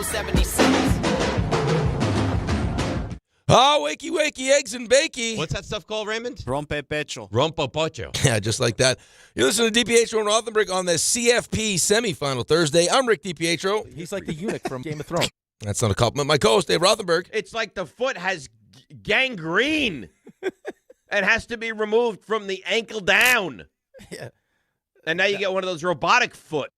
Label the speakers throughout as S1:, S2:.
S1: 76.
S2: Oh, wakey, wakey, eggs and bakey.
S3: What's that stuff called, Raymond?
S4: Rompepecho.
S3: Rompopocho.
S2: Yeah, just like that. You listen to DiPietro Rothenberg on the CFP semifinal Thursday. I'm Rick DiPietro.
S5: He's like the eunuch from Game of Thrones.
S2: That's not a compliment. My co-host, Dave Rothenberg.
S3: It's like the foot has gangrene and has to be removed from the ankle down.
S5: Yeah.
S3: And now you get one of those robotic foot.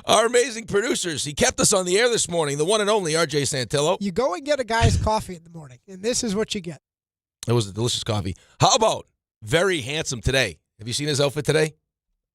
S2: Our amazing producers. He kept us on the air this morning. The one and only R.J. Santillo.
S6: You go and get a guy's coffee in the morning, and this is what you get.
S2: It was a delicious coffee. How about very handsome today? Have you seen his outfit today?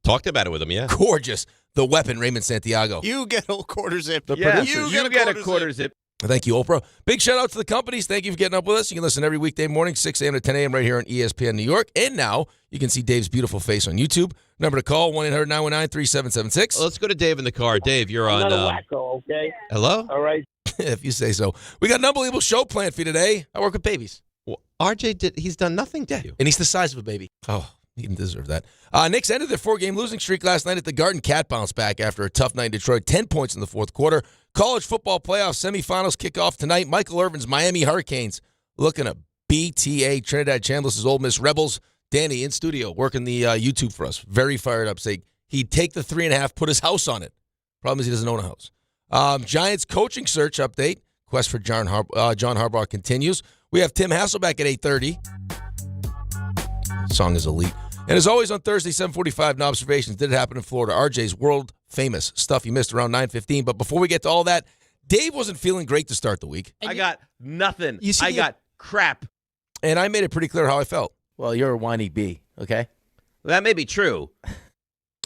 S3: Talked about it with him, yeah.
S2: Gorgeous. The weapon, Raymond Santiago.
S4: You get a quarter zip.
S3: Yeah, you get a quarter zip.
S2: Thank you, Oprah. Big shout out to the companies. Thank you for getting up with us. You can listen every weekday morning, 6 a.m. to 10 a.m. right here on ESPN New York. And now you can see Dave's beautiful face on YouTube. Number to call, 1-800-919-3776.
S3: Let's go to Dave in the car. Dave, you're on.
S7: I'm not a wacko, okay?
S3: Hello?
S7: All right.
S2: If you say so. We got an unbelievable show planned for you today. I work with babies.
S3: Well, RJ, he's done nothing to you.
S2: And he's the size of a baby. Oh, he didn't deserve that. Knicks ended their 4-game losing streak last night at the Garden. Cat bounced back after a tough night in Detroit. 10 points in the fourth quarter. College football playoff semifinals kick off tonight. Michael Irvin's Miami Hurricanes looking at BTA Trinidad Chambliss' Ole Miss Rebels. Danny in studio working the YouTube for us. Very fired up. Say he'd take the 3.5, put his house on it. Problem is he doesn't own a house. Giants coaching search update. Quest for John Harbaugh continues. We have Tim Hasselbeck at 8:30. Song is elite. And as always on Thursday, 7:45, Knobservations. Did it happen in Florida? RJ's world-famous stuff he missed around 9:15. But before we get to all that, Dave wasn't feeling great to start the week.
S3: I got nothing.
S6: You see,
S3: I got crap.
S2: And I made it pretty clear how I felt.
S5: Well, you're a whiny bee, okay?
S3: That may be true.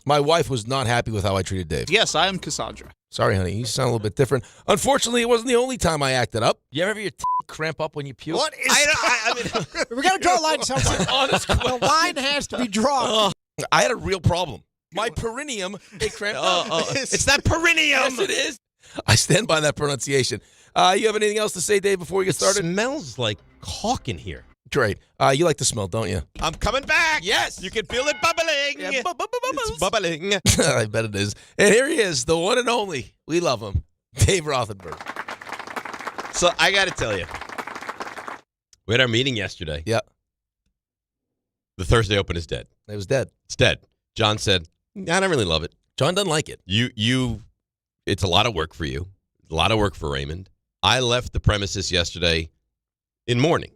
S2: My wife was not happy with how I treated Dave.
S4: Yes, I am Cassandra.
S2: Sorry, honey. You sound a little bit different. Unfortunately, it wasn't the only time I acted up. You ever have your cramp up when you puke?
S4: What is
S3: I mean,
S6: We got to draw a line somewhere.
S2: Honest
S6: The line has to be drawn.
S2: I had a real problem. My perineum, it cramped up.
S3: it's that perineum.
S2: Yes, it is. I stand by that pronunciation. You have anything else to say, Dave, before we get started?
S3: Smells like caulk in here.
S2: Great. You like the smell, don't you?
S3: I'm coming back.
S2: Yes.
S3: You can feel it bubbling.
S2: Yeah,
S3: It's bubbling.
S2: I bet it is. And here he is, the one and only. We love him, Dave Rothenberg.
S3: So I got to tell you, we had our meeting yesterday.
S2: Yeah.
S3: The Thursday Open is dead.
S2: It was dead.
S3: It's dead. John said, I don't really love it.
S2: John doesn't like it.
S3: It's a lot of work for you. A lot of work for Raymond. I left the premises yesterday in mourning,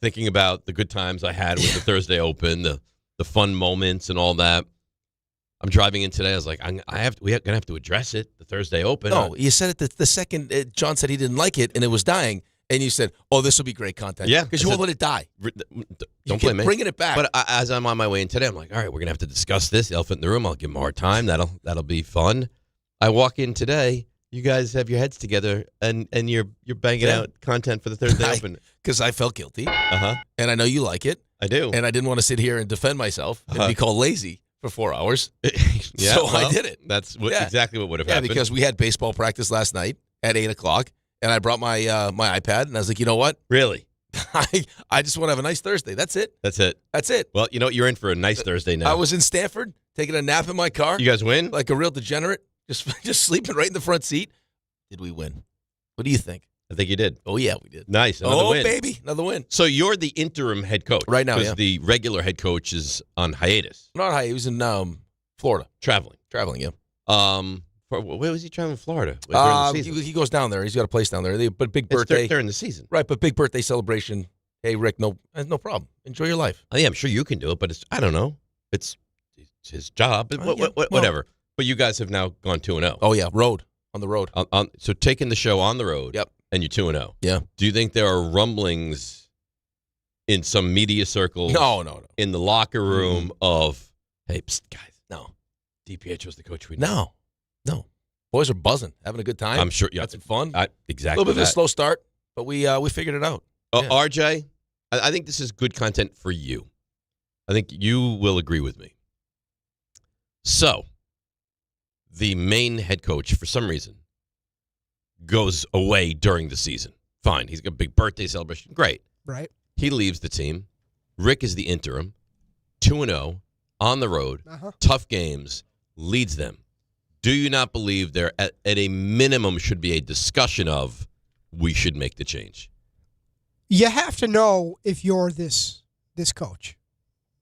S3: thinking about the good times I had with the Thursday Open, the fun moments and all that. I'm driving in today. I was like, we're gonna have to address it. The Thursday Open.
S2: No, you said it the second John said he didn't like it and it was dying, and you said, "Oh, this will be great content."
S3: Yeah,
S2: because you won't let it die.
S3: Don't blame me.
S2: Bringing it back.
S3: But as I'm on my way in today, I'm like, all right, we're gonna have to discuss this. Elephant in the room. I'll give him a hard time. That'll be fun. I walk in today. You guys have your heads together and you're banging out content for the Thursday Open
S2: because I felt guilty.
S3: Uh-huh.
S2: And I know you like it.
S3: I do.
S2: And I didn't want to sit here and defend myself and be called lazy for 4 hours.
S3: Yeah,
S2: so I did it.
S3: That's exactly what would have happened.
S2: Because we had baseball practice last night at 8:00, and I brought my my iPad, and I was like, you know what?
S3: Really?
S2: I just want to have a nice Thursday. That's it.
S3: That's it.
S2: That's it.
S3: Well, you know, you're in for a nice Thursday now.
S2: I was in Stanford taking a nap in my car.
S3: You guys win?
S2: Like a real degenerate, just sleeping right in the front seat. Did we win? What do you think?
S3: I think you did.
S2: Oh, yeah, we did.
S3: Nice. Another win.
S2: Baby. Another win.
S3: So you're the interim head coach.
S2: Right now,
S3: because the regular head coach is on hiatus.
S2: Not hiatus. He was in Florida.
S3: Traveling,
S2: yeah.
S3: Where was he traveling in Florida? During the season?
S2: He goes down there. He's got a place down there. But big birthday.
S3: During the season.
S2: Right, but big birthday celebration. Hey, Rick, no problem. Enjoy your life.
S3: Yeah, I'm sure you can do it, but I don't know. It's his job.
S2: Yeah,
S3: Whatever. But you guys have now gone 2-0.
S2: Oh, yeah, on the road.
S3: So taking the show on the road.
S2: Yep.
S3: And you're 2-0.
S2: Yeah.
S3: Do you think there are rumblings in some media circles?
S2: No.
S3: In the locker room of, hey, psst, guys, no. DiPietro's the coach we know.
S2: No. Boys are buzzing, having a good time.
S3: I'm sure. Yeah.
S2: Had some fun.
S3: Exactly.
S2: A little bit of a slow start, but we figured it out.
S3: RJ, I think this is good content for you. I think you will agree with me. So, the main head coach, for some reason, goes away during the season. Fine. He's got a big birthday celebration. Great.
S6: Right.
S3: He leaves the team. Rick is the interim. 2-0 on the road.
S6: Uh-huh.
S3: Tough games. Leads them. do you not believe there at a minimum should be a discussion of we should make the change?
S6: You have to know if you're this coach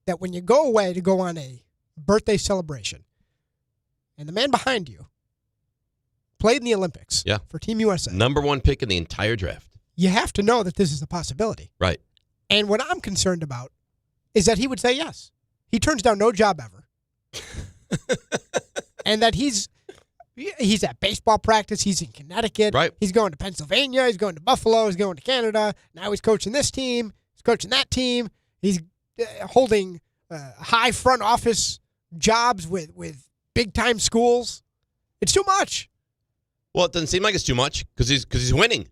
S6: that when you go away to go on a birthday celebration and the man behind you played in the Olympics for Team USA.
S3: Number 1 pick in the entire draft.
S6: You have to know that this is a possibility.
S3: Right.
S6: And what I'm concerned about is that he would say yes. He turns down no job ever. And that he's at baseball practice. He's in Connecticut.
S3: Right.
S6: He's going to Pennsylvania. He's going to Buffalo. He's going to Canada. Now he's coaching this team. He's coaching that team. He's holding high front office jobs with big-time schools. It's too much.
S3: Well, it doesn't seem like it's too much because he's winning.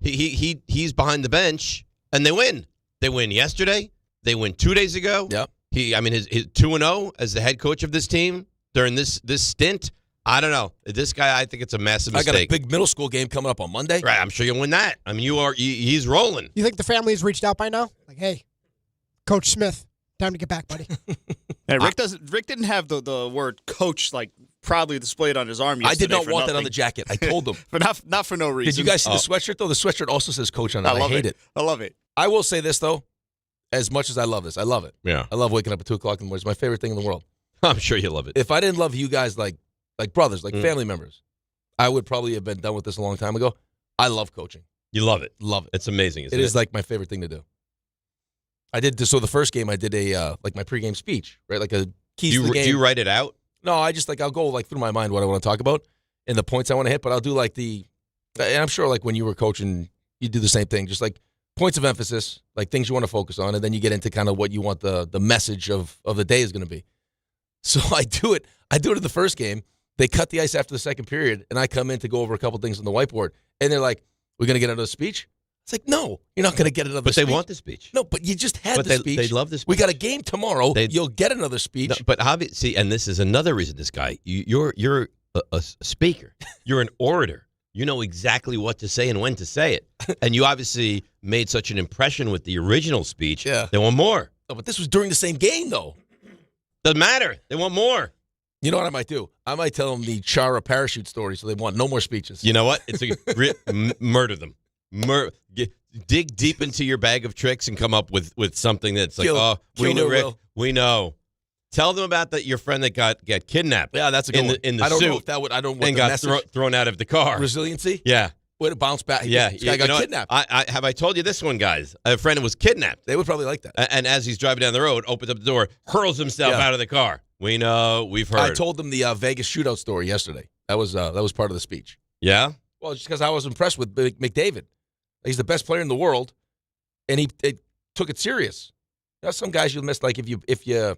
S3: He's behind the bench, and they win. They win yesterday. They win 2 days ago.
S2: Yep.
S3: His 2-0 as the head coach of this team during this stint. I don't know. This guy, I think it's a massive mistake.
S2: I got a big middle school game coming up on Monday.
S3: Right, I'm sure you'll win that. I mean, he's rolling.
S6: You think the family has reached out by now? Like, hey, Coach Smith, time to get back, buddy.
S4: Yeah, Rick didn't have the word coach like proudly displayed on his arm yesterday.
S2: I did not
S4: for
S2: want that
S4: nothing.
S2: on the jacket. I told them.
S4: But not for no reason.
S2: Did you guys see the sweatshirt, though? The sweatshirt also says coach on it. I hate it.
S4: I love it.
S2: I will say this, though. As much as I love this, I love it.
S3: Yeah.
S2: I love waking up at 2 o'clock in the morning. It's my favorite thing in the world.
S3: I'm sure you love it.
S2: If I didn't love you guys like brothers, like family members, I would probably have been done with this a long time ago. I love coaching.
S3: You love it.
S2: Love it.
S3: It's amazing, isn't
S2: It
S3: it?
S2: is like my favorite thing to do. I did this. So the first game, I did a like my pregame speech, right? Like a keys to the game.
S3: Do you write it out?
S2: No, I just I'll go through my mind what I want to talk about and the points I want to hit, but I'll do and I'm sure when you were coaching, you do the same thing, just like points of emphasis, like things you want to focus on, and then you get into kind of what you want the message of the day is going to be. So I do it in the first game. They cut the ice after the second period, and I come in to go over a couple things on the whiteboard, and they're like, "We're going to get another speech?" It's like, no, you're not going to get another speech.
S3: But they want the speech.
S2: No, but you just had the speech.
S3: They love the speech.
S2: We got a game tomorrow. You'll get another speech.
S3: No, but obviously, and this is another reason this guy, you're a speaker. You're an orator. You know exactly what to say and when to say it. And you obviously made such an impression with the original speech.
S2: Yeah.
S3: They want more.
S2: No, but this was during the same game, though.
S3: Doesn't matter. They want more.
S2: You know what I might do? I might tell them the Chara parachute story so they want no more speeches.
S3: You know what? It's murder them. Dig deep into your bag of tricks and come up with something that's like, we know, Rick. We know. Tell them about your friend that got kidnapped.
S2: Yeah, that's a good one.
S3: In the
S2: I don't
S3: suit
S2: know if that would. I don't want
S3: and
S2: the
S3: got
S2: message.
S3: thrown out of the car.
S2: Resiliency.
S3: Yeah.
S2: Would it bounce back?
S3: Yeah.
S2: This guy got kidnapped.
S3: Have I told you this one, guys? A friend was kidnapped.
S2: They would probably like that.
S3: And as he's driving down the road, opens up the door, hurls himself out of the car. We know. We've heard.
S2: I told them the Vegas shootout story yesterday. That was part of the speech.
S3: Yeah?
S2: Well, just because I was impressed with McDavid. He's the best player in the world, and he took it serious. There's some guys you'll miss, like if you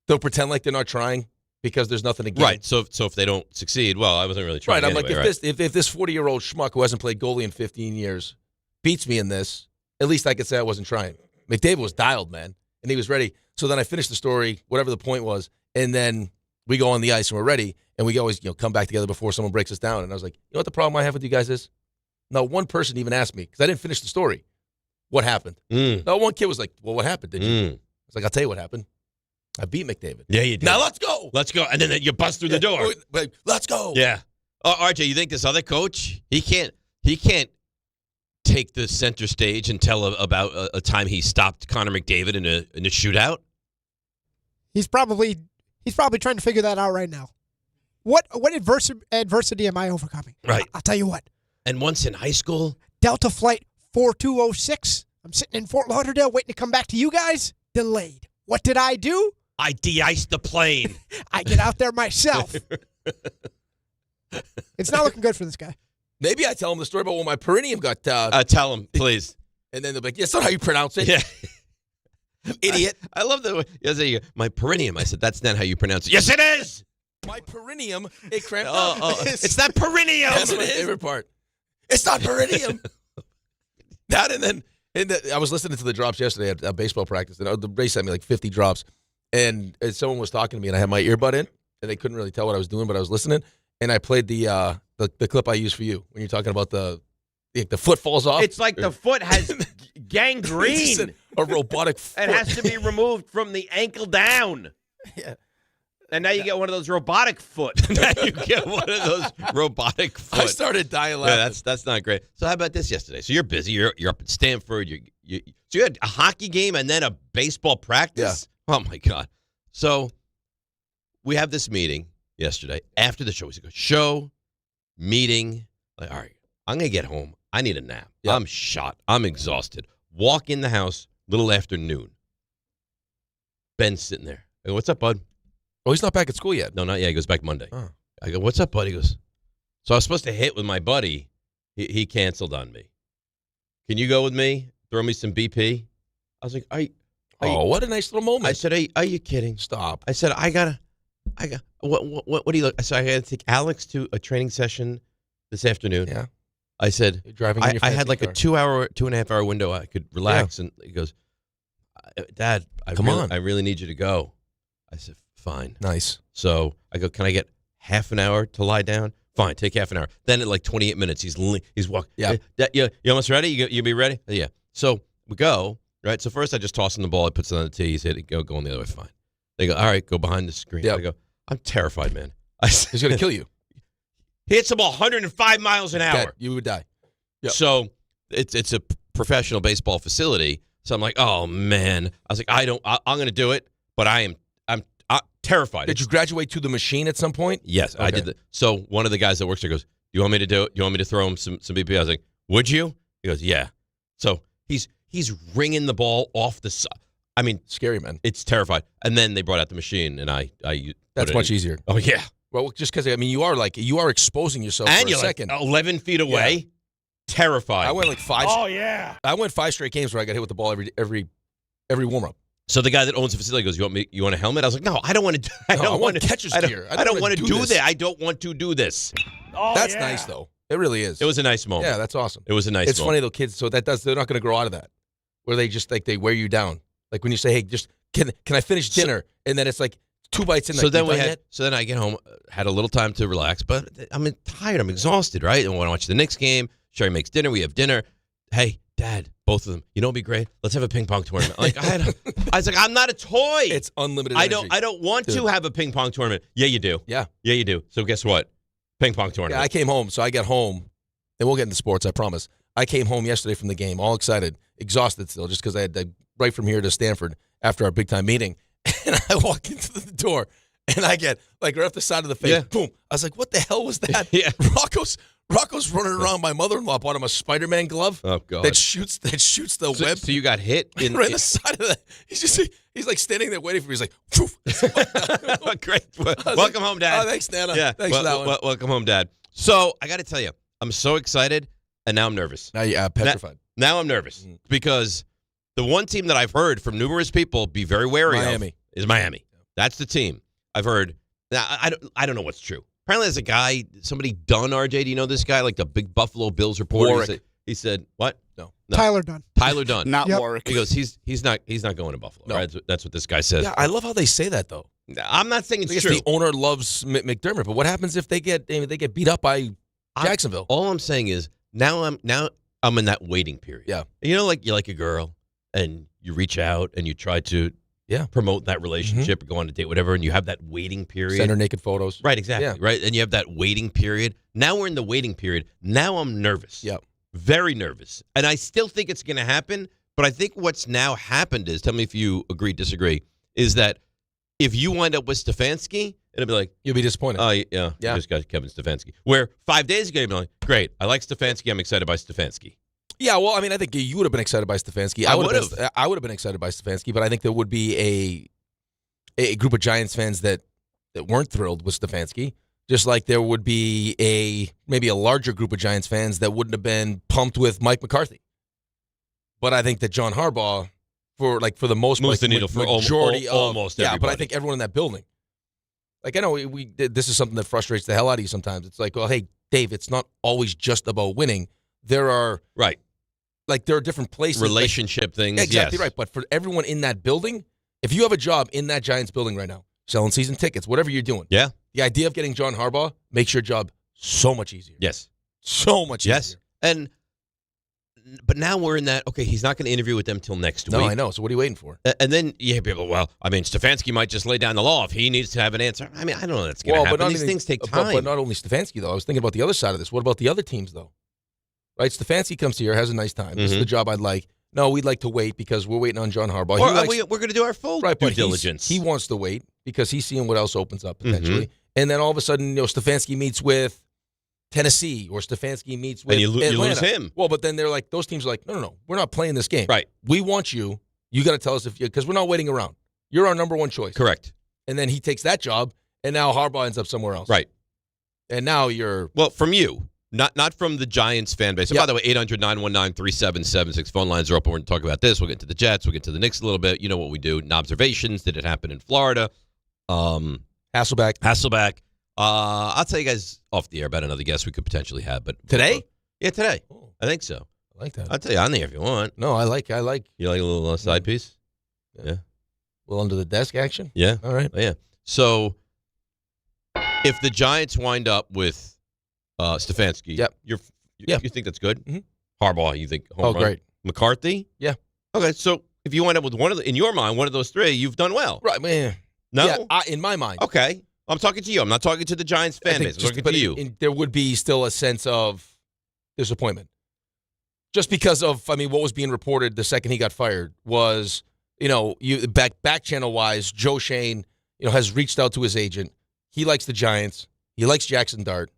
S2: they'll pretend like they're not trying because there's nothing to gain.
S3: Right. So if they don't succeed, well, I wasn't really trying.
S2: Right. I'm
S3: anyway,
S2: like, if this 40-year-old schmuck who hasn't played goalie in 15 years beats me in this, at least I could say I wasn't trying. McDavid was dialed, man, and he was ready. So then I finished the story, whatever the point was, and then we go on the ice and we're ready, and we always come back together before someone breaks us down. And I was like, you know what the problem I have with you guys is? No one person even asked me because I didn't finish the story. What happened? No one kid was like, well, what happened? Did you? I was like, I'll tell you what happened. I beat McDavid.
S3: Yeah, you did.
S2: Now let's go.
S3: Let's go. And then you bust through the door.
S2: Let's go.
S3: Yeah. RJ, you think this other coach, he can't take the center stage and tell about a time he stopped Connor McDavid in a shootout?
S6: He's probably trying to figure that out right now. What adversity am I overcoming?
S3: Right.
S6: I'll tell you what.
S3: And once in high school,
S6: Delta Flight 4206. I'm sitting in Fort Lauderdale waiting to come back to you guys. Delayed. What did I do?
S3: I de-iced the plane.
S6: I get out there myself. It's not looking good for this guy.
S2: Maybe I tell him the story about when my perineum got...
S3: Tell him, please.
S2: And then they're like, that's not how you pronounce it.
S3: Yeah.
S2: Idiot.
S3: I love the way... My perineum. I said, that's not how you pronounce it. Yes, it is!
S2: My perineum, it cramped up.
S3: It's not perineum.
S2: That's my favorite part. It's not perineum. That and then I was listening to the drops yesterday at baseball practice, and the Ray sent me like 50 drops, and someone was talking to me, and I had my earbud in, and they couldn't really tell what I was doing, but I was listening, and I played the clip I used for you when you're talking about the foot falls off.
S3: It's like the foot has gangrene.
S2: A robotic foot.
S3: It has to be removed from the ankle down.
S2: Yeah.
S3: And now you get one of those robotic foot. Now you get one of those robotic foot.
S2: I started dying laughing.
S3: Yeah, that's not great. So how about this yesterday? So you're busy. You're up at Stanford. So you had a hockey game and then a baseball practice? Yeah. Oh, my God. So we have this meeting yesterday after the show. We go, show, meeting. Like, all right, I'm going to get home. I need a nap. Yep. I'm shot. I'm exhausted. Walk in the house, little after noon. Ben's sitting there. I go, what's up, bud?
S2: Oh, he's not back at school yet.
S3: No, not yet. He goes back Monday.
S2: Oh.
S3: I go, what's up, bud? He goes, so I was supposed to hit with my buddy. He canceled on me. Can you go with me? Throw me some BP? I was like,
S2: what a nice little moment.
S3: I said, are you kidding?
S2: Stop.
S3: I said, I got what do you look? I said, I got to take Alex to a training session this afternoon.
S2: Yeah.
S3: I said,
S2: you're driving
S3: I had like a 2.5 hour window I could relax. Yeah. And he goes, Dad, I really need you to go. I said, fine.
S2: Nice.
S3: So I go, can I get half an hour to lie down? Fine, take half an hour. Then at like 28 minutes, he's walking.
S2: Yeah.
S3: You almost ready? You be ready? Yeah. So we go, right? So first I just toss him the ball. I puts it on the tee. He's hit it. Go on the other way. Fine. They go, all right, go behind the screen.
S2: Yep.
S3: I go, I'm terrified, man.
S2: He's going to kill you.
S3: He hits the ball 105 miles an hour.
S2: You would die. Yep.
S3: So it's a professional baseball facility. So I'm like, oh, man. I was like, I'm going to do it, but I'm terrified.
S2: Did you graduate to the machine at some point?
S3: Yes, okay. I did. So one of the guys that works there goes, do you want me to do it? Do you want me to throw him some BP? I was like, would you? He goes, yeah. So he's ringing the ball off the side. I mean,
S2: scary, man.
S3: It's terrified. And then they brought out the machine, and I
S2: that's much easier.
S3: Oh, yeah.
S2: Well, just because, I mean, you are exposing yourself
S3: and
S2: for a second.
S3: Like 11 feet away. Yeah. Terrified.
S2: I went like 5.
S4: Oh, yeah.
S2: I went 5 straight games where I got hit with the ball every warm-up.
S3: So the guy that owns the facility goes, you want a helmet? I was like, no, I don't want to. I want
S2: catcher's gear.
S3: I don't want to do that. I don't want to do this.
S2: Oh, that's nice, though. It really is.
S3: It was a nice moment.
S2: Yeah, that's awesome.
S3: It was a nice moment.
S2: It's funny, though, kids, so they're not going to grow out of that, where they just, like, they wear you down. Like, when you say, hey, just, can I finish dinner? And then it's like 2 bites in.
S3: So then I get home, had a little time to relax, but I'm tired. I'm exhausted, right? I want to watch the Knicks game. Sherry makes dinner. We have dinner. Hey, Dad, both of them. You know what'd be great? Let's have a ping pong tournament. Like I was like, I'm not a toy.
S2: It's unlimited energy.
S3: I don't want to have a ping pong tournament. Yeah, you do.
S2: Yeah,
S3: you do. So guess what? Ping pong tournament.
S2: Yeah, I came home. So I got home, and we'll get into sports, I promise. I came home yesterday from the game, all excited, exhausted still, just because I had right from here to Stanford after our big time meeting, and I walk into the door, and I get like right off the side of the face, boom. I was like, what the hell was that?
S3: Yeah.
S2: Rocco's running around. My mother-in-law bought him a Spider-Man glove.
S3: Oh God!
S2: That shoots the web.
S3: So you got hit
S2: right in the side of that. He's like standing there waiting for me. He's like, poof.
S3: Great. Welcome home, Dad.
S2: Oh, thanks, Nana.
S3: Yeah.
S2: Thanks for that one.
S3: Welcome home, Dad. So I got to tell you, I'm so excited, and now I'm nervous.
S2: Now you're petrified.
S3: Now I'm nervous because the one team that I've heard from numerous people be very wary of is Miami. That's the team I've heard. Now I don't know what's true. Apparently, there's a guy, somebody Dunn, RJ. Do you know this guy? Like the big Buffalo Bills reporter. He said, what?
S2: No.
S6: Tyler Dunn.
S3: Tyler Dunn.
S4: Not Warwick.
S3: He goes, he's not going to Buffalo.
S2: No.
S3: Right? That's what this guy says.
S2: Yeah, I love how they say that though.
S3: I'm not saying it's true.
S2: The owner loves McDermott, but what happens if they get beat up by Jacksonville?
S3: All I'm saying is now I'm in that waiting period.
S2: Yeah.
S3: You know, like you're like a girl and you reach out and you try to promote that relationship or go on a date, whatever, and you have that waiting period.
S2: Send her naked photos.
S3: Right, exactly. Yeah. Right. And you have that waiting period. Now we're in the waiting period. Now I'm nervous.
S2: Yep.
S3: Very nervous. And I still think it's going to happen, but I think what's now happened is, tell me if you agree, disagree, is that if you wind up with Stefanski, it'll be like,
S2: you'll be disappointed.
S3: Oh, yeah. You just got Kevin Stefanski. Where 5 days ago, you'd be like, great, I like Stefanski. I'm excited by Stefanski.
S2: Yeah, well, I mean, I think you would have been excited by Stefanski. I would have been excited by Stefanski, but I think there would be a group of Giants fans that weren't thrilled with Stefanski, just like there would be maybe a larger group of Giants fans that wouldn't have been pumped with Mike McCarthy. But I think that John Harbaugh, for the most
S3: moves the needle for
S2: majority
S3: almost everybody.
S2: Yeah, but I think everyone in that building. Like, I know this is something that frustrates the hell out of you sometimes. It's like, well, hey, Dave, it's not always just about winning. There are there are different places.
S3: Relationship things.
S2: Exactly
S3: yes.
S2: right. But for everyone in that building, if you have a job in that Giants building right now, selling season tickets, whatever you're doing, the idea of getting John Harbaugh makes your job so much easier.
S3: Yes.
S2: So much easier.
S3: Yes. And but now we're in that. Okay, he's not going to interview with them till next week.
S2: No, I know. So what are you waiting for?
S3: And then you have people. Well, I mean, Stefanski might just lay down the law if he needs to have an answer. I mean, I don't know that's going to happen. These things take time.
S2: But not only Stefanski though. I was thinking about the other side of this. What about the other teams though? Right, Stefanski comes here, has a nice time. This is the job I'd like. No, we'd like to wait because we're waiting on John Harbaugh.
S3: We're going to do our full due diligence.
S2: He wants to wait because he's seeing what else opens up potentially. And then all of a sudden, Stefanski meets with Tennessee or Stefanski meets with
S3: and you
S2: Atlanta.
S3: lose him.
S2: Well, but then they're like, those teams are like, no, we're not playing this game.
S3: Right.
S2: We want you. You got to tell us because we're not waiting around. You're our number one choice.
S3: Correct.
S2: And then he takes that job, and now Harbaugh ends up somewhere else.
S3: Right.
S2: And now you're
S3: from you. Not from the Giants fan base. And by the way, 800-919-3776. Phone lines are open. We're going to talk about this. We'll get to the Jets. We'll get to the Knicks a little bit. You know what we do. Knobservations. Did it happen in Florida?
S2: Hasselbeck.
S3: I'll tell you guys off the air about another guest we could potentially have. But
S2: Today?
S3: Yeah, today.
S2: Oh.
S3: I think so.
S2: I like that.
S3: I'll tell you on there if you want.
S2: No, I like.
S3: You like a little side piece? Yeah.
S2: A little under the desk action?
S3: Yeah.
S2: All right.
S3: Yeah. So if the Giants wind up with Stefanski, you think that's good?
S2: Mm-hmm.
S3: Harbaugh, you think home run?
S2: Great.
S3: McCarthy?
S2: Yeah.
S3: Okay, so if you wind up with in your mind, one of those three, you've done well.
S2: Right, man.
S3: No?
S2: Yeah, in my mind.
S3: Okay. I'm talking to you. I'm not talking to the Giants fan base. I'm talking to you.
S2: There would be still a sense of disappointment. Just because of, what was being reported the second he got fired was, you back channel wise, Joe Shane, has reached out to his agent. He likes the Giants. He likes Jackson Dart.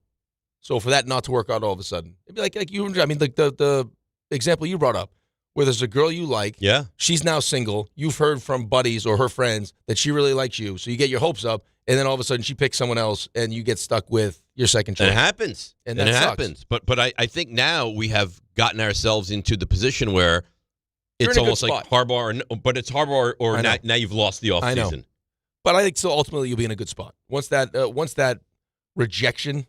S2: So for that not to work out all of a sudden, it'd be like the example you brought up, where there's a girl you like.
S3: Yeah.
S2: She's now single. You've heard from buddies or her friends that she really likes you. So you get your hopes up, and then all of a sudden she picks someone else, and you get stuck with your second choice.
S3: And it happens.
S2: And that
S3: it
S2: sucks.
S3: happens. But I think now we have gotten ourselves into the position where it's almost like Harbaugh, but it's Harbaugh or now you've lost the offseason.
S2: I know. But I think so ultimately you'll be in a good spot. Once that rejection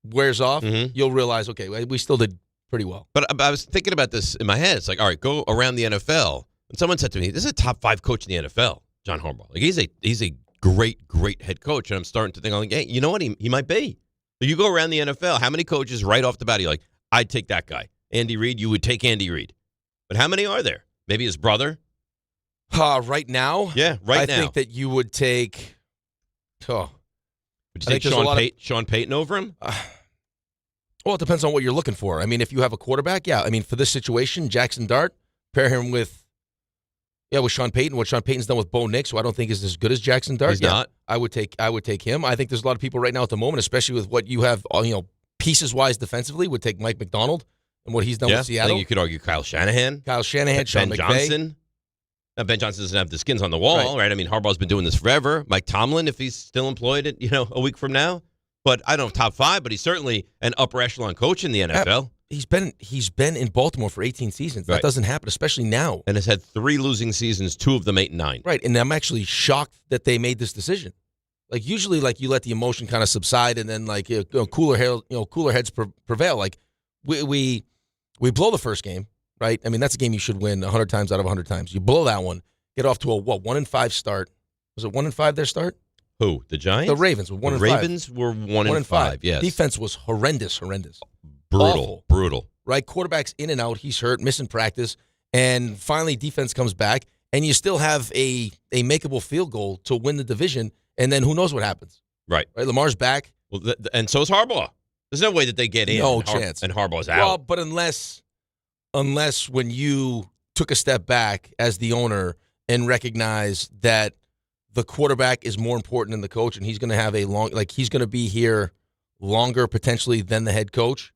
S2: wears off, you'll realize, okay, we still did pretty well.
S3: But I was thinking about this in my head. It's like, all right, go around the NFL. And someone said to me, this is a top 5 coach in the NFL, John Harbaugh. Like he's a great head coach. And I'm starting to think, hey, you know what? He might be. So you go around the NFL, how many coaches right off the bat, you're like, I'd take that guy. Andy Reid, you would take Andy Reid. But how many are there? Maybe his brother?
S2: Right now?
S3: Yeah,
S2: I think that you would take
S3: Would you take Sean Payton over him?
S2: Well, it depends on what you're looking for. If you have a quarterback, for this situation, Jackson Dart, pair him with Sean Payton. What Sean Payton's done with Bo Nix, who I don't think is as good as Jackson Dart.
S3: He's not.
S2: I would take him. I think there's a lot of people right now at the moment, especially with what you have, pieces-wise defensively, would take Mike McDonald and what he's done with Seattle.
S3: I think you could argue Kyle Shanahan,
S2: Sean McVay.
S3: Johnson. Now, Ben Johnson doesn't have the skins on the wall, right? Harbaugh's been doing this forever. Mike Tomlin, if he's still employed, a week from now. But I don't know, top 5, but he's certainly an upper echelon coach in the NFL.
S2: He's been in Baltimore for 18 seasons. That doesn't happen, especially now.
S3: And has had 3 losing seasons, 2 of them 8-9.
S2: Right, and I'm actually shocked that they made this decision. Like usually, you let the emotion kind of subside, and then cooler heads prevail. Like we blow the first game, right? That's a game you should win 100 times out of 100 times. You blow that one, get off to a 1-5 start. Was it 1-5 their start?
S3: Who? The Giants?
S2: The Ravens were 1-5.
S3: The Ravens were 1-5. Yes.
S2: Defense was horrendous.
S3: Brutal.
S2: Right? Quarterback's in and out. He's hurt, missing practice. And finally, defense comes back, and you still have a makeable field goal to win the division, and then who knows what happens.
S3: Right.
S2: Lamar's back.
S3: Well, and so is Harbaugh. There's no way that they get in.
S2: No chance.
S3: And Harbaugh's out.
S2: Well, but unless when you took a step back as the owner and recognized that the quarterback is more important than the coach, and he's going to have he's going to be here longer potentially than the head coach.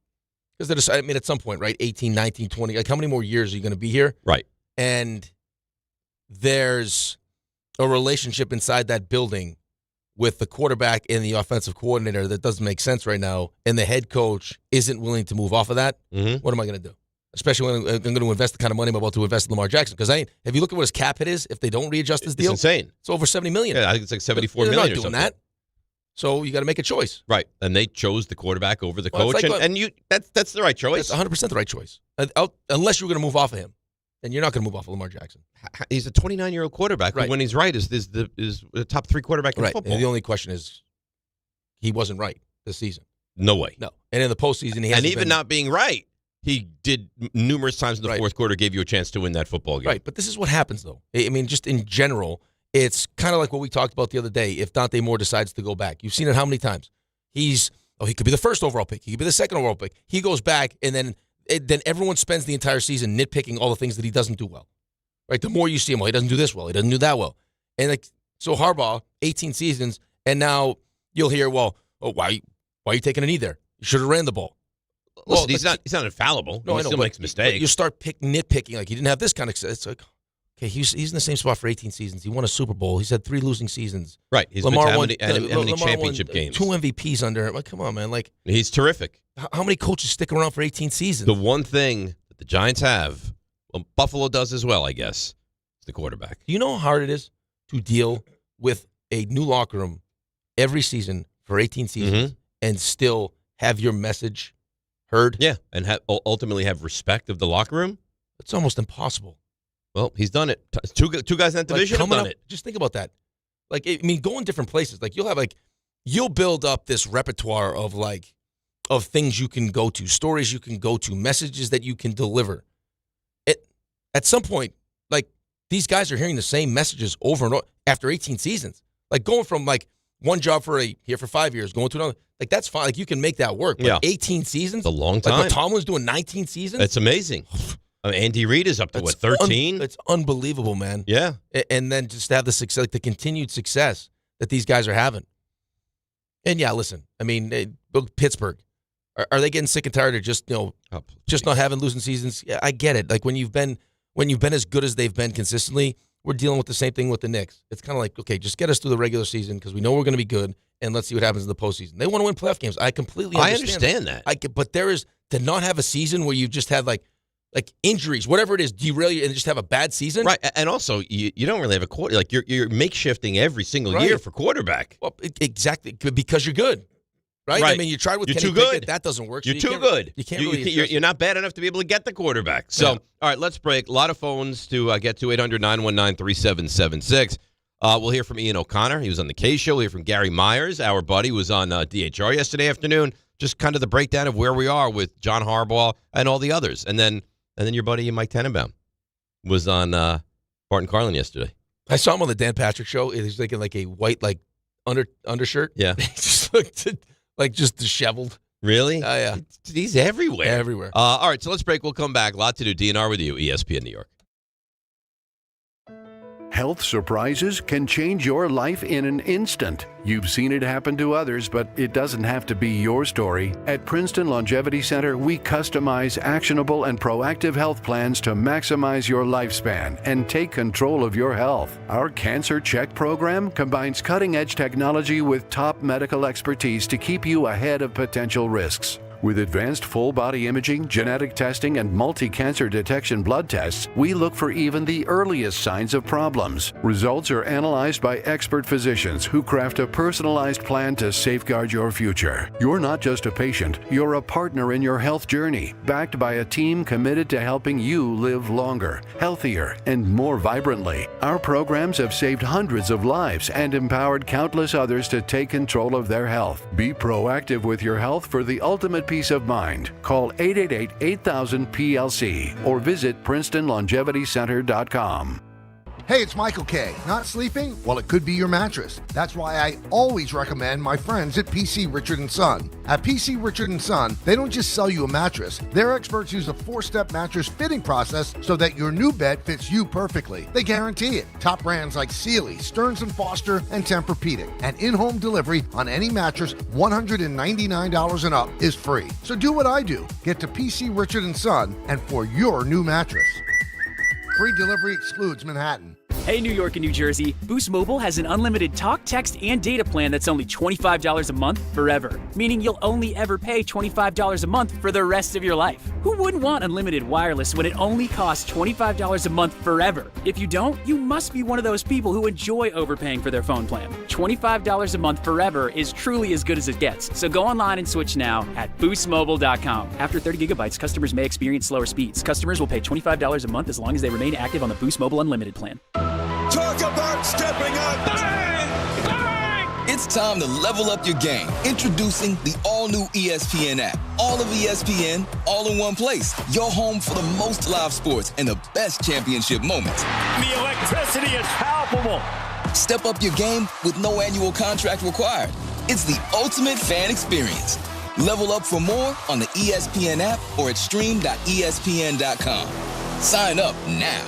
S2: Because at some point, right, 18, 19, 20, how many more years are you going to be here?
S3: Right.
S2: And there's a relationship inside that building with the quarterback and the offensive coordinator that doesn't make sense right now, and the head coach isn't willing to move off of that. What am I going to do? Especially when I'm going to invest the kind of money I'm about to invest in Lamar Jackson. Because if you look at what his cap hit is, if they don't readjust his deal,
S3: it's insane.
S2: It's over $70 million.
S3: Yeah, I think it's like $74
S2: They're
S3: million
S2: not
S3: or
S2: doing
S3: something.
S2: that. So you got to make a choice.
S3: Right. And they chose the quarterback over the coach.
S2: Like,
S3: that's the right choice.
S2: That's 100% the right choice. Unless you're going to move off of him. And you're not going to move off of Lamar Jackson.
S3: He's a 29-year-old quarterback who, when he's right, is the top 3 quarterback in football.
S2: And the only question is he wasn't right this season.
S3: No way.
S2: No. And in the postseason, he hasn't
S3: And even
S2: been,
S3: not being right, he did numerous times in the fourth quarter, gave you a chance to win that football game.
S2: Right, but this is what happens, though. I mean, just in general, it's kind of like what we talked about the other day. If Dante Moore decides to go back, you've seen it how many times? He could be the first overall pick. He could be the second overall pick. He goes back, and then everyone spends the entire season nitpicking all the things that he doesn't do well. Right? The more you see him, well, he doesn't do this well. He doesn't do that well. And so Harbaugh, 18 seasons, and now you'll hear, why are you taking a knee there? You should have ran the ball.
S3: Listen, he's not infallible.
S2: No,
S3: he
S2: I know,
S3: still makes mistakes.
S2: You start nitpicking, like he didn't have this kind of success. It's like, okay, he's in the same spot for 18 seasons. He won a Super Bowl. He's had 3 losing seasons.
S3: Right. He's
S2: Lamar
S3: been to
S2: won
S3: how many championship games?
S2: 2 MVPs under him. Like, come on, man. Like,
S3: he's terrific.
S2: How many coaches stick around for 18 seasons?
S3: The one thing that the Giants have, well, Buffalo does as well, I guess, is the quarterback.
S2: Do you know how hard it is to deal with a new locker room every season for 18 seasons and still have your message heard?
S3: Yeah, and ultimately have respect of the locker room?
S2: It's almost impossible.
S3: Well, he's done it. Two guys in that division have done it.
S2: Just think about that. Like, I mean, go in different places. Like, you'll build up this repertoire of things you can go to, stories you can go to, messages that you can deliver. At some point, like, these guys are hearing the same messages over and over after 18 seasons. Like, going from, one job here for 5 years, going to another. Like, that's fine. Like, you can make that work. But 18 seasons?
S3: It's a long time.
S2: Like, what Tomlin's doing 19 seasons?
S3: It's amazing. Andy Reid is up to, 13?
S2: It's unbelievable, man.
S3: Yeah.
S2: And then just to have the success, the continued success that these guys are having. And, yeah, listen, I mean, Pittsburgh, are they getting sick and tired of just not having losing seasons? Yeah, I get it. Like, when you've been as good as they've been consistently, we're dealing with the same thing with the Knicks. It's kind of like, okay, just get us through the regular season because we know we're going to be good, and let's see what happens in the postseason. They want to win playoff games. I completely understand that. But there is to not have a season where you just had like injuries, whatever it is, derail you and just have a bad season.
S3: Right, and also you don't really have a quarter. Like you're makeshifting every single year for quarterback.
S2: Well, exactly, because you're good. Right? I mean, you tried with Kenny Pickett. That doesn't work.
S3: You're too good.
S2: You can't
S3: you're not bad enough to be able to get the quarterback. So, all right, let's break. A lot of phones to get to, 800-919-3776. We'll hear from Ian O'Connor. He was on the K Show. We'll hear from Gary Myers. Our buddy was on DHR yesterday afternoon. Just kind of the breakdown of where we are with John Harbaugh and all the others. And then your buddy Mike Tannenbaum was on Bart Carlin yesterday.
S2: I saw him on the Dan Patrick Show. He was like a white undershirt.
S3: Yeah.
S2: He just looked just disheveled.
S3: Really?
S2: Yeah.
S3: He's everywhere.
S2: Everywhere.
S3: All right, so let's break. We'll come back. A lot to do. DNR with you, ESPN New York.
S1: Health surprises can change your life in an instant. You've seen it happen to others, but it doesn't have to be your story. At Princeton Longevity Center, we customize actionable and proactive health plans to maximize your lifespan and take control of your health. Our Cancer Check program combines cutting-edge technology with top medical expertise to keep you ahead of potential risks. With advanced full-body imaging, genetic testing, and multi-cancer detection blood tests, we look for even the earliest signs of problems. Results are analyzed by expert physicians who craft a personalized plan to safeguard your future. You're not just a patient, you're a partner in your health journey, backed by a team committed to helping you live longer, healthier, and more vibrantly. Our programs have saved hundreds of lives and empowered countless others to take control of their health. Be proactive with your health for the ultimate peace of mind. Call 888-8000-PLC or visit PrincetonLongevityCenter.com.
S7: Hey, it's Michael K. Not sleeping? Well, it could be your mattress. That's why I always recommend my friends at PC Richard & Son. At PC Richard & Son, they don't just sell you a mattress. Their experts use a 4-step mattress fitting process so that your new bed fits you perfectly. They guarantee it. Top brands like Sealy, Stearns & Foster, and Tempur-Pedic. And in-home delivery on any mattress $199 and up is free. So do what I do. Get to PC Richard & Son and for your new mattress. Free delivery excludes Manhattan.
S8: Hey, New York and New Jersey, Boost Mobile has an unlimited talk, text, and data plan that's only $25 a month forever, meaning you'll only ever pay $25 a month for the rest of your life. Who wouldn't want unlimited wireless when it only costs $25 a month forever? If you don't, you must be one of those people who enjoy overpaying for their phone plan. $25 a month forever is truly as good as it gets, so go online and switch now at boostmobile.com. After 30 gigabytes, customers may experience slower speeds. Customers will pay $25 a month as long as they remain active on the Boost Mobile Unlimited plan.
S9: Talk about stepping up. Bang! Bang! It's time to level up your game. Introducing the all-new ESPN app. All of ESPN, all in one place. Your home for the most live sports and the best championship moments.
S10: The electricity is palpable.
S9: Step up your game with no annual contract required. It's the ultimate fan experience. Level up for more on the ESPN app or at stream.espn.com. Sign up now.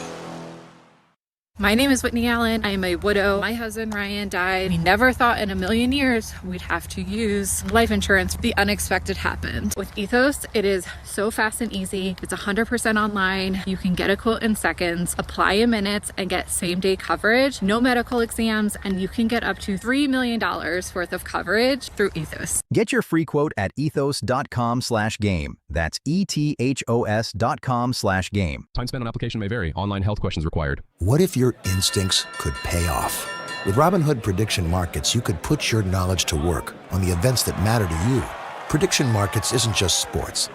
S11: My name is Whitney Allen. I am a widow. My husband, Ryan, died. We never thought in a million years we'd have to use life insurance. The unexpected happened. With Ethos, it is so fast and easy. It's 100% online. You can get a quote in seconds, apply in minutes, and get same-day coverage. No medical exams, and you can get up to $3 million worth of coverage through Ethos.
S12: Get your free quote at ethos.com/game. That's ETHOS.com/game.
S13: Time spent on application may vary. Online health questions required.
S14: What if your instincts could pay off? With Robinhood Prediction Markets, you could put your knowledge to work on the events that matter to you. Prediction Markets isn't just sports.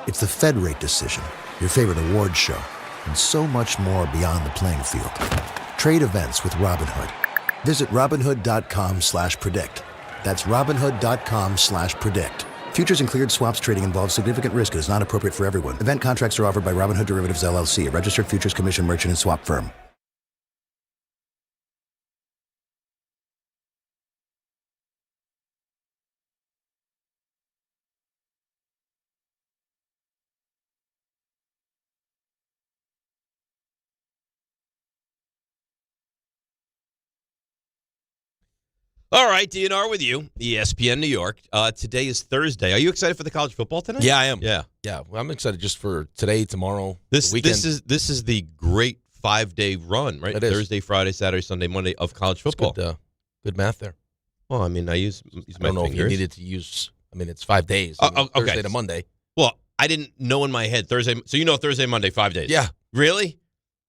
S14: It's the Fed rate decision, your favorite award show, and so much more beyond the playing field. Trade events with Robinhood. Visit Robinhood.com/predict. That's Robinhood.com/predict. Futures and cleared swaps trading involves significant risk and is not appropriate for everyone. Event contracts are offered by Robinhood Derivatives LLC, a registered futures commission merchant and swap firm.
S3: All right, DNR with you, ESPN New York. Today is Thursday. Are you excited for the college football tonight?
S2: Yeah, I am.
S3: Yeah.
S2: Well, I'm excited just for today, tomorrow,
S3: the weekend. This is the great 5-day run, right?
S2: It is.
S3: Thursday, Friday, Saturday, Sunday, Monday of college football.
S2: Good math there.
S3: Well, I mean, I use my
S2: I don't know
S3: fingers.
S2: if you needed to use. I mean, it's 5 days.
S3: Okay.
S2: Thursday to Monday.
S3: Well, I didn't know in my head Thursday. So Thursday, Monday, 5 days.
S2: Yeah.
S3: Really?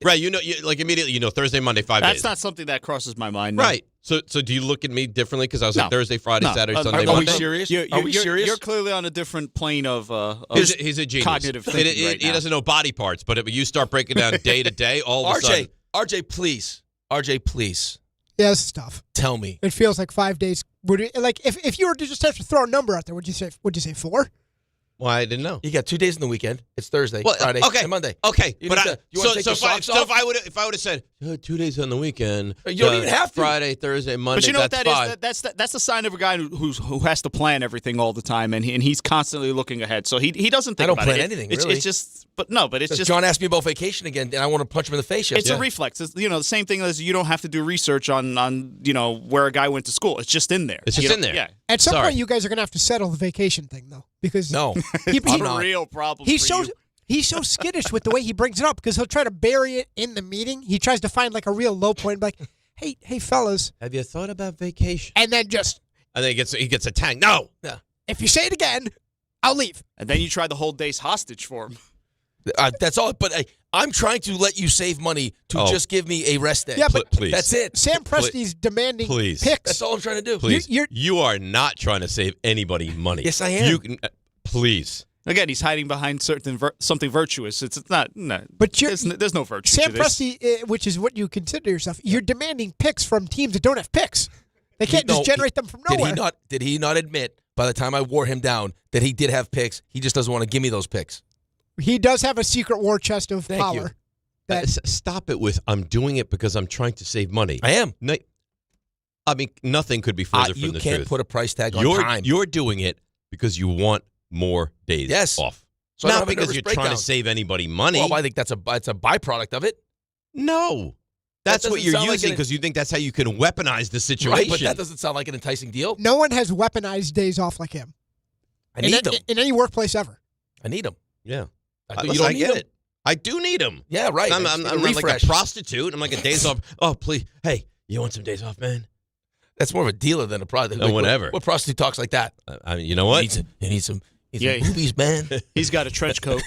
S3: Right. Immediately, Thursday, Monday, 5 days.
S4: That's not something that crosses my mind.
S3: Right. So do you look at me differently because I was
S4: No.
S3: like Thursday, Friday,
S4: No.
S3: Saturday, Sunday,
S2: Are
S3: Monday?
S2: we serious?
S4: Are
S2: we serious?
S4: You're clearly on a different plane of
S3: He's a genius.
S4: cognitive thinking right
S3: He
S4: now.
S3: doesn't know body parts, but if you start breaking down day to day, all of a sudden.
S2: RJ, please.
S6: Yeah, this is tough.
S2: Tell me.
S6: It feels like 5 days. Would it, like if you were to just have to throw a number out there, would you say 4?
S3: Well, I didn't know.
S2: You got 2 days in the weekend. It's Thursday, Friday, and Monday.
S3: Okay,
S2: You
S3: but
S2: need to- you wanna take your socks off?
S3: if I would have said 2 days on the weekend,
S2: You don't even have to.
S3: Friday, Thursday, Monday.
S4: But you know what
S3: that's
S4: that
S3: fine.
S4: is? That's the sign of a guy who has to plan everything all the time, and he's constantly looking ahead. So he doesn't think
S2: I don't
S4: about
S2: plan
S4: it.
S2: anything,
S4: It's,
S2: really.
S4: it's just, it's just.
S2: John asked me about vacation again, and I want to punch him in the face.
S4: It's
S2: yesterday.
S4: a reflex. It's, the same thing as you don't have to do research on where a guy went to school. It's just in there.
S3: It's just in there.
S4: Yeah.
S6: At some
S3: Sorry.
S6: point, you guys are going to have to settle the vacation thing, though, because
S2: No.
S4: It's
S2: I'm
S4: a
S2: not.
S4: real problem.
S6: he's
S4: for
S6: so
S4: you.
S6: he's so skittish with the way he brings it up because he'll try to bury it in the meeting. He tries to find like a real low point, like, hey, fellas,
S3: Have you thought about vacation?
S6: and then just
S3: And then he gets attacked. No.
S6: if you say it again, I'll leave.
S4: And then you try the whole day's hostage for him.
S2: That's all. But I'm trying to let you save money to just give me a rest day.
S6: Yeah, but
S3: Please.
S2: That's it.
S6: Sam Presti's demanding
S3: Please.
S6: picks.
S2: That's all I'm trying to do.
S3: Please.
S6: You're-
S3: You are not trying to save anybody money.
S2: Yes, I am.
S3: You can, please.
S4: Again, he's hiding behind something virtuous. It's not. No,
S6: But
S4: there's no virtue
S6: Sam
S4: to this.
S6: Presti, which is what you consider yourself, you're demanding picks from teams that don't have picks. They can't just generate them from nowhere.
S2: Did he not admit by the time I wore him down that he did have picks? He just doesn't want to give me those picks.
S6: He does have a secret war chest of
S2: Thank
S6: power.
S2: you.
S3: Stop it with I'm doing it because I'm trying to save money.
S2: I am.
S3: No, I mean, nothing could be further from
S2: You
S3: the
S2: can't
S3: truth.
S2: put a price tag on time.
S3: You're doing it because you want more days off.
S2: So I don't
S3: Not
S2: have a
S3: because
S2: nervous
S3: you're trying
S2: breakdown.
S3: to save anybody money.
S2: Well, I think it's a byproduct of it.
S3: No. That's what
S2: doesn't
S3: you're
S2: sound like
S3: using
S2: an-
S3: because you think that's how you can weaponize the situation.
S2: Right, but that doesn't sound like an enticing deal.
S6: No one has weaponized days off like him.
S2: I need them.
S6: In any workplace ever.
S2: I need them.
S3: Yeah.
S2: You
S3: Listen,
S2: don't
S3: I
S2: need
S3: get
S2: them.
S3: it. I do need them.
S2: Yeah, right.
S3: I'm
S2: It's a
S3: not like
S2: refresh.
S3: a prostitute. I'm like a days off. Oh, please. Hey, you want some days off, man?
S2: That's more of a dealer than a product.
S3: Oh, whatever.
S2: What prostitute talks like that?
S3: I mean, you know what?
S2: You need some boobies, man.
S4: He's got a trench coat.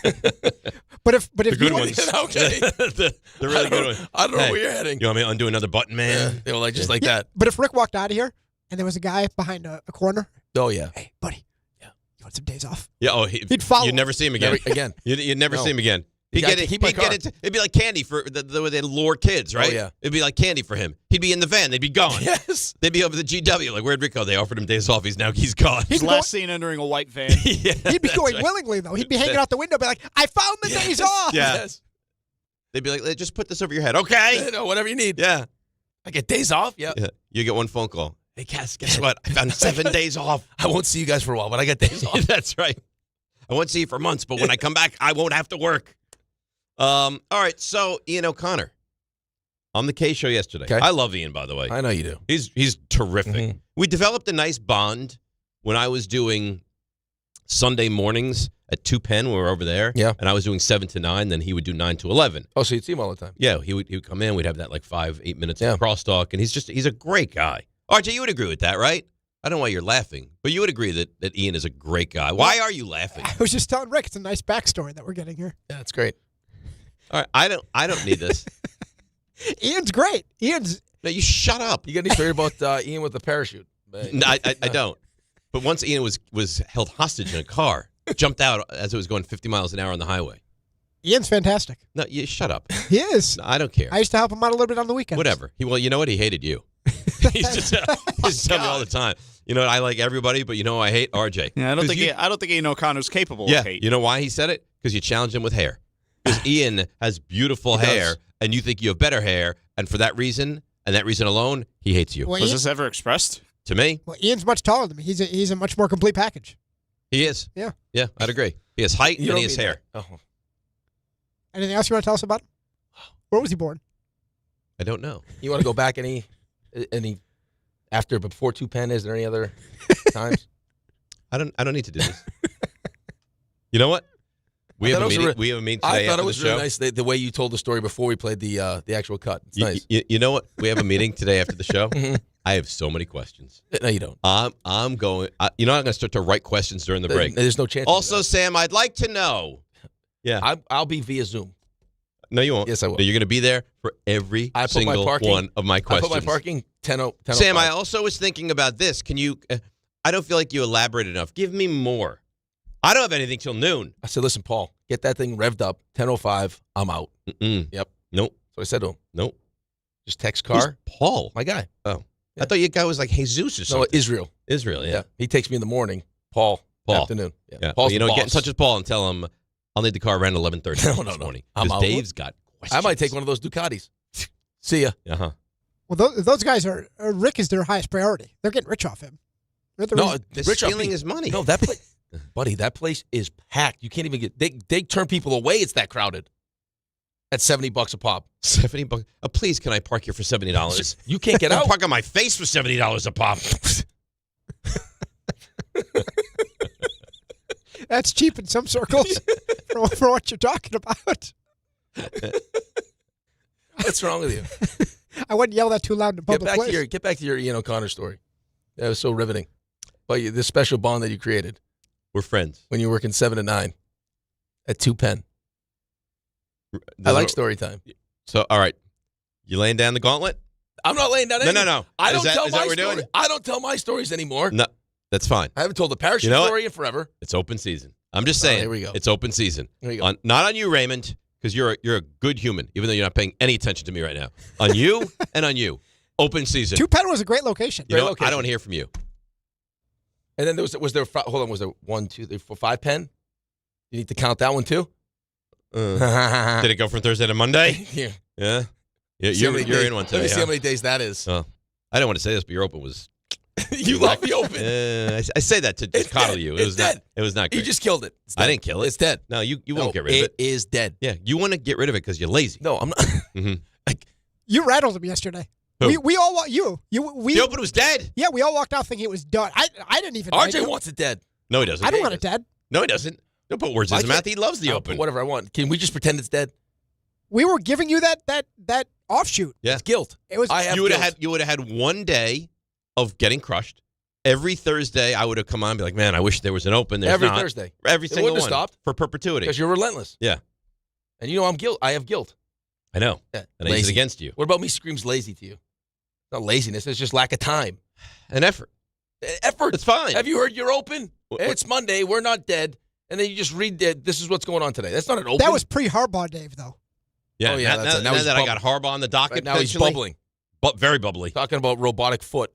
S6: But if
S3: The good
S6: you
S3: ones.
S2: Okay.
S3: the really good ones.
S2: I don't know
S3: Hey,
S2: where you're heading.
S3: You want me to undo another button, man?
S2: They were like just like that.
S6: But if Rick walked out of here and there was a guy behind a corner,
S2: Oh yeah.
S6: hey buddy, you want some days off?
S3: Yeah. Oh,
S6: He'd follow
S3: You'd never see him again.
S2: Again.
S3: You'd never
S2: No.
S3: see him again. It'd be like candy for the way they lure kids, right?
S2: Oh, yeah.
S3: It'd be like candy for him. He'd be in the van. They'd be gone.
S2: Yes.
S3: They'd be over the GW. Like, where'd Rico? They offered him days off. He's gone.
S4: His last scene entering a white van.
S3: Yeah,
S6: He'd be going
S3: right.
S6: willingly, though. He'd be hanging out the window, be like, I found the days off.
S3: Yeah.
S2: Yes.
S3: They'd be like, just put this over your head. Okay.
S2: Whatever you need.
S3: Yeah.
S2: I get days off. Yeah.
S3: You get one phone call. Hey, Cass, guess what? I found 7 days off.
S2: I won't see you guys for a while, but I got days off.
S3: That's right. I won't see you for months, but when I come back, I won't have to work. All right, so Ian O'Connor on the K Show yesterday.
S2: Okay.
S3: I love Ian, by the way.
S2: I know you do.
S3: He's terrific.
S2: Mm-hmm.
S3: We developed a nice bond when I was doing Sunday mornings at 2 Penn. We were over there.
S2: Yeah.
S3: And I was doing 7 to 9. Then he would do 9 to 11.
S2: Oh, so you'd see him all the time.
S3: Yeah, he would come in. We'd have that like 5-8 minutes of crosstalk, and he's a great guy. RJ, you would agree with that, right? I don't know why you're laughing, but you would agree that Ian is a great guy. Why are you laughing?
S6: I was just telling Rick, it's a nice backstory that we're getting here.
S2: Yeah, that's great.
S3: All right, I don't need this.
S6: Ian's great.
S3: No, you shut up.
S2: You got any story about Ian with the parachute?
S3: No, I don't. But once Ian was held hostage in a car, jumped out as it was going 50 miles an hour on the highway.
S6: Ian's fantastic.
S3: No, you shut up.
S6: He is.
S3: No, I don't care.
S6: I used to help him out a little bit on the weekends.
S3: Whatever. Well, you know what? He hated you. He used to tell me all the time. You know what? I like everybody, but you know who I hate? RJ.
S4: Yeah, I don't think Ian O'Connor's capable of hate.
S3: You know why he said it? Because you challenged him with hair. Because Ian has beautiful hair, and you think you have better hair, and for that reason, and that reason alone, he hates you.
S6: Well,
S4: Was this ever expressed?
S3: To me?
S6: Well, Ian's much taller than me. He's a much more complete package.
S3: He is.
S6: Yeah.
S3: Yeah, I'd agree. He has height and he has hair.
S2: Oh.
S6: Anything else you want to tell us about him? Where was he born?
S3: I don't know.
S2: You want to go back any before 2 Penn? Is there any other times?
S3: I don't need to do this. You know what? We have a meeting today
S2: I thought
S3: after
S2: it was
S3: the
S2: really
S3: show.
S2: nice the way you told the story before we played the actual cut. It's nice.
S3: You know what? We have a meeting today after the show. I have so many questions.
S2: No, you don't.
S3: I'm going. I'm going to start to write questions during the break.
S2: There's no chance.
S3: Also, Sam, I'd like to know. Yeah,
S2: I'll be via Zoom.
S3: No, you won't.
S2: Yes, I will.
S3: No, you're going to be there for every single one of my questions.
S2: I put my parking 10.
S3: Sam, I also was thinking about this. Can you? I don't feel like you elaborated enough. Give me more. I don't have anything till noon.
S2: I said, listen, Paul, get that thing revved up. 10:05. I'm out. Yep.
S3: Nope.
S2: So I said to him,
S3: nope.
S2: Just text car.
S3: Who's Paul?
S2: My guy.
S3: Oh. Yeah. I thought your guy was like Jesus or something.
S2: No, Israel.
S3: Israel, yeah.
S2: He takes me in the morning. Paul. Afternoon.
S3: Yeah.
S2: Paul's
S3: Well, get in touch with Paul and tell him I'll need the car around 11:30 this morning. Because Dave's got questions.
S2: I might take one of those Ducatis. See ya.
S3: Uh-huh.
S6: Well, those guys are Rick is their highest priority. They're getting rich off him.
S3: They're stealing his money.
S2: No, that place, buddy, that place is packed. You can't even get. They turn people away. It's that crowded. At $70 a pop.
S3: $70. Please, can I park here for $70?
S2: You can't get
S3: I'll
S2: out.
S3: park on my face for $70 a pop.
S6: That's cheap in some circles for what you're talking about.
S2: What's wrong with you?
S6: I wouldn't yell that too loud in a public place.
S2: Get back to your Ian O'Connor story. That was so riveting. But this special bond that you created.
S3: We're friends.
S2: When you were working 7 to 9 at 2 Penn. I like story time.
S3: So, all right. You laying down the gauntlet?
S2: I'm not laying down anything.
S3: No.
S2: I don't tell
S3: is
S2: my
S3: that what we're
S2: story.
S3: doing?
S2: I don't tell my stories anymore.
S3: No, that's fine.
S2: I haven't told the parachute story in forever.
S3: It's open season. I'm just saying.
S2: Here we go.
S3: It's open season.
S2: Here we go.
S3: Not on you, Raymond, because you're a good human, even though you're not paying any attention to me right now. On you and on you. Open season.
S6: 2 Penn was a great location.
S3: You know what? I don't hear from you.
S2: And then was there 1, 2, 3, 4, 5 Penn? You need to count that one too?
S3: Did it go from Thursday to Monday?
S2: Yeah.
S3: You're in one today.
S2: Let me see how many days that is.
S3: Oh, I don't want to say this, but your open was.
S2: You love the open.
S3: I say that to just coddle you. It was dead. It was not great.
S2: You just killed it.
S3: I didn't kill it.
S2: It's dead.
S3: No, you won't get rid of it.
S2: It is dead.
S3: Yeah, you want to get rid of it because you're lazy.
S2: No, I'm not.
S3: Mm-hmm.
S6: You rattled him yesterday.
S3: Who?
S6: We all
S3: The open was dead.
S6: Yeah, we all walked out thinking it was done. I didn't even.
S2: RJ wants it dead.
S3: No, he doesn't.
S6: I don't want it dead.
S3: No, he doesn't. Don't put words in his mouth. He loves the open.
S2: Whatever I want. Can we just pretend it's dead?
S6: We were giving you that offshoot.
S3: Yeah.
S2: It's guilt.
S6: It was.
S3: You would have had one day of getting crushed. Every Thursday, I would have come on and be like, man, I wish there was an open. There's
S2: Every
S3: not.
S2: Thursday.
S3: Every
S2: It
S3: single
S2: wouldn't
S3: one.
S2: have stopped.
S3: For perpetuity.
S2: Because you're relentless.
S3: Yeah.
S2: And you know I have guilt.
S3: I know.
S2: Yeah.
S3: And I use it against you.
S2: What about me screams lazy to you? Not laziness. It's just lack of time.
S3: And effort.
S2: Effort.
S3: It's fine.
S2: Have you heard you're open? It's Monday. We're not dead. And then you just read that this is what's going on today. That's not an open.
S6: That was pre-Harbaugh, Dave, though.
S3: Yeah,
S2: Oh, yeah,
S3: now,
S2: that's it.
S3: now
S2: Now
S3: that
S2: he's
S3: I got Harbaugh on the docket,
S2: Right now he's
S3: potentially,
S2: bubbling.
S3: Very bubbly.
S2: Talking about robotic foot.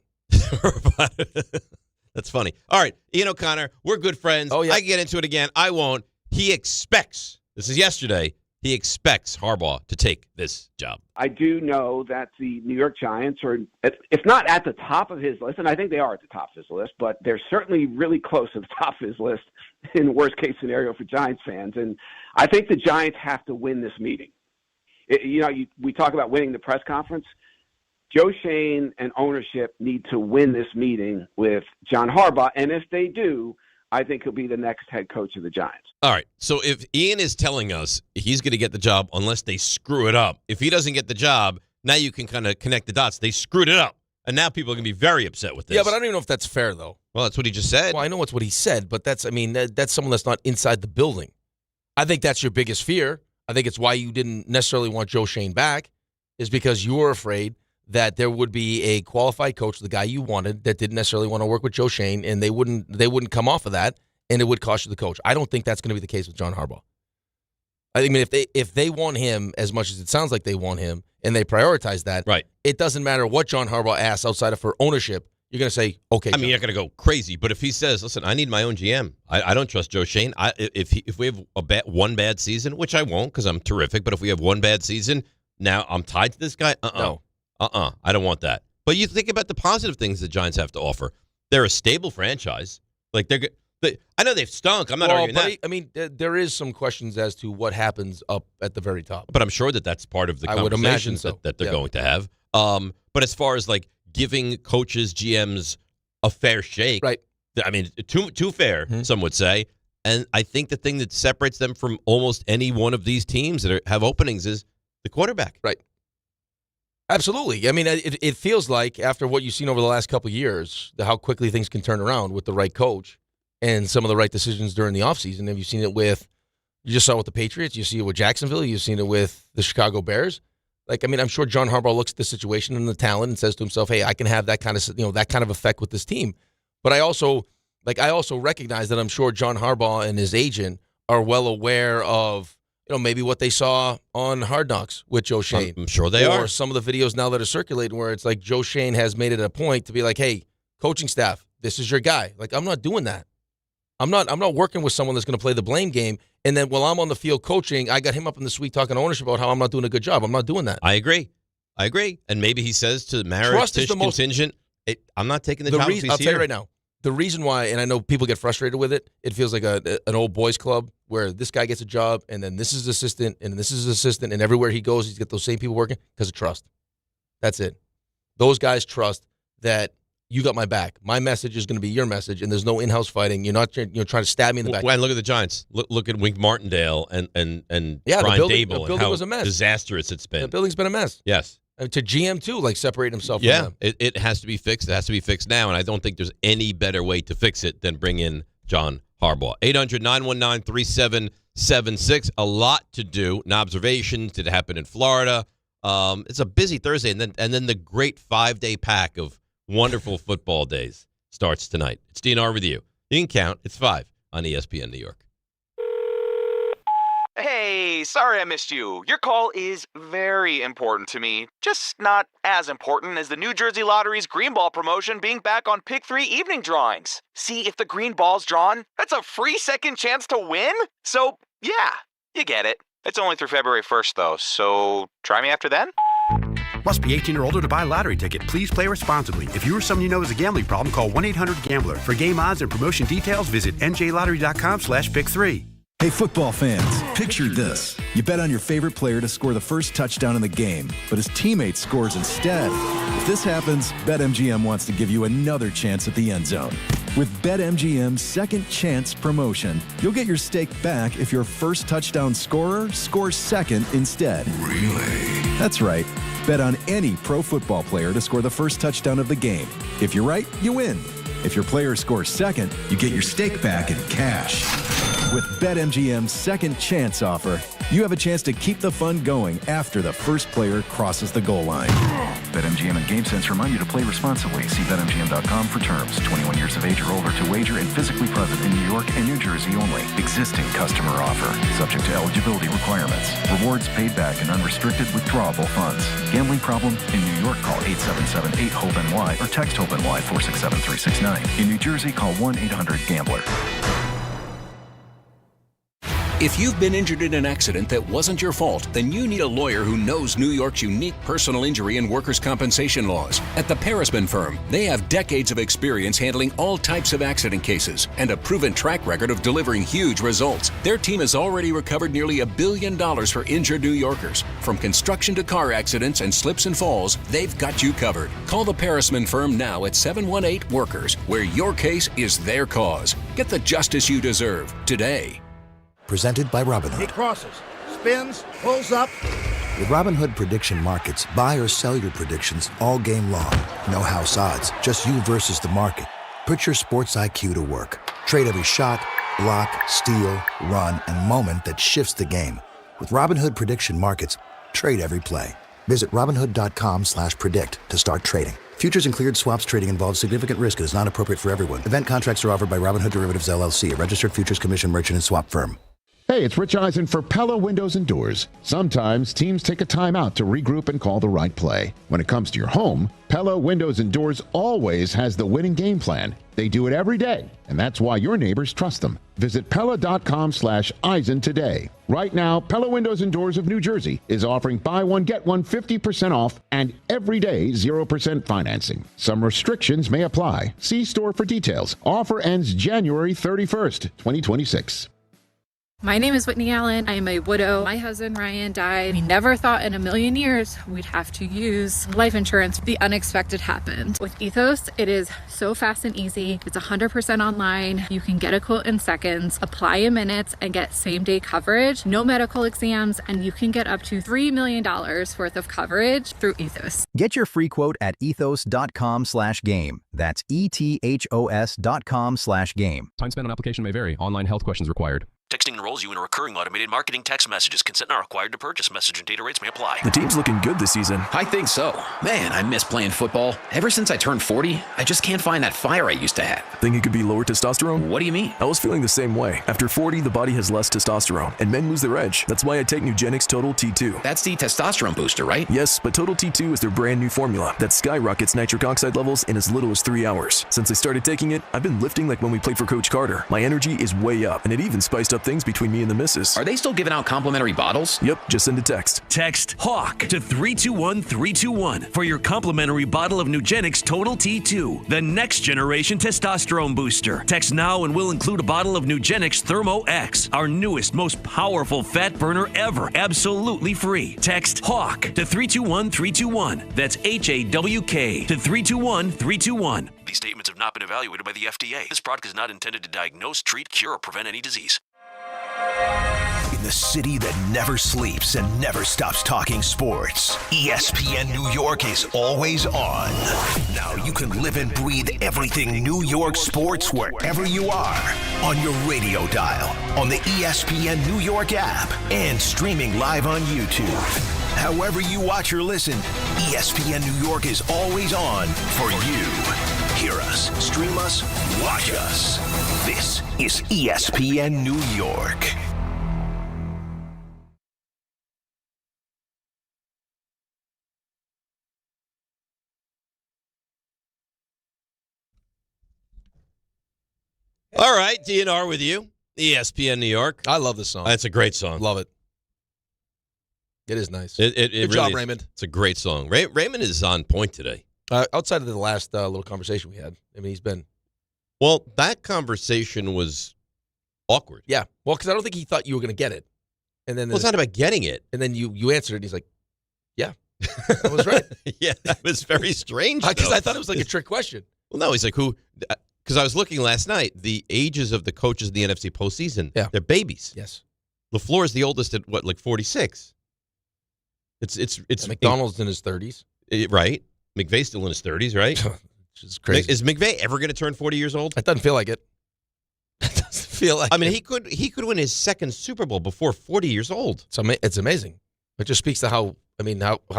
S3: That's funny. All right, Ian O'Connor, we're good friends.
S2: Oh, yeah.
S3: I can get into it again. I won't. He expects, this is yesterday, he expects Harbaugh to take this job.
S15: I do know that the New York Giants are, if not at the top of his list, and I think they are at the top of his list, but they're certainly really close to the top of his list in the worst-case scenario for Giants fans. And I think the Giants have to win this meeting. We talk about winning the press conference. Joe Schoen and ownership need to win this meeting with John Harbaugh, and if they do, I think he'll be the next head coach of the Giants.
S3: All right, so if Ian is telling us he's going to get the job unless they screw it up, if he doesn't get the job, now you can kind of connect the dots. They screwed it up, and now people are going to be very upset with this.
S2: Yeah, but I don't even know if that's fair, though.
S3: Well, that's what he just said.
S2: Well, I know it's what he said, but that's someone that's not inside the building. I think that's your biggest fear. I think it's why you didn't necessarily want Joe Schoen back, is because you were afraid that there would be a qualified coach, the guy you wanted, that didn't necessarily want to work with Joe Schoen, and they wouldn't come off of that, and it would cost you the coach. I don't think that's going to be the case with John Harbaugh. I mean, if they want him as much as it sounds like they want him, and they prioritize that,
S3: right,
S2: it doesn't matter what John Harbaugh asks outside of for ownership. You're going to say, okay.
S3: I mean, you're going to go crazy, but if he says, listen, I need my own GM, I don't trust Joe Schoen. If we have one bad season, which I won't because I'm terrific, but if we have one bad season, now I'm tied to this guy? No. I don't want that. But you think about the positive things the Giants have to offer. They're a stable franchise. Like I know they've stunk. I'm not arguing that.
S2: I mean, there is some questions as to what happens up at the very top.
S3: But I'm sure that's part of the
S2: I would imagine
S3: conversations
S2: so.
S3: that they're going to have. But as far as like giving coaches, GMs a fair shake,
S2: right?
S3: I mean, too fair, some would say. And I think the thing that separates them from almost any one of these teams that have openings is the quarterback.
S2: Right. Absolutely. I mean, it feels like after what you've seen over the last couple of years, how quickly things can turn around with the right coach and some of the right decisions during the offseason. Have you seen it you just saw it with the Patriots, you see it with Jacksonville, you've seen it with the Chicago Bears. Like, I mean, I'm sure John Harbaugh looks at the situation and the talent and says to himself, hey, I can have that kind of effect with this team. But I also recognize that I'm sure John Harbaugh and his agent are well aware of, maybe what they saw on Hard Knocks with Joe Schoen.
S3: I'm sure they are.
S2: Or some of the videos now that are circulating where it's like Joe Schoen has made it a point to be like, hey, coaching staff, this is your guy. Like, I'm not doing that. I'm not working with someone that's going to play the blame game. And then while I'm on the field coaching, I got him up in the suite talking to ownership about how I'm not doing a good job. I'm not doing that.
S3: I agree. And maybe he says to the Marriott contingent, I'm not taking the job.
S2: I'll tell you right now. The reason why, and I know people get frustrated with it, it feels like an old boys club where this guy gets a job, and then this is assistant, and this is assistant, and everywhere he goes, he's got those same people working because of trust. That's it. Those guys trust that you got my back. My message is going to be your message, and there's no in-house fighting. You're not trying to stab me in the back.
S3: Well, look at the Giants. Look at Wink Martindale and Brian Dable and how
S2: was a mess.
S3: Disastrous it's been.
S2: The building's been a mess.
S3: Yes.
S2: And to GM, too, like separating himself from them.
S3: It has to be fixed. It has to be fixed now, and I don't think there's any better way to fix it than bring in John Harbaugh. 800-919-3776. A lot to do. An observation. Did it happen in Florida? It's a busy Thursday, and then the great 5-day pack of wonderful football days starts tonight. It's DNR with you. You can count. It's 5 on ESPN New York.
S16: Hey, sorry I missed you. Your call is very important to me. Just not as important as the New Jersey Lottery's Green Ball promotion being back on Pick 3 evening drawings. See, if the green ball's drawn, that's a free second chance to win? So, yeah, you get it. It's only through February 1st, though, so try me after then.
S17: Must be 18 or older to buy a lottery ticket. Please play responsibly. If you or someone you know has a gambling problem, call 1-800-GAMBLER. For game odds and promotion details, visit njlottery.com/pick3.
S18: Hey, football fans, picture this. You bet on your favorite player to score the first touchdown in the game, but his teammate scores instead. If this happens, BetMGM wants to give you another chance at the end zone. With BetMGM's Second Chance promotion, you'll get your stake back if your first touchdown scorer scores second instead.
S19: Really?
S18: That's right. Bet on any pro football player to score the first touchdown of the game. If you're right, you win. If your player scores second, you get your stake back in cash. With BetMGM's second chance offer, you have a chance to keep the fun going after the first player crosses the goal line. BetMGM and GameSense remind you to play responsibly. See BetMGM.com for terms. 21 years of age or older to wager and physically present in New York and New Jersey only. Existing customer offer. Subject to eligibility requirements. Rewards paid back in unrestricted withdrawable funds. Gambling problem? In New York, call 877-8-HOPE-NY or text HOPE-NY 467-369. In New Jersey, call 1-800-GAMBLER.
S19: If you've been injured in an accident that wasn't your fault, then you need a lawyer who knows New York's unique personal injury and workers' compensation laws. At the Parisman Firm, they have decades of experience handling all types of accident cases and a proven track record of delivering huge results. Their team has already recovered nearly $1 billion for injured New Yorkers. From construction to car accidents and slips and falls, they've got you covered. Call the Parisman Firm now at 718-WORKERS, where your case is their cause. Get the justice you deserve today.
S14: Presented by Robinhood.
S20: He crosses, spins, pulls up.
S14: With Robinhood Prediction Markets, buy or sell your predictions all game long. No house odds, just you versus the market. Put your sports IQ to work. Trade every shot, block, steal, run, and moment that shifts the game. With Robinhood Prediction Markets, trade every play. Visit Robinhood.com/predict to start trading. Futures and cleared swaps trading involves significant risk and is not appropriate for everyone. Event contracts are offered by Robinhood Derivatives LLC, a registered futures commission merchant and swap firm.
S21: Hey, it's Rich Eisen for Pella Windows and Doors. Sometimes teams take a time out to regroup and call the right play. When it comes to your home, Pella Windows and Doors always has the winning game plan. They do it every day, and that's why your neighbors trust them. Visit Pella.com/Eisen today. Right now, Pella Windows and Doors of New Jersey is offering buy one, get one 50% off and every day 0% financing. Some restrictions may apply. See store for details. Offer ends January 31st, 2026.
S11: My name is Whitney Allen. I am a widow. My husband, Ryan, died. We never thought in a million years we'd have to use life insurance. The unexpected happened. With Ethos, it is so fast and easy. It's 100% online. You can get a quote in seconds, apply in minutes, and get same-day coverage, no medical exams, and you can get up to $3 million worth of coverage through Ethos.
S12: Get your free quote at ethos.com/game. That's ETHOS.com/game.
S13: Time spent on application may vary. Online health questions required.
S22: Texting enrolls you in a recurring automated marketing text messages. Consent not required to purchase. Message and data rates may apply.
S23: The team's looking good this season.
S24: I think so. Man, I miss playing football. Ever since I turned 40, I just can't find that fire I used to have.
S23: Think it could be lower testosterone?
S24: What do you mean?
S23: I was feeling the same way. After 40, the body has less testosterone, and men lose their edge. That's why I take Nugenix Total T2.
S24: That's the testosterone booster, right?
S23: Yes, but Total T2 is their brand new formula that skyrockets nitric oxide levels in as little as 3 hours. Since I started taking it, I've been lifting like when we played for Coach Carter. My energy is way up, and it even spiced up things between me and the missus.
S24: Are they still giving out complimentary bottles?
S23: Yep, just send a text.
S25: Text HAWK to 321-321 for your complimentary bottle of Nugenix Total T2, the next generation testosterone booster. Text now and we'll include a bottle of Nugenix Thermo X, our newest, most powerful fat burner ever, absolutely free. Text HAWK to 321-321. That's HAWK to 321-321.
S22: These statements have not been evaluated by the FDA. This product is not intended to diagnose, treat, cure, or prevent any disease.
S26: In the city that never sleeps and never stops talking sports, ESPN New York is always on. Now you can live and breathe everything New York sports wherever you are. On your radio dial, on the ESPN New York app, and streaming live on YouTube. However you watch or listen, ESPN New York is always on for you. Hear us, stream us, watch us. This is ESPN New York.
S3: All right, DNR with you, ESPN New York.
S2: I love this song.
S3: That's a great song.
S2: Love it. It is nice.
S3: Good
S2: really job, Raymond.
S3: It's a great song. Raymond is on point today.
S2: Outside of the last little conversation we had, I mean, he's been.
S3: Well, that conversation was awkward.
S2: Yeah. Well, because I don't think he thought you were going to get it. And then
S3: it's not about getting it.
S2: And then you answered it, and he's like, yeah, I was right.
S3: Yeah, that was very strange.
S2: Because I thought it was like a trick question.
S3: Well, no, he's like, who? Because I was looking last night, the ages of the coaches in the NFC postseason, they're babies.
S2: Yes.
S3: LaFleur is the oldest at, what, like 46? It's
S2: and McDonald's in his 30s.
S3: Right. McVay's still in his 30s, right?
S2: Which is crazy.
S3: Is McVay ever going to turn 40 years old?
S2: It doesn't feel like it.
S3: It doesn't
S2: feel like.
S3: I mean, he could win his second Super Bowl before 40 years old.
S2: It's amazing. It just speaks to how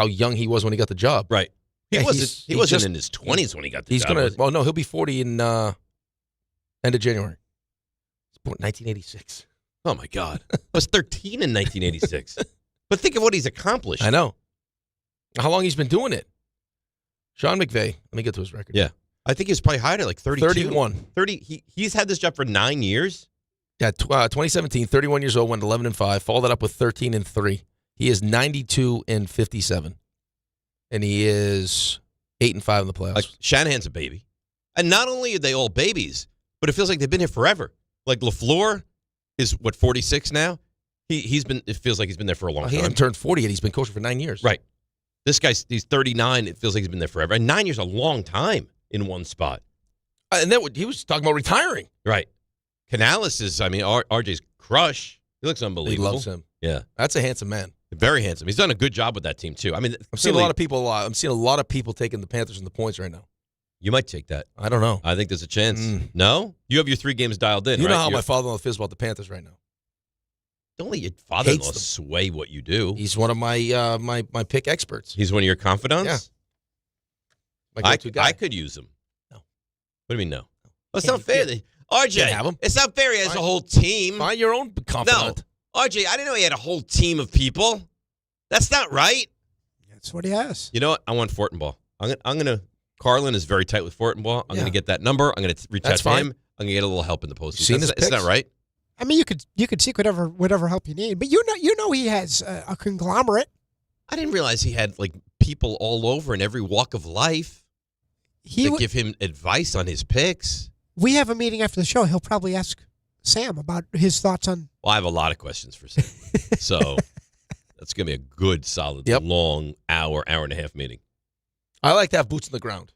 S2: young he was when he got the job.
S3: Right. He
S2: Yeah,
S3: wasn't in his 20s when he got the job.
S2: Well, no, he'll be 40 in end of January. He's born 1986.
S3: Oh my God. I was 13 in 1986. But think of what he's accomplished.
S2: I know. How long he's been doing it. Sean McVay. Let me get to his record.
S3: Yeah. I think he was probably hired at like 32.
S2: 31.
S3: 30. He's had this job for 9 years.
S2: Yeah, 2017, 31 years old, went 11-5, followed that up with 13-3. He is 92-57. And he is 8-5 in the playoffs.
S3: Like Shanahan's a baby. And not only are they all babies, but it feels like they've been here forever. Like LaFleur is, 46 now? It feels like he's been there for a long time.
S2: He hasn't turned 40 yet. He's been coaching for 9 years.
S3: Right. This guy's, he's 39. It feels like he's been there forever. And 9 years is a long time in one spot.
S2: And then he was talking about retiring.
S3: Right. Canales is, RJ's crush. He looks unbelievable.
S2: He loves him.
S3: Yeah.
S2: That's a handsome man.
S3: Very handsome. He's done a good job with that team, too. I mean,
S2: I'm seeing a lot of people taking the Panthers in the points right now.
S3: You might take that.
S2: I don't know.
S3: I think there's a chance. No? You have your 3 games dialed in,
S2: You
S3: right?
S2: know how my father-in-law feels about the Panthers right now.
S3: Don't let your father-in-law sway what you do.
S2: He's one of my my pick experts.
S3: He's one of your confidants?
S2: Yeah.
S3: I could use him.
S2: No.
S3: What do you mean no? Well, it's not fair. RJ, it's not fair he has a whole team.
S2: Find your own confidant.
S3: No. RJ, I didn't know he had a whole team of people. That's not right.
S6: That's what he has.
S3: You know what? I want Fortenbaugh. I'm gonna. Carlin is very tight with Fortenbaugh. I'm gonna get that number. I'm gonna reach out to him. I'm gonna get a little help in the postseason. It's not right.
S6: I mean, you could seek whatever help you need, but you know he has a conglomerate.
S3: I didn't realize he had like people all over in every walk of life that give him advice on his picks.
S6: We have a meeting after the show. He'll probably ask Sam about his thoughts on.
S3: Well, I have a lot of questions for Sam, so that's gonna be a good, solid, long hour and a half meeting.
S2: I like to have boots on the ground.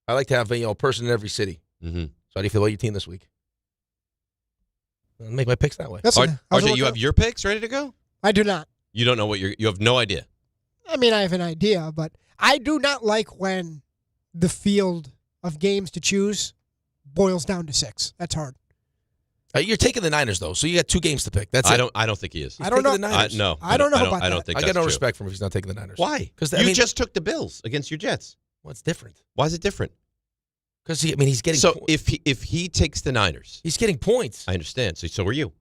S2: I like to have a person in every city.
S3: Mm-hmm.
S2: So how do you feel about your team this week? I'll make my picks that way.
S3: RJ, you have your picks ready to go?
S6: I do not.
S3: You don't know what you have no idea.
S6: I mean, I have an idea, but I do not like when the field of games to choose boils down to 6. That's hard.
S2: You're taking the Niners though, so you got 2 games to pick. That's it.
S3: I don't think he is.
S6: I don't know.
S2: The Niners.
S3: No,
S6: I don't know about that.
S3: I don't think
S2: I
S3: that's
S2: got no
S3: true.
S2: respect for him if he's not taking the Niners.
S3: Why? Because you just took the Bills against your Jets.
S2: Well, it's different.
S3: Why is it different?
S2: Because he's getting.
S3: So if he takes the Niners,
S2: he's getting points.
S3: I understand. So are you.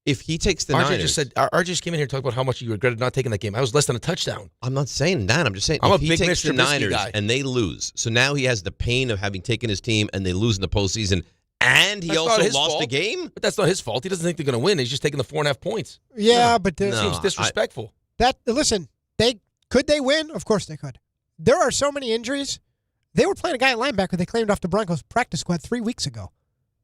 S3: If he takes the
S2: RJ
S3: Niners,
S2: just said RJ just came in here and talked about how much you regretted not taking that game. I was less than a touchdown.
S3: I'm not saying that. I'm just saying
S2: I'm
S3: if
S2: a
S3: he
S2: big
S3: takes
S2: Mr.
S3: the Niners
S2: guy.
S3: and they lose, so now he has the pain of having taken his team and they lose in the postseason, and he also lost the game.
S2: But that's not his fault. He doesn't think they're going to win. He's just taking the 4.5 points.
S6: Yeah, but
S2: it seems disrespectful.
S6: Listen, could they win? Of course they could. There are so many injuries. They were playing a guy at linebacker they claimed off the Broncos practice squad 3 weeks ago.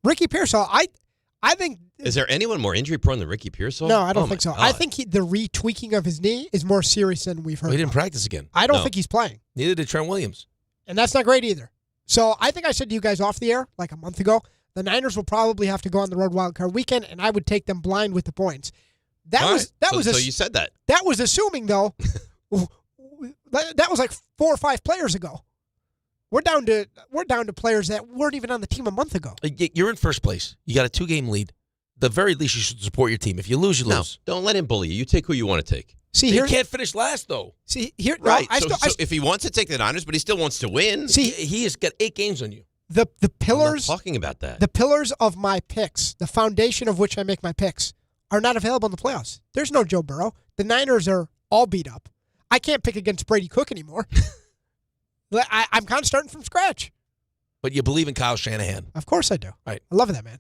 S6: Ricky Pearsall, I think.
S3: Is there anyone more injury prone than Ricky Pearsall?
S6: No, I don't think so. I think the retweaking of his knee is more serious than we've heard.
S2: He didn't practice again.
S6: I don't think he's playing.
S2: Neither did Trent Williams.
S6: And that's not great either. So I think I said to you guys off the air like a month ago, the Niners will probably have to go on the road wild card weekend, and I would take them blind with the points. So
S3: you said that.
S6: That was assuming though. That was like 4 or 5 players ago. We're down to players that weren't even on the team a month ago.
S2: You're in first place. You got a 2-game lead. The very least you should support your team. If you lose, you lose.
S3: Don't let him bully you. You take who you want to take.
S6: See,
S2: he can't finish last though.
S6: See here,
S3: right? So if he wants to take the Niners, but he still wants to win,
S2: he has got 8 games on you.
S6: The pillars.
S3: I'm not talking about that.
S6: The pillars of my picks, the foundation of which I make my picks, are not available in the playoffs. There's no Joe Burrow. The Niners are all beat up. I can't pick against Brady Cook anymore. I'm kind of starting from scratch.
S2: But you believe in Kyle Shanahan.
S6: Of course I do.
S2: Right.
S6: I love that man.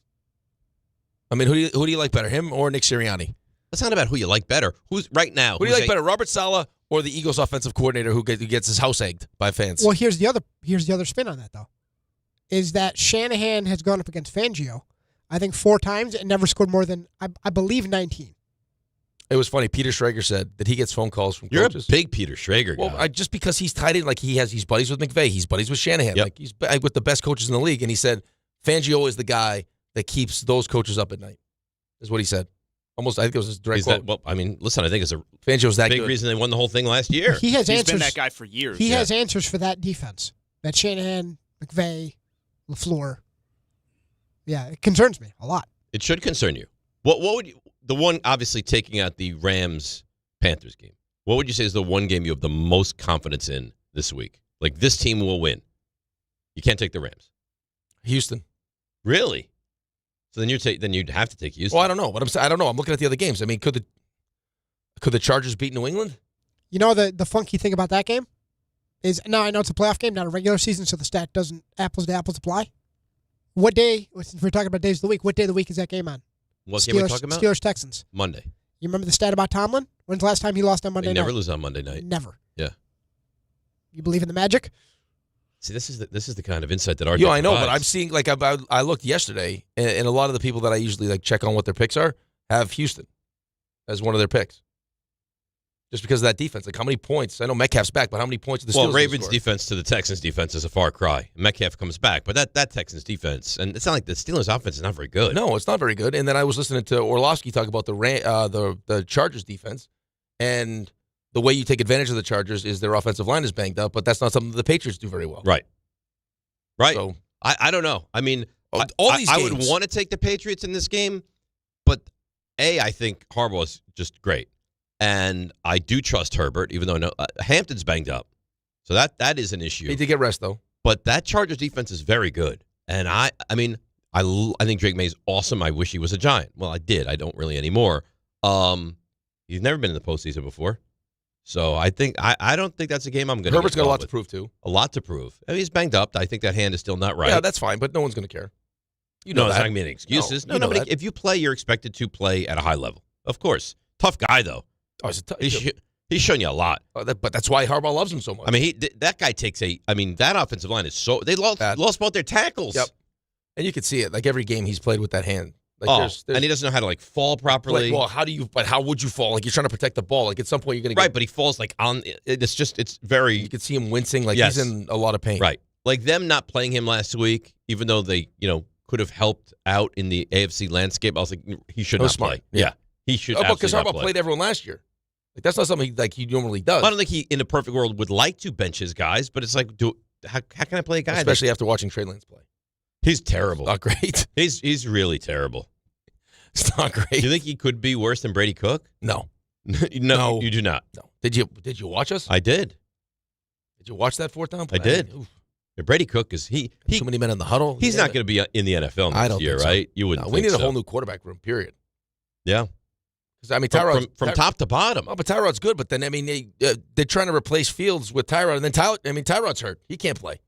S2: I mean, who do you like better, him or Nick Sirianni?
S3: It's not about who you like better. Who's right now?
S2: Who do you like better, Robert Saleh or the Eagles offensive coordinator who gets his house egged by fans?
S6: Well, here's the other spin on that though, is that Shanahan has gone up against Fangio, I think 4 times and never scored more than I believe 19.
S2: It was funny. Peter Schrager said that he gets phone calls from
S3: You're
S2: coaches.
S3: a big Peter Schrager guy.
S2: Well, just because he's tied in, like he's buddies with McVay, he's buddies with Shanahan, like he's with the best coaches in the league, and he said Fangio is the guy that keeps those coaches up at night. Is what he said. Almost, I think it was his direct quote.
S3: Well, I mean, listen, I think it's a
S2: Fangio's that
S3: big
S2: good.
S3: reason they won the whole thing last year.
S6: He has answers.
S4: He's been that guy for years.
S6: He has answers for that defense. That Shanahan, McVay, LaFleur. Yeah, it concerns me a lot.
S3: It should concern you. What would you, the one, obviously taking out the Rams-Panthers game, what would you say is the one game you have the most confidence in this week? Like, this team will win. You can't take the Rams.
S2: Houston.
S3: Really? So then you'd have to take Houston.
S2: Well, I don't know. I don't know. I'm looking at the other games. I mean, could the Chargers beat New England?
S6: You know the funky thing about that game is, now I know it's a playoff game, not a regular season, so the stat doesn't apples to apples apply. What day, since we're talking about days of the week, what day of the week is that game on?
S3: What game are we talking about?
S6: Steelers-Texans.
S3: Monday.
S6: You remember the stat about Tomlin? When's the last time he lost on Monday night?
S3: They never lose on Monday night.
S6: Never.
S3: Yeah.
S6: You believe in the magic?
S3: See, this is the kind of insight that our
S2: I know, but I'm seeing, like, I looked yesterday, and a lot of the people that I usually like check on what their picks are have Houston as one of their picks. Just because of that defense. Like, how many points? I know Metcalf's back, but how many points did the Steelers
S3: Ravens'
S2: score?
S3: defense to the Texans' defense is a far cry. Metcalf comes back, but that Texans' defense, and it's not like the Steelers' offense is not very good.
S2: No, it's not very good. And then I was listening to Orlovsky talk about the Chargers' defense, and the way you take advantage of the Chargers is their offensive line is banged up, but that's not something the Patriots do very well.
S3: Right.
S2: So,
S3: I don't know. I mean,
S2: all these
S3: I
S2: games,
S3: would want to take the Patriots in this game, but I think Harbaugh is just great. And I do trust Herbert, even though Hampton's banged up. So that is an issue.
S2: He did get rest, though.
S3: But that Chargers defense is very good. And I think Drake May's awesome. I wish he was a Giant. Well, I did. I don't really anymore. He's never been in the postseason before. So I don't think that's a game I'm going to
S2: Herbert's got a lot to prove, too.
S3: A lot to prove. I mean, he's banged up. I think that hand is still not right.
S2: Yeah, that's fine, but no one's going to care.
S3: It's not going to be any excuses. No, if you play, you're expected to play at a high level. Of course. Tough guy, though.
S2: Oh,
S3: he's shown you a lot.
S2: But that's why Harbaugh loves him so much.
S3: I mean, that guy takes that offensive line is so, they lost both their tackles.
S2: Yep. And you could see it, like every game he's played with that hand. Like there's
S3: and he doesn't know how to fall properly.
S2: Well, how would you fall? Like you're trying to protect the ball. Like at some point you're going to
S3: right, but he falls like on. It's very.
S2: You could see him wincing, like he's in a lot of pain.
S3: Right, like them not playing him last week, even though they could have helped out in the AFC landscape. I was like, he should not play. Yeah, he should.
S2: Because Harbaugh played everyone last year. Like that's not something he normally does.
S3: I don't think he, in a perfect world, would like to bench his guys, but it's like, how can I play a guy?
S2: Especially after watching Trey Lance play.
S3: He's terrible.
S2: Not great.
S3: He's really terrible.
S2: It's not great.
S3: Do you think he could be worse than Brady Cook?
S2: No.
S3: No, you do not.
S2: No. Did you watch us?
S3: I did.
S2: Did you watch that fourth down play?
S3: I did. Brady Cook is he
S2: too many men in the huddle.
S3: He's not going to be in the NFL next year, right? You wouldn't.
S2: We need a whole new quarterback room. Period.
S3: Yeah.
S2: I mean, Tyrod
S3: from top to bottom.
S2: Oh, but Tyrod's good. But then I mean, they're trying to replace Fields with Tyrod, and then Tyrod's hurt. He can't play.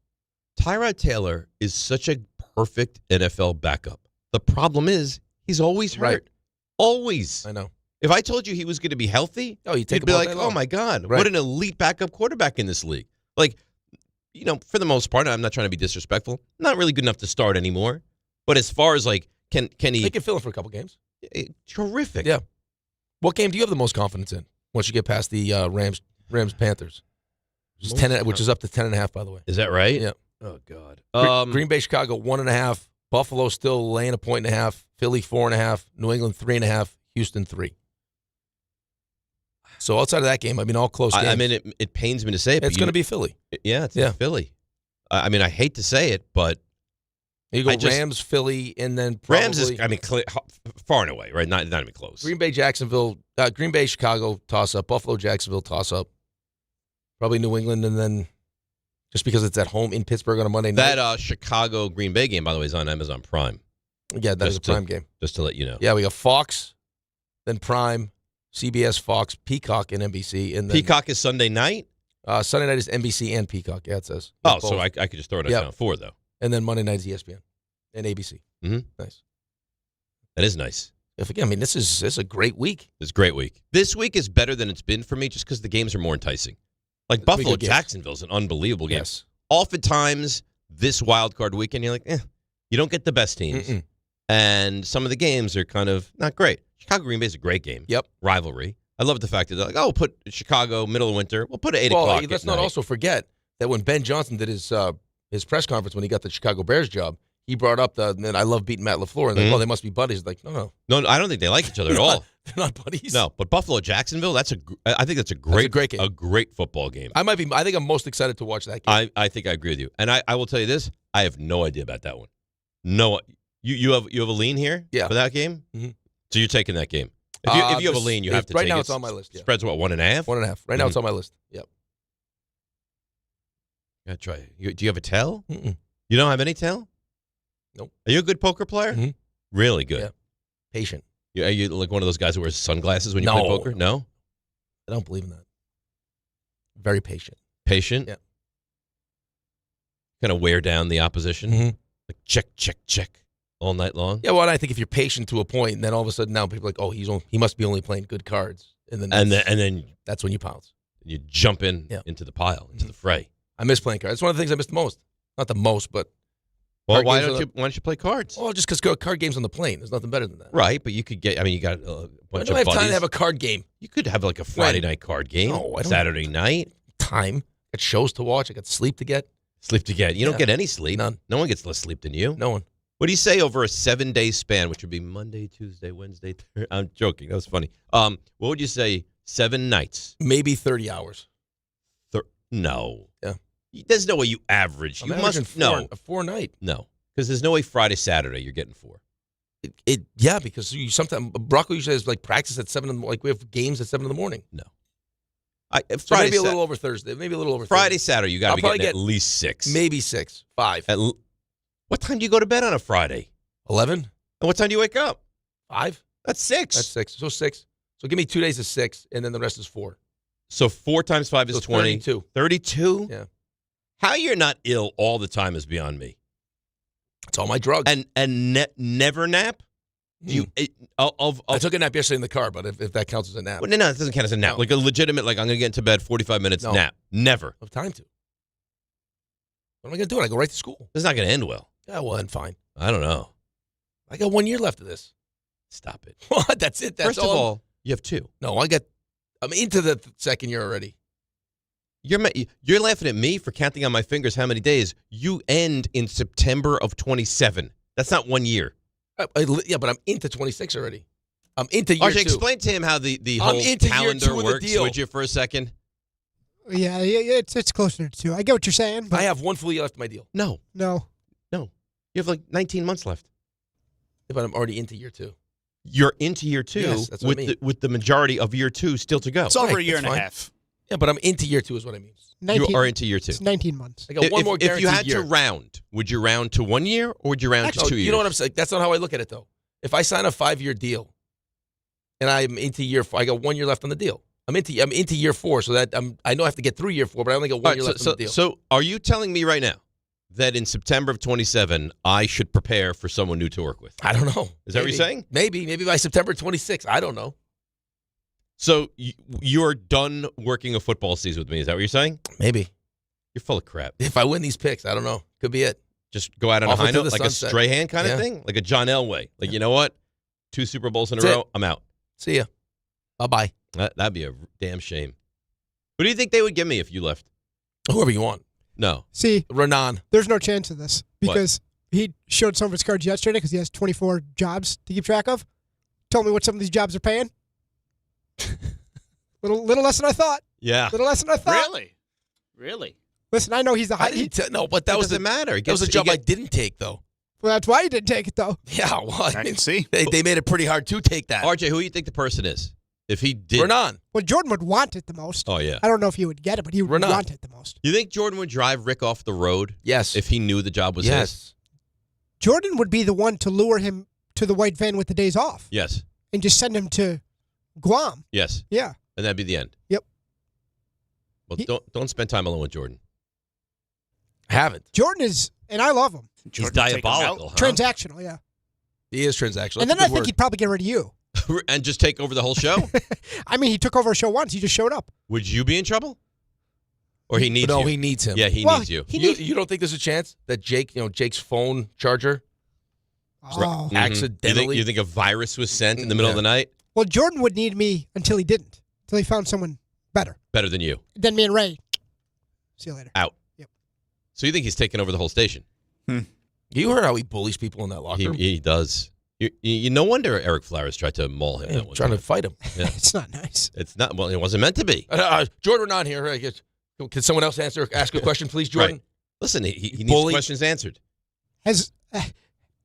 S3: Tyrod Taylor is such a perfect NFL backup. The problem is he's always hurt.
S2: Right.
S3: Always.
S2: I know.
S3: If I told you he was going to be healthy, you'd be like, "Oh my God, what an elite backup quarterback in this league!" Like, for the most part, I'm not trying to be disrespectful. Not really good enough to start anymore. But as far as like, can he?
S2: They can fill in for a couple games.
S3: Terrific.
S2: Yeah. What game do you have the most confidence in once you get past the Rams Panthers? Which is up to 10.5, by the way.
S3: Is that right?
S2: Yeah.
S3: Oh God.
S2: Green Bay, Chicago 1.5. Buffalo still laying a 1.5. Philly 4.5. New England 3.5. Houston 3. So outside of that game, I mean, all close games.
S3: I mean, it pains me to say it.
S2: It's going to be Philly.
S3: It's Philly. I mean, I hate to say it, but
S2: you go Rams, Philly, and then
S3: Rams is, far and away, right? Not even close.
S2: Green Bay, Jacksonville, Green Bay, Chicago, toss-up. Buffalo, Jacksonville, toss-up. Probably New England, and then just because it's at home in Pittsburgh on a Monday night.
S3: That Chicago-Green Bay game, by the way, is on Amazon Prime.
S2: Yeah, that is a Prime game.
S3: Just to let you know.
S2: Yeah, we got Fox, then Prime, CBS, Fox, Peacock, and NBC. And then,
S3: Peacock is Sunday night?
S2: Sunday night is NBC and Peacock, yeah, it says.
S3: Oh, so I could just throw it on Channel 4, though.
S2: And then Monday night is ESPN and ABC.
S3: Mm-hmm.
S2: Nice.
S3: That is nice.
S2: This is a great week.
S3: It's a great week. This week is better than it's been for me just because the games are more enticing. Like Buffalo Jacksonville is an unbelievable game.
S2: Yes.
S3: Oftentimes, this wild card weekend, you're like, you don't get the best teams.
S2: Mm-mm.
S3: And some of the games are kind of not great. Chicago Green Bay is a great game.
S2: Yep.
S3: Rivalry. I love the fact that they're like, we'll put Chicago middle of winter. We'll put it 8 o'clock.
S2: Let's not also forget that when Ben Johnson did his press conference when he got the Chicago Bears job, he brought up and I love beating Matt LaFleur. And they must be buddies. Like, no.
S3: No, I don't think they like each other at all.
S2: They're not buddies.
S3: No, but Buffalo Jacksonville, I think that's a great game. A great football game.
S2: I think I'm most excited to watch that game.
S3: I think I agree with you. And I will tell you this, I have no idea about that one. No, You have a lean here for that game?
S2: Mm-hmm.
S3: So you're taking that game. If you have a lean, you have to
S2: right
S3: take
S2: now
S3: it.
S2: it's on my list. Yeah.
S3: Spread's what, 1.5?
S2: 1.5. Right now it's on my list. Yep.
S3: Gotta try it. Do you have a tell?
S2: Mm-mm.
S3: You don't have any tell?
S2: Nope.
S3: Are you a good poker player?
S2: Mm-hmm.
S3: Really good.
S2: Yeah. Patient.
S3: Are you like one of those guys who wears sunglasses when you play poker? No?
S2: I don't believe in that. Very patient.
S3: Patient?
S2: Yeah.
S3: Kind of wear down the opposition?
S2: Mm-hmm.
S3: Like check all night long?
S2: Yeah, well, I think if you're patient to a point, and then all of a sudden now people are like, oh, he must be only playing good cards. And then that's when you pounce.
S3: You jump into the pile, into the fray.
S2: I miss playing cards. It's one of the things I miss the most. Not the most, but
S3: well, why don't you play cards?
S2: Oh, just because card games on the plane. There's nothing better than that.
S3: Right, but you could get. I mean, you got a bunch of buddies.
S2: I don't have time to have a card game.
S3: You could have like a Friday night card game.
S2: No, I don't.
S3: Saturday night.
S2: Time. I got shows to watch. I got sleep to get.
S3: You don't get any sleep.
S2: None.
S3: No one gets less sleep than you.
S2: No one.
S3: What do you say over a 7-day span, which would be Monday, Tuesday, Wednesday? I'm joking. That was funny. What would you say? 7 nights.
S2: Maybe 30 hours.
S3: No.
S2: Yeah.
S3: There's no way you average.
S2: I'm
S3: You
S2: averaging
S3: must no
S2: a 4 night.
S3: No, because there's no way Friday, Saturday you're getting 4.
S2: Yeah, because you sometimes Broccoli usually has like practice at 7 in the like we have games at 7 in the morning.
S3: No.
S2: So
S3: Friday,
S2: maybe a little over Thursday. Maybe a little over
S3: Friday,
S2: Thursday.
S3: Saturday. You got to be getting at least 6.
S2: Maybe 6, 5.
S3: What time do you go to bed on a Friday?
S2: 11.
S3: And what time do you wake up?
S2: 5.
S3: That's 6.
S2: That's 6. So 6. So give me 2 days of 6, and then the rest is 4.
S3: So 4 times 5 is 20.
S2: 32.
S3: 32?
S2: Yeah.
S3: How you're not ill all the time is beyond me.
S2: It's all my drugs.
S3: And never nap?
S2: I took a nap yesterday in the car, but if that counts as a nap.
S3: Well, no, it doesn't count as a nap.
S2: No.
S3: Like a legitimate, like I'm going to get into bed 45 minutes nap. Never.
S2: I have time to. What am I going to do? I go right to school.
S3: This is not going to end well.
S2: Yeah, well, then fine.
S3: I don't know.
S2: I got 1 year left of this.
S3: Stop it.
S2: What? That's it? That's
S3: First of all, you have 2.
S2: No, I'm into the second year already.
S3: You're laughing at me for counting on my fingers how many days. You end in September of 27. That's not 1 year.
S2: Yeah, but I'm into 26 already. I'm into year 2.
S3: Explain to him how the whole calendar works, would you, for a second?
S6: Yeah, it's closer to 2. I get what you're saying. But
S2: I have 1 full year left of my deal.
S3: No. You have like 19 months left.
S2: Yeah, but I'm already into year 2.
S3: You're into year 2
S2: Yes, that's what I mean.
S3: with the majority of year 2 still to go.
S4: It's over a year and a half.
S2: Yeah, but I'm into year 2 is what I mean.
S3: You are into year 2.
S6: It's 19 months.
S2: I got one more guaranteed
S3: If you had
S2: year.
S3: to round, would you round to 1 year or would you round to 2 years?
S2: You know what I'm saying? That's not how I look at it, though. If I sign a 5-year deal and I'm into year 4, I got 1 year left on the deal. I'm into year 4, so that I know I have to get through year 4, but I only got 1 year left on the deal.
S3: So are you telling me right now that in September of 27, I should prepare for someone new to work with?
S2: I don't know.
S3: Is that what you're saying?
S2: Maybe by September 26. I don't know.
S3: So you're done working a football season with me. Is that what you're saying?
S2: Maybe.
S3: You're full of crap.
S2: If I win these picks, I don't know. Could be it.
S3: Just go out on a
S2: Off
S3: high
S2: into
S3: note,
S2: the
S3: like
S2: sunset.
S3: a Strahan kind of thing? Like a John Elway. Like, you know what? 2 Super Bowls in a row, I'm out.
S2: See ya. Bye-bye.
S3: That'd be a damn shame. Who do you think they would give me if you left?
S2: Whoever you want.
S3: No.
S6: See,
S2: Renan.
S6: There's no chance of this because he showed some of his cards yesterday because he has 24 jobs to keep track of. Told me what some of these jobs are paying. little less than I thought.
S3: Yeah.
S6: Little less than I thought.
S4: Really?
S6: Listen, I know he's the high.
S2: No, but that
S3: doesn't matter.
S2: That was a job I didn't take, though.
S6: Well, that's why he didn't take it, though.
S2: Yeah, well,
S4: I can see.
S2: They made it pretty hard to take that.
S3: RJ, who do you think the person is? If he did.
S2: Renan.
S6: Well, Jordan would want it the most.
S3: Oh, yeah.
S6: I don't know if he would get it, but he would want it the most.
S3: You think Jordan would drive Rick off the road?
S2: Yes.
S3: If he knew the job was his?
S6: Jordan would be the one to lure him to the white van with the days off.
S3: Yes.
S6: And just send him to Guam.
S3: Yes.
S6: Yeah.
S3: And that'd be the end.
S6: Yep.
S3: Well, don't spend time alone with Jordan.
S2: Haven't.
S6: Jordan is, and I love him.
S3: He's diabolical, huh?
S6: Transactional, yeah.
S2: He is transactional.
S6: And then I think he'd probably get rid of you.
S3: And just take over the whole show?
S6: I mean, he took over a show once. He just showed up.
S3: Would you be in trouble? Or he needs you?
S2: No, he needs him.
S3: Yeah, he needs you.
S2: You don't think there's a chance that Jake's phone charger accidentally?
S3: You think a virus was sent in the middle of the night?
S6: Well, Jordan would need me until he didn't. Until he found someone better.
S3: Better than you.
S6: Then me and Ray. See you later.
S3: Out.
S6: Yep.
S3: So you think he's taking over the whole station?
S2: You heard how he bullies people in that locker room?
S3: He does. You no wonder Eric Flowers tried to maul him.
S2: Trying to fight him.
S3: Yeah.
S6: It's not nice.
S3: It's not. Well, it wasn't meant to be.
S2: Jordan Renan here. Can someone else ask a question, please, Jordan?
S3: Right. Listen, he needs questions answered.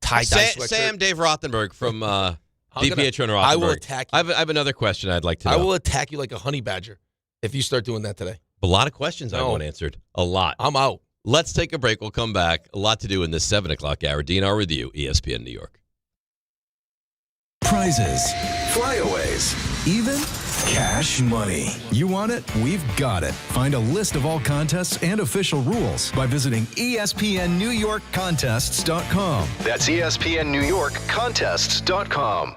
S2: tie-dye sweatshirt.
S3: Sam Dave Rothenberg from DiPietro Rothenberg.
S2: I will attack you.
S3: I have another question I'd like to know.
S2: I will attack you like a honey badger if you start doing that today.
S3: A lot of questions I want answered. A lot.
S2: I'm out.
S3: Let's take a break. We'll come back. A lot to do in this 7 o'clock hour. DNR with you, ESPN New York.
S18: Prizes, flyaways, even cash money. You want it? We've got it. Find a list of all contests and official rules by visiting ESPNNewYorkContests.com.
S12: That's ESPNNewYorkContests.com.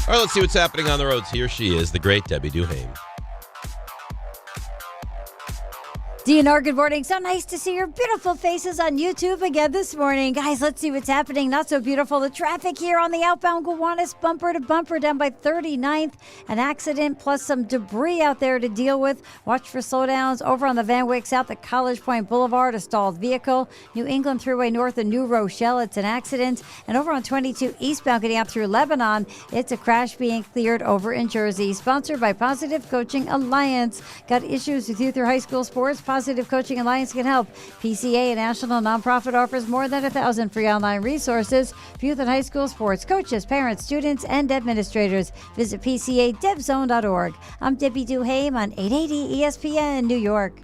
S3: All right, let's see what's happening on the roads. Here she is, the great Debbie Duhame.
S1: DNR, good morning. So nice to see your beautiful faces on YouTube again this morning. Guys, let's see what's happening. Not so beautiful. The traffic here on the outbound Gowanus, bumper to bumper down by 39th. An accident plus some debris out there to deal with. Watch for slowdowns over on the Van Wyck South at College Point Boulevard. A stalled vehicle. New England Thruway North of New Rochelle. It's an accident. And over on 22 eastbound getting out through Lebanon, it's a crash being cleared over in Jersey. Sponsored by Positive Coaching Alliance. Got issues with youth or high school sports? Positive Coaching Alliance can help. PCA, a national nonprofit, offers more than 1,000 free online resources for youth and high school sports coaches, parents, students, and administrators. Visit PCADevZone.org. I'm Debbie Duhame on 880 ESPN New York.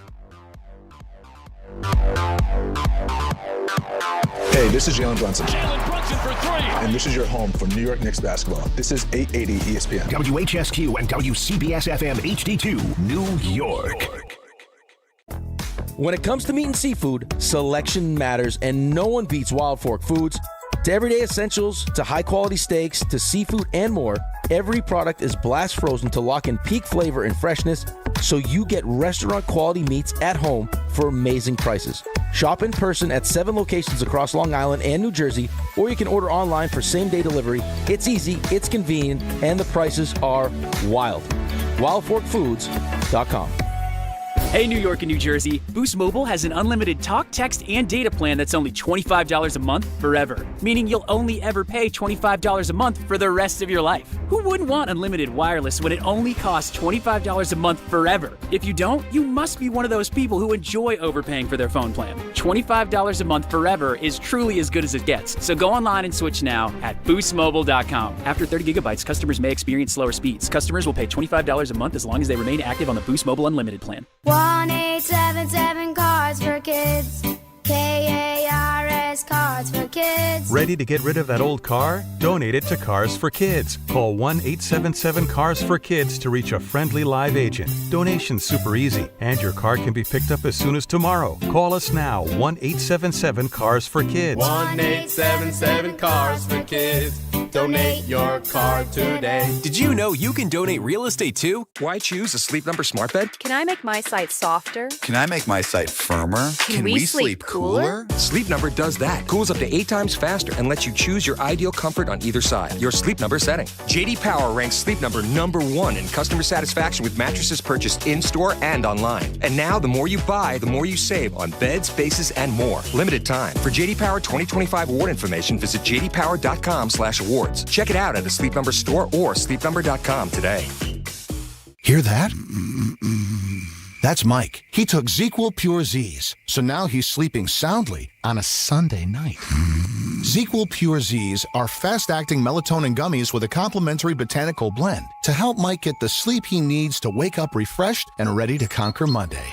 S5: Hey, this is Jalen Brunson.
S7: Jalen Brunson for three.
S5: And this is your home for New York Knicks basketball. This is 880 ESPN.
S26: WHSQ and WCBS FM HD2, New York.
S2: When it comes to meat and seafood, selection matters, and no one beats Wild Fork Foods. To everyday essentials, to high-quality steaks, to seafood and more, every product is blast frozen to lock in peak flavor and freshness, so you get restaurant-quality meats at home for amazing prices. Shop in person at 7 locations across Long Island and New Jersey, or you can order online for same-day delivery. It's easy, it's convenient, and the prices are wild. WildForkFoods.com.
S8: Hey, New York and New Jersey, Boost Mobile has an unlimited talk, text, and data plan that's only $25 a month forever, meaning you'll only ever pay $25 a month for the rest of your life. Who wouldn't want unlimited wireless when it only costs $25 a month forever? If you don't, you must be one of those people who enjoy overpaying for their phone plan. $25 a month forever is truly as good as it gets, so go online and switch now at boostmobile.com. After 30 gigabytes, customers may experience slower speeds. Customers will pay $25 a month as long as they remain active on the Boost Mobile Unlimited plan.
S9: 1-877 Cards for Kids. KARS Cards for Kids.
S10: Ready to get rid of that old car? Donate it to Cars for Kids. Call 1-877-CARS-FOR-KIDS to reach a friendly live agent. Donation's super easy, and your car can be picked up as soon as tomorrow. Call us now, 1-877-CARS-FOR-KIDS.
S27: 1-877-CARS-FOR-KIDS. Donate your car today.
S28: Did you know you can donate real estate too? Why choose a Sleep Number smart bed?
S29: Can I make my site softer?
S28: Can I make my site firmer?
S29: Can we sleep cooler?
S28: Sleep Number does that. Cools up to 8 times faster and lets you choose your ideal comfort on either side. Your Sleep Number setting. JD Power ranks Sleep Number #1 in customer satisfaction with mattresses purchased in-store and online. And now the more you buy, the more you save on beds, bases, and more. Limited time. For JD Power 2025 award information, visit jdpower.com/awards. Check it out at a Sleep Number store or sleepnumber.com today.
S14: Hear that? That's Mike. He took ZQL Pure Z's, so now he's sleeping soundly on a Sunday night. ZQL Pure Z's are fast-acting melatonin gummies with a complementary botanical blend to help Mike get the sleep he needs to wake up refreshed and ready to conquer Monday.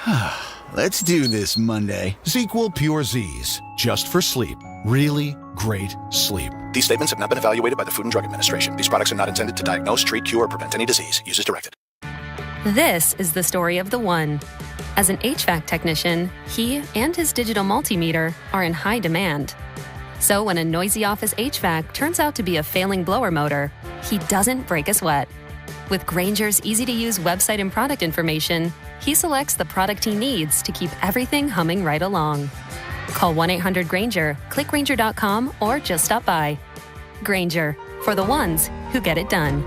S30: Let's do this Monday.
S14: ZQL Pure Z's, just for sleep. Really great sleep.
S31: These statements have not been evaluated by the Food and Drug Administration. These products are not intended to diagnose, treat, cure, or prevent any disease. Use as directed.
S32: This is the story of the one. As an HVAC technician, he and his digital multimeter are in high demand. So when a noisy office HVAC turns out to be a failing blower motor, he doesn't break a sweat. With Grainger's easy-to-use website and product information, he selects the product he needs to keep everything humming right along. Call 1-800-GRAINGER, click Grainger.com, or just stop by. Grainger, for the ones who get it done.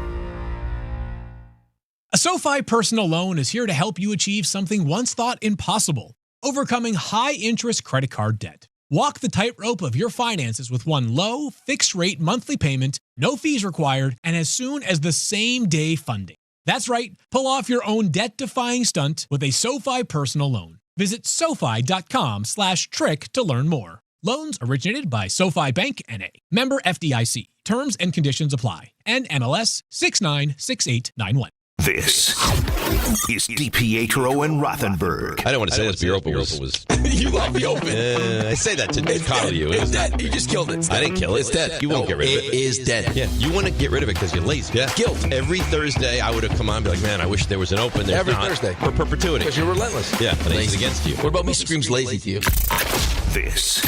S33: A SoFi personal loan is here to help you achieve something once thought impossible: overcoming high-interest credit card debt. Walk the tightrope of your finances with one low, fixed-rate monthly payment, no fees required, and as soon as the same-day funding. That's right, pull off your own debt-defying stunt with a SoFi personal loan. Visit SoFi.com/trick to learn more. Loans originated by SoFi Bank N.A. Member FDIC. Terms and conditions apply. NMLS 696891.
S26: This is DiPietro and Rothenberg.
S3: I don't want to say this, but Europa was...
S2: You love the Open.
S3: I say that to coddle you.
S2: It's dead. You just killed it.
S3: I didn't kill it.
S2: It's dead.
S3: You won't get rid of it.
S2: It is dead.
S3: Yeah, you want to get rid of it because you're lazy.
S2: Yeah.
S3: Guilt. Every Thursday, I would have come on and be like, man, I wish there was an Open. There's
S2: Every
S3: not.
S2: Thursday.
S3: For perpetuity.
S2: Because you're relentless.
S3: Yeah, but I use it against you.
S2: What about me screams lazy to you?
S26: This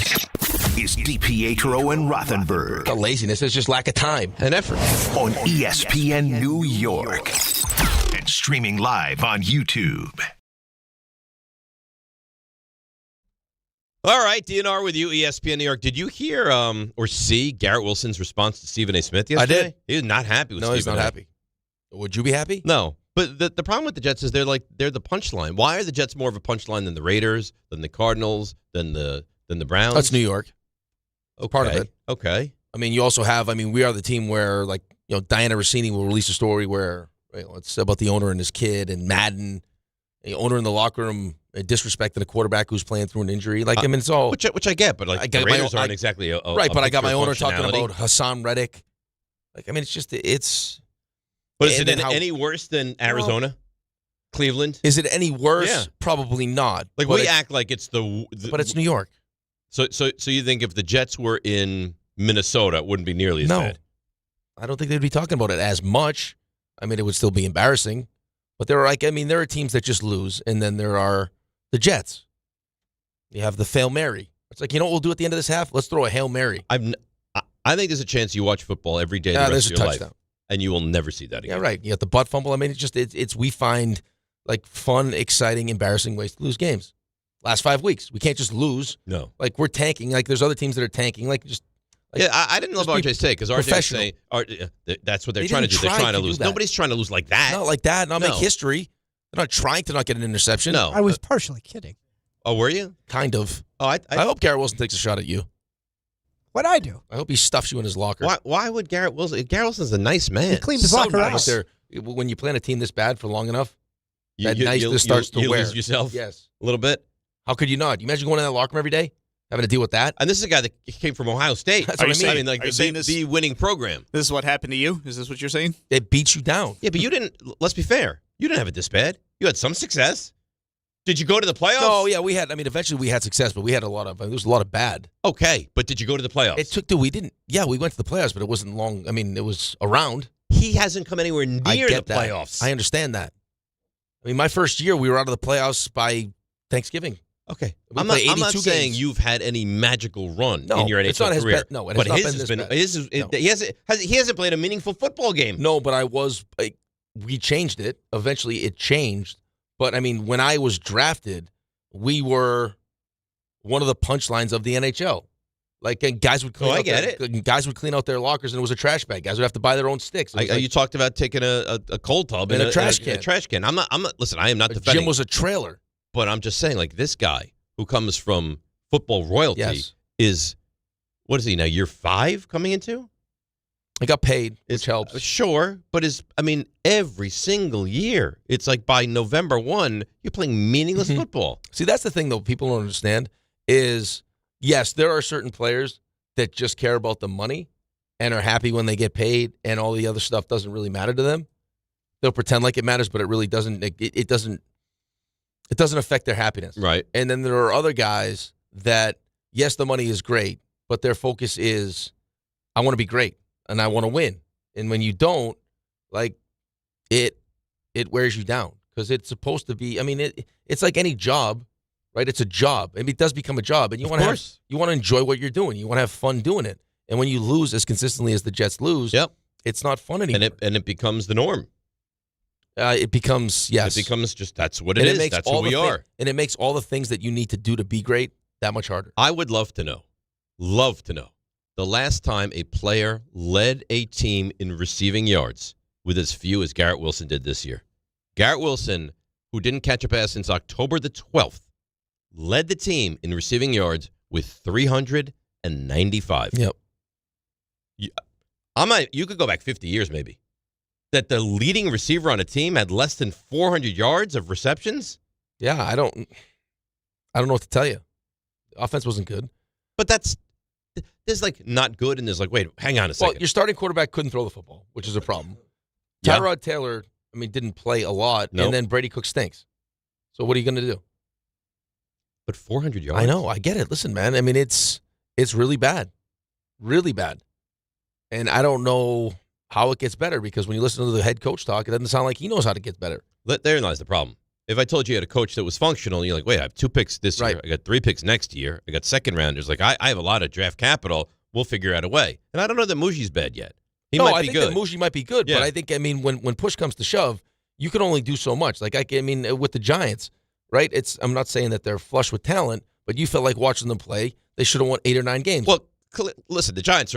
S26: is DiPietro and Rothenberg.
S2: Not laziness, it's just lack of time
S3: and effort.
S26: On ESPN New York. And streaming live on YouTube.
S3: All right, DNR with you, ESPN New York. Did you hear or see Garrett Wilson's response to Stephen A. Smith yesterday?
S2: I did.
S3: He was not happy with Stephen A.
S2: No, he's not happy. Would you be happy?
S3: No. But the problem with the Jets is they're the punchline. Why are the Jets more of a punchline than the Raiders, than the Cardinals, than the Browns?
S2: That's New York.
S3: Okay.
S2: Part of it.
S3: Okay.
S2: I mean, you also have, we are the team where, Diana Rossini will release a story where it's about the owner and his kid and Madden, the owner in the locker room disrespecting a quarterback who's playing through an injury. It's all...
S3: Which I get, but the Raiders aren't exactly a
S2: right, but I got my owner talking
S3: functionality.
S2: about Hassan Reddick. It's...
S3: But is it any worse than Arizona? Cleveland?
S2: Is it any worse?
S3: Yeah.
S2: Probably not.
S3: We act like it's the...
S2: But it's New York.
S3: So you think if the Jets were in Minnesota, it wouldn't be nearly as bad?
S2: I don't think they'd be talking about it as much. It would still be embarrassing. But there are teams that just lose, and then there are the Jets. You have the Hail Mary. It's like, you know what we'll do at the end of this half? Let's throw a Hail Mary.
S3: I think there's a chance you watch football every day the rest of your life, and you will never see that again.
S2: Yeah, right. You got the butt fumble. We find fun, exciting, embarrassing ways to lose games. Last 5 weeks, we can't just lose.
S3: No.
S2: We're tanking. There's other teams that are tanking.
S3: I didn't love RJ's take because RJ's saying that's what they're trying to do. They're trying to lose. Nobody's trying to lose like that.
S2: Not like that. Not make history. They're not trying to not get an interception.
S3: No.
S6: I was partially kidding.
S3: Oh, were you?
S2: Kind of.
S3: Oh, I
S2: hope Garrett Wilson takes a shot at you.
S6: What'd I do?
S2: I hope he stuffs you in his locker.
S3: Why would Garrett Wilson? Garrett Wilson's a nice man.
S6: He cleaned his locker out.
S2: When you plan a team this bad for long enough,
S3: you
S2: starts to wear.
S3: Lose yourself.
S2: Yes,
S3: a little bit.
S2: How could you not? You imagine going in that locker room every day, having to deal with that?
S3: And this is a guy that came from Ohio State.
S2: That's what I mean.
S3: The winning program.
S4: This is what happened to you? Is this what you're saying?
S2: It beats you down.
S3: Yeah, but you didn't. Let's be fair. You didn't have it this bad. You had some success. Did you go to the playoffs?
S2: No, yeah, we had. Eventually we had success, but we had there was a lot of bad.
S3: Okay, but did you go to the playoffs?
S2: We didn't. Yeah, we went to the playoffs, but it wasn't long. It was around.
S3: He hasn't come anywhere near the playoffs.
S2: I understand that. My first year, we were out of the playoffs by Thanksgiving.
S3: Okay, I'm not saying you've had any magical run in your NHL career.
S2: No,
S3: but his has been. He hasn't played a meaningful football game.
S2: No, but we changed it. Eventually, it changed. But, when I was drafted, we were one of the punchlines of the NHL. Guys would clean guys would clean out their lockers, and it was a trash bag. Guys would have to buy their own sticks.
S3: You talked about taking a cold tub in a trash can. I'm not. Listen, I am not defending.
S2: Jim was a trailer.
S3: But I'm just saying, this guy who comes from football royalty is, what is he now, year 5 coming into?
S2: I got paid, which helps.
S3: Sure, but every single year, it's by November 1, you're playing meaningless football.
S2: See, that's the thing, though, people don't understand is, yes, there are certain players that just care about the money and are happy when they get paid and all the other stuff doesn't really matter to them. They'll pretend like it matters, but it really doesn't. It doesn't affect their happiness.
S3: Right.
S2: And then there are other guys that, yes, the money is great, but their focus is, I want to be great. And I want to win. And when you don't, it wears you down because it's supposed to be. It's like any job, right? It's a job. It does become a job, and you want to enjoy what you're doing. You want to have fun doing it. And when you lose as consistently as the Jets lose, it's not fun anymore.
S3: And it becomes the norm.
S2: It becomes It
S3: becomes just that's what it is. That's who we are.
S2: And it makes all the things that you need to do to be great that much harder.
S3: I would love to know. The last time a player led a team in receiving yards with as few as Garrett Wilson did this year. Garrett Wilson, who didn't catch a pass since October the 12th, led the team in receiving yards with 395.
S2: Yep.
S3: You could go back 50 years maybe. That the leading receiver on a team had less than 400 yards of receptions?
S2: Yeah, I don't know what to tell you. The offense wasn't good.
S3: But there's like not good, and there's like, wait, hang on a second.
S2: Well, your starting quarterback couldn't throw the football, which is a problem.
S3: Yeah.
S2: Tyrod Taylor, didn't play a lot,
S3: Nope.
S2: and then Brady Cook stinks. So what are you going to do?
S3: But 400 yards.
S2: I know, I get it. Listen, man, it's really bad, really bad, and I don't know how it gets better because when you listen to the head coach talk, it doesn't sound like he knows how to get better.
S3: Therein lies the problem. If I told you had a coach that was functional, and you're like, wait, I have 2 picks this year. I got 3 picks next year. I got second rounders. Like, I have a lot of draft capital. We'll figure out a way. And I don't know that Muji's bad yet. He might be good.
S2: I think that Muji might be good, but I think, when push comes to shove, you can only do so much. Like, with the Giants, right? I'm not saying that they're flush with talent, but you felt like watching them play, they should have won 8 or 9 games.
S3: Well, listen, the Giants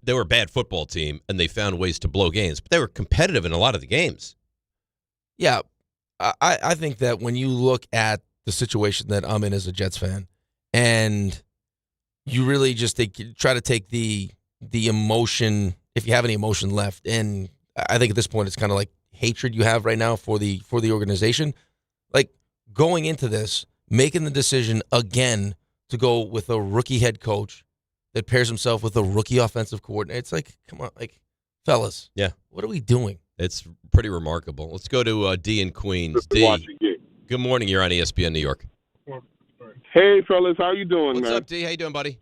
S3: they were a bad football team, and they found ways to blow games, but they were competitive in a lot of the games.
S2: Yeah, I think that when you look at the situation that I'm in as a Jets fan, and you really just try to take the emotion, if you have any emotion left, and I think at this point it's kind of like hatred you have right now for the organization, like going into this, making the decision again to go with a rookie head coach that pairs himself with a rookie offensive coordinator. It's like, come on, like, fellas,
S3: yeah,
S2: what are we doing?
S3: It's pretty remarkable. Let's go to D in Queens. D, good morning. You're on ESPN New York.
S7: Hey, fellas, how you doing,
S3: What's
S7: man?
S3: up, D? How you doing, buddy?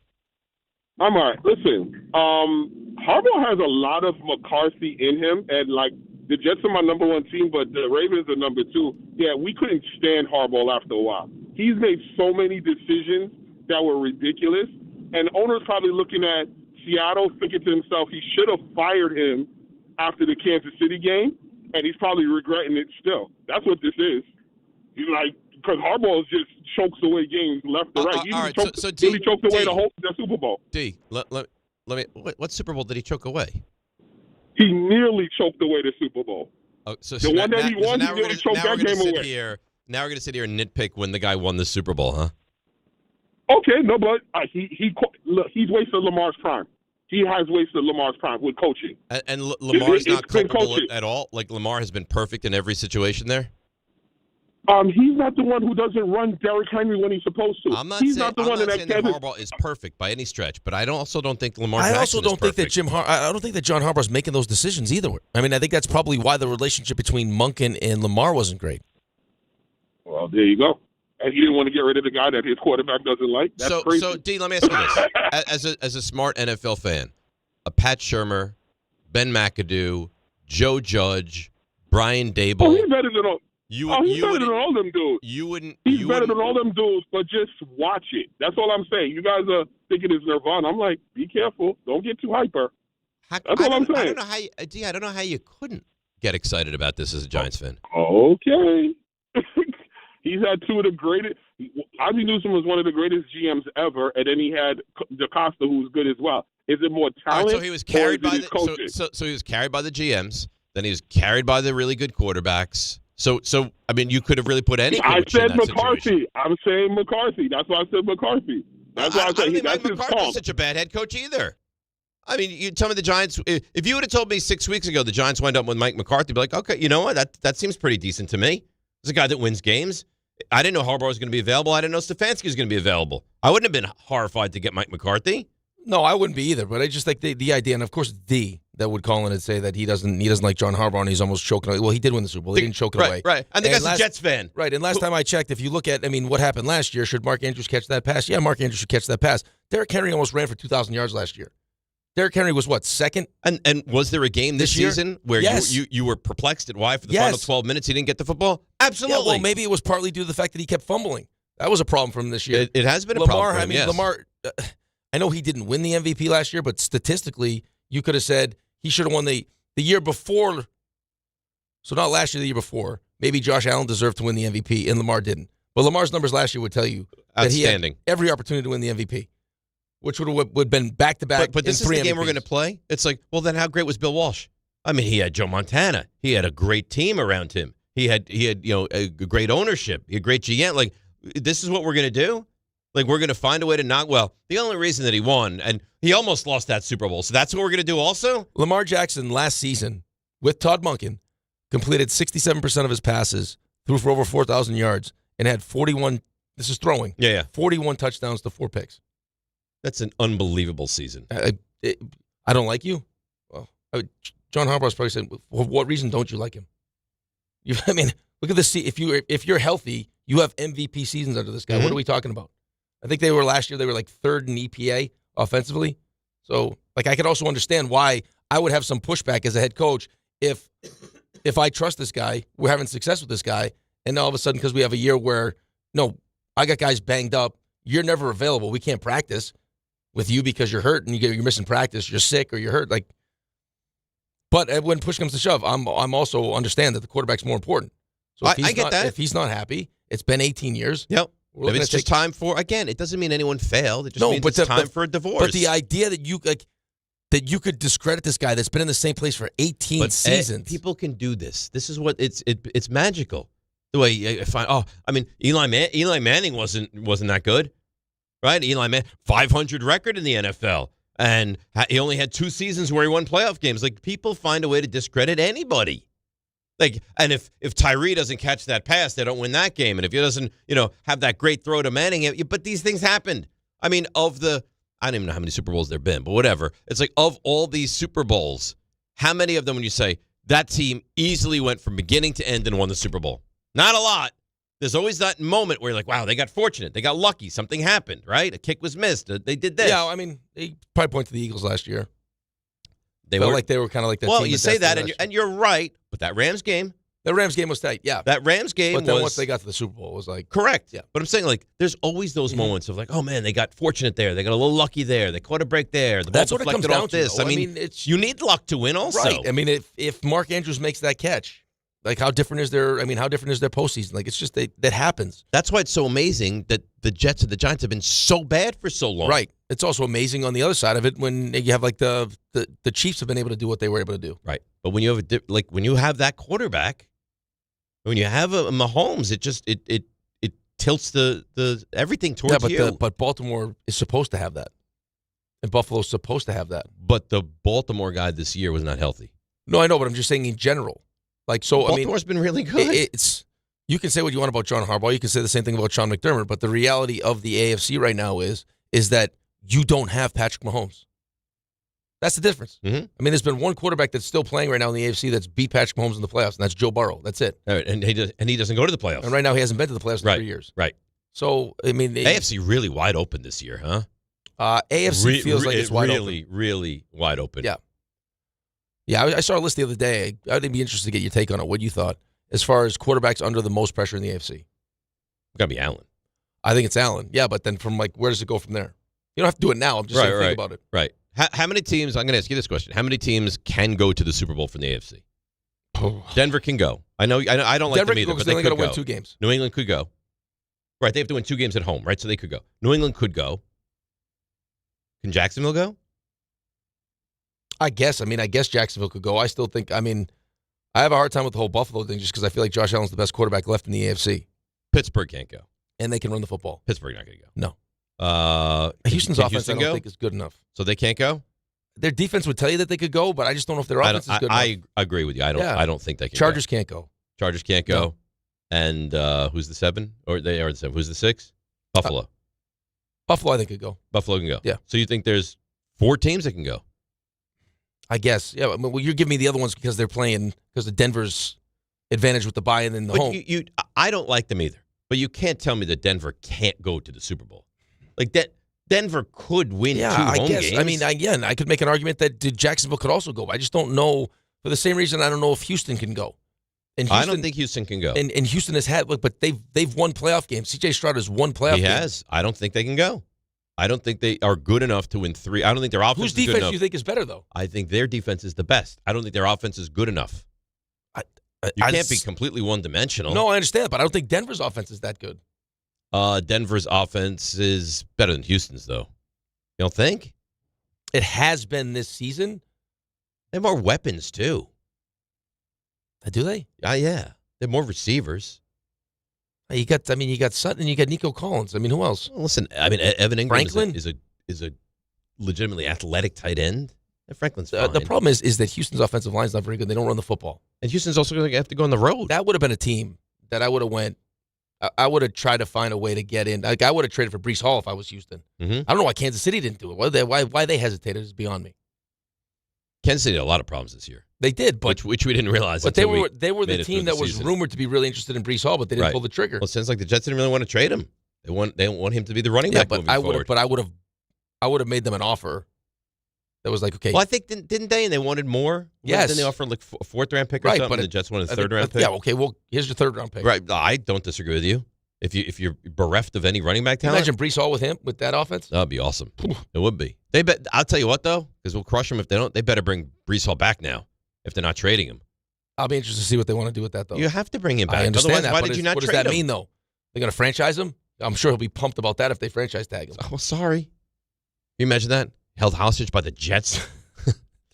S7: I'm all right. Listen, Harbaugh has a lot of McCarthy in him, and, like, the Jets are my number 1 team, but the Ravens are number 2. Yeah, we couldn't stand Harbaugh after a while. He's made so many decisions that were ridiculous, and owner's probably looking at Seattle thinking to himself he should have fired him after the Kansas City game, and he's probably regretting it still. That's what this is. He's like, because Harbaugh just chokes away games left and right. He really choked away the Super Bowl.
S3: D, let me. What Super Bowl did he choke away?
S7: He nearly choked away the Super Bowl.
S3: Oh, so
S7: the one that he won, he nearly choked that game away.
S3: Now we're going to sit here and nitpick when the guy won the Super Bowl, huh?
S7: Okay, no, but he's wasted Lamar's prime. He has wasted Lamar's prime with coaching.
S3: And Lamar's not culpable at all? Like, Lamar has been perfect in every situation there?
S7: He's not the one who doesn't run Derrick Henry when he's supposed to.
S3: I'm not saying that Harbaugh is perfect by any stretch, but I also don't think Lamar Jackson is perfect.
S2: I don't think that John Harbaugh's making those decisions either. I think that's probably why the relationship between Monken and Lamar wasn't great.
S7: Well, there you go. And he didn't want to get rid of the guy that his quarterback doesn't like. That's crazy.
S3: So, D, let me ask you this. As a smart NFL fan, a Pat Shurmur, Ben McAdoo, Joe Judge, Brian Dable.
S7: Oh, he's better than all. He's better than all them dudes. He's better than all them dudes, but just watch it. That's all I'm saying. You guys are thinking it's Nirvana. I'm like, be careful. Don't get too hyper. That's all I'm saying.
S3: I don't know how you couldn't get excited about this as a Giants fan.
S7: Okay. He's had 2 of the greatest. Ozzie Newsome was one of the greatest GMs ever, and then he had DaCosta, who was good as well. Is it more talent?
S3: So he was carried by the so he was carried by the GMs. Then he was carried by the really good quarterbacks. So you could have really put any coach
S7: I said
S3: in that
S7: McCarthy.
S3: Situation.
S7: I'm saying McCarthy. That's why I said McCarthy. That's why I said
S3: Mike McCarthy's such a bad head coach either. You tell me the Giants. If you would have told me 6 weeks ago the Giants wind up with Mike McCarthy, I'd be like, okay, you know what? That seems pretty decent to me. He's a guy that wins games. I didn't know Harbaugh was going to be available. I didn't know Stefanski was going to be available. I wouldn't have been horrified to get Mike McCarthy.
S2: No, I wouldn't be either. But I just think the idea, and of course D that would call in and say that he doesn't like John Harbaugh and he's almost choking away. Well, he did win the Super Bowl. He didn't choke it away.
S3: Right. And the guy's a Jets fan.
S2: Right. And last time I checked, if you look at, what happened last year, should Mark Andrews catch that pass? Yeah, Mark Andrews should catch that pass. Derrick Henry almost ran for 2,000 yards last year. Derrick Henry was what, second?
S3: And was there a game this season where you were perplexed at why for the final 12 minutes he didn't get the football? Absolutely.
S2: Yeah, well, maybe it was partly due to the fact that he kept fumbling. That was a problem for him this year.
S3: It has been a problem for him, yes.
S2: Lamar, I know he didn't win the MVP last year, but statistically, you could have said he should have won the year before. So not last year, the year before. Maybe Josh Allen deserved to win the MVP, and Lamar didn't. But Lamar's numbers last year would tell you that he had every opportunity to win the MVP. Which would have been back-to-back.
S3: But this is the game we're going to play. It's like, well, then how great was Bill Walsh? He had Joe Montana. He had a great team around him. He had a great ownership. He had great GM. Like, this is what we're going to do. Like, we're going to find a way to knock. Well, the only reason that he won, and he almost lost that Super Bowl. So that's what we're going to do also.
S2: Lamar Jackson last season with Todd Monken completed 67% of his passes, threw for over 4,000 yards, and had 41. This is throwing.
S3: Yeah.
S2: 41 touchdowns to 4 picks.
S3: That's an unbelievable season.
S2: I don't like you. Well, John Harbaugh's probably saying, well, what reason don't you like him? I mean, look at this. If you're healthy, you have MVP seasons under this guy. What are we talking about? I think last year they were like third in EPA offensively. So, like, I could also understand why I would have some pushback as a head coach if I trust this guy, we're having success with this guy, and all of a sudden, because we have a year where, no, I got guys banged up, you're never available, we can't practice with you because you're hurt and you're missing practice, you're sick or you're hurt. Like, but when push comes to shove, I'm also understand that the quarterback's more important. So
S3: I get that.
S2: If he's not happy, it's been 18 years.
S3: Yep. Maybe it's just time for, again, it doesn't mean anyone failed. It just means it's time for a divorce.
S2: But the idea that you could discredit this guy that's been in the same place for 18 seasons.
S3: People can do this. This is what it's magical. The way Eli Manning wasn't that good, right? Eli Manning, 500 record in the NFL, and he only had 2 seasons where he won playoff games. Like, people find a way to discredit anybody. Like, and if Tyree doesn't catch that pass, they don't win that game. And if he doesn't, have that great throw to Manning, but these things happened. I mean, I don't even know how many Super Bowls there have been, but whatever. It's like, of all these Super Bowls, how many of them, when you say that team easily went from beginning to end and won the Super Bowl? Not a lot. There's always that moment where you're like, wow, they got fortunate. They got lucky. Something happened, right? A kick was missed. They did this.
S2: Yeah, I mean, they probably point to the Eagles last year.
S3: They
S2: felt
S3: were
S2: like they were kind of like that.
S3: Well,
S2: team
S3: you say that, and you're right, but that Rams game.
S2: The Rams game was tight, yeah.
S3: That Rams game
S2: But then once they got to the Super Bowl, it was like...
S3: Correct.
S2: Yeah.
S3: But I'm saying, like, there's always those moments of like, oh, man, they got fortunate there. They got a little lucky there. They caught a break there. The ball
S2: That's what it comes
S3: deflected
S2: down
S3: off
S2: to,
S3: this.
S2: though.
S3: I mean, you need luck to win also.
S2: Right. I mean, if Mark Andrews makes that catch, like, how different is their postseason? Like, it's just that happens.
S3: That's why it's so amazing that the Jets and the Giants have been so bad for so long.
S2: Right. It's also amazing on the other side of it when you have, like, the Chiefs have been able to do what they were able to do.
S3: Right. But when you have when you have that quarterback, when you have a Mahomes, it tilts the everything towards you.
S2: But Baltimore is supposed to have that, and Buffalo's supposed to have that.
S3: But the Baltimore guy this year was not healthy.
S2: No, I know, but I'm just saying in general. Like, so
S3: Baltimore's been really good.
S2: You can say what you want about John Harbaugh. You can say the same thing about Sean McDermott. But the reality of the AFC right now is that you don't have Patrick Mahomes. That's the difference.
S3: Mm-hmm.
S2: I mean, there's been one quarterback that's still playing right now in the AFC that's beat Patrick Mahomes in the playoffs, and that's Joe Burrow. That's it.
S3: All right, and he doesn't go to the playoffs.
S2: And right now he hasn't been to the playoffs in 3 years.
S3: Right.
S2: So, I mean...
S3: AFC really wide open this year, huh?
S2: AFC feels like it's wide
S3: really,
S2: open.
S3: really wide open.
S2: Yeah. Yeah, I saw a list the other day. I'd be interested to get your take on it, what you thought, as far as quarterbacks under the most pressure in the AFC.
S3: It's got to be Allen.
S2: I think it's Allen. Yeah, but then from, like, where does it go from there? You don't have to do it now. I'm just saying think about it.
S3: Right. How many teams, I'm going to ask you this question, how many teams can go to the Super Bowl from the AFC? Denver can go. I don't like
S2: Denver
S3: them either, but
S2: they
S3: could
S2: got to
S3: go.
S2: win 2 games.
S3: New England could go. Right, they have to win 2 games at home, right? So they could go. New England could go. Can Jacksonville go?
S2: I guess Jacksonville could go. I still think, I have a hard time with the whole Buffalo thing just because I feel like Josh Allen's the best quarterback left in the AFC.
S3: Pittsburgh can't go.
S2: And they can run the football.
S3: Pittsburgh not going to go.
S2: No.
S3: Houston
S2: Houston's offense I don't think is good enough.
S3: So they can't go?
S2: Their defense would tell you that they could go, but I just don't know if their offense is good enough.
S3: I agree with you. I don't think they can
S2: Chargers
S3: go.
S2: can't go.
S3: Chargers can't go.
S2: No.
S3: And who's the 7? Or they are the 7. Who's the 6? Buffalo.
S2: Buffalo I think could go.
S3: Buffalo can go.
S2: Yeah.
S3: So you think there's 4 teams that can go?
S2: I guess. Yeah. Well, you're giving me the other ones because they're playing because of Denver's advantage with the buy-in and the home.
S3: I don't like them either. But you can't tell me that Denver can't go to the Super Bowl. Like that. Denver could win 2 home games.
S2: I mean, again, I could make an argument that Jacksonville could also go. I just don't know. For the same reason, I don't know if Houston can go. And Houston,
S3: I don't think Houston can go.
S2: And Houston has had, but they've won playoff games. C.J. Stroud has won playoff games.
S3: He has. I don't think they can go. I don't think they are good enough to win 3. I don't think their offense is good enough.
S2: Whose defense do you think is better, though?
S3: I think their defense is the best. I don't think their offense is good enough. You can't be completely one-dimensional.
S2: No, I understand, but I don't think Denver's offense is that good.
S3: Denver's offense is better than Houston's, though. You don't think?
S2: It has been this season.
S3: They have more weapons, too.
S2: Do they?
S3: Yeah. They have more receivers.
S2: You got Sutton, you got Nico Collins. Who else?
S3: Well, listen, Evan Ingram
S2: Franklin
S3: is a legitimately athletic tight end. And Franklin's fine.
S2: The problem is that Houston's offensive line is not very good. They don't run the football.
S3: And Houston's also going to have to go on the road.
S2: That would have been a team that I would have went. I would have tried to find a way to get in. Like, I would have traded for Breece Hall if I was Houston.
S3: Mm-hmm.
S2: I don't know why Kansas City didn't do it. Why they hesitated is beyond me.
S3: Kansas City had a lot of problems this year.
S2: They did, but
S3: which we didn't realize.
S2: But they were the team that was rumored to be really interested in Breece Hall, but they didn't pull the trigger.
S3: Well, it sounds like the Jets didn't really want to trade him. They don't want him to be the running back.
S2: But I would have made them an offer that was like, okay.
S3: Well, I think didn't they? And they wanted more.
S2: Yes.
S3: Didn't they offer like a 4th-round pick or something? But the Jets wanted a 3rd-round pick.
S2: Yeah. Okay. Well, here's your 3rd-round pick.
S3: Right. I don't disagree with you. If you're bereft of any running back talent,
S2: imagine Breece Hall with that offense.
S3: That'd be awesome. It would be. I'll tell you what though, because we'll crush them if they don't. They better bring Breece Hall back now if they're not trading him.
S2: I'll be interested to see what they want to do with that though.
S3: You have to bring him back.
S2: I understand
S3: Otherwise,
S2: that.
S3: why did you not
S2: what
S3: trade him?
S2: What does that mean though? They're going to franchise him? I'm sure he'll be pumped about that if they franchise tag him.
S3: Oh, sorry. Can you imagine that? Held hostage by the Jets.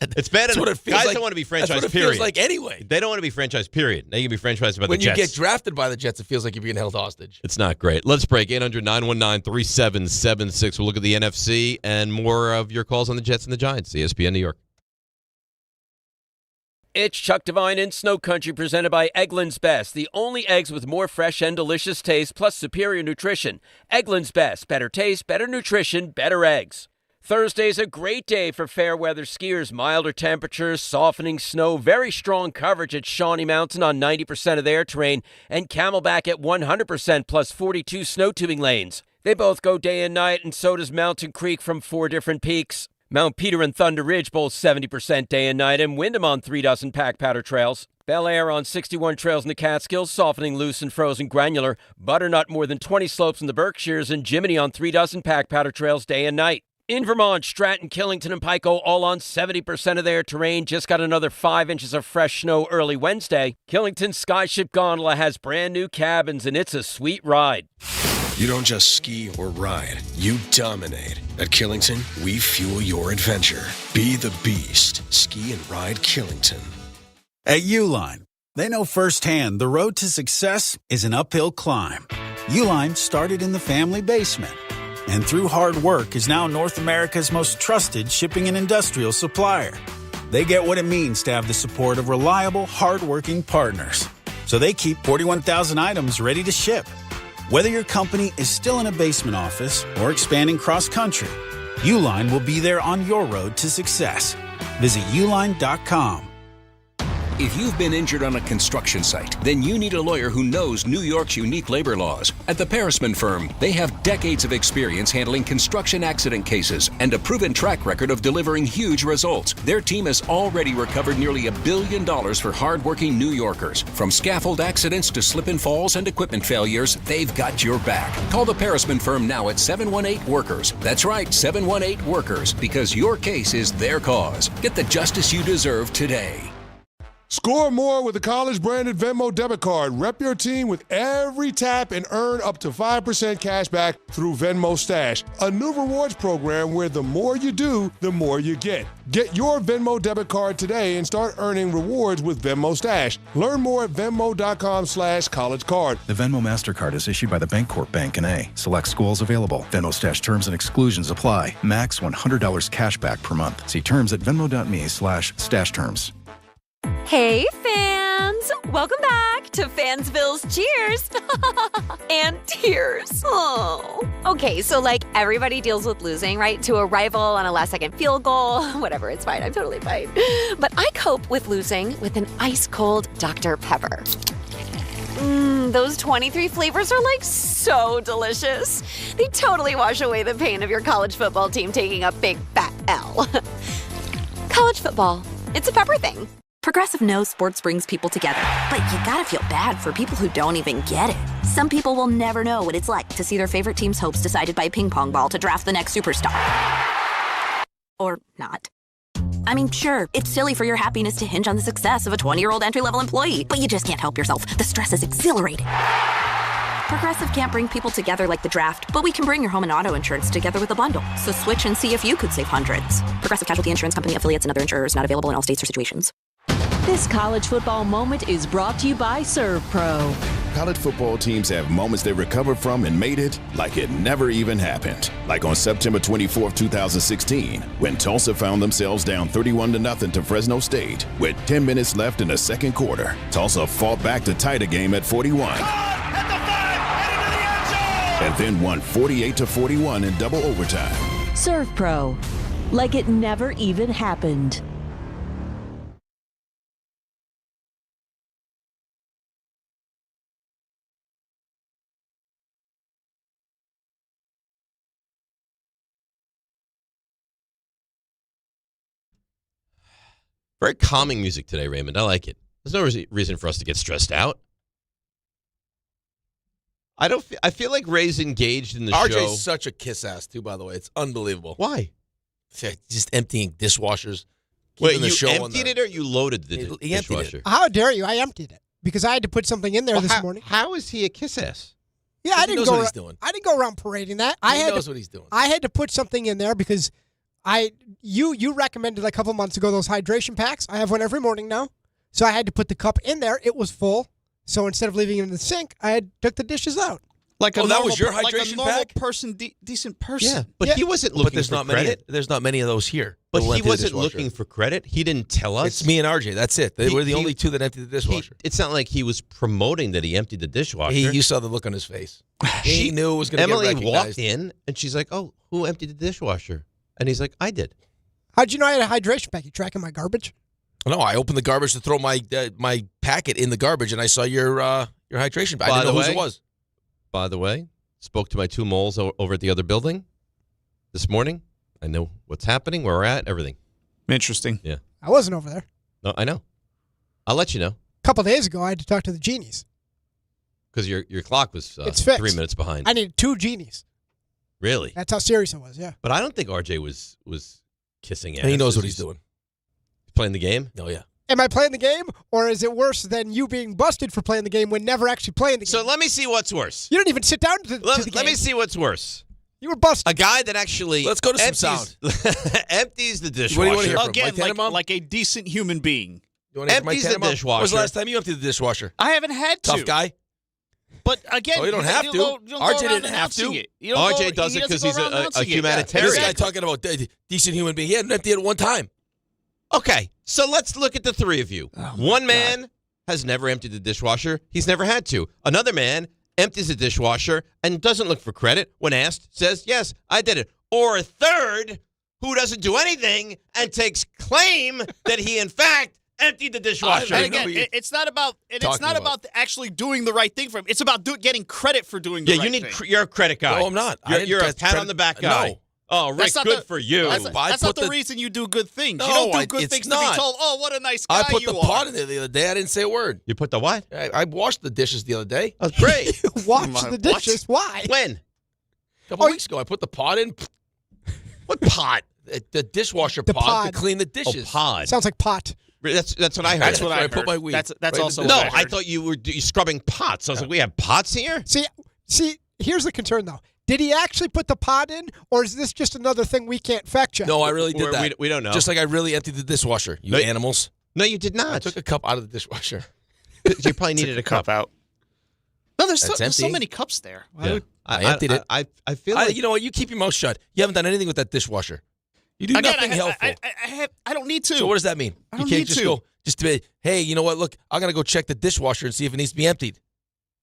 S3: It's bad enough. Guys don't want to be franchised,
S2: that's what it
S3: period.
S2: feels like anyway.
S3: They don't want to be franchised, period. Now you can be franchised by the Jets.
S2: When you get drafted by the Jets, it feels like you're being held hostage.
S3: It's not great. Let's break. 800-919-3776. We'll look at the NFC and more of your calls on the Jets and the Giants. ESPN New York.
S11: It's Chuck Devine in Snow Country, presented by Eggland's Best, the only eggs with more fresh and delicious taste, plus superior nutrition. Eggland's Best, better taste, better nutrition, better eggs. Thursday's a great day for fair weather skiers. Milder temperatures, softening snow, very strong coverage at Shawnee Mountain on 90% of their terrain, and Camelback at 100% plus 42 snow tubing lanes. They both go day and night, and so does Mountain Creek from 4 different peaks. Mount Peter and Thunder Ridge both 70% day and night, and Windham on 3 dozen pack powder trails. Bel Air on 61 trails in the Catskills, softening loose and frozen granular. Butternut more than 20 slopes in the Berkshires, and Jiminy on 3 dozen pack powder trails day and night. In Vermont, Stratton, Killington, and Pico all on 70% of their terrain. Just got another 5 inches of fresh snow early Wednesday. Killington's Skyship Gondola has brand new cabins, and it's a sweet ride.
S13: You don't just ski or ride, you dominate. At Killington, we fuel your adventure. Be the beast. Ski and ride Killington.
S15: At Uline, they know firsthand the road to success is an uphill climb. Uline started in the family basement, and through hard work is now North America's most trusted shipping and industrial supplier. They get what it means to have the support of reliable, hardworking partners. So they keep 41,000 items ready to ship. Whether your company is still in a basement office or expanding cross-country, Uline will be there on your road to success. Visit uline.com.
S16: If you've been injured on a construction site, then you need a lawyer who knows New York's unique labor laws. At the Parisman Firm, they have decades of experience handling construction accident cases and a proven track record of delivering huge results. Their team has already recovered nearly $1 billion for hardworking New Yorkers. From scaffold accidents to slip and falls and equipment failures, they've got your back. Call the Parisman Firm now at 718-WORKERS. That's right, 718-WORKERS, because your case is their cause. Get the justice you deserve today.
S17: Score more with a college-branded Venmo debit card. Rep your team with every tap and earn up to 5% cash back through Venmo Stash, a new rewards program where the more you do, the more you get. Get your Venmo debit card today and start earning rewards with Venmo Stash. Learn more at venmo.com/collegecard.
S12: The Venmo MasterCard is issued by the Bancorp Bank N.A. Select schools available. Venmo Stash terms and exclusions apply. Max $100 cash back per month. See terms at venmo.me/stash terms.
S18: Hey, fans! Welcome back to Fansville's Cheers and Tears. Oh. Okay, so like everybody deals with losing, right? To a rival on a last-second field goal. Whatever, it's fine. I'm totally fine. But I cope with losing with an ice-cold Dr. Pepper. Those 23 flavors are like so delicious. They totally wash away the pain of your college football team taking a big fat L. College football. It's a pepper thing.
S19: Progressive knows sports brings people together, but you gotta feel bad for people who don't even get it. Some people will never know what it's like to see their favorite team's hopes decided by a ping pong ball to draft the next superstar. Or not. I mean, sure, it's silly for your happiness to hinge on the success of a 20-year-old entry-level employee, but you just can't help yourself. The stress is exhilarating. Progressive can't bring people together like the draft, but we can bring your home and auto insurance together with a bundle. So switch and see if you could save hundreds. Progressive Casualty Insurance Company, affiliates, and other insurers not available in all states or situations.
S20: This college football moment is brought to you by ServPro.
S21: College football teams have moments they recover from and made it like it never even happened. Like on September 24, 2016, when Tulsa found themselves down 31-0 to Fresno State with 10 minutes left in the second quarter. Tulsa fought back to tie the game at 41. and then won 48-41 in double overtime.
S20: Serve Pro. Like it never even happened.
S3: Very calming music today, Raymond. I like it. There's no reason for us to get stressed out. I feel like Ray's engaged in the show.
S2: RJ's such a kiss ass too, by the way. It's unbelievable.
S3: Why?
S2: Just emptying dishwashers.
S3: Wait, you emptied it or you loaded the dishwasher?
S6: How dare you? I emptied it because I had to put something in there this morning.
S3: How is he a kiss ass?
S6: Yeah, I didn't
S2: knows
S6: go.
S2: what he's doing.
S6: I didn't go around parading that.
S2: He knows what he's doing.
S6: I had to put something in there because you recommended a couple months ago those hydration packs. I have one every morning now, so I had to put the cup in there. It was full, so instead of leaving it in the sink, I took the dishes out.
S4: Like a
S2: that
S4: normal,
S2: was your
S4: like a
S2: hydration
S4: normal
S2: pack?
S4: person, decent person.
S3: Yeah, but he wasn't looking
S2: there's
S3: for
S2: not
S3: credit.
S2: There's not many of those here.
S3: But
S2: They'll
S3: he
S2: empty the
S3: wasn't
S2: dishwasher.
S3: looking for credit. He didn't tell us.
S2: It's me and RJ. That's it. We're the only two that emptied the dishwasher.
S3: It's not like he was promoting that he emptied the dishwasher.
S2: You saw the look on his face. He knew it was going to get
S3: Emily
S2: recognized.
S3: walked in, and she's like, "Oh, who emptied the dishwasher?" And he's like, "I did."
S6: How'd you know I had a hydration pack? You tracking my garbage?
S2: No, I opened the garbage to throw my my packet in the garbage, and I saw your hydration pack. I didn't know whose it was.
S3: By the way, spoke to my two moles over at the other building this morning. I know what's happening, where we're at, everything.
S4: Interesting.
S3: Yeah.
S6: I wasn't over there.
S3: No, I know. I'll let you know.
S6: A couple days ago, I had to talk to the genies.
S3: Because your clock was
S6: It's fixed.
S3: 3 minutes behind.
S6: I needed 2 genies.
S3: Really?
S6: That's how serious it was, yeah.
S3: But I don't think RJ was kissing ass.
S2: And he knows what he's doing.
S3: He's playing the game?
S2: Oh, yeah.
S6: Am I playing the game, or is it worse than you being busted for playing the game when never actually playing the game?
S3: So let me see what's worse.
S6: You didn't even sit down to the game.
S3: Let me see what's worse.
S6: You were busted.
S3: A guy that actually
S2: Let's go to some sound.
S3: empties the dishwasher.
S2: What do you want to hear from
S4: Again,
S2: Mike Tannenbaum?
S4: like a decent human being.
S2: You want to hear from Mike
S3: empties the
S2: Tannenbaum?
S3: dishwasher.
S2: When was the last time you emptied the dishwasher?
S4: I haven't had to.
S2: Tough guy?
S4: But again,
S2: Oh, you don't have to.
S4: You don't
S2: RJ
S4: go around
S2: didn't have
S4: announcing
S2: to.
S4: it. You don't
S3: RJ
S4: go-
S3: does
S4: he
S3: it because
S4: doesn't
S3: he's
S4: go around
S3: a
S4: announcing it.
S3: humanitarian.
S2: This guy talking about decent human being. He hadn't emptied it one time.
S3: Okay, so let's look at the three of you. One man has never emptied the dishwasher. He's never had to. Another man empties the dishwasher and doesn't look for credit. When asked, says, yes, I did it. Or a third who doesn't do anything and takes claim that he, in fact, emptied the dishwasher.
S4: And again, it's not about actually doing the right thing for him. It's about getting credit for doing the right thing.
S3: You're a credit guy.
S2: No, I'm not.
S3: You're a pat on the back guy.
S2: No.
S3: Oh, Rick, good for you.
S4: That's not the reason you do good things.
S2: No,
S4: you don't do good
S2: it's
S4: things to
S2: not.
S4: be told, oh, what a nice guy you are.
S2: I put the pot in there the other day. I didn't say a word.
S3: You put the what?
S2: I washed the dishes the other day.
S3: That's great.
S6: You washed the dishes. Why?
S3: When?
S2: A couple weeks ago. I put the pot in.
S3: What pot?
S2: The dishwasher
S6: The
S2: pod
S6: pod.
S2: to clean the dishes.
S3: Oh, pod.
S6: Sounds like pot.
S3: That's what I heard.
S2: That's what I put my weed.
S4: That's
S2: right
S4: also
S2: in the
S4: what
S3: No,
S4: I heard.
S3: I thought you were scrubbing pots. I was like, we have pots here?
S6: See, here's the concern, though. Did he actually put the pot in, or is this just another thing we can't fact check?
S2: No, I really did that.
S3: We don't know.
S2: Just like I really emptied the dishwasher. You animals.
S3: No, you did not.
S2: I took a cup out of the dishwasher.
S3: You probably needed a cup
S4: out. No, there's so
S2: empty.
S4: many cups there.
S2: Yeah. I emptied it.
S3: I feel like
S2: you know what? You keep your mouth shut. You haven't done anything with that dishwasher. You do nothing helpful.
S4: I don't need to.
S2: So what does that mean?
S4: I
S2: You
S4: don't
S2: can't
S4: need
S2: just
S4: to.
S2: go, just to be, hey, you know what? Look, I'm going to go check the dishwasher and see if it needs to be emptied.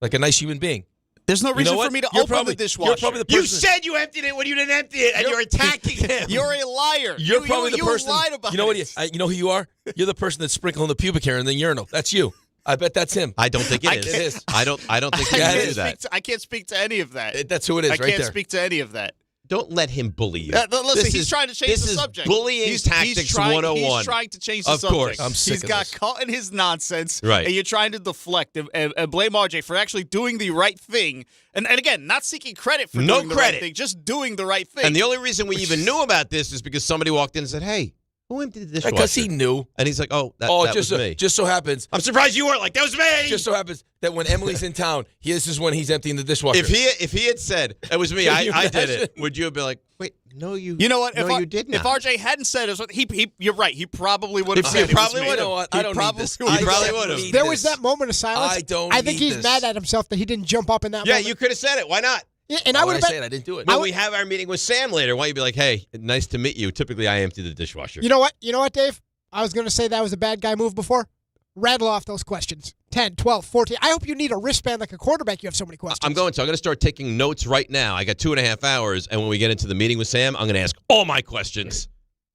S2: Like a nice human being.
S4: There's no
S2: You know
S4: reason
S2: what?
S4: for me to
S2: You're
S4: open
S2: probably-
S4: the dishwasher.
S2: You're probably the person.
S3: you said you emptied it when you didn't empty it, and you're attacking him.
S4: You're a liar.
S2: You're probably the person.
S4: You lied about
S2: you know what?
S4: it.
S2: You know who you are? You're the person that's sprinkling the pubic hair in the urinal. That's you. I bet that's him.
S3: I don't think it is.
S2: It is.
S3: I don't think
S2: Yeah,
S3: you
S2: it
S3: do
S2: is.
S3: that.
S4: I can't speak to any of that.
S2: That's who it is
S4: I
S2: right
S4: can't
S2: there.
S4: speak to any of that.
S3: Don't let him bully you.
S4: Listen, he's trying to change the subject.
S3: This is bullying tactics 101.
S4: He's trying to change the
S3: Of
S4: subject.
S3: course.
S2: I'm sick
S4: He's
S2: of
S4: got
S2: this.
S4: caught in his nonsense,
S3: Right.
S4: and you're trying to deflect and blame RJ for actually doing the right thing. And again, not seeking credit for
S3: No
S4: doing the
S3: credit.
S4: right thing, just doing the right thing.
S3: And the only reason we even knew about this is because somebody walked in and said, hey, who emptied the dishwasher?
S2: Because he knew.
S3: And he's like, that
S2: just
S3: was me.
S2: Just so happens.
S3: I'm surprised you weren't like, that was me.
S2: Just so happens that when Emily's in town, this is when he's emptying the dishwasher.
S3: If he had said, it was me,
S2: Can you
S3: I did
S2: imagine?
S3: it, would you have been like, wait, no, you
S4: You know what?
S3: No, you did not.
S4: If RJ hadn't said it, you're right. He probably would have
S3: He
S4: said
S3: probably
S4: it was me.
S3: would have.
S2: You know what? I don't need this.
S3: He probably
S2: don't
S3: would have.
S2: need
S6: There
S2: this.
S6: was that moment of silence.
S2: I don't
S6: I think
S2: need
S6: he's
S2: this.
S6: mad at himself that he didn't jump up in that
S3: Yeah,
S6: moment.
S3: you could have said it. Why not?
S6: Yeah, and I
S2: Why
S6: would
S2: would
S6: have
S2: I say it? I didn't do it.
S3: When we have our meeting with Sam later, why don't you be like, hey, nice to meet you. Typically, I empty the dishwasher.
S6: You know what? You know what, Dave? I was going to say that was a bad guy move before, rattle off those questions. 10, 12, 14. I hope you need a wristband like a quarterback. You have so many questions.
S3: I'm going to start taking notes right now. I got 2.5 hours, and when we get into the meeting with Sam, I'm going to ask all my questions.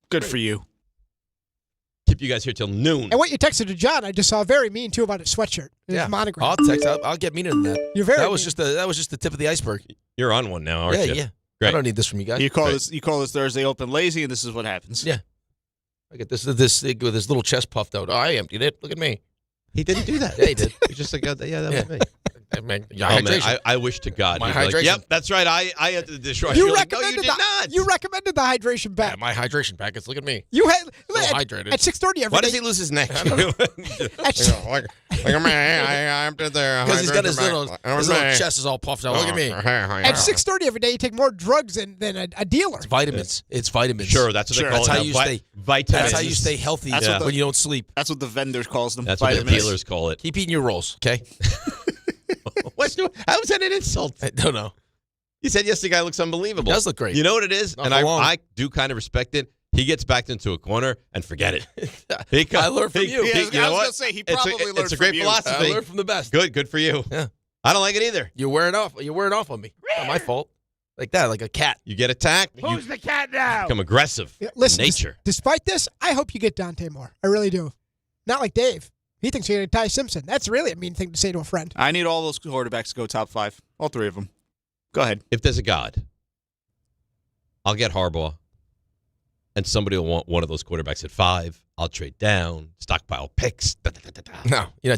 S4: Good for you.
S3: Keep you guys here till noon.
S6: And what you texted to John, I just saw very mean, too, about his sweatshirt. His monogram.
S2: I'll text. I'll get meaner than that.
S6: You're very
S2: That was just the tip of the iceberg.
S3: You're on one now, aren't you?
S2: Yeah.
S3: Great.
S2: I don't need this from you guys.
S4: You call this Thursday open lazy, and this is what happens.
S2: Yeah. I get this with his little chest puffed out. Oh, I emptied it. Look at me.
S3: He didn't do that.
S2: Yeah, he did.
S3: He just like, that was me.
S2: Man,
S3: I wish to God.
S2: My
S3: he'd be like,
S2: hydration.
S3: yep, that's right. I entered the dishwasher.
S6: You
S3: You're like,
S6: recommended
S3: no, you did not.
S6: You recommended the hydration
S2: Yeah,
S6: pack.
S2: my hydration packets. Look at me.
S6: You had
S2: hydrated.
S6: at 6:30 every day.
S3: Why does he lose his neck?
S2: Because he's got his little chest is all puffed out. Look at me.
S6: At 6:30 every day, you take more drugs than a dealer.
S2: It's vitamins. It's vitamins.
S3: Sure, that's what they call
S2: That's
S3: it.
S2: how you stay.
S3: Vitamins.
S2: That's how you stay healthy when you don't sleep.
S4: That's what the vendors calls them.
S3: That's what the dealers call it.
S2: Keep eating your rolls, okay?
S3: How is that an insult?
S2: I don't know.
S3: You said yes, the guy looks unbelievable.
S2: He does look great.
S3: You know what it is?
S2: Not
S3: And
S2: for long.
S3: I do kind of respect it. He gets backed into a corner and forget it.
S2: I learned from you.
S4: Yeah, I was
S3: know
S4: going
S3: what?
S4: to say, he probably learned
S3: It's a
S4: from
S3: great
S4: you.
S3: philosophy.
S2: I learned from the best.
S3: Good for you.
S2: Yeah.
S3: I don't like it either.
S2: You wear it off. You wear it off on me. Not my fault. Like that, like a cat.
S3: You get attacked.
S6: Who's the cat now?
S3: Become aggressive.
S6: Yeah, listen,
S3: Nature.
S6: Despite this, I hope you get Dante Moore. I really do. Not like Dave. He thinks you're going to Ty Simpson. That's really a mean thing to say to a friend.
S4: I need all those quarterbacks to go top 5. All 3 of them. Go ahead.
S3: If there's a God, I'll get Harbaugh, and somebody will want one of those quarterbacks at 5. I'll trade down, stockpile picks.
S2: No, No,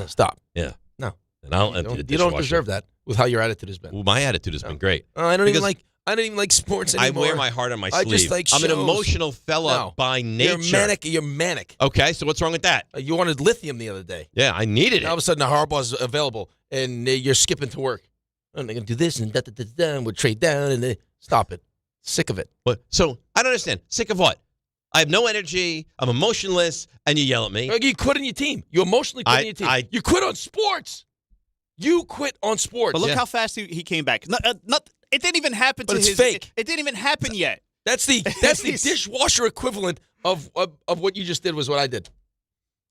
S2: stop.
S3: Yeah.
S2: No.
S3: And I'll empty the
S2: You
S3: dishwasher.
S2: don't deserve that with how your attitude has been.
S3: Well, my attitude has been great.
S2: I don't even
S3: Because
S2: like sports
S3: I
S2: anymore.
S3: wear my heart on my
S2: I
S3: sleeve.
S2: just like
S3: I'm an
S2: shows.
S3: emotional fella
S2: No.
S3: by nature.
S2: You're manic.
S3: Okay, so what's wrong with that?
S2: You wanted lithium the other day.
S3: Yeah, I needed it.
S2: All of a sudden, the Harbaugh's available, and you're skipping to work. And they're going to do this, and da-da-da-da, and we'll trade down, and they stop it. Sick of it.
S3: What? So I don't understand. Sick of what? I have no energy. I'm emotionless, and you yell at me.
S2: You quit on your team. You emotionally quit on your team. You quit on sports. You quit on sports.
S4: But look how fast he came back. It didn't even happen
S2: But
S4: to
S2: it's
S4: his.
S2: fake.
S4: It didn't even happen yet.
S2: That's the dishwasher equivalent of what you just did was what I did.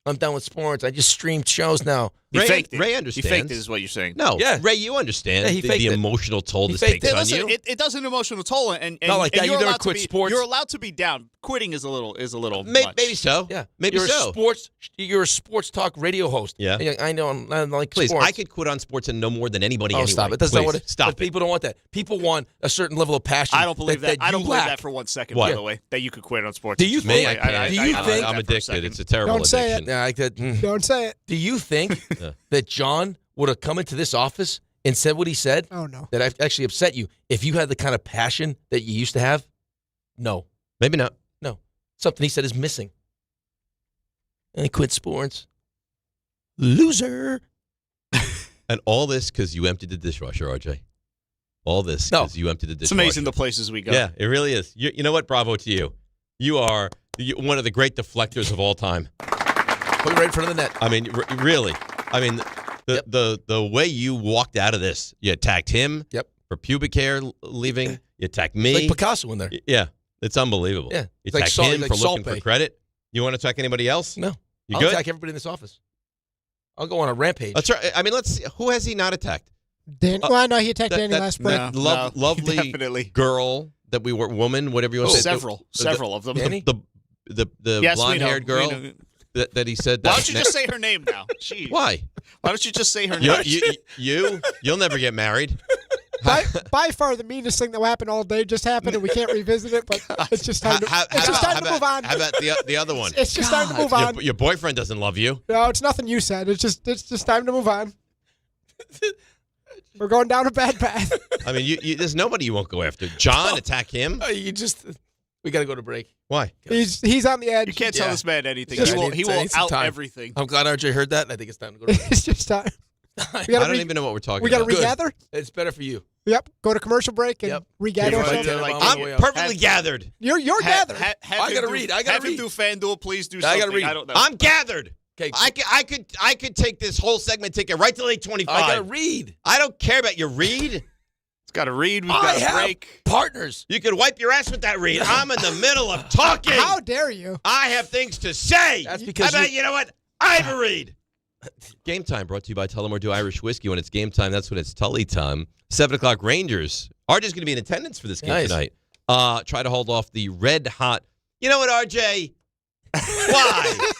S2: I'm done with sports. I just streamed shows now.
S3: Ray understands.
S4: He faked it is what you're saying.
S3: No,
S2: Yeah.
S3: Ray, you understand
S2: Yeah, he
S3: the
S2: faked it.
S3: emotional toll this
S2: faked
S3: takes
S2: it.
S3: on
S4: Listen,
S3: you.
S4: it does an emotional toll, and
S2: Not like that.
S4: you're
S2: You never
S4: allowed
S2: quit
S4: to be,
S2: sports.
S4: You're allowed to be down. Quitting is a little much.
S3: Maybe so.
S2: Yeah,
S3: Maybe
S2: you're
S3: so.
S2: You're a sports talk radio host.
S3: Yeah.
S2: I know. I like
S3: Please,
S2: sports.
S3: I could quit on sports and no more than anybody.
S2: Oh,
S3: anyway.
S2: stop it. That's
S3: Please,
S2: not what it.
S3: stop
S2: but people don't want that. People want a certain level of passion.
S4: I don't believe that. I
S2: you
S4: don't believe
S2: lack.
S4: that for 1 second.
S3: What?
S4: By the way, that you could quit on sports.
S2: Do you
S3: Me,
S2: think?
S3: do you think I'm addicted? It's a terrible
S6: Don't say it.
S3: addiction.
S2: Yeah, I could.
S6: Don't say it.
S2: Do you think that John would have come into this office and said what he said?
S6: Oh, no.
S2: That actually upset you if you had the kind of passion that you used to have? No.
S3: Maybe not.
S2: No. Something he said is missing. And he quit sports. Loser.
S3: And all this because you emptied the dishwasher, RJ. All this because you emptied the
S4: It's
S3: dishwasher.
S4: amazing the places we go.
S3: Yeah, it really is. You know what? Bravo to you. You are one of the great deflectors of all time.
S2: Put it right in front of the net.
S3: I mean, really. I mean, the way you walked out of this, you attacked him for pubic hair leaving. You attacked me.
S2: Like Picasso in there.
S3: Yeah, it's unbelievable.
S2: Yeah.
S3: You
S2: It's like
S3: attacked
S2: Salt-
S3: him
S2: like
S3: for
S2: Salt
S3: looking for
S2: Bay.
S3: credit. You want to attack anybody else?
S2: No.
S3: You
S2: I'll
S3: good?
S2: attack everybody in this office. I'll go on a rampage.
S3: That's right. I mean, let's see. Who has he not attacked?
S6: Well, no, he attacked Danny last break.
S3: That lovely
S4: definitely.
S3: girl that we were, woman, whatever you want to say.
S4: Several of them.
S3: The
S4: Yes, we
S3: blonde-haired
S4: know.
S3: girl that he said.
S4: Why
S3: that
S4: don't you just say her name now? Jeez.
S3: Why?
S4: Why don't you just say her name?
S3: You'll never get married.
S6: By far the meanest thing that happened all day just happened, and we can't revisit it, but it's just time to, move on.
S3: How about the other one?
S6: It's just time to move on.
S3: Your boyfriend doesn't love you.
S6: No, it's nothing you said. It's just time to move on. We're going down a bad path.
S3: I mean, there's nobody you won't go after. John, attack him.
S2: We got to go to break.
S3: Why?
S6: He's on the edge.
S4: You can't tell this man anything.
S2: Just-
S4: He will
S2: some
S4: out
S2: time.
S4: everything.
S2: I'm glad RJ heard that, and I think it's time to go to break.
S6: It's just time.
S3: I don't even know what we're talking
S6: We got to
S3: about.
S6: regather?
S2: It's better for you.
S6: Yep. Go to commercial break and regather ourselves.
S3: I'm perfectly gathered.
S6: You're gathered.
S2: I got to read. I got
S4: Have
S2: to
S4: him
S2: read.
S4: do FanDuel, please do
S2: I
S4: something.
S2: gotta read.
S4: I don't know.
S3: I'm gathered.
S2: Okay.
S3: I could take this whole segment, take it right till 8:25.
S2: I got to read.
S3: I don't care about your read.
S4: It's got to read. We've
S2: I
S4: got to
S2: have
S4: break.
S2: partners.
S3: You could wipe your ass with that read. I'm in the middle of talking.
S6: How dare you?
S3: I have things to say.
S2: That's because
S3: How about, you know what? Ivory. Game time brought to you by Tullamore Dew Irish Whiskey. When it's game time, that's when it's Tully time. 7 o'clock Rangers. RJ's going to be in attendance for this game tonight. Try to hold off the red hot. You know what, RJ? Why?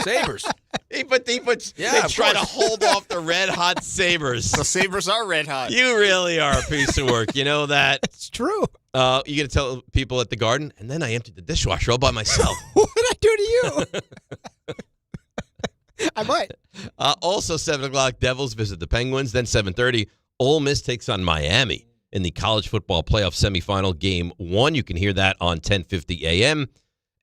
S2: Sabres.
S3: They try to hold off the red hot Sabres.
S4: The Sabres are red hot.
S3: You really are a piece of work. You know that?
S6: It's true.
S3: You got to tell people at the Garden, and then I emptied the dishwasher all by myself.
S6: What did I do to you? I might.
S3: Also, 7 o'clock, Devils visit the Penguins. Then 7:30, Ole Miss takes on Miami in the college football playoff semifinal game 1. You can hear that on 10:50 a.m.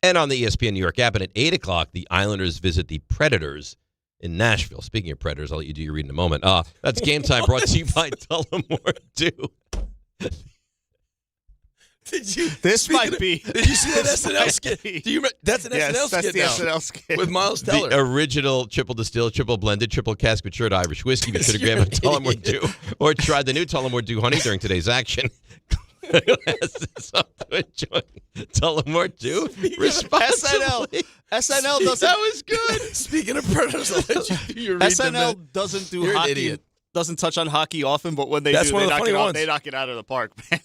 S3: and on the ESPN New York app. And at 8 o'clock, the Islanders visit the Predators in Nashville. Speaking of Predators, I'll let you do your read in a moment. That's Game Time brought to you by Tullamore Dew.
S2: Did you
S4: see that
S2: SNL skit? Do you remember? That's an SNL skit.
S4: That's the SNL skit
S2: with Miles Teller.
S3: The original triple distilled, triple blended, triple cask matured Irish whiskey. Be sure to grab a Tullamore Dew or try the new Tullamore Dew honey during today's action. Tullamore Dew.
S4: SNL doesn't.
S3: That was good.
S2: Speaking of Predators, I'll let you do your read.
S4: SNL doesn't do
S2: You're
S4: hockey.
S2: An idiot.
S4: Doesn't touch on hockey often, but when they
S2: That's
S4: do,
S2: one
S4: they
S2: of the funny ones.
S4: They knock it out of the park, man.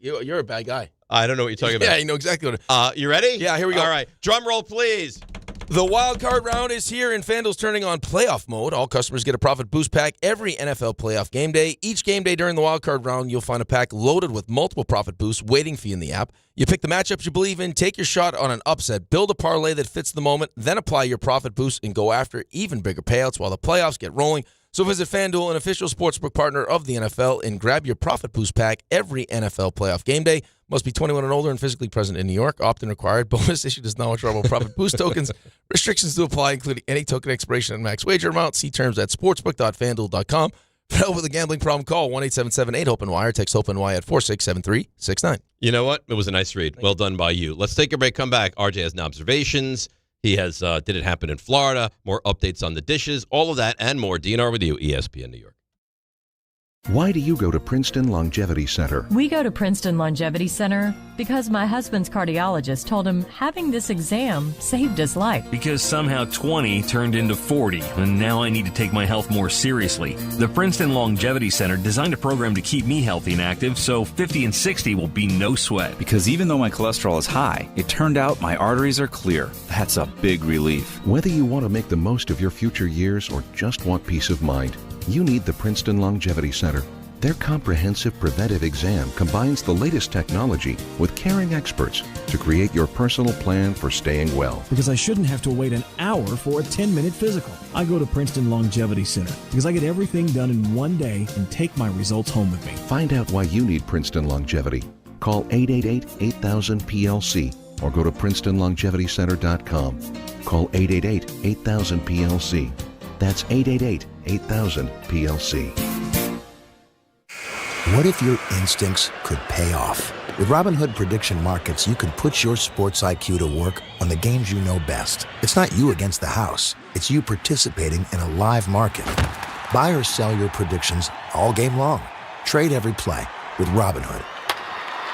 S2: You're a bad guy.
S3: I don't know what you're talking about.
S2: Yeah, you know exactly what.
S3: You ready?
S2: Yeah, here we go.
S3: All right, drum roll, please.
S2: The wild card round is here, and FanDuel's turning on playoff mode. All customers get a profit boost pack every NFL playoff game day. Each game day during the wild card round, you'll find a pack loaded with multiple profit boosts waiting for you in the app. You pick the matchups you believe in, take your shot on an upset, build a parlay that fits the moment, then apply your profit boost and go after even bigger payouts while the playoffs get rolling. So visit FanDuel, an official sportsbook partner of the NFL, and grab your profit boost pack every NFL playoff game day. Must be 21 and older and physically present in New York. Opt-in required. Bonus issued does not withdrawable profit boost tokens. Restrictions to apply, including any token expiration and max wager amount. See terms at sportsbook.fanduel.com. For help with a gambling problem, call 1-877-8-HOPE-NY or text HOPE-NY at 467369.
S3: You know what? It was a nice read. Well done by you. Let's take a break. Come back. RJ has observations. He has Did It Happen in Florida? More updates on the dishes. All of that and more. DNR with you, ESPN New York.
S1: Why do you go to Princeton Longevity Center?
S5: We go to Princeton Longevity Center because my husband's cardiologist told him having this exam saved his life.
S8: Because somehow 20 turned into 40, and now I need to take my health more seriously. The Princeton Longevity Center designed a program to keep me healthy and active, so 50 and 60 will be no sweat.
S9: Because even though my cholesterol is high, it turned out my arteries are clear. That's a big relief.
S1: Whether you want to make the most of your future years or just want peace of mind, you need the Princeton Longevity Center. Their comprehensive preventive exam combines the latest technology with caring experts to create your personal plan for staying well.
S10: Because I shouldn't have to wait an hour for a 10-minute physical. I go to Princeton Longevity Center because I get everything done in one day and take my results home with me.
S1: Find out why you need Princeton Longevity. Call 888-8000-PLC or go to PrincetonLongevityCenter.com. Call 888-8000-PLC. That's 888-8000-PLC.
S14: What if your instincts could pay off? With Robinhood Prediction Markets, you can put your sports IQ to work on the games you know best. It's not you against the house. It's you participating in a live market. Buy or sell your predictions all game long. Trade every play with Robinhood.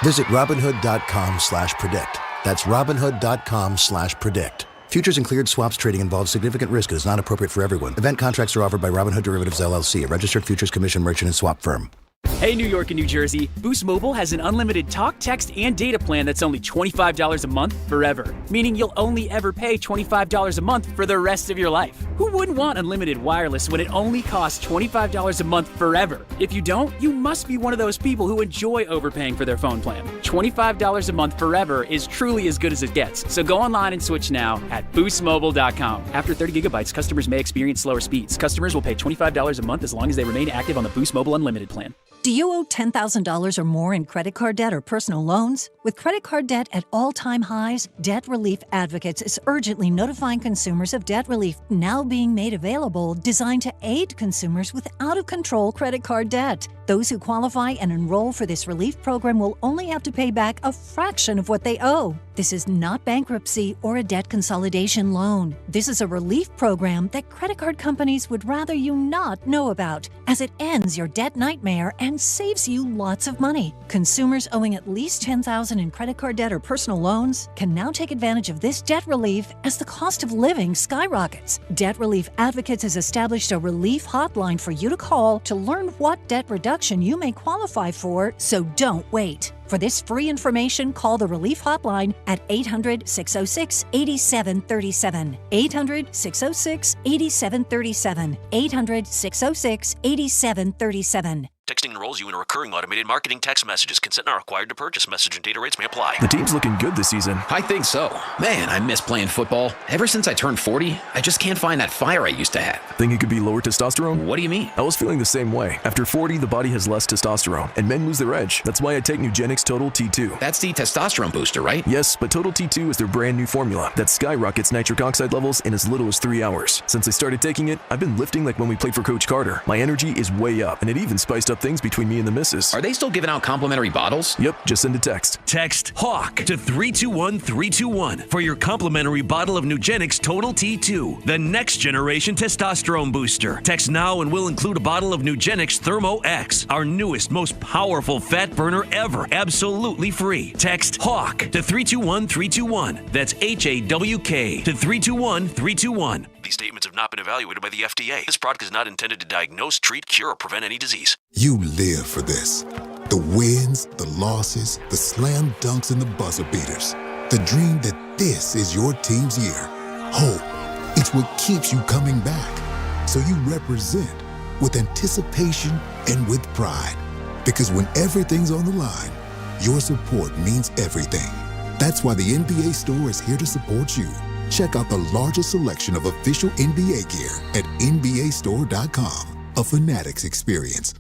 S14: Visit Robinhood.com/predict. That's Robinhood.com/predict. Futures and cleared swaps trading involves significant risk and is not appropriate for everyone. Event contracts are offered by Robinhood Derivatives LLC, a registered futures commission merchant and swap firm.
S22: Hey, New York and New Jersey, Boost Mobile has an unlimited talk, text, and data plan that's only $25 a month forever, meaning you'll only ever pay $25 a month for the rest of your life. Who wouldn't want unlimited wireless when it only costs $25 a month forever? If you don't, you must be one of those people who enjoy overpaying for their phone plan. $25 a month forever is truly as good as it gets, so go online and switch now at boostmobile.com. After 30 gigabytes, customers may experience slower speeds. Customers will pay $25 a month as long as they remain active on the Boost Mobile Unlimited plan.
S23: Do you owe $10,000 or more in credit card debt or personal loans? With credit card debt at all-time highs, Debt Relief Advocates is urgently notifying consumers of debt relief now being made available, designed to aid consumers with out-of-control credit card debt. Those who qualify and enroll for this relief program will only have to pay back a fraction of what they owe. This is not bankruptcy or a debt consolidation loan. This is a relief program that credit card companies would rather you not know about, as it ends your debt nightmare and saves you lots of money. Consumers owing at least $10,000 in credit card debt or personal loans can now take advantage of this debt relief as the cost of living skyrockets. Debt Relief Advocates has established a relief hotline for you to call to learn what debt reduction you may qualify for, so don't wait. For this free information, call the Relief Hotline at 800-606-8737. 800-606-8737. 800-606-8737.
S7: Texting enrolls you in a recurring automated marketing text messages. Consent not required to purchase. Message and data rates may apply.
S11: The team's looking good this season.
S13: I think so. Man, I miss playing football. Ever since I turned 40, I just can't find that fire I used to have.
S11: Think it could be lower testosterone?
S13: What do you mean?
S11: I was feeling the same way. After 40, the body has less testosterone, and men lose their edge. That's why I take Nugenix Total T2.
S13: That's the testosterone booster, right?
S11: Yes, but Total T2 is their brand new formula that skyrockets nitric oxide levels in as little as 3 hours. Since I started taking it, I've been lifting like when we played for Coach Carter. My energy is way up, and it even spiced up things between me and the missus.
S13: Are they still giving out complimentary bottles?
S11: Yep, just send a text.
S24: Text HAWK to 321-321 for your complimentary bottle of Nugenix Total T2, the next generation testosterone booster. Text now and we'll include a bottle of Nugenix Thermo X, our newest, most powerful fat burner ever, absolutely free. Text HAWK to 321-321. That's HAWK to 321-321.
S7: These statements have not been evaluated by the FDA. This product is not intended to diagnose, treat, cure, or prevent any disease.
S25: You live for this. The wins, the losses, the slam dunks, and the buzzer beaters. The dream that this is your team's year. Hope. It's what keeps you coming back. So you represent with anticipation and with pride. Because when everything's on the line, your support means everything. That's why the NBA Store is here to support you. Check out the largest selection of official NBA gear at NBAstore.com. A Fanatics experience.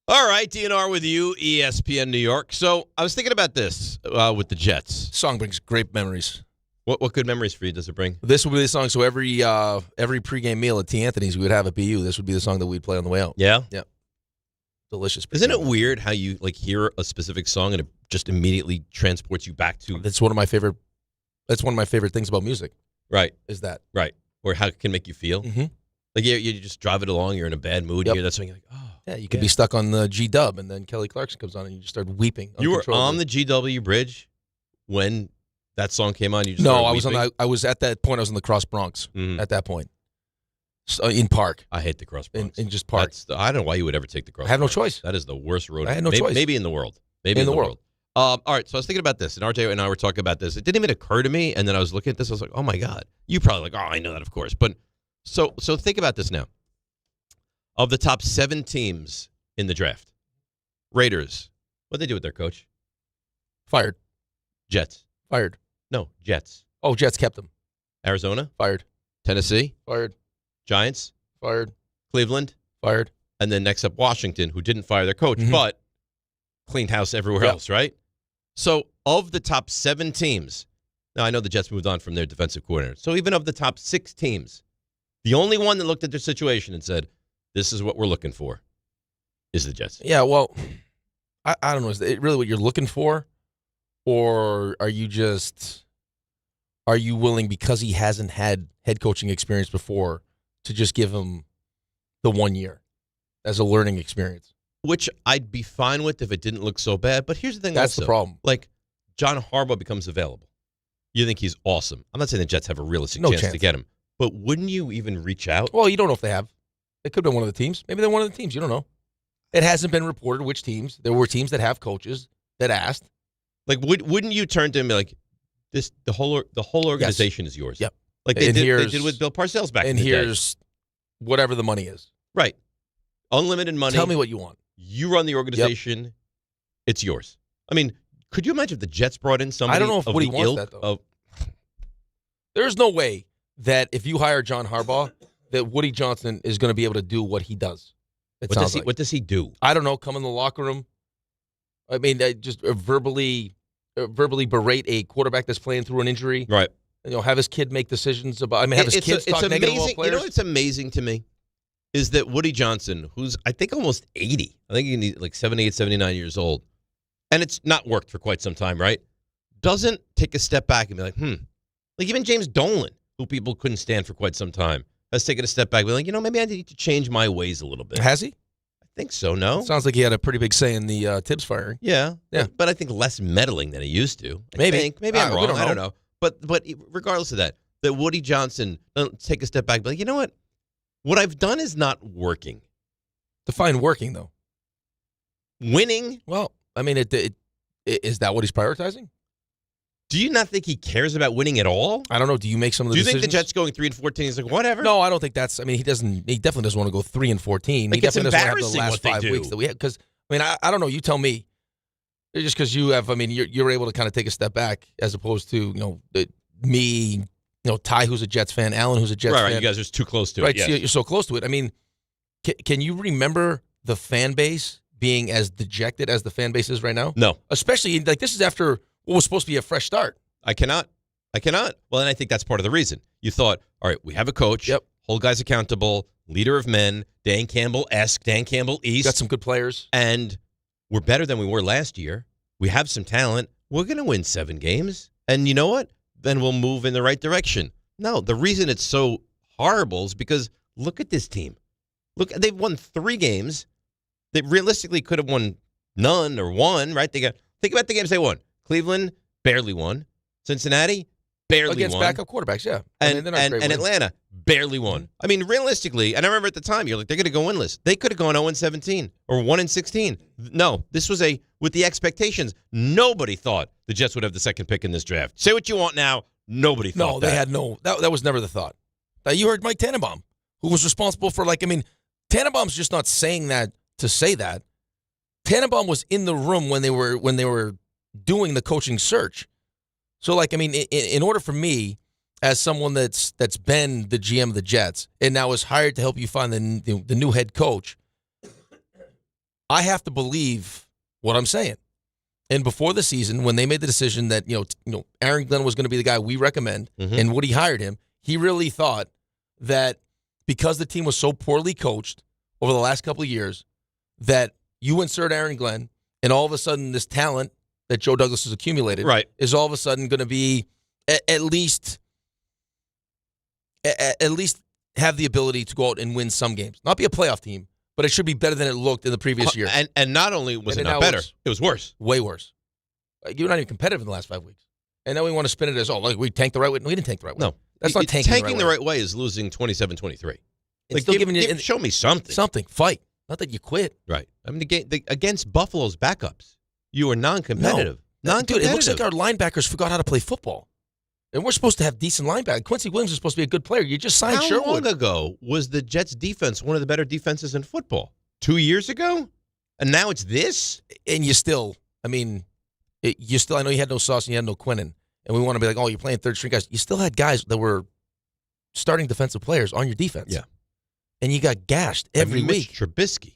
S3: All right, DNR with you, ESPN New York. So I was thinking about this with the Jets.
S2: Song brings great memories.
S3: What good memories for you does it bring?
S2: This would be the song. So every pregame meal at T. Anthony's, we would have at BU. This would be the song that we'd play on the way out.
S3: Yeah?
S2: Yep. Delicious.
S3: Isn't it weird how you hear a specific song and it just immediately transports you back to?
S2: That's one of my favorite things about music.
S3: Right.
S2: Is that.
S3: Right. Or how it can make you feel.
S2: Mm-hmm.
S3: Like you just drive it along, you're in a bad mood, you hear that song, you're like, oh.
S2: Yeah, you could be stuck on the G-Dub, and then Kelly Clarkson comes on, and you just start weeping.
S3: You were on the GW Bridge when that song came on?
S2: I was at that point, I was in the Cross Bronx at that point. So, in Park.
S3: I hate the Cross Bronx.
S2: In just Park.
S3: I don't know why you would ever take the Cross
S2: I have
S3: Bronx.
S2: no choice.
S3: That is the worst road.
S2: I had no choice.
S3: Maybe in the world. Maybe in the world. All right, so I was thinking about this, and RJ and I were talking about this. It didn't even occur to me, and then I was looking at this, I was like, oh my God. You probably like, oh, I know that, of course. But so think about this now. Of the top 7 teams in the draft, Raiders, what'd they do with their coach?
S2: Fired.
S3: Jets.
S2: Fired.
S3: No, Jets.
S2: Oh, Jets kept them.
S3: Arizona?
S2: Fired.
S3: Tennessee?
S2: Fired.
S3: Giants?
S2: Fired.
S3: Cleveland?
S2: Fired.
S3: And then next up, Washington, who didn't fire their coach, but cleaned house everywhere else, right? So of the top 7 teams, now I know the Jets moved on from their defensive coordinator. So even of the top 6 teams, the only one that looked at their situation and said, this is what we're looking for, is the Jets.
S2: Yeah, well, I don't know. Is it really what you're looking for? Or are you willing, because he hasn't had head coaching experience before, to just give him the 1 year as a learning experience?
S3: Which I'd be fine with if it didn't look so bad. But here's the thing.
S2: That's the problem.
S3: Like, John Harbaugh becomes available. You think he's awesome. I'm not saying the Jets have a realistic chance to get him. But wouldn't you even reach out?
S2: Well, you don't know if they have. It could have been one of the teams. Maybe they're one of the teams. You don't know. It hasn't been reported which teams. There were teams that have coaches that asked.
S3: Like, wouldn't you turn to him and be like, the whole organization is yours?
S2: Yep.
S3: Like they did with Bill Parcells back in the day.
S2: And here's whatever the money is.
S3: Right. Unlimited money.
S2: Tell me what you want.
S3: You run the organization. Yep. It's yours. I mean, could you imagine if the Jets brought in somebody?
S2: I don't know if Woody wants that, though. There's no way that if you hire John Harbaugh, that Woody Johnson is going to be able to do what he does.
S3: What does he do?
S2: I don't know. Come in the locker room. I mean, just verbally berate a quarterback that's playing through an injury.
S3: Right.
S2: have his kid make decisions about. I mean, have his kids talk negative about players.
S3: You know what's amazing to me is that Woody Johnson, who's I think almost 80, I think he's like 78, 79 years old, and it's not worked for quite some time, right? Doesn't take a step back and be like, Like even James Dolan, who people couldn't stand for quite some time, has taken a step back and be like, maybe I need to change my ways a little bit.
S2: Has he?
S3: I think so, no?
S2: It sounds like he had a pretty big say in the Tibbs firing.
S3: Yeah. But I think less meddling than he used to. Maybe I'm wrong. I don't know. But regardless of that Woody Johnson doesn't take a step back and be like, you know what I've done is not working.
S2: Define working, though.
S3: Winning?
S2: Well, I mean, is that what he's prioritizing?
S3: Do you not think he cares about winning at all?
S2: I don't know. Do you make some of the decisions?
S3: Do you think the Jets going 3-14? He's like, whatever.
S2: No, I don't think that's. I mean, he definitely doesn't want to go 3-14.
S3: Like,
S2: he
S3: it's
S2: definitely doesn't want to have the
S3: embarrassing
S2: last
S3: what they
S2: 5
S3: do.
S2: weeks that we had. Because I mean, I don't know. You tell me. Just because you have, I mean, you're able to kind of take a step back as opposed to me, Ty, who's a Jets fan, Alan, who's a Jets fan.
S3: Right. You guys are just too close to
S2: it. Right.
S3: Yes.
S2: So you're so close to it. I mean, can you remember the fan base being as dejected as the fan base is right now?
S3: No.
S2: Especially this is after what was supposed to be a fresh start.
S3: I cannot. Well, and I think that's part of the reason. You thought, all right, we have a coach, hold guys accountable, leader of men, Dan Campbell-esque, Dan Campbell-East.
S2: Got some good players.
S3: And we're better than we were last year. We have some talent. We're going to win 7 games. And you know what? Then we'll move in the right direction. No, the reason it's so horrible is because look at this team. Look, they've won 3 games. They realistically could have won none or one, right? Think about the games they won. Cleveland barely won. Cincinnati barely
S2: against
S3: won.
S2: backup quarterbacks, yeah.
S3: And Atlanta barely won. I mean, realistically, and I remember at the time, you're like, they're going to go winless. They could have gone 0-17 or 1-16. No, this was with the expectations. Nobody thought the Jets would have the second pick in this draft. Say what you want now. Nobody thought
S2: No, they had that was never the thought. You heard Mike Tannenbaum, who was responsible for Tannenbaum's just not saying that to say that. Tannenbaum was in the room when they were doing the coaching search. So, in order for me, as someone that's been the GM of the Jets and now is hired to help you find the new head coach, I have to believe what I'm saying. And before the season, when they made the decision that Aaron Glenn was going to be the guy we recommend, and Woody hired him, he really thought that because the team was so poorly coached over the last couple of years, that you insert Aaron Glenn, and all of a sudden this talent that Joe Douglas has accumulated is all of a sudden going to be at least have the ability to go out and win some games. Not be a playoff team, but it should be better than it looked in the previous year.
S3: And not only was it not better, it was worse.
S2: Way worse. You're not even competitive in the last 5 weeks. And now we want to spin it as, we tanked the right way. No, we didn't tank the right way.
S3: No.
S2: That's not tanking
S3: Tanking the right way is losing 27-23.
S2: It's still giving you
S3: show me something.
S2: Something. Fight. Not that you quit.
S3: Right. I mean, against Buffalo's backups, you were non-competitive.
S2: No. Dude, it looks like our linebackers forgot how to play football. And we're supposed to have decent linebackers. Quincy Williams is supposed to be a good player. You just signed Sherwood.
S3: How long ago was the Jets' defense one of the better defenses in football? 2 years ago? And now it's this?
S2: And you still, I know you had no Sauce and you had no Quinnen. And we want to be like, you're playing third-string guys. You still had guys that were starting defensive players on your defense.
S3: Yeah.
S2: And you got gashed every week.
S3: Trubisky.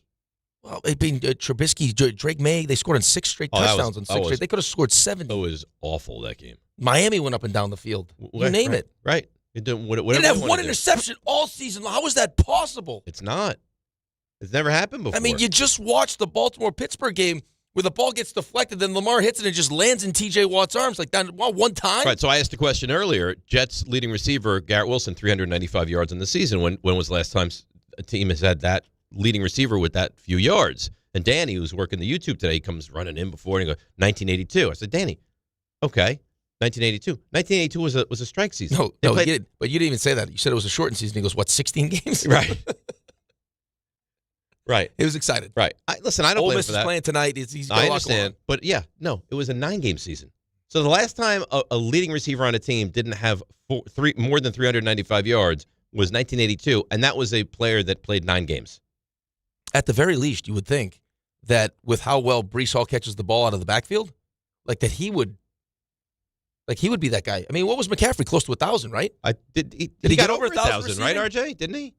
S2: Well, Trubisky, Drake May, they scored on 6 straight touchdowns on 6 straight. They could have scored 70.
S3: It was awful, that game.
S2: Miami went up and down the field. You name it.
S3: Right.
S2: They didn't have one interception all season. How is that possible?
S3: It's not. It's never happened before.
S2: I mean, you just watched the Baltimore-Pittsburgh game where the ball gets deflected, then Lamar hits it and it just lands in T.J. Watt's arms like that one time.
S3: Right, so I asked a question earlier. Jets leading receiver, Garrett Wilson, 395 yards in the season. When was the last time a team has had that leading receiver with that few yards? And Danny, who's working the YouTube today, he comes running in before and he goes, 1982. I said, Danny, okay, 1982. 1982 was a strike season.
S2: No, but you didn't even say that. You said it was a shortened season. He goes, 16 games?
S3: Right. Right.
S2: He was excited.
S3: Right. Listen, I don't blame him for that.
S2: Is playing tonight. He's got
S3: I understand. But, yeah, no, it was a 9-game season. So the last time a leading receiver on a team didn't have more than 395 yards was 1982, and that was a player that played 9 games.
S2: At the very least, you would think that with how well Breece Hall catches the ball out of the backfield, that he would be that guy. I mean, what was McCaffrey? Close to 1,000, right?
S3: Did he get over 1,000, right, RJ? Didn't he?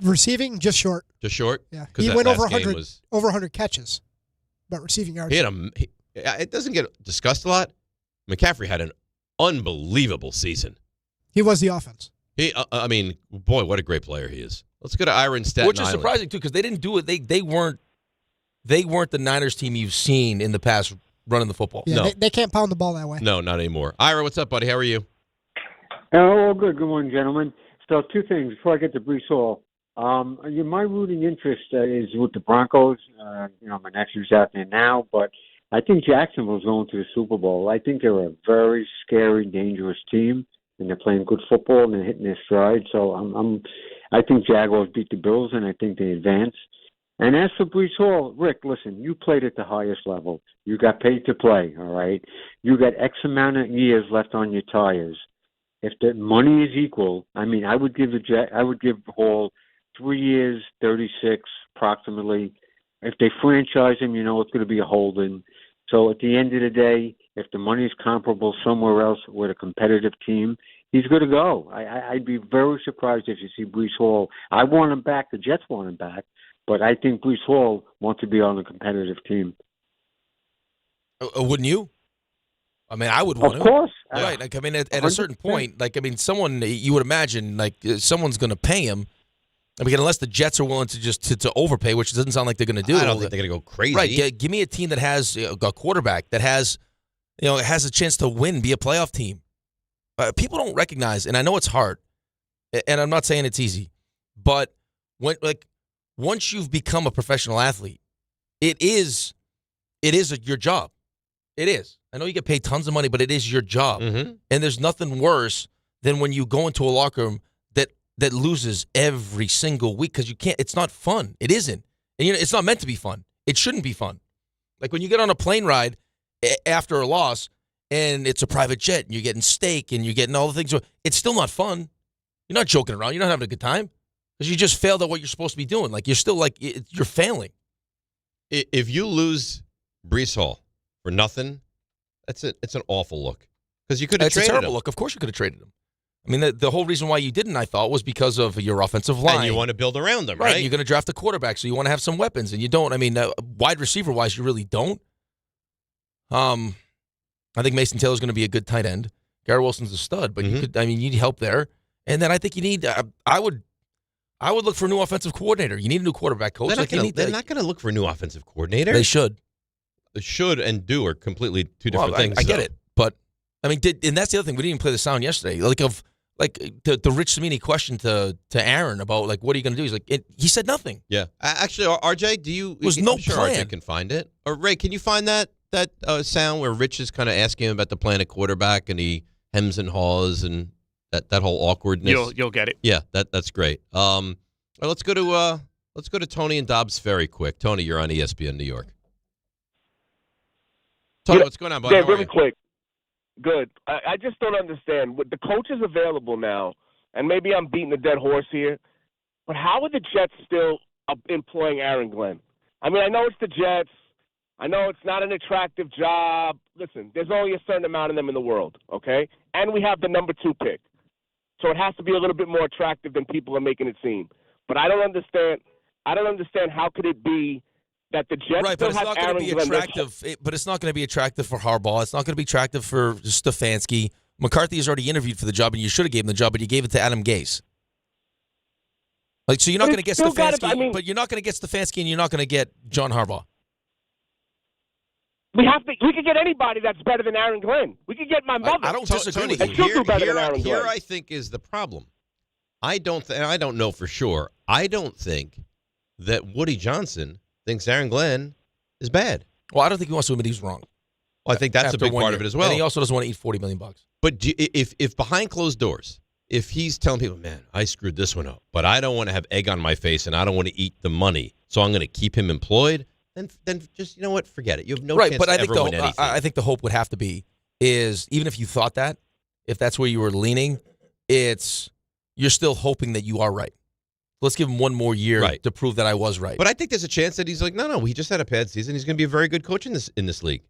S6: Receiving, just short.
S3: Just short?
S6: Yeah. He went over 100 catches, but receiving yards.
S3: It doesn't get discussed a lot. McCaffrey had an unbelievable season.
S6: He was the offense.
S3: I mean, boy, what a great player he is. Let's go to Ira in Staten
S2: Which is
S3: Island.
S2: surprising, too, because they didn't do it. They weren't the Niners team you've seen in the past running the football.
S6: Yeah,
S3: No.
S6: they can't pound the ball that way.
S3: No, not anymore. Ira, what's up, buddy? How are you?
S12: Oh, good. Good morning, gentlemen. So 2 things before I get to Brees Hall. My rooting interest is with the Broncos. My nephew's out there now, but I think Jacksonville's going to the Super Bowl. I think they're a very scary, dangerous team, and they're playing good football and they're hitting their stride. So I think Jaguars beat the Bills, and I think they advance. And as for Brees Hall, Rick, listen, you played at the highest level. You got paid to play, all right? You got X amount of years left on your tires. If the money is equal, I mean, I would give Hall 3 years, 36 approximately. If they franchise him, it's going to be a holding. So at the end of the day, if the money is comparable somewhere else with a competitive team, he's going to go. I'd be very surprised if you see Brees Hall. I want him back. The Jets want him back. But I think Brees Hall wants to be on a competitive team.
S2: Wouldn't you? I mean, I would want to.
S12: Of course.
S2: Right. Like, I mean, at a certain point, someone, you would imagine, someone's going to pay him. I mean, unless the Jets are willing to just to overpay, which doesn't sound like they're going to do.
S3: I don't think they're going to go crazy.
S2: Right. Give me a team that has a quarterback that has a chance to win, be a playoff team. People don't recognize, and I know it's hard, and I'm not saying it's easy, but once you've become a professional athlete, it is your job. It is. I know you get paid tons of money, but it is your job.
S3: Mm-hmm.
S2: And there's nothing worse than when you go into a locker room that loses every single week because you can't. It's not fun. It isn't. And it's not meant to be fun. It shouldn't be fun. Like when you get on a plane ride after a loss and it's a private jet and you're getting steak and you're getting all the things. It's still not fun. You're not joking around. You're not having a good time because you just failed at what you're supposed to be doing. Like you're still you're failing.
S3: If you lose Brees Hall for nothing, it's an awful look because you could have traded him.
S2: It's a terrible look. Of course you could have traded him. I mean, the whole reason why you didn't, I thought, was because of your offensive line.
S3: And you want to build around them, right?
S2: You're going to draft a quarterback, so you want to have some weapons, and you don't. I mean, wide receiver-wise, you really don't. I think Mason Taylor's going to be a good tight end. Garrett Wilson's a stud, but you need help there. And then I think you need. I would look for a new offensive coordinator. You need a new quarterback coach.
S3: They're not going to look for a new offensive coordinator.
S2: They should.
S3: The should and do are completely two different things.
S2: I get it, but I mean, and that's the other thing. We didn't even play the sound yesterday. The Rich Cimini question to Aaron about what are you going to do? He's like, he said nothing.
S3: Yeah, actually, RJ, do you?
S2: There was no
S3: I'm sure
S2: plan.
S3: RJ can find it. Or Ray, can you find that sound where Rich is kind of asking him about the plan at quarterback and he hems and haws and that whole awkwardness?
S4: You'll get it.
S3: Yeah, that's great. Let's go to Tony and Dobbs Ferry quick. Tony, you're on ESPN New York. Tony, what's going on, buddy?
S15: Yeah, really quick. Good. I just don't understand. With the coaches available now, and maybe I'm beating a dead horse here, but how are the Jets still employing Aaron Glenn? I mean, I know it's the Jets. I know it's not an attractive job. Listen, there's only a certain amount of them in the world, okay? And we have the number 2 pick. So it has to be a little bit more attractive than people are making it seem. But I don't understand how could it be that the Jets
S2: right,
S15: still
S2: but it's
S15: have
S2: not going to be
S15: Aaron Glenn.
S2: attractive. But it's not going to be attractive for Harbaugh. It's not going to be attractive for Stefanski. McCarthy has already interviewed for the job, and you should have given him the job, but you gave it to Adam Gase. So you're not going to get Stefanski, but you're not going to get Stefanski, and you're not going to get John Harbaugh.
S15: We could get anybody that's better than Aaron Glenn. We could get my mother.
S2: I don't disagree with you.
S15: She'll do better than Aaron Glenn.
S3: Here I think is the problem. I don't know for sure. I don't think that Woody Johnson thinks Aaron Glenn is bad.
S2: Well, I don't think he wants to admit he's wrong.
S3: Well, I think that's a big part of it as well.
S2: And he also doesn't want to eat $40 million.
S3: But if behind closed doors, if he's telling people, man, I screwed this one up, but I don't want to have egg on my face and I don't want to eat the money, so I'm going to keep him employed, then just, you know what, forget it. You have no chance to ever win anything.
S2: I think the hope would have to be is, even if you thought that, if that's where you were leaning, you're still hoping that you are right. Let's give him one more year to prove that I was right.
S3: But I think there's a chance that he's like, no, he just had a bad season. He's going to be a very good coach in this league.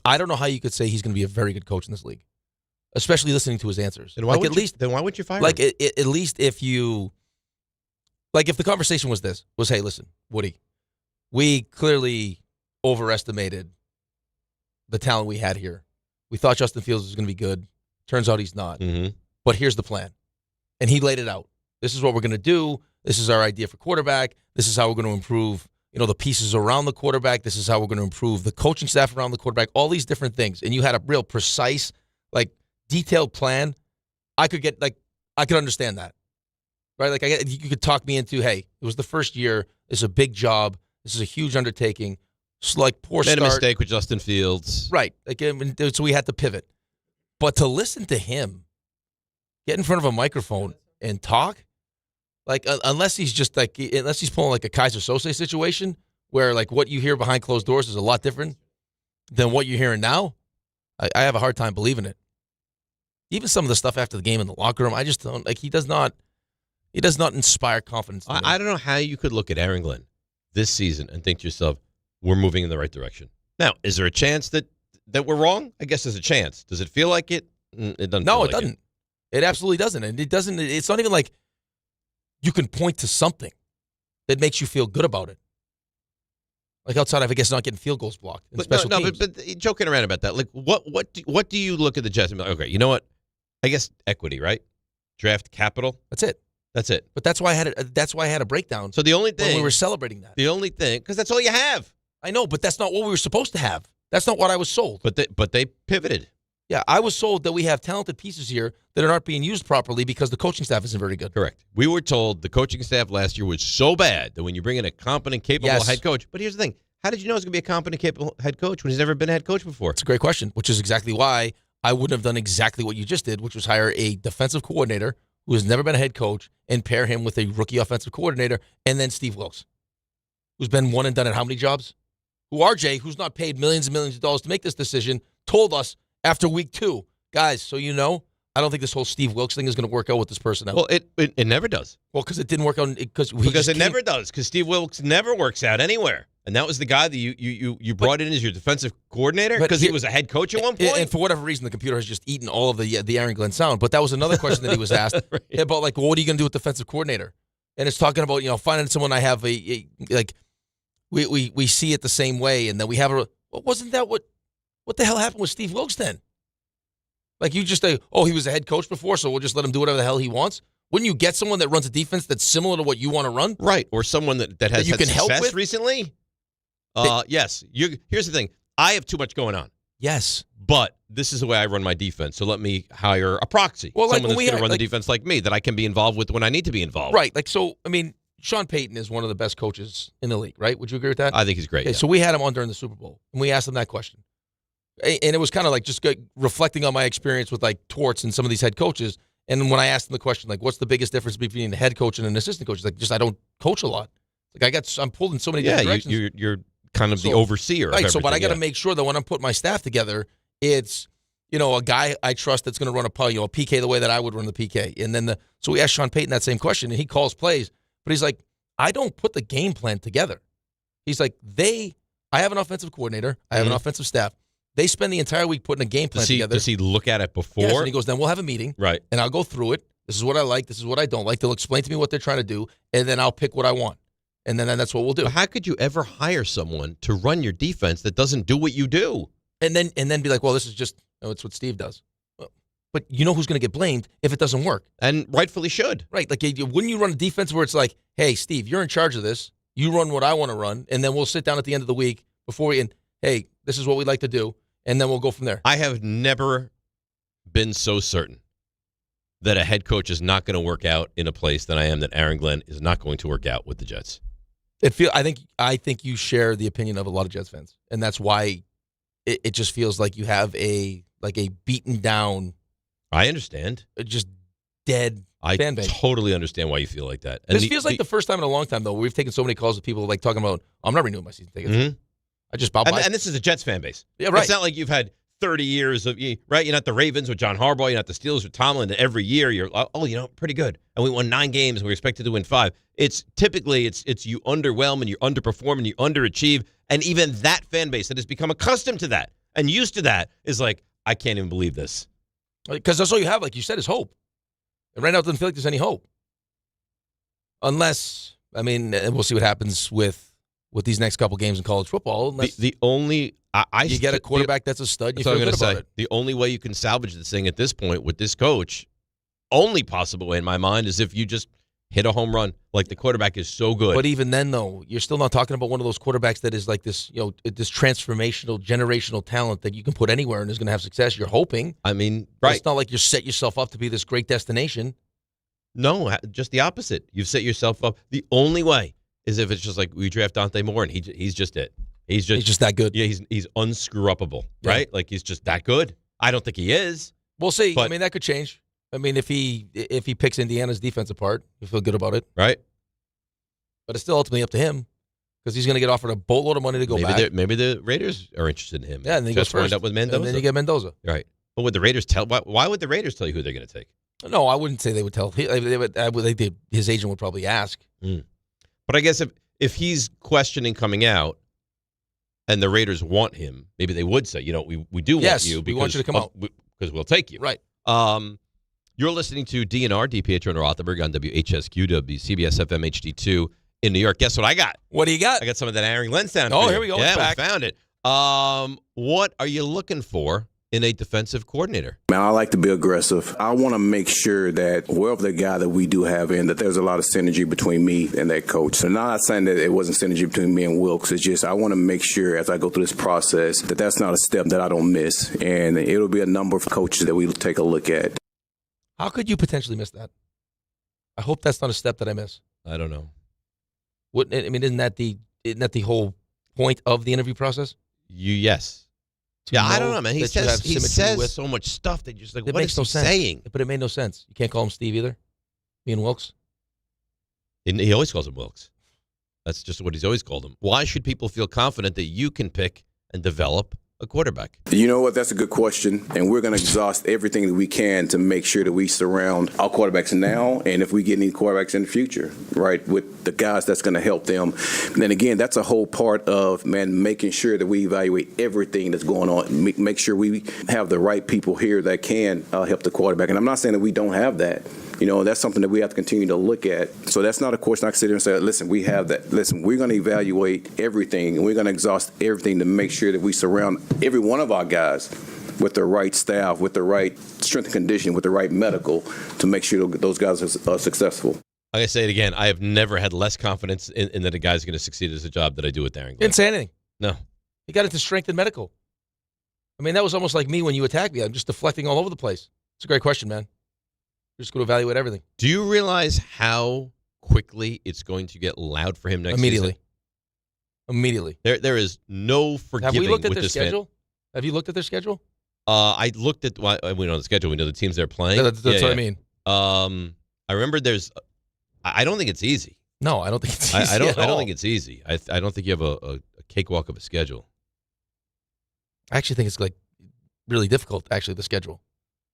S2: I don't know how you could say he's going to be a very good coach in this league, especially listening to his answers.
S3: Then why would you fire him?
S2: At least if you, if the conversation was this, hey, listen, Woody, we clearly overestimated the talent we had here. We thought Justin Fields was going to be good. Turns out he's not.
S3: Mm-hmm.
S2: But here's the plan. And he laid it out. This is what we're going to do. This is our idea for quarterback. This is how we're going to improve, the pieces around the quarterback. This is how we're going to improve the coaching staff around the quarterback, all these different things. And you had a real precise, detailed plan. I could understand that. Right? You could talk me into, hey, it was the first year. It's a big job. This is a huge undertaking. It's poor start.
S3: Made a mistake with Justin Fields.
S2: Right. So we had to pivot. But to listen to him get in front of a microphone and talk, unless he's just unless he's pulling a Kaiser Sose situation where what you hear behind closed doors is a lot different than what you're hearing now, I have a hard time believing it. Even some of the stuff after the game in the locker room, I just don't he does not inspire confidence.
S3: I don't know how you could look at Aaron Glenn this season and think to yourself, we're moving in the right direction. Now, is there a chance that we're wrong? I guess there's a chance. Does it feel like it? It doesn't.
S2: No, it doesn't. It absolutely doesn't. And it doesn't. It's not even like you can point to something that makes you feel good about it. Outside of, I guess, not getting field goals blocked.
S3: But joking around about that, what do you look at the Jets and be like, okay, you know what? I guess equity, right? Draft capital.
S2: That's it. But that's why I had a breakdown.
S3: So the only thing
S2: when we were celebrating that.
S3: The only thing, because that's all you have.
S2: I know, but that's not what we were supposed to have. That's not what I was sold.
S3: But they pivoted.
S2: Yeah, I was sold that we have talented pieces here that are not being used properly because the coaching staff isn't very good.
S3: Correct. We were told the coaching staff last year was so bad that when you bring in a competent, capable head coach. But here's the thing. How did you know it was going to be a competent, capable head coach when he's never been a head coach before?
S2: It's a great question, which is exactly why I wouldn't have done exactly what you just did, which was hire a defensive coordinator who has never been a head coach and pair him with a rookie offensive coordinator, and then Steve Wilkes, who's been one and done at how many jobs? Who RJ, who's not paid millions and millions of dollars to make this decision, told us after week 2, guys, so I don't think this whole Steve Wilkes thing is going to work out with this personnel.
S3: Well, it never does.
S2: Well, because it didn't work out. Because
S3: it never does. Because Steve Wilkes never works out anywhere. And that was the guy that you brought in as your defensive coordinator because he was a head coach at one point?
S2: And for whatever reason, the computer has just eaten all of the Aaron Glenn sound. But that was another question that he was asked about, what are you going to do with defensive coordinator? And it's talking about, finding someone I have we see it the same way. And then we have wasn't that what the hell happened with Steve Wilkes then? You just say, he was a head coach before, so we'll just let him do whatever the hell he wants. Wouldn't you get someone that runs a defense that's similar to what you want to run?
S3: Right. Or someone that has had success recently? Yes. Here's the thing. I have too much going on.
S2: Yes.
S3: But this is the way I run my defense, so let me hire a proxy. Someone that's going to run the defense like me that I can be involved with when I need to be involved.
S2: Right. Sean Payton is one of the best coaches in the league, right? Would you agree with that?
S3: I think he's great.
S2: Okay,
S3: yeah.
S2: So we had him on during the Super Bowl, and we asked him that question. And it was kind of just reflecting on my experience with Torts and some of these head coaches. And when I asked him the question, what's the biggest difference between a head coach and an assistant coach? He's I don't coach a lot. I'm pulled in so many different directions.
S3: You're kind of the overseer.
S2: Right.
S3: Of
S2: but I got to make sure that when I'm putting my staff together, it's a guy I trust that's going to run a PK the way that I would run the PK. And then so we asked Sean Payton that same question, and he calls plays, but he's like, I don't put the game plan together. He's like, I have an offensive coordinator, I have an offensive staff. They spend the entire week putting a game plan together.
S3: Does he look at it before?
S2: Yes, and he goes, then we'll have a meeting.
S3: Right.
S2: And I'll go through it. This is what I like. This is what I don't like. They'll explain to me what they're trying to do, and then I'll pick what I want. And then that's what we'll do.
S3: But how could you ever hire someone to run your defense that doesn't do what you do?
S2: And then be like, well, this is just, it's what Steve does. But you know who's going to get blamed if it doesn't work.
S3: And rightfully should.
S2: Right. Wouldn't you run a defense where it's like, hey, Steve, you're in charge of this. You run what I want to run, and then we'll sit down at the end of the week hey, this is what we'd like to do. And then we'll go from there.
S3: I have never been so certain that a head coach is not going to work out in a place than I am that Aaron Glenn is not going to work out with the Jets.
S2: I think you share the opinion of a lot of Jets fans, and that's why it just feels like you have a beaten down.
S3: I understand.
S2: Just dead fan base.
S3: I totally understand why you feel like that.
S2: And this feels like the first time in a long time though where we've taken so many calls with people talking about I'm not renewing my season tickets.
S3: Mm-hmm.
S2: I just bow by.
S3: And this is a Jets fan base.
S2: Yeah, right.
S3: It's not like you've had 30 years of, right? You're not the Ravens with John Harbaugh. You're not the Steelers with Tomlin. And every year you're, pretty good. And we won 9 games and we're expected to win 5. It's typically you underwhelm and you underperform and you underachieve. And even that fan base that has become accustomed to that and used to that is like, I can't even believe this.
S2: Because that's all you have, like you said, is hope. And right now it doesn't feel like there's any hope. Unless, we'll see what happens with these next couple games in college football.
S3: The only
S2: You get a quarterback that's a stud. You
S3: That's what
S2: feel
S3: I'm
S2: good
S3: going
S2: about
S3: to say.
S2: it.
S3: The only way you can salvage this thing at this point with this coach, only possible way in my mind, is if you just hit a home run. Like the quarterback is so good.
S2: But even then, though, you're still not talking about one of those quarterbacks that is like this, this transformational, generational talent that you can put anywhere and is going to have success. You're hoping.
S3: I mean, right?
S2: It's not like you set yourself up to be this great destination.
S3: No, just the opposite. You've set yourself up. The only way is if it's just like we draft Dante Moore and he's just it. He's just
S2: that good.
S3: Yeah, he's unscrew-upable, right? Like he's just that good. I don't think he is.
S2: We'll see.
S3: But,
S2: I mean, that could change. I mean, if he picks Indiana's defense apart, you feel good about it,
S3: right?
S2: But it's still ultimately up to him because he's going to get offered a boatload of money to go back.
S3: Maybe the Raiders are interested in him.
S2: Yeah, and then he
S3: just
S2: goes first.
S3: wind up with Mendoza.
S2: And then you get Mendoza.
S3: Right. But would the Raiders tell? Why would the Raiders tell you who they're going to take?
S2: No, I wouldn't say they would tell. His agent would probably ask.
S3: But I guess if he's questioning coming out, and the Raiders want him, maybe they would say, we do want you.
S2: We want you to come out
S3: because we'll take you.
S2: Right.
S3: You're listening to DNR, DiPietro and Rothenberg on WHSQ, WCBS FM HD2 in New York. Guess what I got?
S2: What do you got?
S3: I got some of that Aaron Glenn sound.
S2: Oh, here we go.
S3: Yeah,
S2: it's back.
S3: we found it. What are you looking for in a defensive coordinator?
S16: Man, I like to be aggressive. I want to make sure that wherever the guy that we do have in, that there's a lot of synergy between me and that coach. So now I'm not saying that it wasn't synergy between me and Wilkes. It's just I want to make sure as I go through this process that that's not a step that I don't miss. And it'll be a number of coaches that we take a look at.
S2: How could you potentially miss that? I hope that's not a step that I miss.
S3: I don't know.
S2: Isn't that the whole point of the interview process?
S3: Yes. Yeah, I don't know, man. He says so much stuff that you're just like, what is he saying?
S2: But it made no sense. You can't call him Steve either. Me and Wilkes.
S3: He always calls him Wilkes. That's just what he's always called him. Why should people feel confident that you can pick and develop a quarterback?
S16: You know what? That's a good question. And we're going to exhaust everything that we can to make sure that we surround our quarterbacks now and if we get any quarterbacks in the future, right, with the guys that's going to help them. And then again, that's a whole part of, making sure that we evaluate everything that's going on, make sure we have the right people here that can help the quarterback. And I'm not saying that we don't have that. That's something that we have to continue to look at. So that's not a question I can sit here and say, listen, we have that. Listen, we're going to evaluate everything, and we're going to exhaust everything to make sure that we surround every one of our guys with the right staff, with the right strength and conditioning, with the right medical to make sure those guys are successful.
S3: Like I say it again, I have never had less confidence in that a guy's going to succeed as a job that I do with Aaron Glenn.
S2: Didn't say anything.
S3: No.
S2: He got into strength and medical. That was almost like me when you attacked me. I'm just deflecting all over the place. It's a great question, man. We're just going to evaluate everything.
S3: Do you realize how quickly it's going to get loud for him next season?
S2: Immediately.
S3: There is no forgiving.
S2: Have we looked at
S3: with
S2: their
S3: this
S2: schedule? Have you looked at their schedule?
S3: I looked at. We know the schedule. We know the teams they're playing.
S2: That's what I mean.
S3: I remember there's. I don't think it's easy.
S2: No, I don't think it's easy.
S3: I don't think it's easy. I don't think you have a cakewalk of a schedule.
S2: I actually think it's really difficult. Actually, the schedule.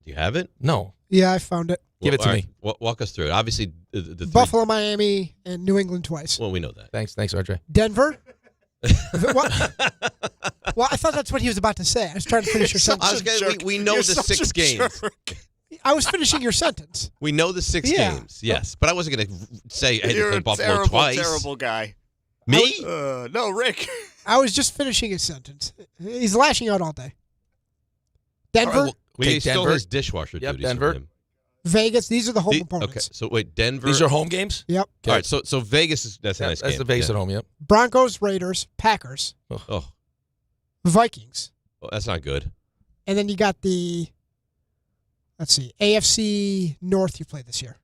S3: Do you have it?
S2: No.
S6: Yeah, I found it.
S2: Give it to me.
S3: Walk us through it. Obviously, the
S6: Buffalo, Miami, and New England twice.
S3: Well, we know that.
S2: Thanks, RJ.
S6: Denver. Well, I thought that's what he was about to say. I was trying to finish your sentence.
S3: We know the 6 games.
S6: I was finishing your sentence.
S3: We know the 6 games, yes. But I wasn't going to say I had to play Buffalo twice.
S4: Terrible guy.
S3: Me?
S4: No, Rick.
S6: I was just finishing his sentence. He's lashing out all day. Denver.
S3: All right, he still has dishwasher duties.
S2: Denver.
S3: For him.
S6: Vegas. These are the home opponents.
S3: Okay, so wait, Denver.
S2: These are home games?
S6: Yep.
S3: All right, so Vegas that's a nice game.
S2: That's the Vegas at home, yep.
S6: Broncos, Raiders, Packers.
S3: Oh.
S6: Vikings.
S3: Oh, that's not good.
S6: And then you got the, AFC North you played this year.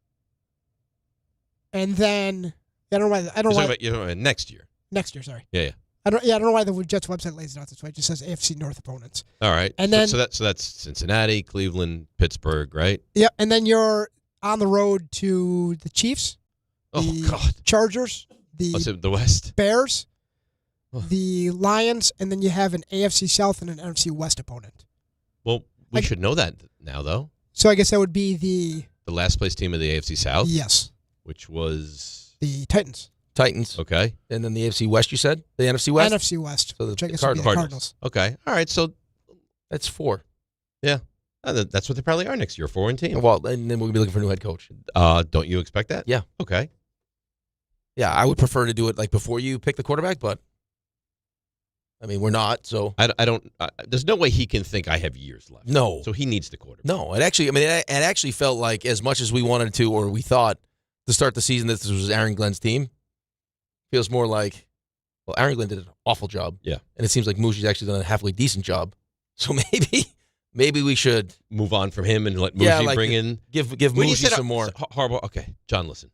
S6: And then, I don't know why.
S3: You're talking about next year.
S6: Next year, sorry.
S3: Yeah.
S6: I don't know why the Jets website lays it out this way. It just says AFC North opponents.
S3: All right.
S6: And then
S3: so that's Cincinnati, Cleveland, Pittsburgh, right?
S6: Yep. And then you're on the road to the Chiefs,
S3: God,
S6: Chargers,
S3: the West,
S6: Bears, the Lions, and then you have an AFC South and an NFC West opponent.
S3: Well, we should know that now, though.
S6: So I guess that would be the
S3: last place team of the AFC South.
S6: Yes.
S3: Which was
S6: the Titans.
S3: Okay.
S2: And then the AFC West, you said? The NFC West?
S6: NFC West.
S2: So
S6: which I guess would be the Cardinals.
S3: Okay. All right. So
S2: that's 4.
S3: Yeah. That's what they probably are next year, 4 team.
S2: Well, and then we'll be looking for a new head coach.
S3: Don't you expect that?
S2: Yeah.
S3: Okay.
S2: Yeah, I would prefer to do it before you pick the quarterback, but I mean, we're not. So
S3: I don't. There's no way he can think I have years left.
S2: No.
S3: So he needs the quarterback.
S2: No, it actually felt like as much as we wanted to, or we thought to start the season that this was Aaron Glenn's team. Feels more like, well, Aaron Glenn did an awful job.
S3: Yeah.
S2: And it seems like Moosey's actually done a halfway decent job. So maybe we should
S3: move on from him and let Moosey bring in.
S2: Give Moosey some more.
S3: Harbaugh. Okay, John, listen.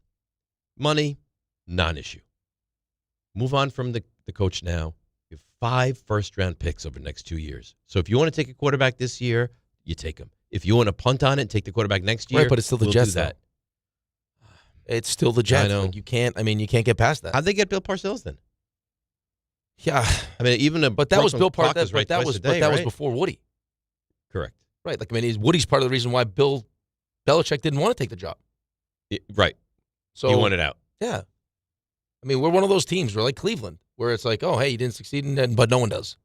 S3: Money, non-issue. Move on from the coach now. You have 5 first-round picks over the next 2 years. So if you want to take a quarterback this year, you take him. If you want to punt on it and take the quarterback next year,
S2: Right, but it's still the
S3: we'll
S2: Jets,
S3: do that.
S2: It's still the Jets.
S3: I know.
S2: Like, you can't get past that.
S3: How'd they get Bill Parcells then?
S2: Yeah.
S3: I mean, even
S2: but that was Bill
S3: Parcells.
S2: Parcells. But that was before Woody.
S3: Correct.
S2: Right. Like, I mean, Woody's part of the reason why Bill Belichick didn't want to take the job.
S3: Right.
S2: So
S3: he wanted out.
S2: Yeah. I mean, we're one of those teams. We're like Cleveland, where it's like, oh, hey, you didn't succeed, but no one does.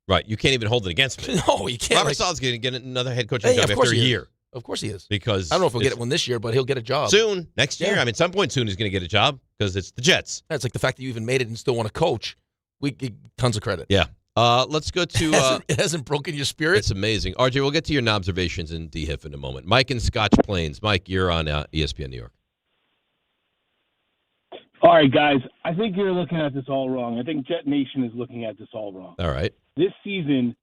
S3: Right. You can't even hold it against me.
S2: No, you can't.
S3: Robert Sala's going to get another head coaching job after a year.
S2: Of course he is.
S3: Because
S2: I don't know if he'll get one this year, but he'll get a job.
S3: Soon. Next year.
S2: Yeah.
S3: I mean, some point soon he's going to get a job because it's the Jets.
S2: It's like the fact that you even made it and still want to coach. We give tons of credit.
S3: Yeah. Let's go to...
S2: it hasn't broken your spirit?
S3: It's amazing. RJ, we'll get to your observations in DIHIF in a moment. Mike in Scotch Plains. Mike, you're on ESPN New York.
S17: All right, guys. I think you're looking at this all wrong. I think Jet Nation is looking at this all wrong.
S3: All right.
S17: This season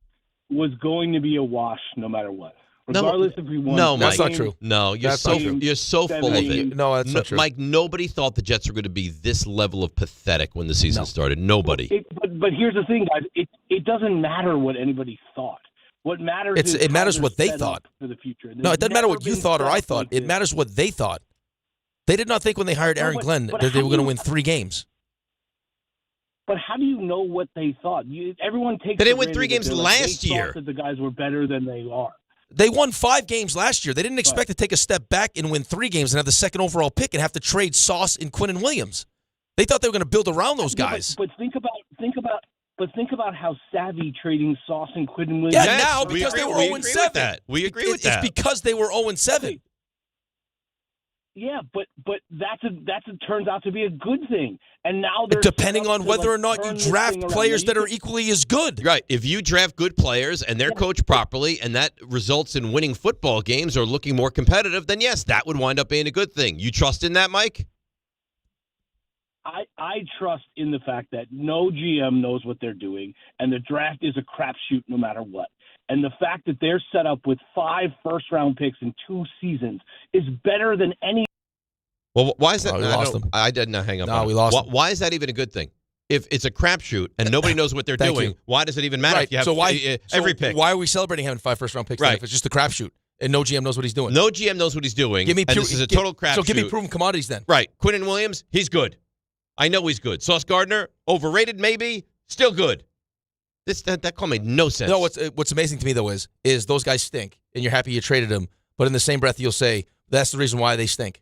S17: was going to be a wash no matter what. Regardless if we won.
S3: No,
S17: Mike.
S3: That's not true. No, you're
S17: That's
S3: so
S17: not true.
S3: you're so full of it.
S2: No, that's not true.
S3: Mike, nobody thought the Jets were going to be this level of pathetic when the season started. Nobody.
S17: But here's the thing, guys. It doesn't matter what anybody thought. What matters is
S2: it matters
S17: how
S2: what
S17: they're
S2: they
S17: set
S2: thought.
S17: up for the future.
S2: No, it doesn't matter what you
S17: There's
S2: thought or
S17: never
S2: I
S17: been
S2: thought.
S17: set up
S2: It
S17: like
S2: matters what they thought. They did not think when they hired Aaron Glenn that they were going to win 3 games.
S17: But how do you know what they thought? Everyone takes.
S3: They didn't
S17: for
S3: win 3
S17: granted that
S3: games
S17: they're like,
S3: last
S17: they thought
S3: year.
S17: That the guys were better than they are.
S2: They won 5 games last year. They didn't expect to take a step back and win 3 games and have the second overall pick and have to trade Sauce and Quinnen Williams. They thought they were going to build around those guys.
S17: But think about how savvy trading Sauce and Quinnen Williams.
S2: Yeah, now because they were 0-7.
S3: We agree with that.
S2: It's because they were 0-7.
S17: Yeah, but that turns out to be a good thing. And now they're
S2: depending
S17: set up
S2: on
S17: to,
S2: whether
S17: like,
S2: or not you
S17: turn this
S2: draft
S17: thing around.
S2: players
S17: Now,
S2: that are equally as good.
S3: Right. If you draft good players and they're coached properly and that results in winning football games or looking more competitive, then yes, that would wind up being a good thing. You trust in that, Mike?
S17: I trust in the fact that no GM knows what they're doing, and the draft is a crapshoot no matter what. And the fact that they're set up with 5 first-round picks in 2 seasons is better than any.
S3: Well, why is that?
S2: Oh, we lost them.
S3: I did not hang up.
S2: No,
S3: on
S2: we
S3: him.
S2: lost them.
S3: Why is that even a good thing? If it's a crapshoot and nobody knows what they're
S2: Thank
S3: doing,
S2: you.
S3: why does it even matter?
S2: Right.
S3: If you have
S2: So why
S3: every pick?
S2: Why are we celebrating having 5 first-round picks then
S3: Right.
S2: if it's just a crapshoot and no GM knows what he's doing?
S3: No GM knows what he's doing.
S2: Give me
S3: and this is a total crapshoot.
S2: So give me proven commodities then.
S3: Right. Quinnen Williams, he's good. I know he's good. Sauce Gardner, overrated maybe, still good. That call made no sense.
S2: No, what's amazing to me though is those guys stink, and you're happy you traded them. But in the same breath, you'll say that's the reason why they stink.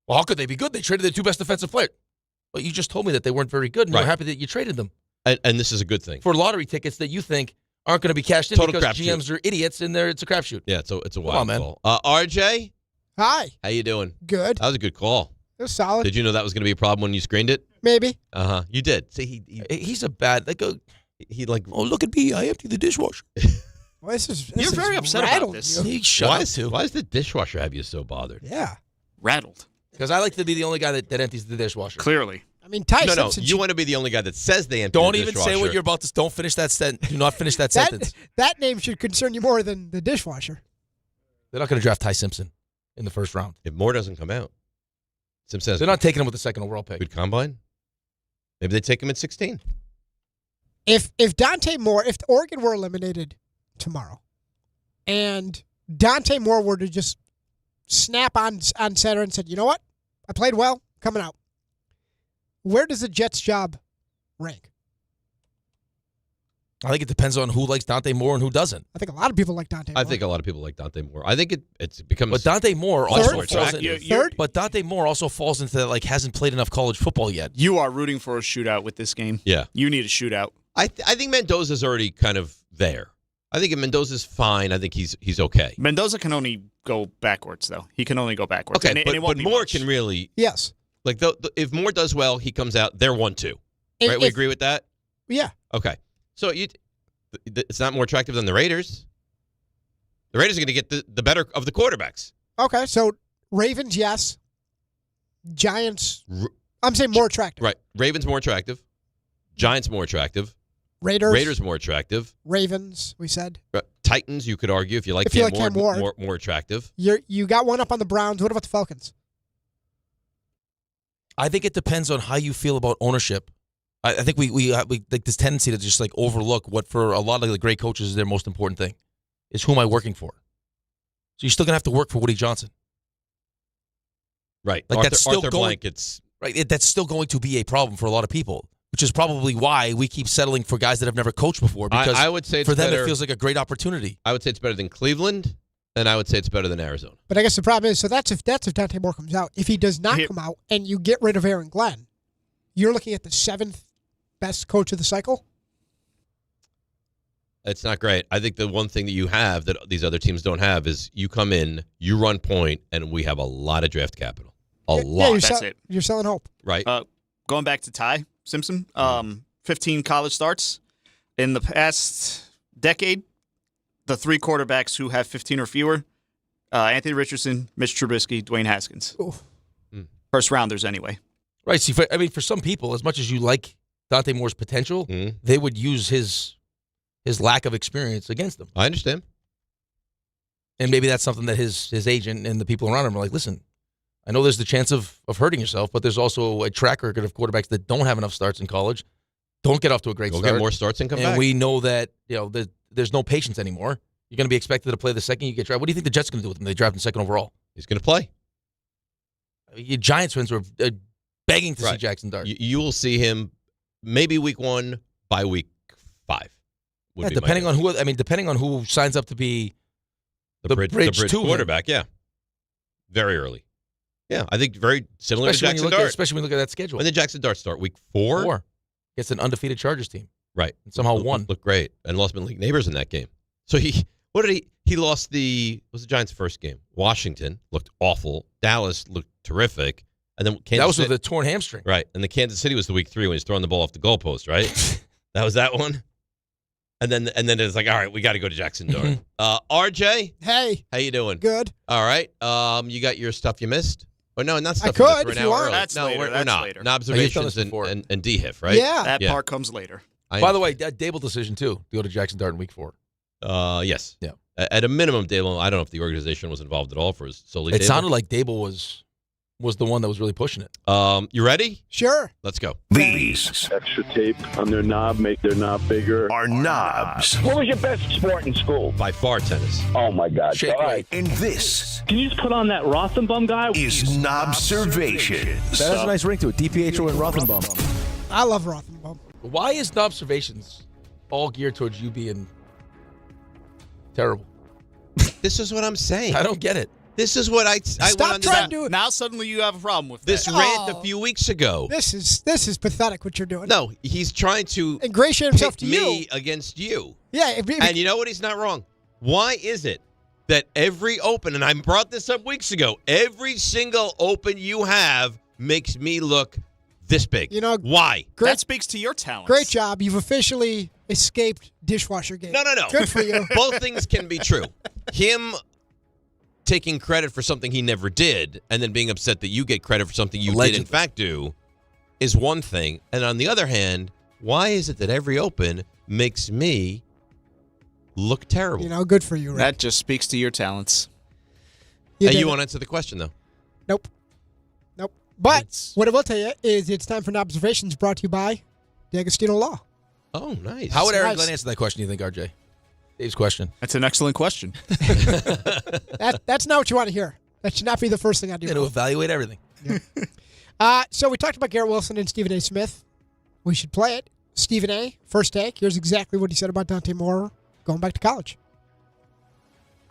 S2: Well, how could they be good? They traded their 2 best defensive players. But you just told me that they weren't very good, and you're happy that you traded them
S3: And this is a good thing.
S2: for lottery tickets that you think aren't going to be cashed in
S3: Total
S2: because
S3: crapshoot.
S2: GMs are idiots and it's a crapshoot.
S3: Yeah, it's a
S2: Come
S3: wild
S2: on, man.
S3: call. RJ,
S6: Hi.
S3: how you doing?
S6: Good.
S3: That was a good call.
S6: It was solid.
S3: Did you know that was going to be a problem when you screened it?
S6: Maybe.
S3: You did. See,
S2: He's a bad.
S3: He like.
S2: Oh, look at me! I emptied the dishwasher.
S6: Well, this
S4: You're very upset about this.
S2: He shut
S3: Why
S2: up
S3: is,
S2: too.
S3: why does the dishwasher have you so bothered?
S6: Yeah.
S4: Rattled.
S2: Because I like to be the only guy that empties the dishwasher.
S4: Clearly.
S6: I mean, Ty
S3: No,
S6: Simpson.
S3: you want to be the only guy that says they empty
S2: Don't
S3: the
S2: even
S3: dishwasher.
S2: say what you're about to. Don't finish that sentence. Do not finish that sentence.
S6: That name should concern you more than the dishwasher.
S2: They're not going to draft Ty Simpson in the first round.
S3: If Moore doesn't come out. Simpson has
S2: They're not taking him with the second overall pick.
S3: good combine. Maybe they take him at 16.
S6: If Dante Moore, if Oregon were eliminated tomorrow, and Dante Moore were to just snap on center and said, you know what, I played well, coming out. Where does the Jets' job rank?
S2: I think it depends on who likes Dante Moore and who doesn't.
S6: I think a lot of people like Dante Moore.
S3: I think a lot of people like Dante Moore. I think it's become.
S2: But Dante Moore also falls
S6: Third?
S2: But Dante Moore also falls into that, like, hasn't played enough college football yet.
S4: You are rooting for a shootout with this game.
S3: Yeah.
S4: You need a shootout.
S3: I think Mendoza's already kind of there. I think Mendoza's fine. I think he's okay.
S4: Mendoza can only go backwards, though. He can only go backwards.
S3: Okay,
S4: and it won't
S3: but
S4: be
S3: Moore
S4: much.
S3: can really.
S6: Yes.
S3: Like if Moore does well, he comes out. They're 1-2. Right? We agree with that.
S6: Yeah.
S3: Okay. So it's not more attractive than the Raiders. The Raiders are going to get the better of the quarterbacks.
S6: Okay, so Ravens, yes. Giants, I'm saying more attractive.
S3: Right. Ravens more attractive. Giants more attractive.
S6: Raiders
S3: more attractive.
S6: Ravens, we said.
S3: Titans, you could argue, if you like Cam Ward, more attractive.
S6: You got one up on the Browns. What about the Falcons?
S2: I think it depends on how you feel about ownership. I think we like this tendency to just like overlook what for a lot of the great coaches is their most important thing. Is who am I working for? So you're still gonna have to work for Woody Johnson.
S3: Right.
S2: Like that's still
S3: Arthur
S2: going.
S3: Blank,
S2: That's still going to be a problem for a lot of people, which is probably why we keep settling for guys that have never coached before. Because
S3: I would say it's
S2: for them
S3: better,
S2: it feels like a great opportunity.
S3: I would say it's better than Cleveland, and I would say it's better than Arizona.
S6: But I guess the problem is, so that's if Dante Moore comes out. If he does not come out and you get rid of Aaron Glenn, you're looking at the 7th best coach of the cycle.
S3: It's not great. I think the one thing that you have that these other teams don't have is you come in, you run point, and we have a lot of draft capital. A lot.
S6: Yeah,
S4: That's it.
S6: You're selling hope.
S3: Right.
S4: Going back to Ty Simpson, 15 college starts. In the past decade, the 3 quarterbacks who have 15 or fewer, Anthony Richardson, Mitch Trubisky, Dwayne Haskins. First rounders anyway.
S2: Right. See, for some people, as much as you like Dante Moore's potential, they would use his lack of experience against them.
S3: I understand.
S2: And maybe that's something that his agent and the people around him are like, listen, I know there's the chance of hurting yourself, but there's also a track record of quarterbacks that don't have enough starts in college, don't get off to a great start.
S3: Go get more starts and come back.
S2: And we know that there's no patience anymore. You're going to be expected to play the second you get drafted. What do you think the Jets are going to do with him? They draft him second overall.
S3: He's going to play.
S2: Your Giants fans were begging to see Jackson Dart.
S3: You will see him maybe week 1 by week 5.
S2: Depending on who. Depending on who signs up to be the bridge to
S3: quarterback. Yeah, very early. Yeah, I think very similar
S2: especially
S3: to Jackson Dart.
S2: Especially when you look at that schedule.
S3: When did Jackson Dart start? Week 4?
S2: It's an undefeated Chargers team.
S3: Right.
S2: And somehow won.
S3: Looked great. And lost League neighbors in that game. So he lost was the Giants' first game. Washington looked awful. Dallas looked terrific. And then Kansas
S2: that was
S3: City,
S2: with a torn hamstring.
S3: Right. And the Kansas City was the week 3 when he's throwing the ball off the goalpost, right? That was that one. And then it's like, all right, we got to go to Jackson Dart. RJ?
S6: Hey.
S3: How you doing?
S6: Good.
S3: All right. You got your stuff you missed? Or no, not stuff
S6: I could,
S3: we're
S6: if
S3: an
S6: you
S3: hour
S6: want.
S3: early.
S4: That's
S3: no,
S4: later.
S3: we're not.
S4: Later.
S3: Observations and DIHIF, right?
S6: Yeah.
S4: That part comes later.
S2: By the way, that Dable decision, too, to go to Jackson Dart in week 4.
S3: Yes.
S2: Yeah.
S3: At a minimum, Dable, I don't know if the organization was involved at all for solely
S2: It
S3: Dable.
S2: sounded like Dable was the one that was really pushing it.
S3: You ready?
S6: Sure.
S3: Let's go.
S5: These
S18: extra tape on their knob, make their knob bigger.
S5: are knobs.
S18: What was your best sport in school?
S3: By far, tennis.
S18: Oh my God!
S2: Shake
S18: All right.
S5: And this
S19: Can you just put on that Rothenberg guy?
S5: is Knobservations.
S10: That has a nice ring to it. DiPietro and Rothenberg.
S6: I love Rothenberg.
S2: Why is Knobservations all geared towards you being terrible?
S3: This is what I'm saying.
S2: I don't get it.
S3: This is what I
S6: Stop
S3: went under
S6: trying
S3: that.
S6: to.
S4: Now suddenly you have a problem with
S3: This
S4: that.
S3: rant a few weeks ago.
S6: This is pathetic what you're doing.
S3: No, he's trying to
S6: Ingratiate himself
S3: pit
S6: to
S3: me
S6: you.
S3: against you.
S6: Yeah.
S3: And you know what? He's not wrong. Why is it that every open, and I brought this up weeks ago, every single open you have makes me look this big?
S6: You know,
S3: why?
S4: That speaks to your talents.
S6: Great job. You've officially escaped dishwasher game.
S3: No.
S6: Good for you.
S3: Both things can be true. Him taking credit for something he never did and then being upset that you get credit for something you did in fact do is one thing. And on the other hand, why is it that every open makes me look terrible?
S6: You know, good for you, Rick.
S4: That just speaks to your talents.
S3: You won't answer the question, though.
S6: Nope. But what I will tell you is it's time for an Observations brought to you by D'Agostino Law.
S3: Oh, nice.
S2: How would Aaron Glenn answer that question, you think, RJ? Dave's question.
S4: That's an excellent question.
S6: That's not what you want to hear. That should not be the first thing I do.
S2: You're going to evaluate everything.
S6: Yeah. So we talked about Garrett Wilson and Stephen A. Smith. We should play it. Stephen A., first take. Here's exactly what he said about Dante Moore going back to college.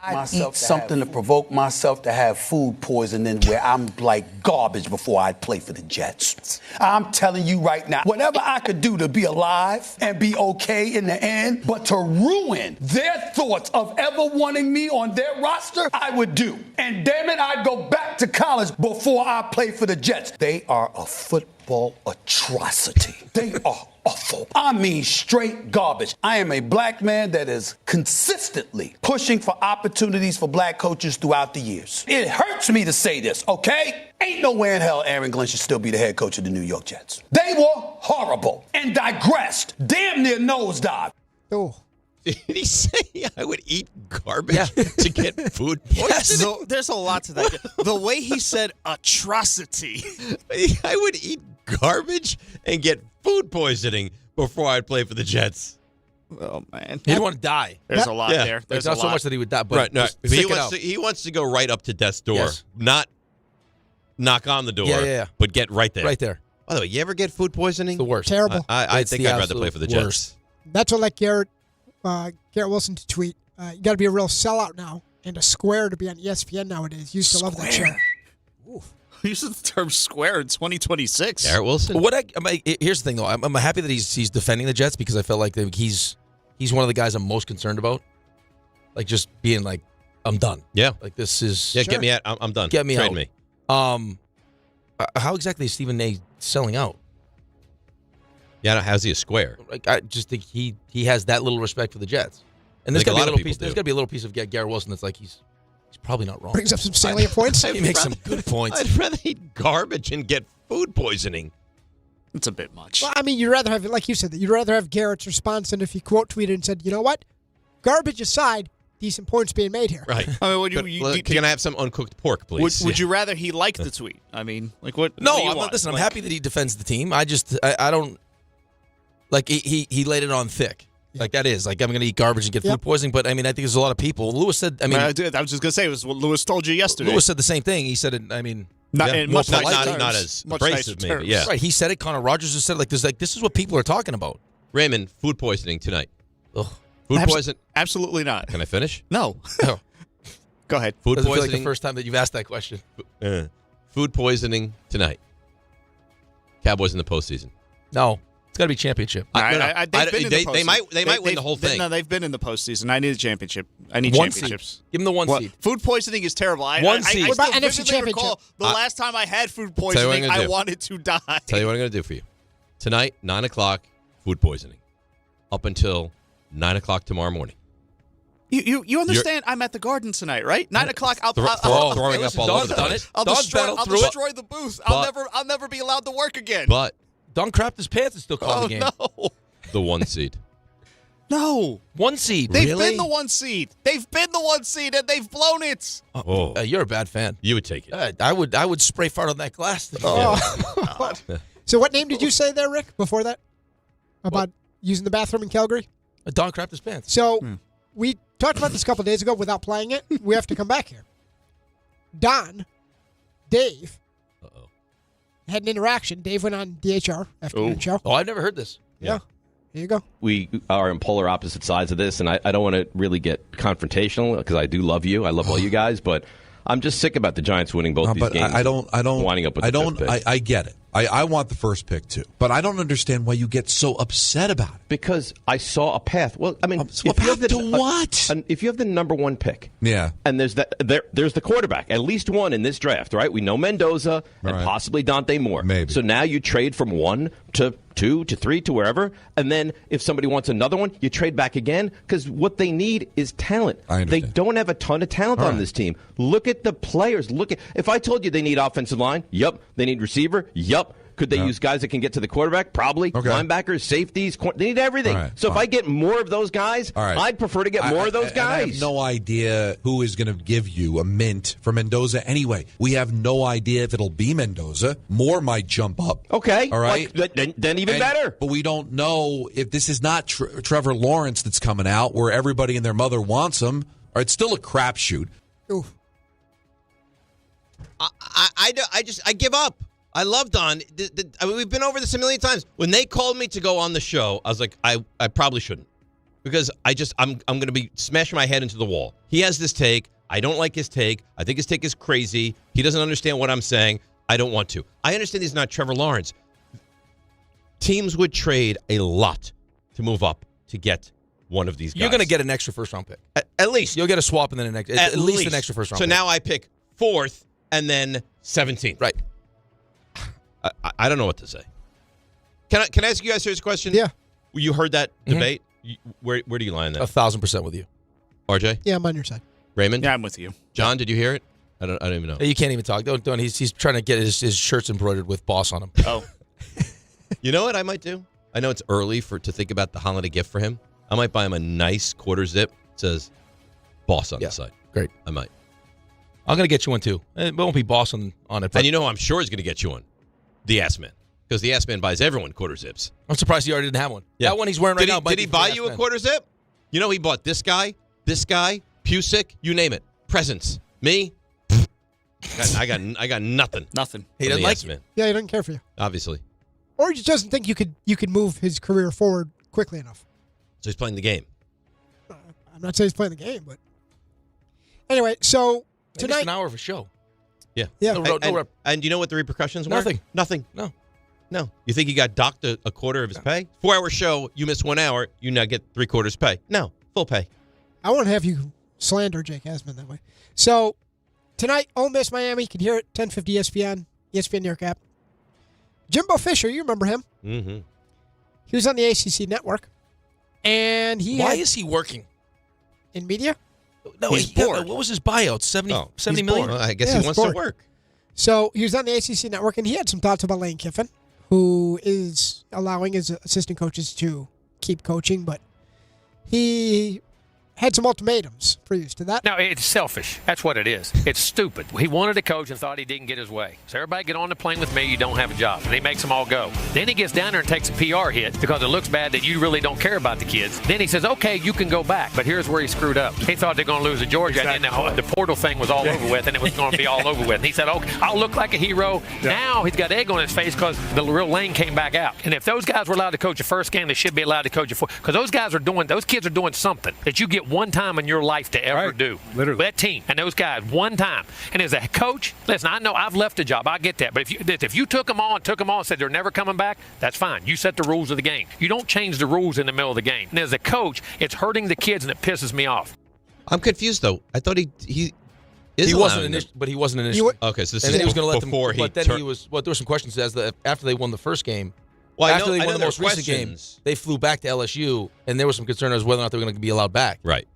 S20: I eat something to provoke myself to have food poisoning where I'm like garbage before I play for the Jets. I'm telling you right now, whatever I could do to be alive and be okay in the end, but to ruin their thoughts of ever wanting me on their roster, I would do. And damn it, I'd go back to college before I play for the Jets. They are a football football atrocity. They are awful. I mean, straight garbage. I am a black man that is consistently pushing for opportunities for black coaches throughout the years. It hurts me to say this, okay? Ain't no way in hell Aaron Glenn should still be the head coach of the New York Jets. They were horrible and digressed, damn near nosedive.
S6: Oh.
S3: Did he say I would eat garbage to get food poisoning?
S4: Yes. So there's a lot to that. The way he said atrocity.
S3: I would eat garbage and get food poisoning before I'd play for the Jets.
S4: Oh, man.
S2: He'd want to die.
S4: There's a lot there. There's
S2: not
S4: a
S2: so
S4: lot.
S2: much that he would die, but
S3: right, no,
S2: stick it out.
S3: he wants to go right up to death's door,
S2: Yes.
S3: not knock on the door,
S2: Yeah.
S3: but get right there.
S2: Right there.
S3: By the way, you ever get food poisoning?
S2: It's the worst.
S6: Terrible.
S3: I
S2: It's
S3: think
S2: the
S3: I'd rather play for the Jets.
S2: worst.
S6: That's what like Garrett Wilson to tweet. You got to be a real sellout now and a square to be on ESPN nowadays. Used to love that show.
S4: He uses the term square in 2026.
S3: Garrett Wilson.
S2: Here's the thing, though. I'm happy that he's defending the Jets because I felt like he's one of the guys I'm most concerned about. Like just being like, I'm done.
S3: Yeah.
S2: Like this is
S3: Yeah, get me out. I'm done.
S2: Get me
S3: Trade
S2: out.
S3: me.
S2: How exactly is Stephen A. selling out?
S3: Yeah, how's he a square?
S2: Like I just think he has that little respect for the Jets, and there's
S3: I think
S2: got to be
S3: a lot
S2: a
S3: of
S2: little
S3: people
S2: piece. There's
S3: do.
S2: got to be a little piece of Garrett Wilson that's like he's probably not wrong.
S6: Brings up some salient points.
S2: He makes some good points.
S3: I'd rather eat garbage and get food poisoning.
S4: It's a bit much.
S6: Well, I mean, you'd rather have, like you said, that you'd rather have Garrett's response than if he quote tweeted and said, you know what? Garbage aside, decent points being made here.
S3: Right.
S4: I mean,
S3: Can I have some uncooked pork, please?
S4: Would you rather he liked the tweet? I mean, like what?
S2: No,
S4: what do you
S2: I'm
S4: want?
S2: listen. I'm
S4: Like-
S2: happy that he defends the team. I don't like he laid it on thick. Like that is like I'm going to eat garbage and get food poisoning. But I mean, I think there's a lot of people. Lewis said. I mean,
S4: I was just gonna say it was what Lewis told you yesterday.
S2: Lewis said the same thing. He said it. I mean,
S4: Not in much
S2: more
S4: nicer
S2: polite
S4: terms.
S3: not as
S4: Much
S3: abrasive,
S4: nicer
S3: maybe.
S4: terms.
S3: Yeah.
S2: right. He said it. Connor Rogers just said it. Like this is what people are talking about.
S3: Raymond, food poisoning tonight.
S2: Ugh.
S3: Food poison?
S4: Absolutely not.
S3: Can I finish?
S4: No.
S2: No.
S4: Go ahead.
S3: Food
S2: Doesn't feel
S3: poisoning.
S2: like the first time that you've asked that question.
S3: Food poisoning tonight. Cowboys in the postseason.
S2: No, it's got to be championship.
S4: They've been in the
S3: They might
S4: postseason.
S3: win the whole thing.
S4: No, they've been in the postseason. I need a championship. I need
S2: One
S4: championships.
S2: seed. Give them the one seed.
S4: Food poisoning is terrible.
S2: One seed.
S4: I
S2: What
S4: still
S6: about NFC
S4: vividly
S6: championship?
S4: recall the last time I had food
S3: Tell you what I'm
S4: poisoning,
S3: gonna
S4: I
S3: do.
S4: wanted to die.
S3: Tell you what I'm going to do for you. Tonight, 9 o'clock, food poisoning. Up until 9 o'clock tomorrow morning.
S4: You understand? I'm at the Garden tonight, right? 9 o'clock. I'll
S3: throwing
S4: hey,
S3: up
S4: listen,
S3: all over the
S2: done
S3: place.
S2: it.
S4: I'll
S2: Don's
S4: destroy,
S2: battled
S4: I'll
S2: through it.
S4: destroy the booth. I'll never be allowed to work again.
S3: But
S2: Don crapped his pants and still called the game.
S4: No.
S3: the 1 seed.
S4: No.
S2: One seed.
S4: They've
S2: Really?
S4: been the 1 seed. They've been the 1 seed, and they've blown it.
S3: Oh,
S2: You're a bad fan.
S3: you would take it.
S2: I would spray fart on that glass.
S6: Oh. So what name did you say there, Rick, before that? About using the bathroom in Calgary?
S2: Don crapped his pants.
S6: So we talked about this a couple days ago without playing it. We have to come back here. Dave had an interaction. Dave went on DHR afternoon show.
S2: Oh, I've never heard this.
S6: Yeah. Here you go.
S1: We are in polar opposite sides of this, and I don't want to really get confrontational because I do love you. I love all you guys, but I'm just sick about the Giants winning both these
S8: but
S1: games.
S8: I don't.
S1: Winding up with the fifth pick.
S8: I get it. I want the first pick too, but I don't understand why you get so upset about it.
S1: Because I saw a path. Well, I mean, if
S8: path
S1: you have
S8: to what?
S1: If you have the number one pick,
S8: Yeah.
S1: and there's the quarterback, at least one in this draft, right? We know Mendoza and
S8: Right.
S1: possibly Dante Moore.
S8: Maybe.
S1: So now you trade from 1 to 2 to 3 to wherever, and then if somebody wants another one, you trade back again because what they need is talent.
S8: I
S1: They
S8: understand.
S1: don't have a ton of talent
S8: All
S1: on
S8: right.
S1: this team. Look at the players. If I told you they need offensive line, yep. They need receiver, yep. Could they use guys that can get to the quarterback? Probably.
S8: Okay.
S1: Linebackers, safeties, they need everything.
S8: All right,
S1: so if
S8: fine.
S1: I get more of those guys,
S8: All right.
S1: I'd prefer to get more of those
S8: and I have
S1: guys.
S8: no idea who is going to give you a mint for Mendoza anyway. We have no idea if it'll be Mendoza. Moore might jump up.
S1: Okay.
S8: All right.
S1: Then even better.
S8: But we don't know if this is not Trevor Lawrence that's coming out where everybody and their mother wants him, or it's still a crapshoot.
S6: Oof.
S3: I give up. I love Don. I mean, we've been over this a million times. When they called me to go on the show, I was like, I probably shouldn't. Because I'm going to be smashing my head into the wall. He has this take. I don't like his take. I think his take is crazy. He doesn't understand what I'm saying. I don't want to. I understand he's not Trevor Lawrence. Teams would trade a lot to move up to get one of these guys.
S2: You're going to get an extra first-round pick.
S3: At least.
S2: You'll get a swap and then at least an extra first-round
S3: So
S2: pick.
S3: now I pick 4th and then 17th.
S2: Right.
S3: I don't know what to say. Can I ask you guys a serious question?
S6: Yeah.
S3: You heard that debate? Where do you lie on that?
S2: 1,000% with you.
S3: RJ?
S6: Yeah, I'm on your side.
S3: Raymond?
S4: Yeah, I'm with you.
S3: John, did you hear it? I don't even know.
S2: You can't even talk. Don't. He's trying to get his shirts embroidered with Boss on them.
S4: Oh.
S3: You know what I might do? I know it's early to think about the holiday gift for him. I might buy him a nice quarter zip that says Boss on the side.
S2: Great.
S3: I might.
S2: I'm going to get you one, too. It won't be Boss on it. But
S3: And you know who I'm sure is going to get you one? The Ass Man. Because the Ass Man buys everyone quarter zips.
S2: I'm surprised he already didn't have one. Yeah. That one he's wearing right now.
S3: Did he buy you a quarter zip? You know he bought this guy, Pusick, you name it. Presents. Me? I got nothing.
S4: Nothing.
S2: He doesn't like
S3: man.
S6: Yeah, he doesn't care for you.
S3: Obviously.
S6: Or he just doesn't think you could move his career forward quickly enough.
S3: So he's playing the game.
S6: I'm not saying he's playing the game, but anyway, so
S2: Maybe
S6: tonight
S2: it's an hour of a show.
S3: Yeah.
S6: Yeah.
S3: And you know what the repercussions were?
S2: Nothing.
S3: No. You think he got docked a quarter of his pay? 4-hour show, you miss 1 hour, you now get 3/4 pay. No, full pay.
S6: I won't have you slander Jake Asman that way. So tonight, Ole Miss Miami, you can hear it, 1050 ESPN, ESPN New York app. Jimbo Fisher, you remember him?
S3: Mm-hmm.
S6: He was on the ACC network, and
S2: Why is he working?
S6: In media?
S2: No,
S6: he's bored.
S2: What was his buyout? 70 million?
S3: Well, I guess he wants to work.
S6: So he was on the ACC network, and he had some thoughts about Lane Kiffin, who is allowing his assistant coaches to keep coaching, but he had some ultimatums previous to that.
S9: No, it's selfish. That's what it is. It's stupid. He wanted to coach and thought he didn't get his way. So everybody get on the plane with me, you don't have a job. And he makes them all go. Then he gets down there and takes a PR hit because it looks bad that you really don't care about the kids. Then he says, okay, you can go back. But here's where he screwed up. He thought they're going to lose to Georgia, and then the portal thing was all over with, and it was going to be all over with. And he said, okay, I'll look like a hero. Yeah. Now he's got egg on his face because the real Lane came back out. And if those guys were allowed to coach the first game, they should be allowed to coach the fourth. Because those kids are doing something that you get one time in your life to ever do. Literally. That team and those guys one time. And as a coach, listen, I know I've left a job. I get that. But if you took them on and said they're never coming back, that's fine. You set the rules of the game. You don't change the rules in the middle of the game. And as a coach, it's hurting the kids and it pisses me off.
S3: I'm confused, though. I thought he
S2: wasn't initially.
S3: Okay, so this
S2: and
S3: is
S2: then he was going to let them.
S3: before
S2: But then he was. Well, there were some questions after they won the first game.
S3: Well,
S2: after
S3: I
S2: they
S3: know
S2: won the most recent game, they flew back to LSU, and there was some concern as whether or not they were going to be allowed back.
S3: Right.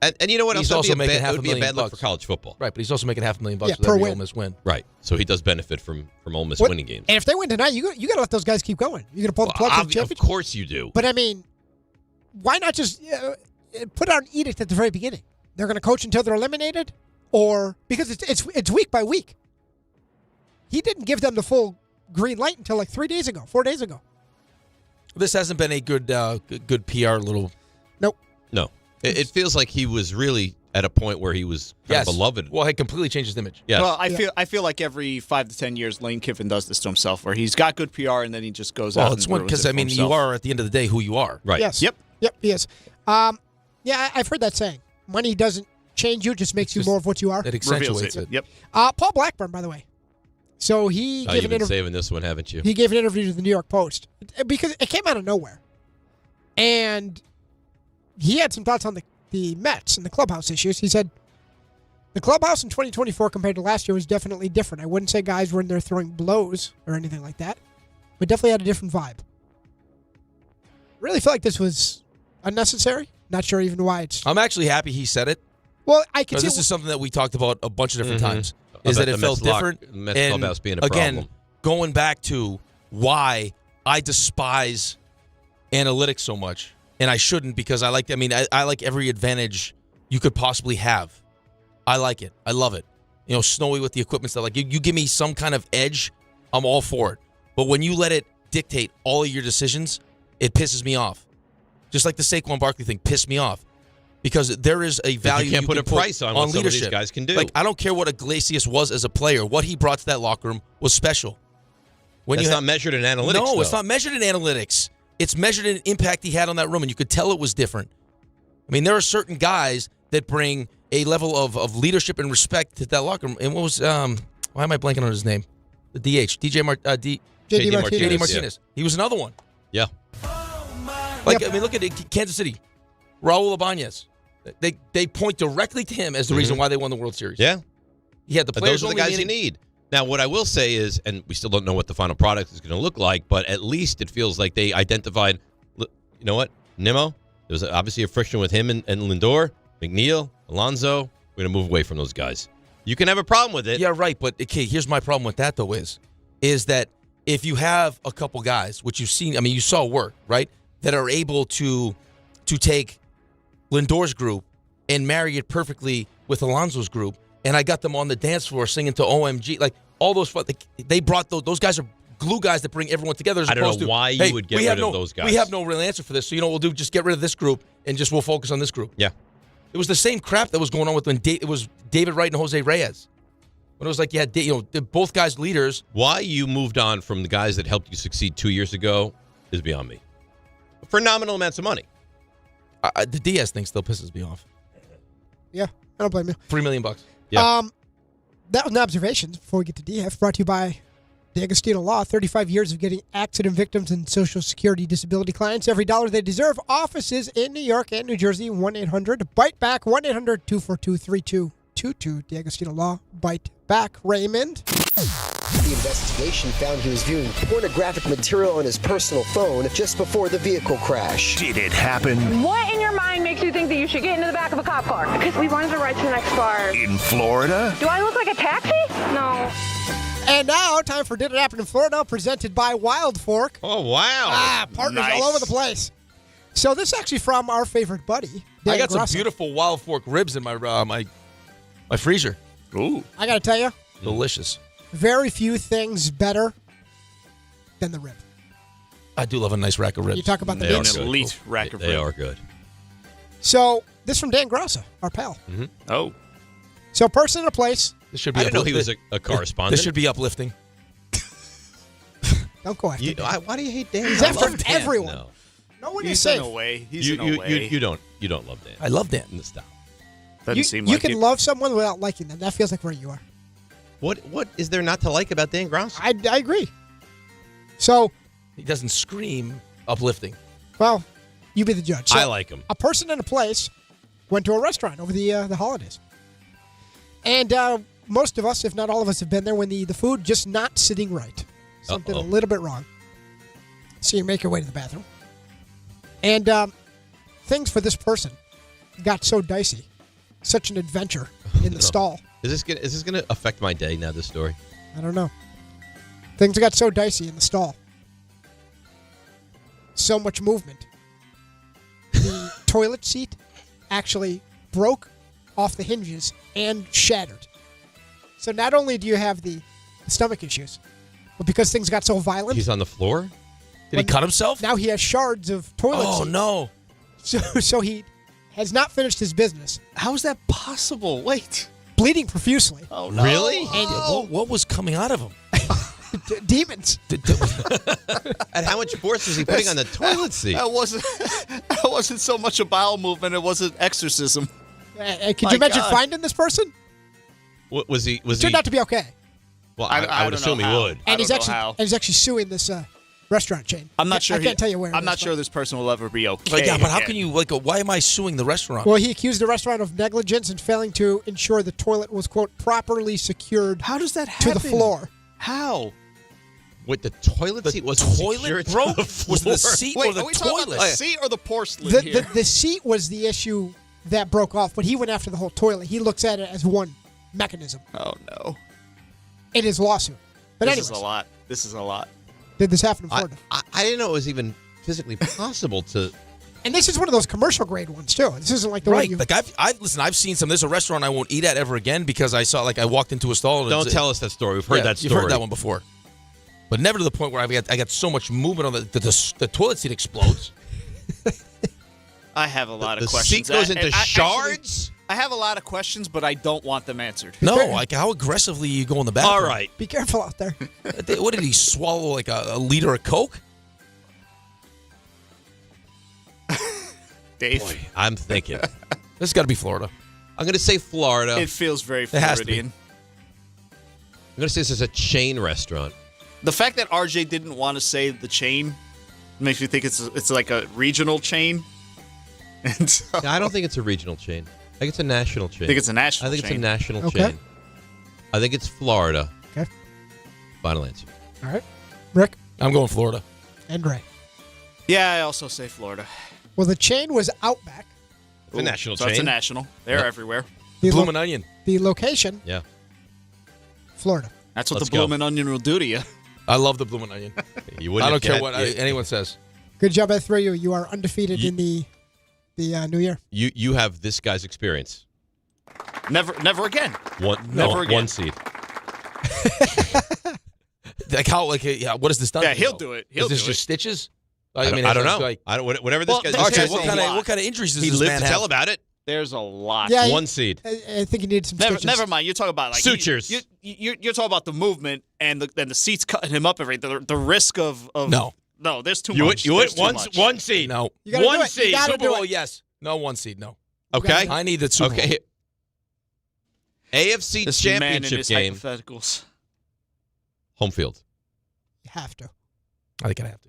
S3: And you know what?
S2: He's
S3: else
S2: also
S3: would be
S2: making
S3: it would be a bad look
S2: $500,000
S3: for college football.
S2: Right, but he's also making $500,000 with
S6: per
S2: every
S6: win.
S2: Ole Miss win.
S3: Right. So he does benefit from Ole Miss winning games.
S6: And if they win tonight, you got to let those guys keep going. You're going to pull the plug for the championship?
S3: Of course you do.
S6: But, I mean, why not just put out an edict at the very beginning? They're going to coach until they're eliminated? Or because it's week by week. He didn't give them the full green light until like 4 days ago.
S2: This hasn't been a good PR little.
S6: Nope.
S3: No. It feels like he was really at a point where he was kind of beloved.
S2: Well, he completely changed his image.
S3: Yes.
S4: Well, I feel like every 5 to 10 years, Lane Kiffin does this to himself, where he's got good PR and then he just goes out.
S2: Well, it's one because you are at the end of the day who you are.
S3: Right.
S6: Yes.
S4: Yep.
S6: Yes. Yeah, I've heard that saying. Money doesn't change you; just makes you more of what you are.
S2: It accentuates it.
S4: Yep.
S6: Paul Blackburn, by the way. So he gave
S3: you've
S6: an
S3: been
S6: interview.
S3: saving this one, haven't you?
S6: He gave an interview to the New York Post because it came out of nowhere, and he had some thoughts on the Mets and the clubhouse issues. He said the clubhouse in 2024 compared to last year was definitely different. I wouldn't say guys were in there throwing blows or anything like that, but definitely had a different vibe. Really felt like this was unnecessary. Not sure even why it's.
S2: I'm actually happy he said it.
S6: Well, I can see
S2: this is something that we talked about a bunch of different times. Is
S3: About
S2: that it
S3: the
S2: felt
S3: Mets
S2: different?
S3: Mets
S2: and
S3: clubhouse being a
S2: again,
S3: problem.
S2: going back to why I despise analytics so much, and I shouldn't because I like every advantage you could possibly have. I like it. I love it. Snowy with the equipment stuff. Like you give me some kind of edge, I'm all for it. But when you let it dictate all of your decisions, it pisses me off. Just like the Saquon Barkley thing pissed me off. Because there is a value
S3: you can't put a price on what some of
S2: leadership.
S3: these guys can do.
S2: Like I don't care what Iglesias was as a player. What he brought to that locker room was special.
S3: It's not measured in analytics.
S2: No,
S3: though.
S2: it's not measured in analytics. It's measured in impact he had on that room, and you could tell it was different. I mean, there are certain guys that bring a level of leadership and respect to that locker room. And what was why am I blanking on his name? The DH, JD Martinez.
S3: Yeah.
S2: He was another one.
S3: Yeah.
S2: I mean, look at it, Kansas City. Raul Ibanez. They point directly to him as the reason why they won the World Series.
S3: Yeah.
S2: He had the
S3: But
S2: players.
S3: those are the guys you need. Now, what I will say is, and we still don't know what the final product is going to look like, but at least it feels like they identified, you know what, Nimmo, there was obviously a friction with him and Lindor, McNeil, Alonso. We're going to move away from those guys. You can have a problem with it.
S2: Yeah, right. But, okay, here's my problem with that, though, is that if you have a couple guys, which you've seen, I mean, you saw work, right, that are able to take Lindor's group and marry it perfectly with Alonso's group, and I got them on the dance floor singing to OMG, like all those. They brought those guys are glue guys that bring everyone together. As
S3: I don't
S2: opposed
S3: know
S2: to,
S3: why
S2: hey,
S3: you would get rid of those guys.
S2: We have no real answer for this, so you know what we'll do? Just get rid of this group and we'll focus on this group.
S3: Yeah,
S2: it was the same crap that was going on with when it was David Wright and Jose Reyes. When it was like they're both guys leaders.
S3: Why you moved on from the guys that helped you succeed 2 years ago is beyond me. For nominal amounts of money.
S2: The Diaz thing still pisses me off.
S6: Yeah, I don't blame you.
S2: $3 million.
S6: Yeah. That was an observations before we get to DIHF, brought to you by the Agostino Law. 35 years of getting accident victims and Social Security disability clients every dollar they deserve. Offices in New York and New Jersey. 1-800-BITE BACK. 1-800-242-3222. The Agostino Law. Bite back. Raymond.
S13: The investigation found he was viewing pornographic material on his personal phone just before the vehicle crash.
S5: Did it happen
S14: What in your mind makes you think that you should get into the back of a cop car? Because we wanted to ride to the next bar.
S5: in Florida?
S14: Do I look like a taxi? No.
S6: And now, time for Did It Happen in Florida, presented by Wild Fork.
S3: Oh, wow.
S6: Partners
S4: Nice.
S6: all over the place. So this is actually from our favorite buddy, Dan
S2: I got some
S6: Grosso.
S2: beautiful Wild Fork ribs in my my freezer.
S3: Ooh.
S6: I got to tell you,
S2: Delicious.
S6: very few things better than the rib.
S2: I do love a nice rack of ribs.
S6: You talk about the
S3: They are
S6: meats.
S3: good.
S4: Elite rack of
S3: They
S4: rib.
S3: are good.
S6: So this from Dan Grosso, our pal.
S3: Mm-hmm.
S4: Oh.
S6: So person in a place.
S2: This should be
S3: I didn't know he was a correspondent.
S2: This should be uplifting.
S6: Don't go after Dan.
S3: Why do you hate Dan?
S6: He's
S3: I
S6: after
S3: love Dan.
S6: everyone.
S3: No.
S6: No one
S4: He's
S6: is safe.
S4: in a way. He's
S3: You,
S4: in a
S3: you,
S4: way.
S3: you don't love Dan.
S2: I love Dan.
S3: Stop.
S4: Doesn't
S6: You,
S4: seem
S6: you
S4: like
S6: can
S4: it.
S6: love someone without liking them. That feels like where you are.
S3: What is there not to like about Dan Grouse?
S6: I agree. So,
S2: He doesn't scream uplifting.
S6: well, you be the judge. So,
S3: I like him.
S6: a person in a place went to a restaurant over the holidays. And most of us, if not all of us, have been there when the food just not sitting right. Something a little bit wrong. So you make your way to the bathroom. And things for this person got so dicey. Such an adventure in the stall.
S3: Is this gonna affect my day now? This story.
S6: I don't know. Things got so dicey in the stall. So much movement. The toilet seat actually broke off the hinges and shattered. So not only do you have the stomach issues, but because things got so violent,
S3: He's on the floor.
S2: Did he cut himself?
S6: now he has shards of toilet
S2: Oh,
S6: seat.
S2: no.
S6: So he has not finished his business.
S4: How is that possible? Wait.
S6: Bleeding profusely.
S4: Oh, no.
S3: Really?
S2: And what was coming out of him?
S6: Demons.
S3: And how much force was he putting on the toilet seat?
S4: That wasn't so much a bowel movement. It was an exorcism.
S6: Could
S4: My
S6: you imagine
S4: God.
S6: finding this person?
S3: What was he? Was
S6: Turned
S3: he?
S6: out to be okay.
S3: Well,
S4: I
S3: I would
S4: don't
S3: assume
S4: know
S3: he
S4: how.
S3: would.
S6: And
S4: I
S6: he's actually suing this restaurant chain.
S4: I'm not sure.
S6: I can't tell you where. it
S4: I'm
S6: is,
S4: not
S6: but-
S4: sure this person will ever be okay.
S2: Like, yeah, but how
S4: again.
S2: can you, why am I suing the restaurant?
S6: Well, he accused the restaurant of negligence and failing to ensure the toilet was, quote, properly secured
S4: How does that happen?
S6: to the floor.
S4: How?
S3: With the toilet seat was
S2: toilet
S3: secured to
S2: broke?
S3: the
S2: Was
S3: floor?
S2: the seat
S4: Wait,
S2: or the
S4: are we talking about
S2: toilet?
S4: the seat or the porcelain here?
S6: The seat was the issue that broke off, but he went after the whole toilet. He looks at it as one mechanism
S4: Oh no!
S6: in his lawsuit. But
S4: This
S6: anyways,
S4: is a lot. This is a lot.
S6: did this happen in Florida?
S3: I didn't know it was even physically possible to.
S6: And this is one of those commercial grade ones too. This isn't like the one
S2: Right.
S6: you.
S2: Like, I've seen some. There's a restaurant I won't eat at ever again because I saw, I walked into a stall. And
S3: Don't tell us that story. We've heard that story.
S2: You've heard that one before. But never to the point where I got so much movement on the toilet seat explodes.
S4: I have a lot
S3: The
S4: of questions.
S3: seat goes
S4: And
S3: into shards?
S4: I have a lot of questions, but I don't want them answered.
S2: No, like how aggressively you go in the bathroom.
S3: All right.
S6: Be careful out there.
S2: What did he swallow, like a liter of Coke?
S4: Dave,
S3: Boy, I'm thinking.
S2: This has got to be Florida.
S3: I'm going to say Florida.
S4: it feels very
S2: has to be.
S4: Floridian.
S3: I'm going to say this is a chain restaurant.
S4: The fact that RJ didn't want to say the chain makes me think it's like a regional chain. And so,
S3: I don't think it's a regional chain. I think it's a national chain.
S4: I think it's a national
S3: I think
S4: chain.
S3: it's a national
S6: Okay.
S3: chain. I think it's Florida.
S6: Okay.
S3: Final answer.
S6: All right. Rick
S2: I'm going Florida.
S6: and Ray.
S4: Yeah, I also say Florida.
S6: Well, the chain was Outback.
S3: It's a national
S4: So
S3: chain.
S4: it's a national. They're everywhere.
S2: Bloomin' Onion.
S6: The location,
S3: Yeah.
S6: Florida.
S4: That's what
S3: Let's
S4: the Bloomin' Onion will do to you.
S2: I love the Bloomin' Onion.
S3: You
S2: I
S3: wouldn't
S2: don't care
S3: have
S2: what
S3: get-
S2: anyone says.
S6: Good job by the three of you. You are undefeated in the new year.
S3: You have this guy's experience.
S4: Never again.
S3: One seed.
S2: Like how? Like yeah, what is this done?
S4: Yeah, he'll do it. He'll
S2: is this
S4: do
S2: just
S4: it.
S2: stitches?
S3: I don't know.
S2: Like,
S3: Whatever this guy.
S2: Archie,
S3: this
S2: what kind of injuries does
S3: he
S2: this
S3: lived
S2: man
S3: to
S2: have?
S3: tell about it.
S4: There's a lot.
S6: Yeah,
S3: One seed.
S6: I think you need some stitches.
S4: Never mind. You're talking about like
S3: Sutures.
S4: You're talking about the movement and the seats cutting him up. The risk of
S2: No.
S4: There's too
S3: You
S4: much.
S3: would
S4: There's too
S3: one
S4: much.
S3: one seed.
S2: No.
S6: You gotta
S3: One
S6: do it. You
S3: seed.
S6: gotta
S2: Super
S6: do
S2: Bowl,
S6: it.
S2: yes. No, one seed, no.
S3: Okay.
S2: I need the Super Bowl.
S3: Okay. AFC
S4: This man and
S3: Championship
S4: his
S3: game.
S4: hypotheticals.
S3: Home field.
S6: You have to
S2: I think I have to.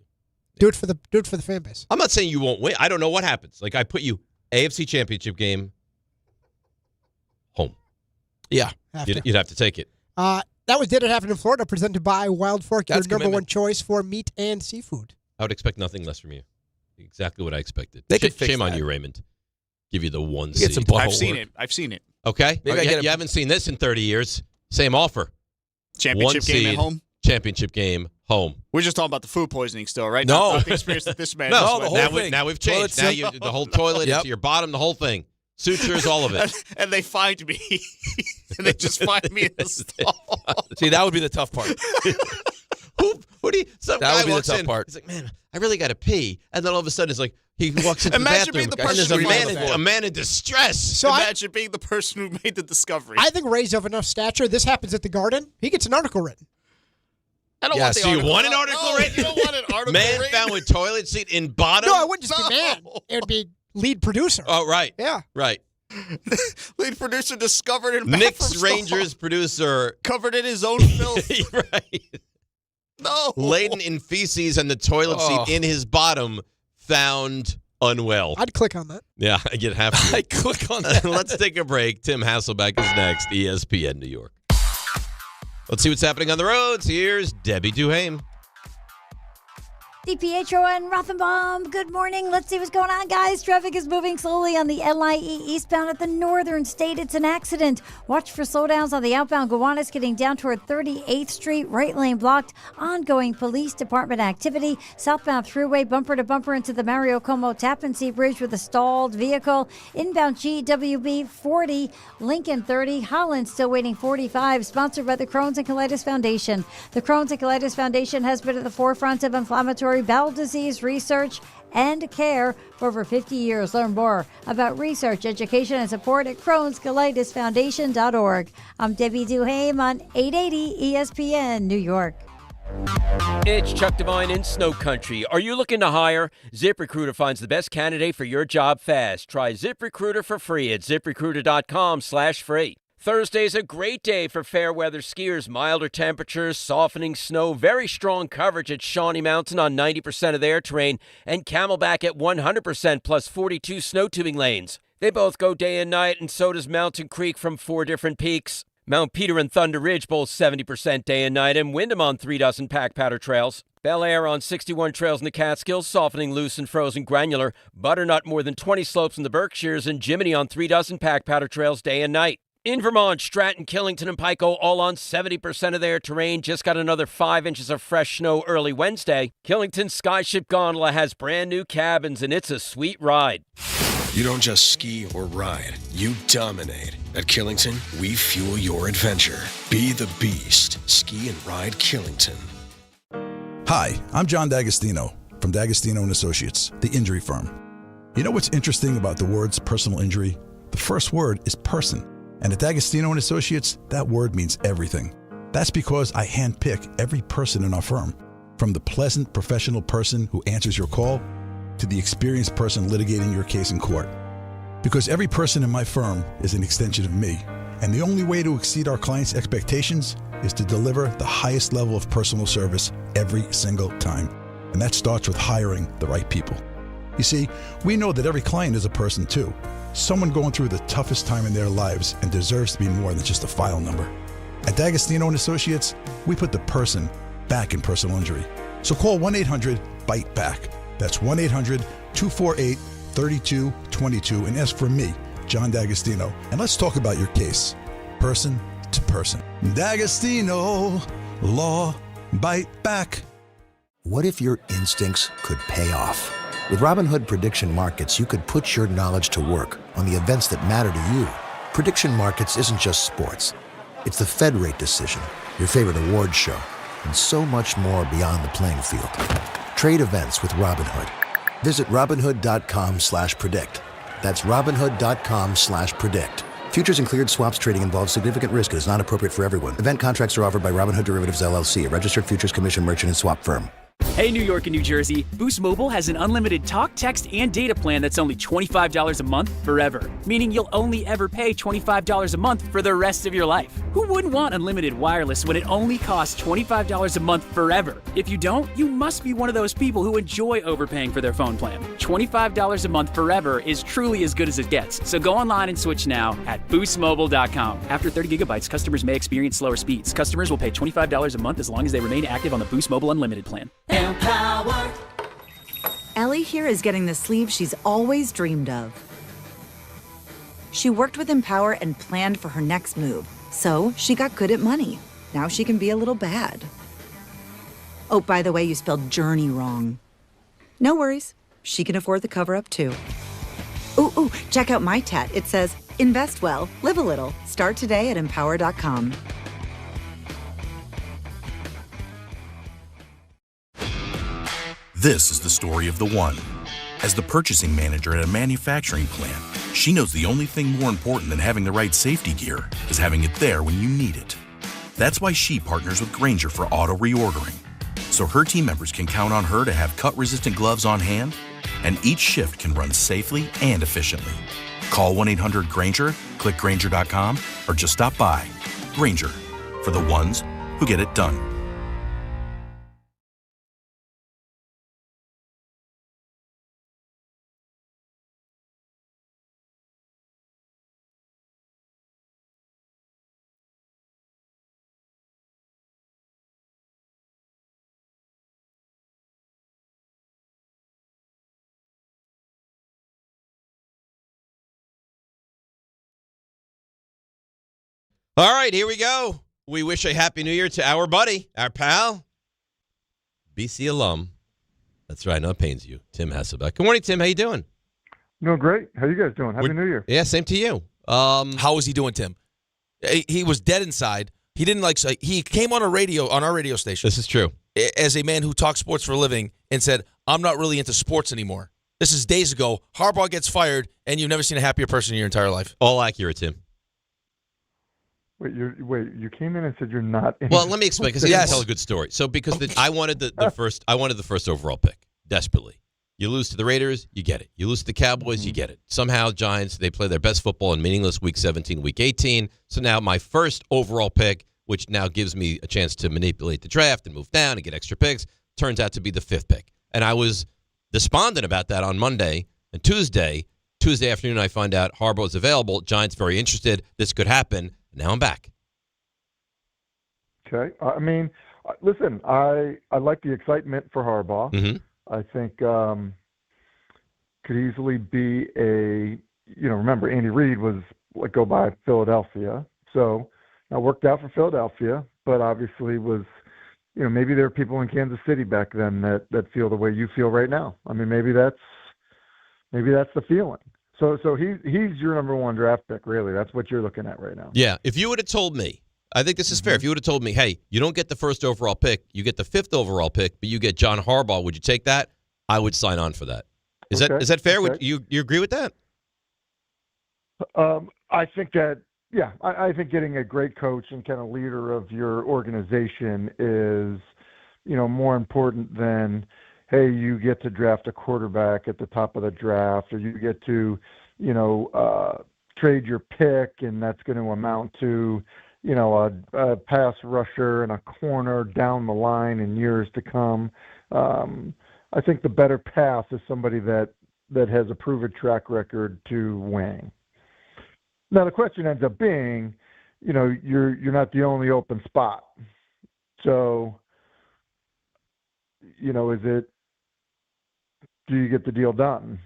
S6: do it for the fan base.
S3: I'm not saying you won't win. I don't know what happens. Like I put you AFC Championship game. Home.
S2: Yeah.
S3: You'd have to take it.
S6: That was Did It Happen in Florida, presented by Wild Fork, your
S2: That's
S6: number
S2: commitment.
S6: one choice for meat and seafood.
S3: I would expect nothing less from you. Exactly what I expected.
S2: They could fix
S3: Shame on
S2: that.
S3: you, Raymond. Give you the one
S2: Get
S3: seed.
S2: some butthole
S4: I've seen
S2: work.
S4: it. I've seen it.
S3: Okay.
S2: Maybe I get
S3: you
S2: a-
S3: haven't seen this in 30 years. Same offer.
S4: Championship
S3: One
S4: game
S3: seed,
S4: at home.
S3: Championship game home.
S4: We're just talking about the food poisoning still, right?
S2: No.
S4: Not the experience that this man
S3: No,
S4: just
S2: the
S4: went
S2: whole
S4: through.
S2: thing.
S3: Now we've changed.
S2: Toilet
S3: Now
S2: seat.
S3: the whole toilet
S2: Yep.
S3: into your bottom, the whole thing. Sutures, all of it.
S4: And they find me. And they just find me in the stall.
S2: See, that would be the tough part.
S3: Who do you? Some
S2: That
S3: guy
S2: would be the
S3: walks
S2: tough
S3: in.
S2: part.
S3: He's like, man, I really got to pee. And then all of a sudden, it's like he walks into
S4: Imagine
S3: the
S4: being
S3: bathroom,
S4: the
S3: and there's
S4: person
S3: a
S4: who
S3: man,
S4: made that.
S3: a man in distress.
S6: So
S4: Imagine being the person who made the discovery.
S6: I think Ray's of enough stature. This happens at the Garden. He gets an article written.
S4: I don't
S3: Yeah,
S4: want the
S3: so you
S4: article.
S3: want an article
S4: No,
S3: written?
S4: You don't want an article
S3: Man
S4: written?
S3: found with toilet seat in bottom.
S6: No, I wouldn't just be man. It would be lead producer.
S3: Oh, right.
S6: Yeah.
S3: Right.
S4: Lead producer discovered in
S3: Knicks
S4: bathroom stall.
S3: Rangers producer.
S4: Covered in his own filth.
S3: Right.
S4: No.
S3: Laden in feces and the toilet
S2: Oh.
S3: seat in his bottom found unwell.
S6: I'd click on that.
S3: Yeah, you'd have to.
S2: I click on that.
S3: Let's take a break. Tim Hasselbeck is next, ESPN New York. Let's see what's happening on the roads. Here's Debbie Duhame.
S11: DiPietro and Rothenberg, good morning. Let's see what's going on, guys. Traffic is moving slowly on the LIE eastbound at the northern state. It's an accident. Watch for slowdowns on the outbound Gowanus getting down toward 38th Street. Right lane blocked. Ongoing police department activity. Southbound thruway bumper to bumper into the Mario Como Tappan Zee Bridge with a stalled vehicle. Inbound GWB 40, Lincoln 30, Holland still waiting 45. Sponsored by the Crohn's and Colitis Foundation. The Crohn's and Colitis Foundation has been at the forefront of inflammatory bowel disease research and care for over 50 years. Learn more about research, education, and support at Crohn'sColitisFoundation.org. I'm Debbie Duhame on 880 ESPN New York.
S21: It's Chuck Devine in Snow Country. Are you looking to hire? ZipRecruiter finds the best candidate for your job fast. Try ZipRecruiter for free at ZipRecruiter.com/free. Thursday's a great day for fair weather skiers. Milder temperatures, softening snow, very strong coverage at Shawnee Mountain on 90% of their terrain, and Camelback at 100% plus 42 snow tubing lanes. They both go day and night, and so does Mountain Creek from 4 different peaks. Mount Peter and Thunder Ridge both 70% day and night, and Windham on 3 dozen pack powder trails. Bel Air on 61 trails in the Catskills, softening loose and frozen granular. Butternut more than 20 slopes in the Berkshires, and Jiminy on 3 dozen pack powder trails day and night. In Vermont, Stratton, Killington, and Pico all on 70% of their terrain. Just got another 5 inches of fresh snow early Wednesday. Killington's Skyship Gondola has brand new cabins, and it's a sweet ride.
S22: You don't just ski or ride, you dominate. At Killington, we fuel your adventure. Be the beast. Ski and ride Killington.
S23: Hi, I'm John D'Agostino from D'Agostino & Associates, the injury firm. You know what's interesting about the words personal injury? The first word is person. And at D'Agostino & Associates, that word means everything. That's because I handpick every person in our firm, from the pleasant professional person who answers your call to the experienced person litigating your case in court. Because every person in my firm is an extension of me, and the only way to exceed our clients' expectations is to deliver the highest level of personal service every single time. And that starts with hiring the right people. You see, we know that every client is a person too. Someone going through the toughest time in their lives and deserves to be more than just a file number. At D'Agostino and Associates, we put the person back in personal injury. So call 1-800-BITE-BACK. That's 1-800-248-3222 and ask for me, John D'Agostino. And let's talk about your case, person to person. D'Agostino, law, bite back.
S7: What if your instincts could pay off? With Robinhood Prediction Markets, you could put your knowledge to work on the events that matter to you. Prediction Markets isn't just sports. It's the Fed rate decision, your favorite award show, and so much more beyond the playing field. Trade events with Robinhood. Visit Robinhood.com/predict. That's Robinhood.com/predict. Futures and cleared swaps trading involves significant risk and is not appropriate for everyone. Event contracts are offered by Robinhood Derivatives LLC, a registered futures commission merchant and swap firm.
S12: Hey, New York and New Jersey, Boost Mobile has an unlimited talk, text, and data plan that's only $25 a month forever, meaning you'll only ever pay $25 a month for the rest of your life. Who wouldn't want unlimited wireless when it only costs $25 a month forever? If you don't, you must be one of those people who enjoy overpaying for their phone plan. $25 a month forever is truly as good as it gets, so go online and switch now at boostmobile.com. After 30 gigabytes, customers may experience slower speeds. Customers will pay $25 a month as long as they remain active on the Boost Mobile Unlimited plan.
S15: Empower. Ellie here is getting the sleeve she's always dreamed of. She worked with Empower and planned for her next move, so she got good at money. Now she can be a little bad. Oh, by the way, you spelled journey wrong. No worries. She can afford the cover-up, too. Ooh, check out my tat. It says, invest well, live a little. Start today at empower.com.
S24: This is the story of the one. As the purchasing manager at a manufacturing plant, she knows the only thing more important than having the right safety gear is having it there when you need it. That's why she partners with Grainger for auto reordering, so her team members can count on her to have cut-resistant gloves on hand, and each shift can run safely and efficiently. Call 1-800-GRAINGER, click Grainger.com, or just stop by. Grainger, for the ones who get it done.
S3: All right, here we go. We wish a happy new year to our buddy, our pal, BC alum. That's right, no pains you, Tim Hasselbeck. Good morning, Tim. How you doing?
S25: No, great. How you guys doing? Happy New Year.
S3: Yeah, same to you.
S2: How was he doing, Tim? He was dead inside. He didn't like. He came on our radio station.
S3: This is true.
S2: As a man who talks sports for a living, and said, "I'm not really into sports anymore." This is days ago. Harbaugh gets fired, and you've never seen a happier person in your entire life.
S3: All accurate, Tim.
S25: Wait, you came in and said you're not.
S3: Well, let me explain because I can tell a good story. So because I wanted the first overall pick desperately. You lose to the Raiders, you get it. You lose to the Cowboys, you get it. Somehow Giants, they play their best football in meaningless Week 17, Week 18. So now my first overall pick, which now gives me a chance to manipulate the draft and move down and get extra picks, turns out to be the 5th pick. And I was despondent about that on Monday and Tuesday afternoon, I find out Harbaugh is available. Giants very interested. This could happen. Now I'm back.
S25: Okay. I mean, listen, I like the excitement for Harbaugh.
S3: Mm-hmm.
S25: I think could easily be remember, Andy Reid was let go by Philadelphia. So that worked out for Philadelphia, but obviously was, maybe there are people in Kansas City back then that feel the way you feel right now. I mean, maybe that's the feeling. So he's your number one draft pick, really. That's what you're looking at right now.
S3: Yeah. If you would have told me, I think this is fair. If you would have told me, hey, you don't get the first overall pick, you get the 5th overall pick, but you get John Harbaugh, would you take that? I would sign on for that. Is that fair? Okay. Would you agree with that?
S25: I think that, yeah. I think getting a great coach and kind of leader of your organization is, more important than, hey, you get to draft a quarterback at the top of the draft, or you get to, trade your pick, and that's going to amount to, a pass rusher and a corner down the line in years to come. I think the better path is somebody that has a proven track record to winning. Now, the question ends up being, you're not the only open spot. So, do you get the deal done?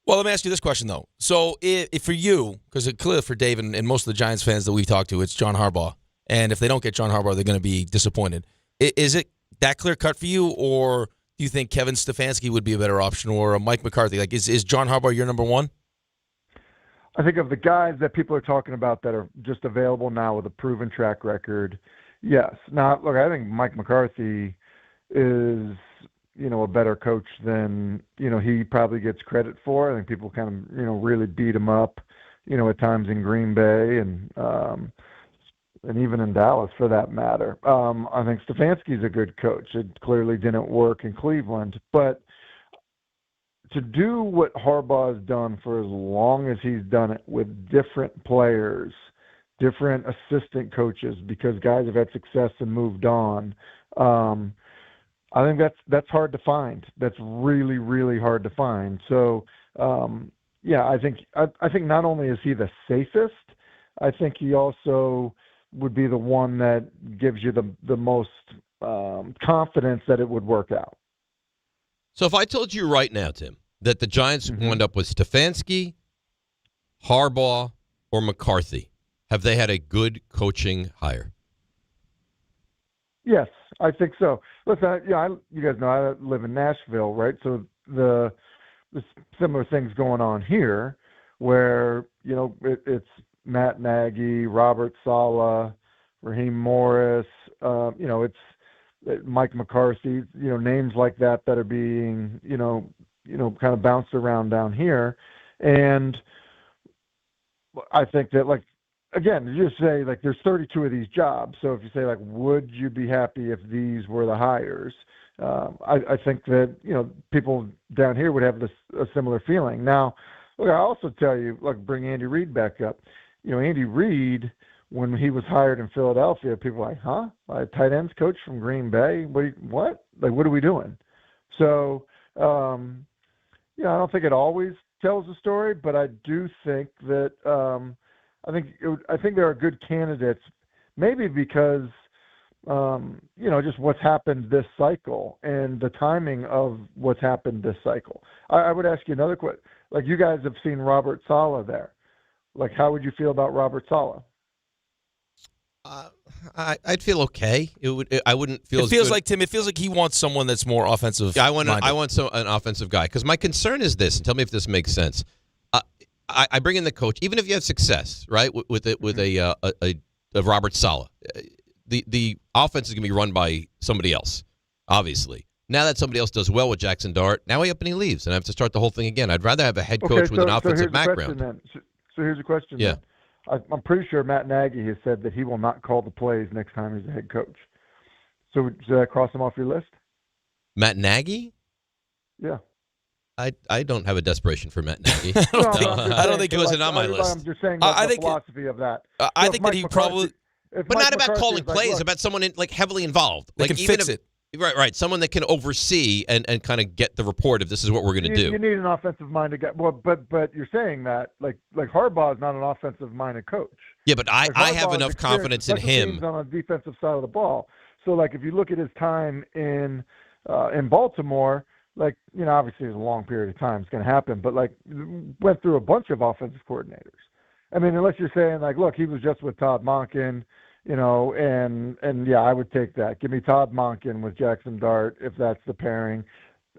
S2: Well, let me ask you this question, though. So if for you, because it's clear for Dave and most of the Giants fans that we've talked to, it's John Harbaugh. And if they don't get John Harbaugh, they're going to be disappointed. Is it that clear cut for you, or do you think Kevin Stefanski would be a better option, or a Mike McCarthy? Like, is John Harbaugh your number one?
S25: I think of the guys that people are talking about that are just available now with a proven track record, yes. Now, look, I think Mike McCarthy is, a better coach than, he probably gets credit for. I think people kind of, really beat him up, at times in Green Bay and even in Dallas for that matter. I think Stefanski's a good coach. It clearly didn't work in Cleveland, but to do what Harbaugh has done for as long as he's done it with different players, different assistant coaches, because guys have had success and moved on, I think that's hard to find. That's really, really hard to find. So, I think not only is he the safest, I think he also would be the one that gives you the most confidence that it would work out.
S3: So if I told you right now, Tim, that the Giants wound up with Stefanski, Harbaugh, or McCarthy, have they had a good coaching hire?
S25: Yes, I think so. Listen, you guys know I live in Nashville, right? So the similar things going on here, where it's Matt Nagy, Robert Saleh, Raheem Morris. It's Mike McCarthy. Names like that are being kind of bounced around down here, and I think that again, you just say there's 32 of these jobs. So if you say would you be happy if these were the hires? I think that people down here would have a similar feeling. Now, look, I also tell you, bring Andy Reid back up. Andy Reid, when he was hired in Philadelphia, people were like, huh? A tight ends coach from Green Bay? What? What are we doing? So, I don't think it always tells the story, but I do think that I think there are good candidates, maybe because just what's happened this cycle and the timing of what's happened this cycle. I would ask you another question. You guys have seen Robert Saleh there. How would you feel about Robert Saleh?
S3: I'd feel okay. I wouldn't feel.
S2: It feels
S3: good.
S2: like Tim. It feels like he wants someone that's more offensive.
S3: Yeah, I want an offensive guy, because my concern is this. And tell me if this makes sense. I bring in the coach, even if you have success, right? With a Robert Saleh, the offense is going to be run by somebody else, obviously. Now that somebody else does well with Jackson Dart, now he up and he leaves, and I have to start the whole thing again. I'd rather have a head coach with an offensive background.
S25: So here's a question.
S3: Yeah.
S25: I'm pretty sure Matt Nagy has said that he will not call the plays next time he's a head coach. So should I cross him off your list?
S3: Matt Nagy?
S25: Yeah.
S3: I don't have a desperation for Matt Nagy.
S25: I
S3: don't think he wasn't on my list.
S25: I'm just saying the philosophy of that.
S2: I think that he probably...
S3: But not about calling plays, about someone heavily involved.
S2: They can fix it.
S3: Right. Someone that can oversee and kind of get the report if this is what we're going to do.
S25: You need an offensive-minded guy. Well, but you're saying that like Harbaugh is not an offensive-minded coach.
S3: Yeah, but I have enough confidence in him
S25: on the defensive side of the ball. So if you look at his time in Baltimore, obviously it's a long period of time. It's going to happen, but went through a bunch of offensive coordinators. I mean, unless you're saying look, he was just with Todd Monken. And yeah, I would take that. Give me Todd Monken with Jackson Dart if that's the pairing,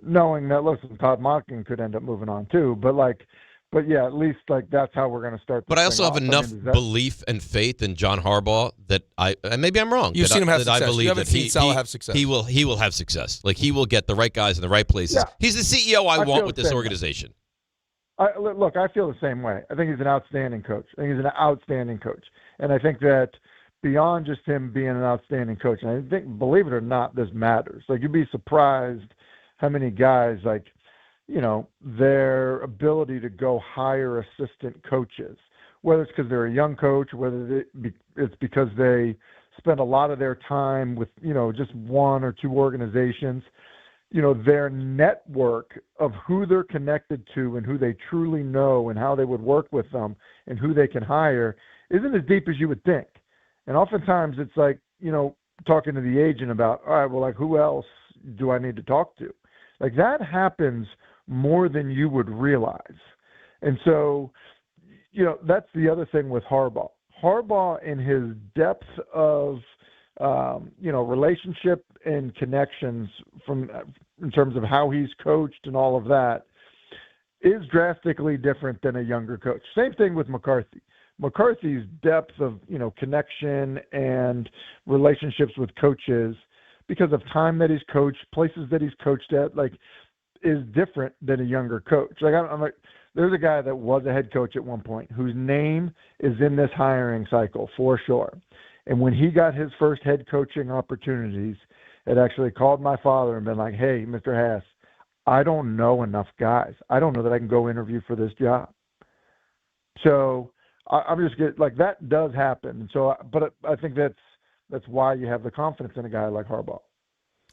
S25: knowing that, listen, Todd Monken could end up moving on too. But yeah, at least that's how we're going to start.
S3: But I also have enough belief and faith in John Harbaugh that and maybe I'm wrong.
S2: You've seen him have success.
S3: I believe
S2: you haven't seen Saleh have success.
S3: He will have success. He will get the right guys in the right places. Yeah. He's the CEO I want with this organization.
S25: Look, I feel the same way. I think he's an outstanding coach. And I think that beyond just him being an outstanding coach, and I think, believe it or not, this matters. You'd be surprised how many guys, their ability to go hire assistant coaches, whether it's because they're a young coach, whether it's because they spend a lot of their time with, just one or two organizations, their network of who they're connected to and who they truly know and how they would work with them and who they can hire isn't as deep as you would think. And oftentimes it's like, talking to the agent about, all right, well, like, who else do I need to talk to? Like, that happens more than you would realize. And so, that's the other thing with Harbaugh. Harbaugh, in his depth of, relationship and connections in terms of how he's coached and all of that, is drastically different than a younger coach. Same thing with McCarthy. McCarthy's depth of, connection and relationships with coaches, because of time that he's coached, places that he's coached at, like, is different than a younger coach. Like, I'm like, there's a guy that was a head coach at one point whose name is in this hiring cycle for sure. And when he got his first head coaching opportunities, it actually called my father and been like, hey, Mr. Hass, I don't know enough guys. I don't know that I can go interview for this job. So I'm just getting, like, that does happen. And so, but I think that's why you have the confidence in a guy like Harbaugh.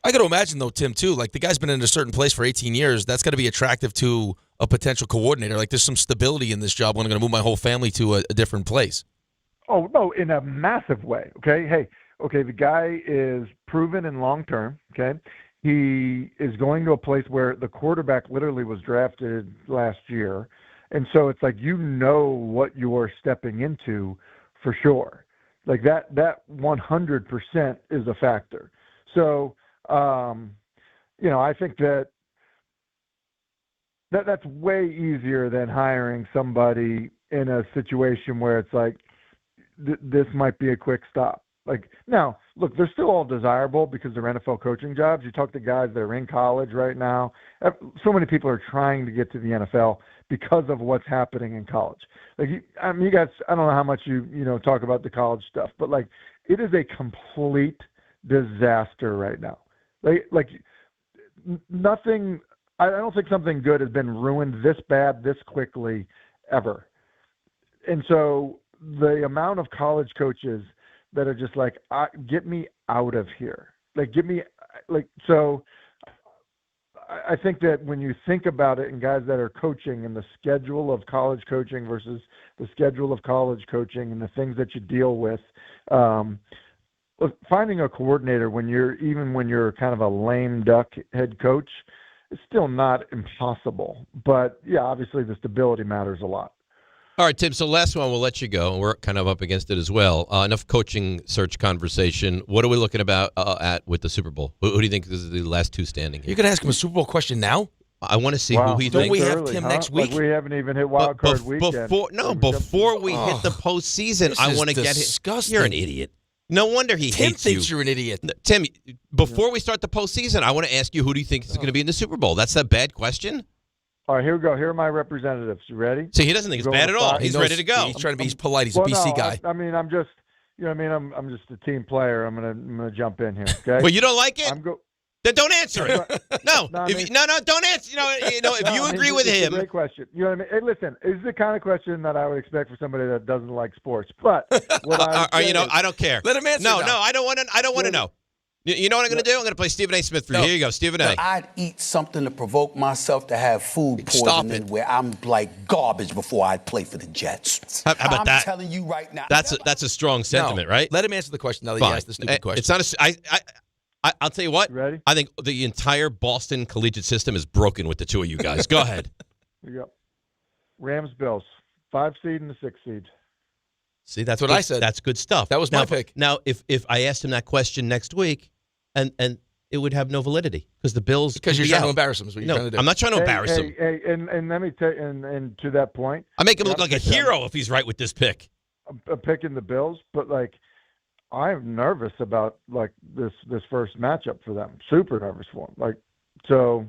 S2: I got to imagine, though, Tim, too, like, the guy's been in a certain place for 18 years. That's got to be attractive to a potential coordinator. Like, there's some stability in this job when I'm going to move my whole family to a different place.
S25: Oh, no, in a massive way, okay? Hey, okay, the guy is proven in long term, okay? He is going to a place where the quarterback literally was drafted last year. And so it's like, what you're stepping into for sure. Like, that 100% is a factor. So, I think that's way easier than hiring somebody in a situation where it's like, this might be a quick stop. Like, now, look, they're still all desirable because they're NFL coaching jobs. You talk to guys that are in college right now. So many people are trying to get to the NFL because of what's happening in college. Like, you guys, I don't know how much you talk about the college stuff, but, like, it is a complete disaster right now. Like nothing. I don't think something good has been ruined this bad, this quickly, ever. And so the amount of college coaches that are just like, get me out of here. Like, so I think that when you think about it, and guys that are coaching and the schedule of college coaching versus the schedule of college coaching and the things that you deal with, finding a coordinator when you're kind of a lame duck head coach is still not impossible. But yeah, obviously the stability matters a lot.
S3: All right, Tim, so last one, we'll let you go. We're kind of up against it as well. Enough coaching search conversation. What are we looking about at with the Super Bowl? Who do you think is the last two standing here?
S2: You're going to ask him a Super Bowl question now?
S3: I want to see who he thinks.
S2: Don't we have Tim next week?
S25: Like, we haven't even hit wild card weekend.
S3: Before we hit the postseason, I want to get hit. You're an idiot. No wonder he hates you.
S2: Tim thinks you're an idiot.
S3: Tim, before we start the postseason, I want to ask you, who do you think is going to be in the Super Bowl? That's a bad question?
S25: All right, here we go. Here are my representatives. You ready?
S3: See, he doesn't think it's bad at all. He's ready to go.
S2: He's trying to be polite. He's a BC guy.
S25: I'm just, I'm just a team player. I'm gonna jump in here. Okay.
S3: Well, you don't like it? Then don't answer it. No, don't answer. If you agree with him.
S25: It's a great question. You know what I mean? Hey, listen, it's the kind of question that I would expect for somebody that doesn't like sports. But
S3: I don't care.
S2: Let him answer.
S3: No, I don't want to know. You know what I'm going to do? I'm going to play Stephen A. Smith for you. Here you go, Stephen A.
S20: I'd eat something to provoke myself to have food poisoning where I'm like garbage before I'd play for the Jets.
S3: How about that?
S20: I'm telling you right now.
S3: That's a strong sentiment, right?
S2: Let him answer the question now that he asked the stupid question.
S3: It's not I'll tell you what.
S25: Ready?
S3: I think the entire Boston collegiate system is broken with the two of you guys. Go ahead.
S25: Here you go. Rams, Bills, 5 seed and the 6 seed.
S2: See, that's what I said.
S3: That's good stuff.
S2: That was my pick.
S3: Now, if I asked him that question next week, and it would have no validity because the Bills.
S2: Because you're trying to embarrass him. Is what you're trying to do.
S3: I'm not trying to embarrass him.
S25: Hey, and let me tell you, and to that point,
S3: I make him look like a hero if he's right with this pick.
S25: I'm picking the Bills, but like, I'm nervous about like this first matchup for them. Super nervous for them. Like, so.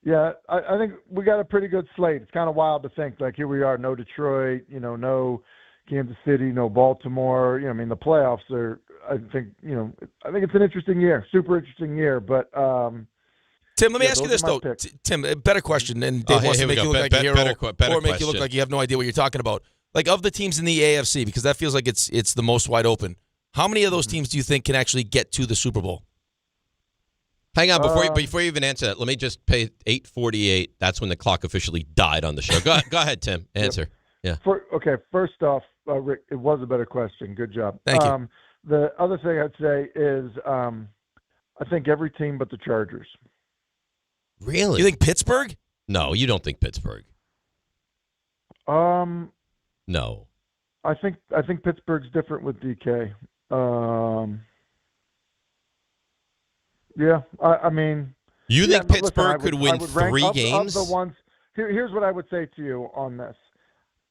S25: Yeah, I think we got a pretty good slate. It's kind of wild to think, like, here we are, no Detroit, no Kansas City, no Baltimore. The playoffs are, I think it's an interesting year, super interesting year. But
S2: Tim, let me ask you this, though. Tim, a better question, and Dave wants to make you look like a hero or make you look like you have no idea what you're talking about. Like, of the teams in the AFC, because that feels like it's the most wide open, how many of those teams do you think can actually get to the Super Bowl?
S3: Hang on, before you even answer that, let me just pay 8:48. That's when the clock officially died on the show. Go ahead, Tim. Answer.
S25: Yep.
S3: Yeah.
S25: First off, Rick, it was a better question. Good job.
S2: Thank you.
S25: The other thing I'd say is I think every team but the Chargers.
S3: Really?
S2: You think Pittsburgh?
S3: No, you don't think Pittsburgh. No.
S25: I think Pittsburgh's different with DK. Yeah, I mean.
S3: You think Pittsburgh
S25: listen,
S3: could win
S25: I would rank
S3: 3 games?
S25: Of the ones, here's what I would say to you on this.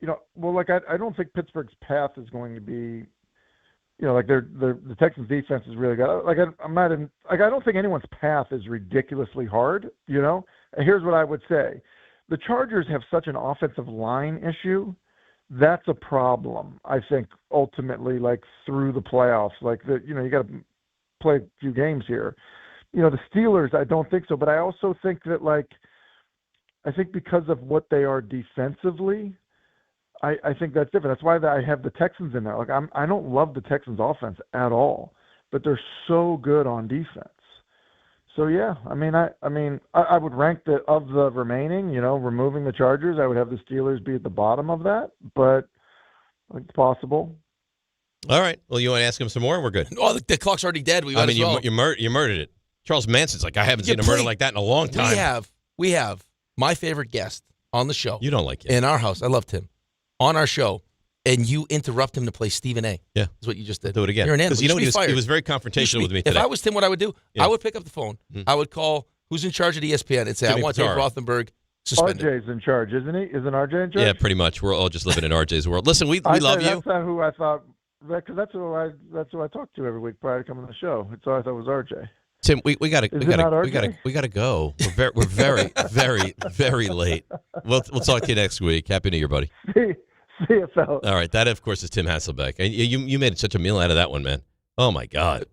S25: I don't think Pittsburgh's path is going to be, the Texans defense is really good. I don't think anyone's path is ridiculously hard, And here's what I would say. The Chargers have such an offensive line issue. That's a problem, I think, ultimately, through the playoffs. You got to play a few games here. The Steelers, I don't think so. But I also think that, I think because of what they are defensively, I think that's different. That's why I have the Texans in there. I don't love the Texans offense at all, but they're so good on defense. So yeah, I would rank of the remaining, removing the Chargers, I would have the Steelers be at the bottom of that, but it's possible.
S3: All right. Well, you want to ask him some more? We're good.
S2: Oh, the clock's already dead. You
S3: murdered it. Charles Manson's I haven't seen a murder like that in a long time.
S2: We have my favorite guest on the show.
S3: You don't like him.
S2: In our house. I loved him. On our show. And you interrupt him to play Stephen A.
S3: Yeah.
S2: That's what you just did.
S3: Do it again.
S2: You're an animal.
S3: He was very confrontational with me today.
S2: If I was Tim, what I would do, I would pick up the phone. I would call who's in charge of ESPN and say, I want Dave Rothenberg suspended.
S25: RJ's in charge, isn't he? Isn't RJ in charge?
S3: Yeah, pretty much. We're all just living in RJ's world. Listen, we love you.
S25: That's not who I thought, because that's who I talk to every week prior to coming to the show. That's all I thought was RJ.
S3: Tim, we gotta go. We're very, very, very late. We'll talk to you next week. Happy New Year, buddy.
S25: See you, fellas.
S3: All right, that of course is Tim Hasselbeck. And you made such a meal out of that one, man. Oh my God,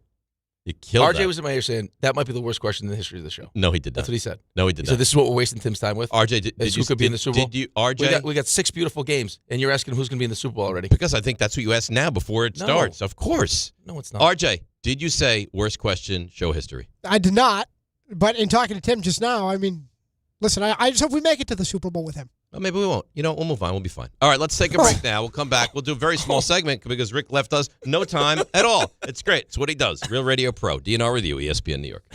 S3: you killed.
S2: RJ was in my ear saying that might be the worst question in the history of the show.
S3: No, he did not.
S2: That's what he said.
S3: No, he did not.
S2: So this is what we're wasting Tim's time with.
S3: RJ,
S2: who could be in the Super Bowl?
S3: Did you, RJ?
S2: We got 6 beautiful games, and you're asking who's going to be in the Super Bowl already.
S3: Because I think that's what you asked now before it starts. Of course.
S2: No, it's not.
S3: RJ, did you say worst question show history?
S6: I did not. But in talking to Tim just now, listen, I just hope we make it to the Super Bowl with him.
S3: Well, maybe we won't. We'll move on. We'll be fine. All right, let's take a break now. We'll come back. We'll do a very small segment because Rick left us no time at all. It's great. It's what he does. Real Radio Pro. DNR with you, ESPN New York.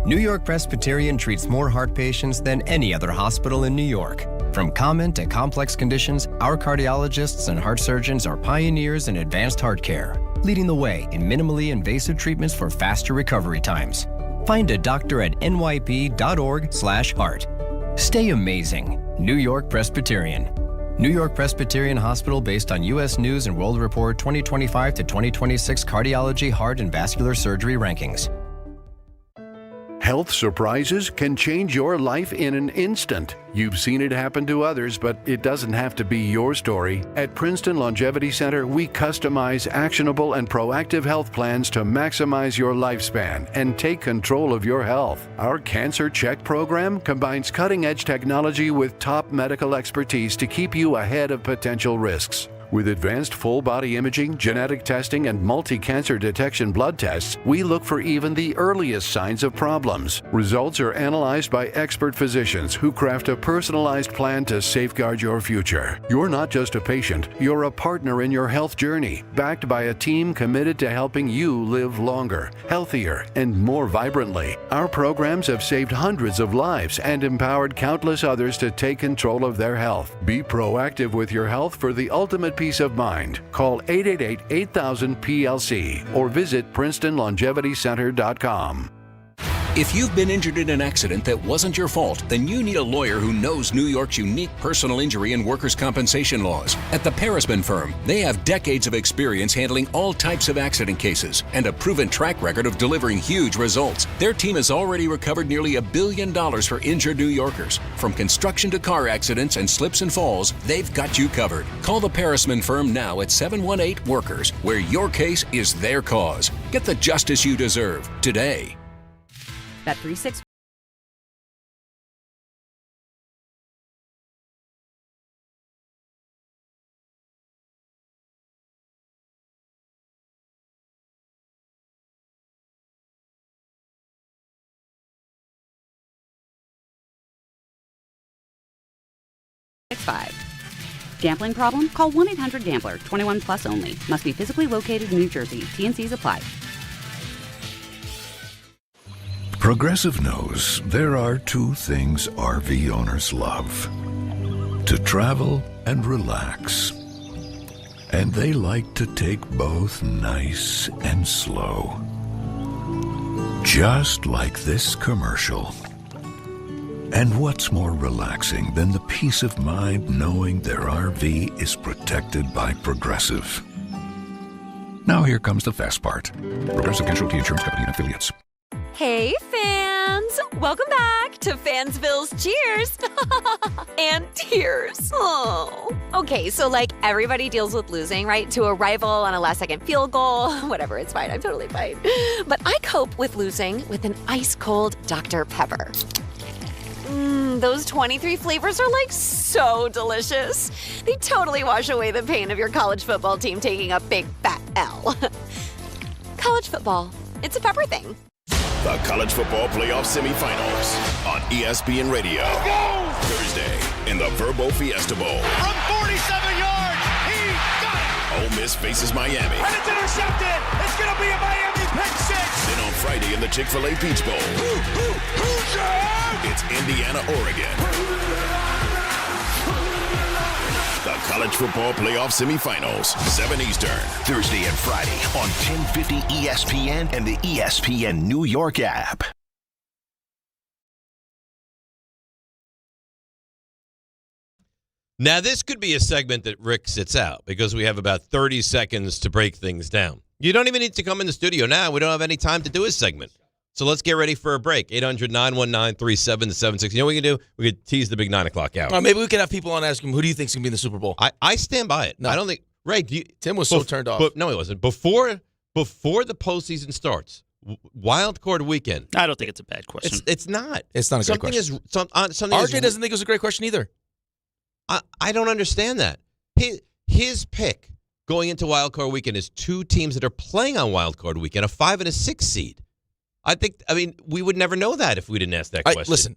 S10: New York Presbyterian treats more heart patients than any other hospital in New York. From common to complex conditions, our cardiologists and heart surgeons are pioneers in advanced heart care, leading the way in minimally invasive treatments for faster recovery times. Find a doctor at nyp.org/heart. Stay amazing. New York Presbyterian. New York Presbyterian Hospital based on U.S. News and World Report 2025 to 2026 Cardiology, Heart, and Vascular Surgery Rankings.
S16: Health surprises can change your life in an instant. You've seen it happen to others, but it doesn't have to be your story. At Princeton Longevity Center, we customize actionable and proactive health plans to maximize your lifespan and take control of your health. Our Cancer Check program combines cutting-edge technology with top medical expertise to keep you ahead of potential risks. With advanced full-body imaging, genetic testing, and multi-cancer detection blood tests, we look for even the earliest signs of problems. Results are analyzed by expert physicians who craft a personalized plan to safeguard your future. You're not just a patient, you're a partner in your health journey, backed by a team committed to helping you live longer, healthier, and more vibrantly. Our programs have saved hundreds of lives and empowered countless others to take control of their health. Be proactive with your health for the ultimate peace of mind. Call 888-8000-PLC or visit PrincetonLongevityCenter.com.
S17: If you've been injured in an accident that wasn't your fault, then you need a lawyer who knows New York's unique personal injury and workers' compensation laws. At the Parisman Firm, they have decades of experience handling all types of accident cases and a proven track record of delivering huge results. Their team has already recovered nearly $1 billion for injured New Yorkers. From construction to car accidents and slips and falls, they've got you covered. Call the Parisman Firm now at 718-WORKERS, where your case is their cause. Get the justice you deserve today.
S18: That 36. Gambling problem? Call 1-800-GAMBLER. 21 plus only. Must be physically located in New Jersey. T&Cs apply.
S1: Progressive knows there are two things RV owners love: to travel and relax. And they like to take both nice and slow. Just like this commercial. And what's more relaxing than the peace of mind knowing their RV is protected by Progressive? Now here comes the fast part. Progressive Casualty Insurance Company and Affiliates.
S8: Hey, fans! Welcome back to Fansville's Cheers and Tears. Oh. Okay, so like everybody deals with losing, right? To a rival on a last-second field goal. Whatever, it's fine. I'm totally fine. But I cope with losing with an ice-cold Dr. Pepper. Those 23 flavors are like so delicious. They totally wash away the pain of your college football team taking a big fat L. College football, it's a pepper thing.
S9: The College Football Playoff Semifinals on ESPN Radio. Thursday in the Verbo Fiesta Bowl.
S13: From 47 yards, he got it!
S9: Ole Miss faces Miami.
S13: And it's intercepted! It's going to be a Miami pick six!
S9: Then on Friday in the Chick-fil-A Peach Bowl. It's Indiana, Oregon. The College Football Playoff Semifinals, 7 Eastern.
S5: Thursday and Friday on 1050 ESPN and the ESPN New York app.
S3: Now, this could be a segment that Rick sits out because we have about 30 seconds to break things down. You don't even need to come in the studio now. We don't have any time to do his segment. So let's get ready for a break. 800-919-3776. You know what we can do? We could tease the big 9 o'clock hour.
S2: Maybe we could have people on asking, who do you think is going to be in the Super Bowl?
S3: I stand by it. No. I don't think – Ray,
S2: Tim was so turned off.
S3: But no, he wasn't. Before the postseason starts, wild card weekend.
S4: I don't think it's a bad question.
S3: It's not.
S2: It's not a great question. RJ doesn't think it was a great question either.
S3: I don't understand that. His pick going into wild card weekend is two teams that are playing on wild card weekend, a 5 and a 6 seed. I mean, we would never know that if we didn't ask that question.
S2: Listen,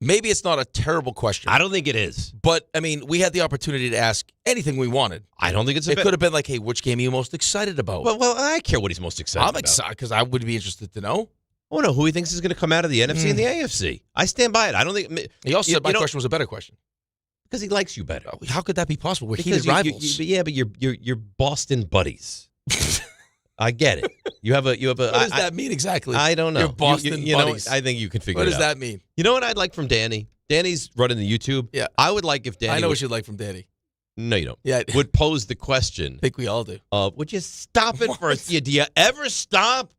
S2: maybe it's not a terrible question.
S3: I don't think it is.
S2: But, I mean, we had the opportunity to ask anything we wanted.
S3: I don't think it's
S2: It could have been like, hey, which game are you most excited about?
S3: Well, I care what he's most excited about.
S2: I'm excited because I would be interested to know.
S3: I want to know who he thinks is going to come out of the NFC and the AFC. I stand by it. I don't think –
S2: He also said my question was a better question.
S3: Because he likes you better.
S2: How could that be possible? We're heated rivals.
S3: But you're Boston buddies. I get it. You have a.
S2: What does that mean exactly?
S3: I don't know.
S2: You're Boston buddies.
S3: I think you can figure it out.
S2: What does that mean?
S3: You know what I'd like from Danny? Danny's running the YouTube.
S2: Yeah.
S3: I would like if Danny.
S2: I know what you'd like from Danny.
S3: No, you don't.
S2: Yeah.
S3: Would pose the question.
S2: I think we all do.
S3: Would you stop it for a Do you ever stop?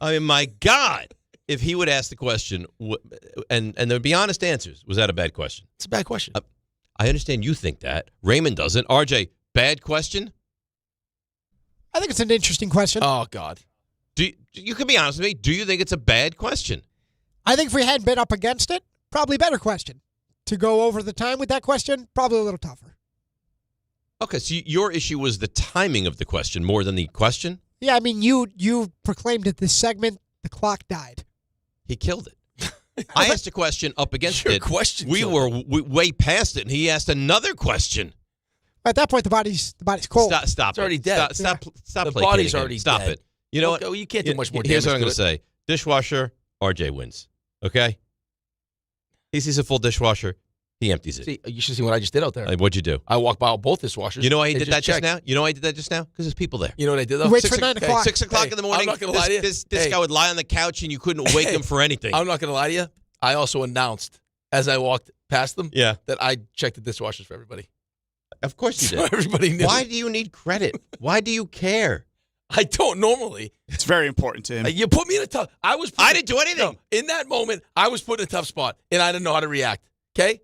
S3: I mean, my God. If he would ask the question, and there'd be honest answers, was that a bad question?
S2: It's a bad question.
S3: I understand you think that. Raymond doesn't. RJ, bad question?
S6: I think it's an interesting question.
S2: Oh, God.
S3: You can be honest with me. Do you think it's a bad question?
S6: I think if we hadn't been up against it, probably a better question. To go over the time with that question, probably a little tougher.
S3: Okay, so your issue was the timing of the question more than the question?
S6: Yeah, I mean, you proclaimed it this segment, the clock died.
S3: He killed it. I asked a question up against
S2: Your
S3: it.
S2: question
S3: we
S2: killed
S3: were way past it, and he asked another question.
S6: At that point, the body's cold.
S3: Stop
S2: It's already dead.
S3: Stop
S2: The
S3: playing
S2: body's
S3: game.
S2: already
S3: Stop
S2: dead.
S3: it. You know
S2: Okay,
S3: what?
S2: well, you can't do much more
S3: Here's what
S2: damage
S3: I'm going to say. Dishwasher, RJ wins. Okay? He sees a full dishwasher. He empties it.
S2: See, you should see what I just did out there.
S3: What'd you do?
S2: I walked by both dishwashers.
S3: You know why he did that
S2: checked.
S3: just now? You know why he did that just now? Because there's people there.
S2: You know what I did, though?
S6: Wait for 9 o'clock.
S3: 6 o'clock in the morning.
S2: I'm not going to lie to you.
S3: This guy would lie on the couch, and you couldn't wake him for anything.
S2: I'm not going to lie to you. I also announced, as I walked past them, that I checked the dishwashers for everybody.
S3: Of course you
S2: So
S3: did.
S2: everybody knew.
S3: Why do you need credit? Why do you care?
S2: I don't normally.
S4: It's very important to him.
S2: You put me in a tough. I
S3: didn't do anything.
S2: No, in that moment, I was put in a tough spot, and I didn't know how to react. Okay.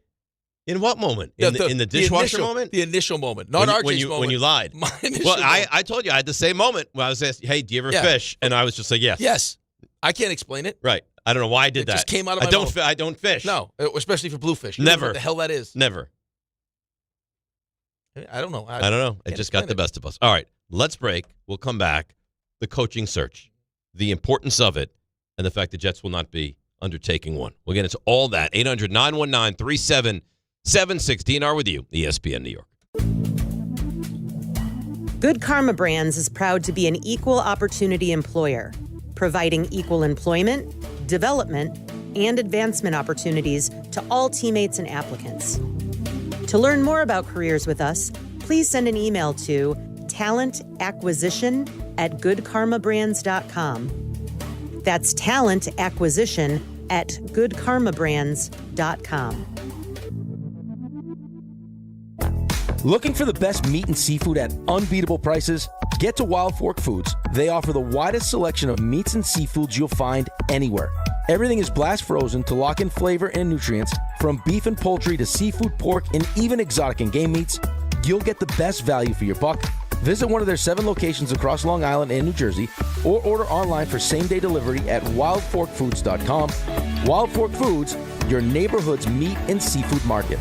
S3: In what moment? In the dishwasher moment?
S2: The initial moment, not RJ's moment.
S3: When you lied.
S2: My initial
S3: Well,
S2: moment.
S3: I told you I had the same moment when I was asked, "Hey, do you ever fish?" And I was just like, "Yes."
S2: Yes. I can't explain it.
S3: Right. I don't know why I did
S2: It
S3: that.
S2: just came out of my mouth.
S3: I don't fish.
S2: No, especially for bluefish. You don't know
S3: Never.
S2: what the hell that is.
S3: Never.
S2: I don't know.
S3: I don't know. It just got the best of us. All right, let's break. We'll come back. The coaching search, the importance of it, and the fact the Jets will not be undertaking one. We'll get into all that. 800-919-3776. 7:16 are with you, ESPN New York.
S11: Good Karma Brands is proud to be an equal opportunity employer, providing equal employment, development, and advancement opportunities to all teammates and applicants. To learn more about careers with us, please send an email to talentacquisition@goodkarmabrands.com. That's talentacquisition@goodkarmabrands.com.
S14: Looking for the best meat and seafood at unbeatable prices? Get to Wild Fork Foods. They offer the widest selection of meats and seafoods you'll find anywhere. Everything is blast frozen to lock in flavor and nutrients. From beef and poultry to seafood, pork, and even exotic and game meats, you'll get the best value for your buck. Visit one of their 7 locations across Long Island and New Jersey, or order online for same-day delivery at wildforkfoods.com. Wild Fork Foods, your neighborhood's meat and seafood market.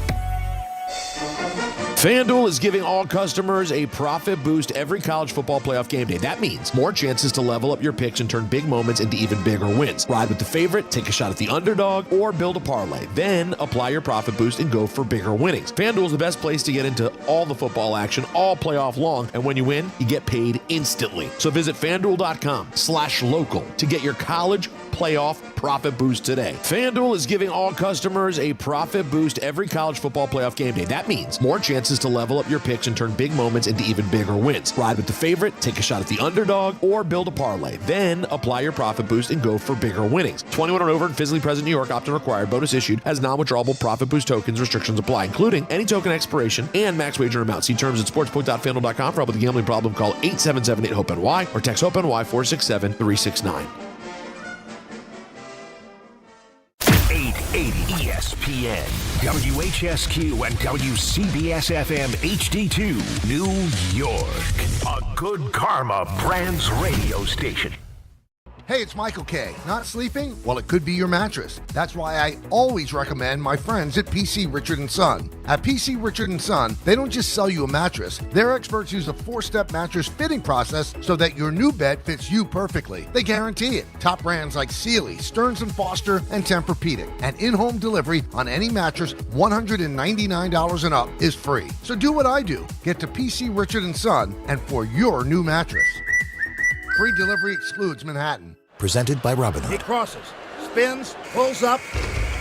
S19: FanDuel is giving all customers a profit boost every college football playoff game day. That means more chances to level up your picks and turn big moments into even bigger wins. Ride with the favorite, take a shot at the underdog, or build a parlay. Then apply your profit boost and go for bigger winnings. FanDuel is the best place to get into all the football action all playoff long. And when you win, you get paid instantly. So visit FanDuel.com/local to get your college playoff profit boost today. FanDuel is giving all customers a profit boost every college football playoff game day. That means more chances to level up your picks and turn big moments into even bigger wins. Ride with the favorite, take a shot at the underdog, or build a parlay. Then apply your profit boost and go for bigger winnings. 21 or over and physically present New York. Opt-in required. Bonus issued as non-withdrawable profit boost tokens. Restrictions apply, including any token expiration and max wager amount. See terms at sportsbook.fanduel.com. For help with a gambling problem, call 877-8-HOPE-NY or text HOPE-NY 467-369.
S5: 880 ESPN, WHSQ, and WCBS-FM HD2, New York. A Good Karma Brands radio station.
S21: Hey, it's Michael K. Not sleeping? Well, it could be your mattress. That's why I always recommend my friends at PC Richard & Son. At PC Richard & Son, they don't just sell you a mattress. Their experts use a 4-step mattress fitting process so that your new bed fits you perfectly. They guarantee it. Top brands like Sealy, Stearns & Foster, and Tempur-Pedic. And in-home delivery on any mattress $199 and up is free. So do what I do. Get to PC Richard & Son and for your new mattress. Free delivery excludes Manhattan.
S7: Presented by Robinhood.
S21: He crosses, spins, pulls up.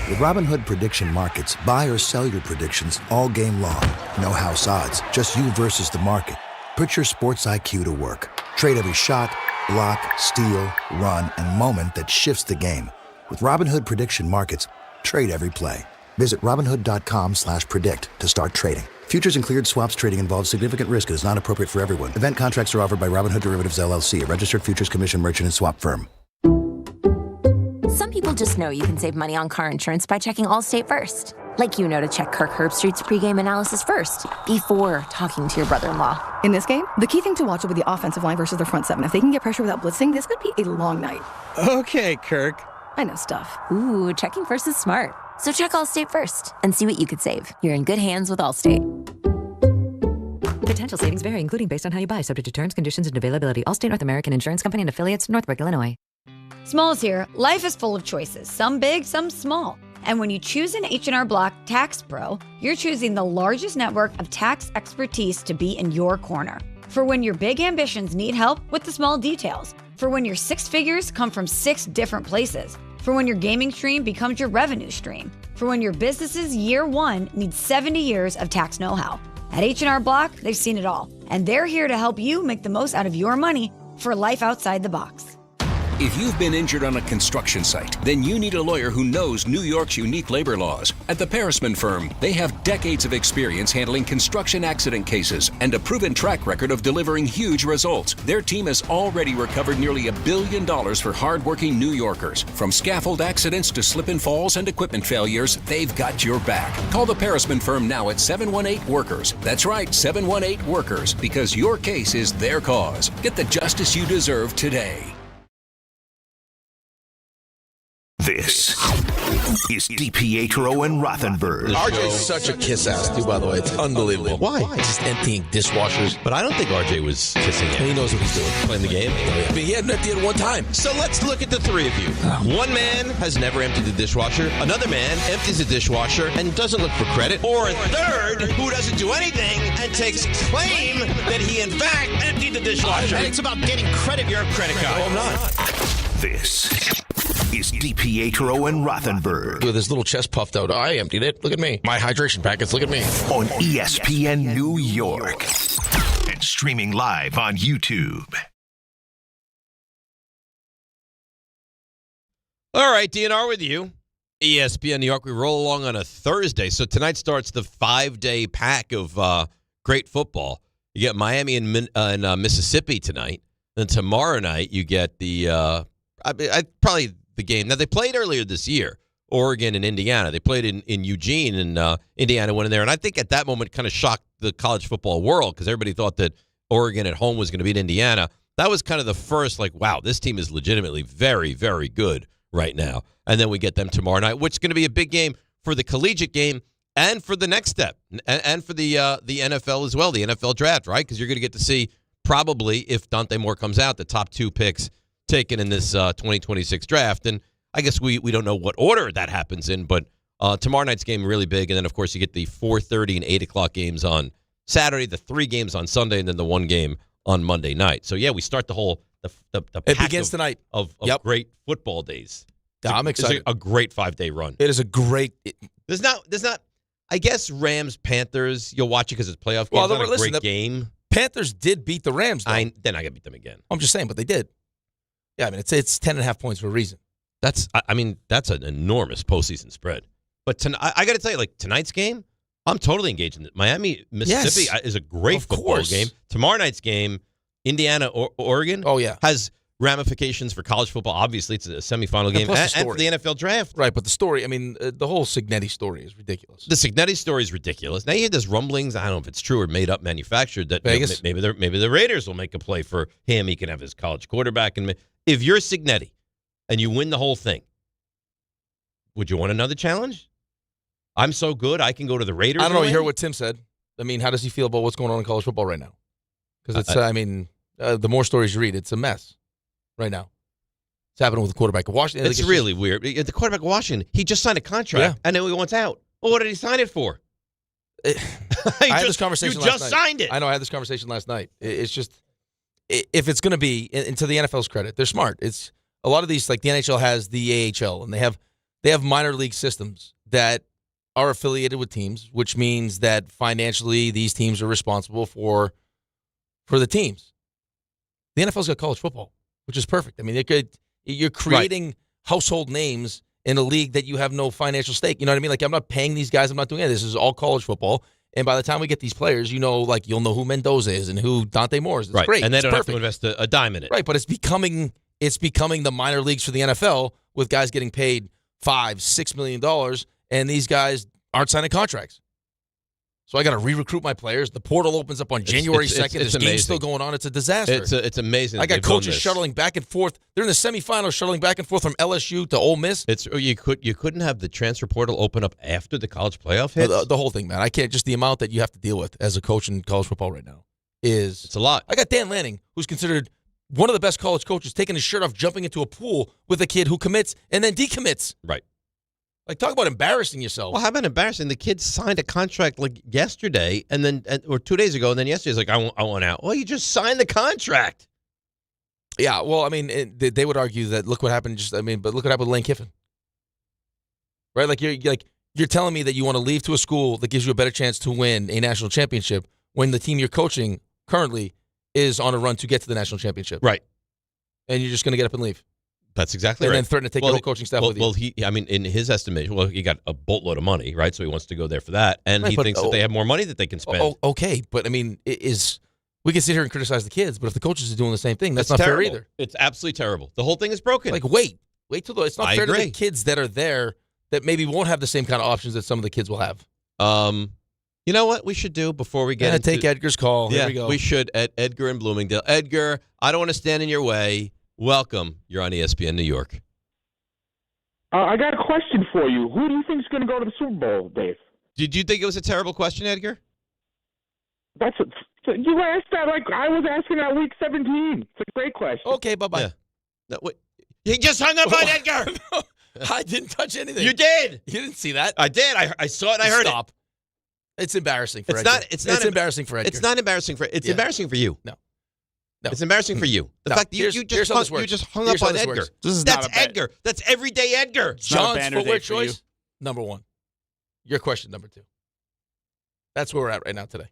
S7: With Robinhood Prediction Markets, buy or sell your predictions all game long. No house odds, just you versus the market. Put your sports IQ to work. Trade every shot, block, steal, run, and moment that shifts the game. With Robinhood Prediction Markets, trade every play. Visit Robinhood.com/predict to start trading. Futures and cleared swaps trading involves significant risk and is not appropriate for everyone. Event contracts are offered by Robinhood Derivatives LLC, a registered futures commission merchant and swap firm.
S22: Some people just know you can save money on car insurance by checking Allstate first. Like you know to check Kirk Herbstreit's pregame analysis first, before talking to your brother-in-law.
S26: In this game, the key thing to watch will be the offensive line versus their front seven. If they can get pressure without blitzing, this could be a long night.
S22: Okay, Kirk.
S26: I know stuff.
S22: Ooh, checking first is smart. So check Allstate first and see what you could save. You're in good hands with Allstate.
S27: Potential savings vary, including based on how you buy, subject to terms, conditions, and availability. Allstate North American Insurance Company and affiliates, Northbrook, Illinois.
S28: Smalls here. Life is full of choices, some big, some small. And when you choose an H&R Block Tax Pro, you're choosing the largest network of tax expertise to be in your corner. For when your big ambitions need help with the small details. For when your 6 figures come from 6 different places. For when your gaming stream becomes your revenue stream. For when your business's year 1 needs 70 years of tax know-how. At H&R Block, they've seen it all. And they're here to help you make the most out of your money for life outside the box.
S17: If you've been injured on a construction site, then you need a lawyer who knows New York's unique labor laws. At the Parisman Firm, they have decades of experience handling construction accident cases and a proven track record of delivering huge results. Their team has already recovered nearly $1 billion for hardworking New Yorkers. From scaffold accidents to slip and falls and equipment failures, they've got your back. Call the Parisman Firm now at 718-WORKERS. That's right, 718-WORKERS, because your case is their cause. Get the justice you deserve today.
S5: This is DiPietro and Rothenberg.
S2: RJ's such a kiss ass, too, by the way. It's unbelievable.
S3: Why?
S2: Just emptying dishwashers.
S3: But I don't think RJ was kissing it.
S2: He knows what he's doing.
S3: Playing the game.
S2: I mean, he hadn't emptied it one time.
S3: So let's look at the three of you. One man has never emptied the dishwasher. Another man empties the dishwasher and doesn't look for credit. Or a third who doesn't do anything and takes claim that he, in fact, emptied the dishwasher.
S13: It's about getting credit. You're a credit guy.
S3: No, I'm not.
S5: This is DiPietro and Rothenberg.
S2: With his little chest puffed out. I emptied it. Look at me. My hydration packets. Look at me.
S5: On ESPN New York. And streaming live on YouTube.
S3: All right, DNR with you. ESPN New York. We roll along on a Thursday. So tonight starts the 5-day pack of great football. You get Miami and Mississippi tonight. Then tomorrow night you get the probably the game. Now, they played earlier this year, Oregon and Indiana. They played in Eugene, and Indiana went in there. And I think at that moment kind of shocked the college football world because everybody thought that Oregon at home was going to beat Indiana. That was kind of the first, like, wow, this team is legitimately very, very good right now. And then we get them tomorrow night, which is going to be a big game for the collegiate game and for the next step and for the NFL as well, the NFL draft, right? Because you're going to get to see probably, if Dante Moore comes out, the top 2 picks taken in this 2026 draft. And I guess we don't know what order that happens in, but tomorrow night's game really big. And then, of course, you get the 4:30 and 8 o'clock games on Saturday, the 3 games on Sunday, and then the 1 game on Monday night. So, yeah, we start the whole the
S2: it begins tonight
S3: of great football days.
S2: I'm excited.
S3: It's a great 5-day run.
S2: It is a great.
S3: There's not. I guess Rams Panthers. You'll watch it because it's playoff game. Well, it's not a great game.
S2: Panthers did beat the Rams, though.
S3: Then I got to beat them again.
S2: I'm just saying, but they did. Yeah, I mean, it's 10.5 points for a reason.
S3: That's an enormous postseason spread. But I got to tell you, like, tonight's game, I'm totally engaged in it. Miami, Mississippi is a great football game. Tomorrow night's game, Indiana, Oregon, has ramifications for college football. Obviously, it's a semifinal game and for the NFL draft.
S2: Right, but the story, I mean, the whole Cignetti story is ridiculous.
S3: The Cignetti story is ridiculous. Now, you hear there's rumblings, I don't know if it's true or made up, manufactured, that
S2: Vegas?
S3: Maybe the Raiders will make a play for him. He can have his college quarterback. And if you're Cignetti and you win the whole thing, would you want another challenge? I'm so good, I can go to the Raiders.
S2: I don't know. You hear what Tim said. I mean, how does he feel about what's going on in college football right now? Because it's, the more stories you read, it's a mess right now. It's happening with the quarterback of Washington.
S3: It's really weird. The quarterback of Washington, he just signed a contract, and then he wants out. Well, what did he sign it for?
S2: I had this conversation last night.
S3: You just signed it.
S2: I know. I had this conversation last night. It's just, if it's going to be, and to the NFL's credit, they're smart. It's a lot of these, like the NHL has the AHL, and they have minor league systems that are affiliated with teams, which means that financially these teams are responsible for the teams. The NFL's got college football, which is perfect. I mean, you're creating household names in a league that you have no financial stake. You know what I mean? Like, I'm not paying these guys. I'm not doing it. This is all college football. And by the time we get these players, you'll know who Mendoza is and who Dante Moore is. It's great.
S3: And they don't
S2: perfect.
S3: have to invest a dime in it.
S2: Right, but it's becoming the minor leagues for the NFL with guys getting paid $5-6 million, and these guys aren't signing contracts. So I got to re-recruit my players. The portal opens up on January 2nd. This game's still going on. It's a disaster.
S3: It's amazing.
S2: I got coaches shuttling back and forth. They're in the semifinals, shuttling back and forth from LSU to Ole Miss.
S3: You couldn't have the transfer portal open up after the college playoff hits?
S2: The whole thing, man. I can't. Just the amount that you have to deal with as a coach in college football right now it's
S3: a lot.
S2: I got Dan Lanning, who's considered one of the best college coaches, taking his shirt off, jumping into a pool with a kid who commits and then decommits.
S3: Right.
S2: Like, talk about embarrassing yourself.
S3: Well, how about embarrassing? The kid signed a contract like yesterday, or 2 days ago, and then yesterday's like, I want out. Well, you just signed the contract.
S2: Yeah, well, I mean, they would argue that look what happened. But look what happened with Lane Kiffin. Right? Like you're telling me that you want to leave to a school that gives you a better chance to win a national championship when the team you're coaching currently is on a run to get to the national championship.
S3: Right.
S2: And you're just going to get up and leave.
S3: That's exactly right.
S2: And then threaten to take your whole coaching staff with you.
S3: Well, in his estimation, he got a boatload of money, right? So he wants to go there for that. And he thinks that they have more money that they can spend.
S2: Okay. But, I mean, we can sit here and criticize the kids, but if the coaches are doing the same thing, that's not
S3: terrible.
S2: fair either.
S3: It's absolutely terrible. The whole thing is broken.
S2: Like, wait till it's not fair to the kids that are there that maybe won't have the same kind of options that some of the kids will have.
S3: You know what we should do before we get into...
S2: take Edgar's call. Here we go.
S3: We should at Edgar in Bloomingdale. Edgar, I don't want to stand in your way. Welcome. You're on ESPN New York.
S10: I got a question for you. Who do you think is going to go to the Super Bowl, Dave?
S3: Did you think it was a terrible question, Edgar?
S10: You asked that like I was asking that week 17. It's a great question.
S2: Okay, bye-bye.
S3: Yeah. No, wait. He just hung up on Edgar.
S2: No, I didn't touch anything.
S3: You did.
S2: You didn't see that.
S3: I did. I saw it and I heard
S2: Stop. It's embarrassing for
S3: It's
S2: Edgar.
S3: not- it's not
S2: embarrassing for Edgar.
S3: It's not embarrassing for It's
S2: Yeah.
S3: embarrassing for you.
S2: No.
S3: It's embarrassing for you. The
S2: No.
S3: fact that
S2: Here's
S3: you
S2: how this
S3: just
S2: works.
S3: hung
S2: Here's
S3: up
S2: how
S3: on
S2: this
S3: Edgar.
S2: works.
S4: This is
S3: That's
S4: not a bad-
S3: Edgar. That's everyday Edgar.
S4: not a
S2: John's
S4: banner
S2: footwear
S4: day for you.
S2: choice, number 1. Your question, number 2. That's where we're at right now today.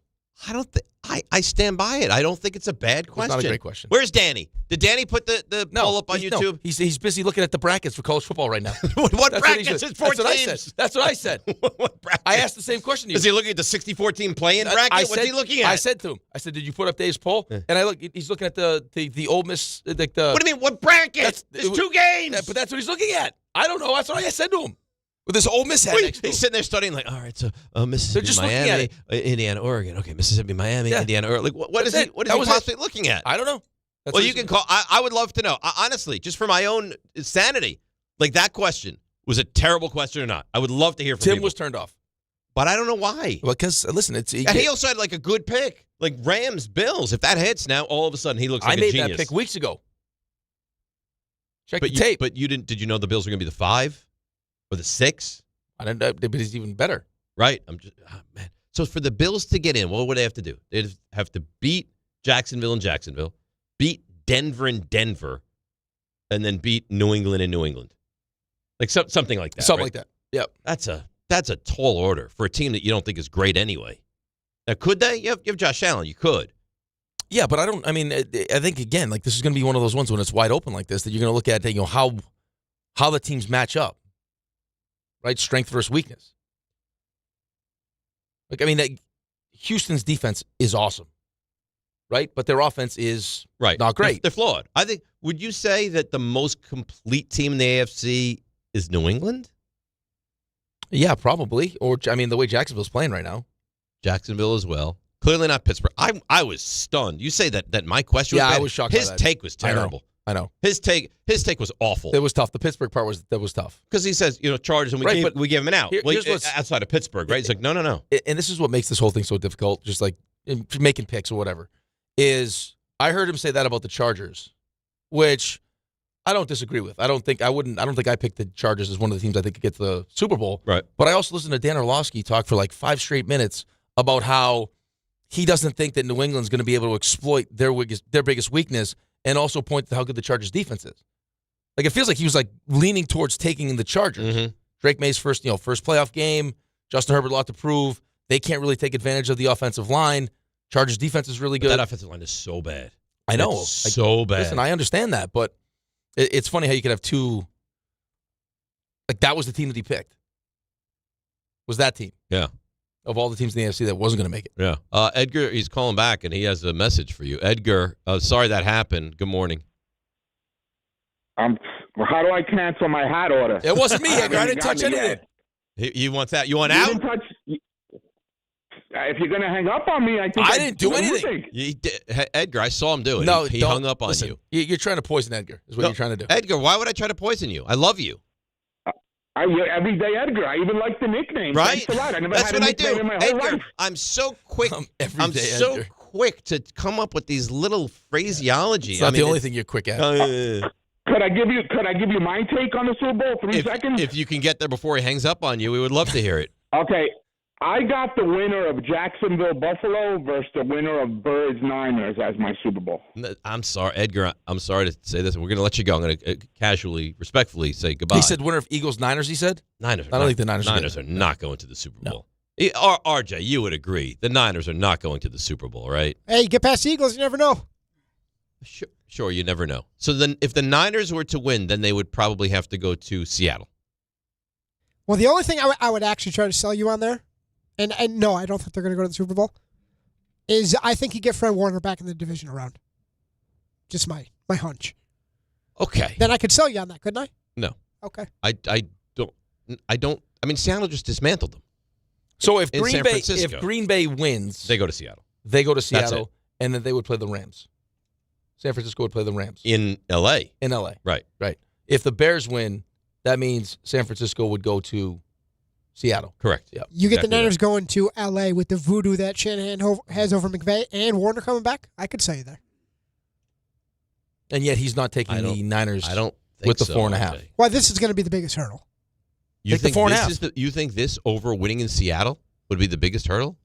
S3: I don't think I stand by it. I don't think it's a bad question.
S2: It's not a great question.
S3: Where's Danny? Did Danny put the poll up on
S2: he's-
S3: YouTube?
S2: No, he's busy looking at the brackets for college football right now.
S3: What
S2: That's
S3: brackets?
S2: he's-
S3: It's 4
S2: That's what I
S3: teams.
S2: said. That's what I said.
S3: What bracket?
S2: I asked the same question to you.
S3: Is he looking at the 64-team play-in bracket? What's he looking at?
S2: I said to him, did you put up Dave's poll? And he's looking at the Ole Miss. What
S3: do you mean, what bracket? There's 2 games.
S2: But that's what he's looking at. I don't know. That's what I said to him. With this Ole Miss hat next to him.
S3: He's sitting there studying like, all right, so Mississippi,
S2: just looking
S3: Miami,
S2: at
S3: Indiana, Oregon. Okay, Mississippi, Miami,
S2: Yeah.
S3: Indiana, Oregon. Like, what is
S2: That's
S3: he?
S2: it.
S3: What is
S2: That
S3: he
S2: was
S3: possibly looking at?
S2: I don't know.
S3: Well, you can call. I would love to know. Honestly, just for my own sanity, like that question was a terrible question or not. I would love to hear from
S2: Tim
S3: people.
S2: was turned off.
S3: But I don't know why.
S2: Because listen,
S3: And he also had like a good pick, like Rams, Bills. If that hits, now all of a sudden he looks like
S2: I made
S3: a genius.
S2: that pick weeks ago. Check
S3: but
S2: the tape.
S3: But you didn't. Did you know the Bills were going to be the 5 or the 6?
S2: I didn't know, but he's even better.
S3: Right. Man. So for the Bills to get in, what would they have to do? They'd have to beat Jacksonville and Jacksonville, beat Denver and Denver, and then beat New England and New England. Like something like that.
S2: Something
S3: right?
S2: like that. Yep.
S3: That's a tall order for a team that you don't think is great anyway. Now, could they? You have Josh Allen. You could.
S2: Yeah, but I mean, I think again, like this is going to be one of those ones when it's wide open like this that you're going to look at, how the teams match up, right? Strength versus weakness. Like, I mean, Houston's defense is awesome, right? But their offense is not great.
S3: They're flawed. I think. Would you say that the most complete team in the AFC is New England?
S2: Yeah, probably. Or I mean, the way Jacksonville's playing right now.
S3: Jacksonville as well. Clearly not Pittsburgh. I was stunned. You say that my question was bad.
S2: I was shocked by
S3: His
S2: that.
S3: take was terrible.
S2: I know.
S3: His take was awful.
S2: It was tough. The Pittsburgh part was tough.
S3: Because he says, Chargers, and we gave him an out.
S2: Here's what's,
S3: outside of Pittsburgh, right? He's like, no.
S2: And this is what makes this whole thing so difficult, just like making picks or whatever, is I heard him say that about the Chargers, which I don't disagree with. I don't think I picked the Chargers as one of the teams I think could get to the Super Bowl.
S3: Right.
S2: But I also listened to Dan Orlovsky talk for like 5 straight minutes about how he doesn't think that New England's going to be able to exploit their biggest weakness, and also point to how good the Chargers' defense is. Like, it feels like he was like leaning towards taking the Chargers.
S3: Mm-hmm.
S2: Drake May's first playoff game. Justin Herbert a lot to prove. They can't really take advantage of the offensive line. Chargers' defense is really good.
S3: That offensive line is so bad.
S2: I know.
S3: It's so bad.
S2: Listen, I understand that, but it's funny how you could have two. Like, that was the team that he picked. Was that team.
S3: Yeah.
S2: Of all the teams in the AFC that wasn't going to make it.
S3: Yeah. Edgar, he's calling back, and he has a message for you. Edgar, sorry that happened. Good morning.
S10: How do I cancel my hat order?
S2: It wasn't me, Edgar. I didn't touch anything.
S3: He wants that. You want out?
S10: Didn't touch. If you're going to hang up on me, I think
S2: I didn't do anything.
S3: Edgar, I saw him do it.
S2: No,
S3: he hung up on you.
S2: You're trying to poison Edgar, is what you're trying to do.
S3: Edgar, why would I try to poison you? I love you.
S10: Everyday Edgar. I even like the nickname.
S3: Right?
S10: Thanks a lot. I never
S3: That's
S10: had
S3: what
S10: a
S3: I do.
S10: nickname in my whole
S3: Edgar,
S10: life.
S3: I'm so quick. I'm
S2: Everyday Edgar.
S3: quick to come up with these little phraseology.
S2: It's not the only thing you're quick at.
S10: Could I give you my take on the Super Bowl? 3 seconds?
S3: If you can get there before he hangs up on you, we would love to hear it.
S10: Okay. I got the winner of Jacksonville Buffalo versus the winner of Birds Niners as my Super Bowl.
S3: I'm sorry, Edgar. I'm sorry to say this. We're going to let you go. I'm going to casually, respectfully say goodbye.
S2: He said winner of Eagles Niners. He said
S3: Niners.
S2: I don't think the Niners
S3: are not going to the Super Bowl. RJ, you would agree the Niners are not going to the Super Bowl, right?
S6: Hey, you get past the Eagles, you never know.
S3: Sure, you never know. So then, if the Niners were to win, then they would probably have to go to Seattle.
S6: Well, the only thing I would actually try to sell you on there, and no, I don't think they're going to go to the Super Bowl, is I think you get Fred Warner back in the divisional round. Just my hunch.
S3: Okay.
S6: Then I could sell you on that, couldn't I?
S3: No.
S6: Okay.
S3: I don't. I mean, Seattle just dismantled them.
S2: So if
S3: San
S2: Green Bay wins,
S3: they go to Seattle.
S2: They go to Seattle, and then they would play the Rams. San Francisco would play the Rams
S3: in L.A.
S2: In L.A.
S3: Right.
S2: If the Bears win, that means San Francisco would go to Seattle.
S3: Correct.
S2: Yep.
S6: You get
S3: Exactly
S6: the Niners
S3: right.
S6: going to L.A. with the voodoo that Shanahan has over McVay and Warner coming back. I could say there.
S2: And yet he's not taking the Niners
S3: I don't think
S2: with the
S3: so,
S2: 4.5.
S3: RJ.
S6: Well, this is going to be the biggest hurdle.
S3: You
S2: Take the
S3: think
S2: 4.5.
S3: this is you think this over winning in Seattle would be the biggest hurdle?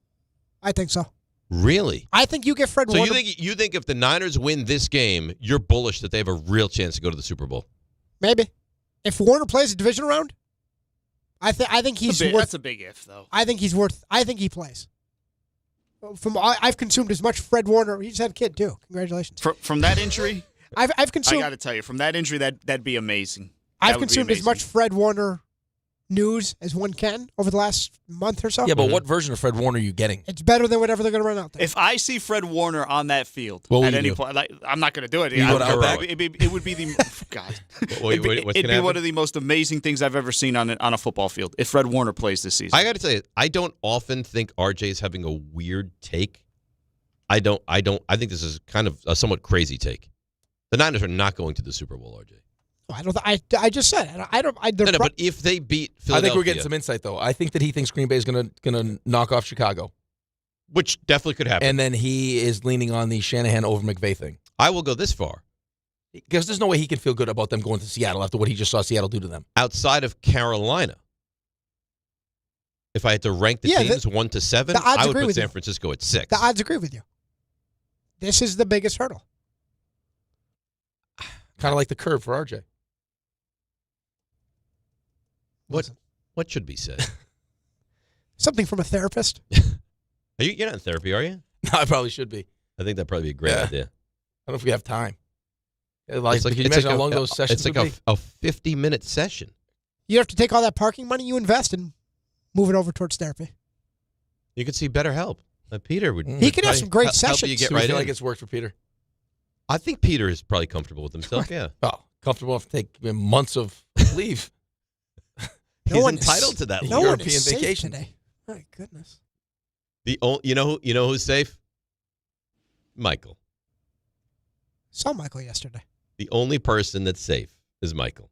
S6: I think so.
S3: Really?
S6: I think you get Fred
S3: So
S6: Warner.
S3: you think if the Niners win this game, you're bullish that they have a real chance to go to the Super Bowl?
S6: Maybe. If Warner plays a divisional round, I think he's worth.
S4: That's a big if, though.
S6: I think he's worth. I think he plays. I've consumed as much Fred Warner. He just had a kid too. Congratulations.
S4: From that injury,
S6: I've consumed.
S4: I got to tell you, from that injury, that'd be amazing.
S6: I've
S4: That would be
S6: consumed as
S4: amazing.
S6: much Fred Warner news as one can over the last month or so.
S2: Yeah, but what version of Fred Warner are you getting?
S6: It's better than whatever they're going to run out there.
S4: If I see Fred Warner on that field
S2: What will
S4: at
S2: you
S4: any
S2: do?
S4: point, I'm not going to do it.
S2: You go to
S4: I-
S2: Outback?
S4: it would be the God.
S3: What's
S4: It'd
S3: gonna
S4: be
S3: happen?
S4: one of the most amazing things I've ever seen on a football field if Fred Warner plays this season.
S3: I got to tell you, I don't often think RJ is having a weird take. I think this is kind of a somewhat crazy take. The Niners are not going to the Super Bowl, RJ.
S6: I don't. I just said it. I don't.
S3: No, but if they beat
S2: I
S3: Philadelphia,
S2: think we're getting some insight though. I think that he thinks Green Bay is gonna knock off Chicago,
S3: which definitely could happen.
S2: and then he is leaning on the Shanahan over McVay thing.
S3: I will go this far.
S2: Because there's no way he can feel good about them going to Seattle after what he just saw Seattle do to them.
S3: Outside of Carolina, if I had to rank the teams 1 to 7,
S6: the odds
S3: I would
S6: agree
S3: put
S6: with
S3: San
S6: you.
S3: Francisco at 6.
S6: The odds agree with you. This is the biggest hurdle.
S2: Kind of like the curve for RJ.
S3: What should be said?
S6: Something from a therapist.
S3: You're not in therapy, are you?
S2: No, I probably should be.
S3: I think that'd probably be a great idea.
S2: I don't know if we have time. Can you
S3: It's
S2: imagine
S3: like
S2: how long those sessions
S3: It's like
S2: would be?
S3: a 50-minute session.
S6: You have to take all that parking money you invest and move it over towards therapy.
S3: You could see better help. Peter would.
S6: He could have some great
S3: help
S6: sessions.
S3: you get
S2: Do we
S3: right
S2: feel
S3: in.
S2: like it's worked for Peter?
S3: I think Peter is probably comfortable with himself. Yeah.
S2: Oh, comfortable enough to take months of leave.
S3: He's entitled to that.
S6: No
S3: leave.
S6: one is
S2: European
S6: safe
S2: vacation.
S6: today. My goodness.
S3: You know who's safe? Michael.
S6: Saw Michael yesterday.
S3: The only person that's safe is Michael,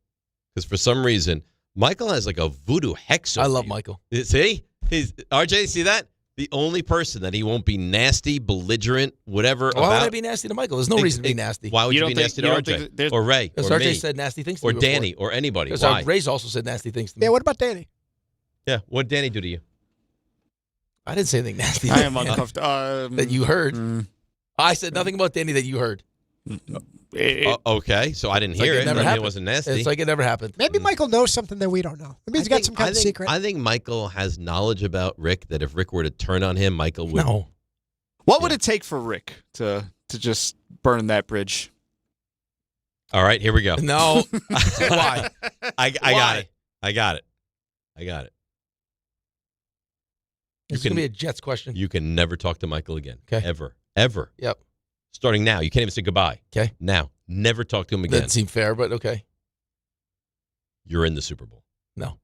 S3: because for some reason Michael has like a voodoo hex.
S2: I love Michael.
S3: See, he's RJ. See that? The only person that he won't be nasty, belligerent, whatever.
S2: Why would I
S3: about.
S2: be nasty to Michael? There's no reason to be nasty.
S3: Why would
S4: You
S3: you,
S4: don't
S3: be
S4: think-
S3: nasty
S4: you
S3: to
S4: don't
S3: RJ
S4: think there's-
S3: or Ray
S2: Because
S3: or
S2: RJ
S3: me
S2: said nasty things to
S3: or
S2: me before.
S3: Danny or anybody?
S2: Because
S3: Why?
S2: Ray's also said nasty things to me.
S6: Yeah, what about Danny?
S3: Yeah, what did Danny do to you?
S2: I didn't say anything nasty.
S4: I am uncomfortable.
S2: that you heard. I said nothing about Danny that you heard.
S3: Okay, so I didn't
S2: It's like
S3: hear
S2: it
S3: it.
S2: never
S3: I mean,
S2: happened.
S3: it wasn't nasty.
S2: It's like it never happened.
S6: Maybe Michael knows something that we don't know. Maybe he's got some kind of secret.
S3: I think Michael has knowledge about Rick that if Rick were to turn on him, Michael would.
S2: No.
S4: What would it take for Rick to just burn that bridge?
S3: All right, here we go.
S2: No. Why?
S3: I got it. I got it.
S2: It's going to be a Jets question.
S3: You can never talk to Michael again.
S2: Okay.
S3: Ever.
S2: Yep.
S3: Starting now. You can't even say goodbye.
S2: Okay.
S3: Now. Never talk to him again.
S2: Doesn't seem fair, but okay.
S3: You're in the Super Bowl.
S2: No.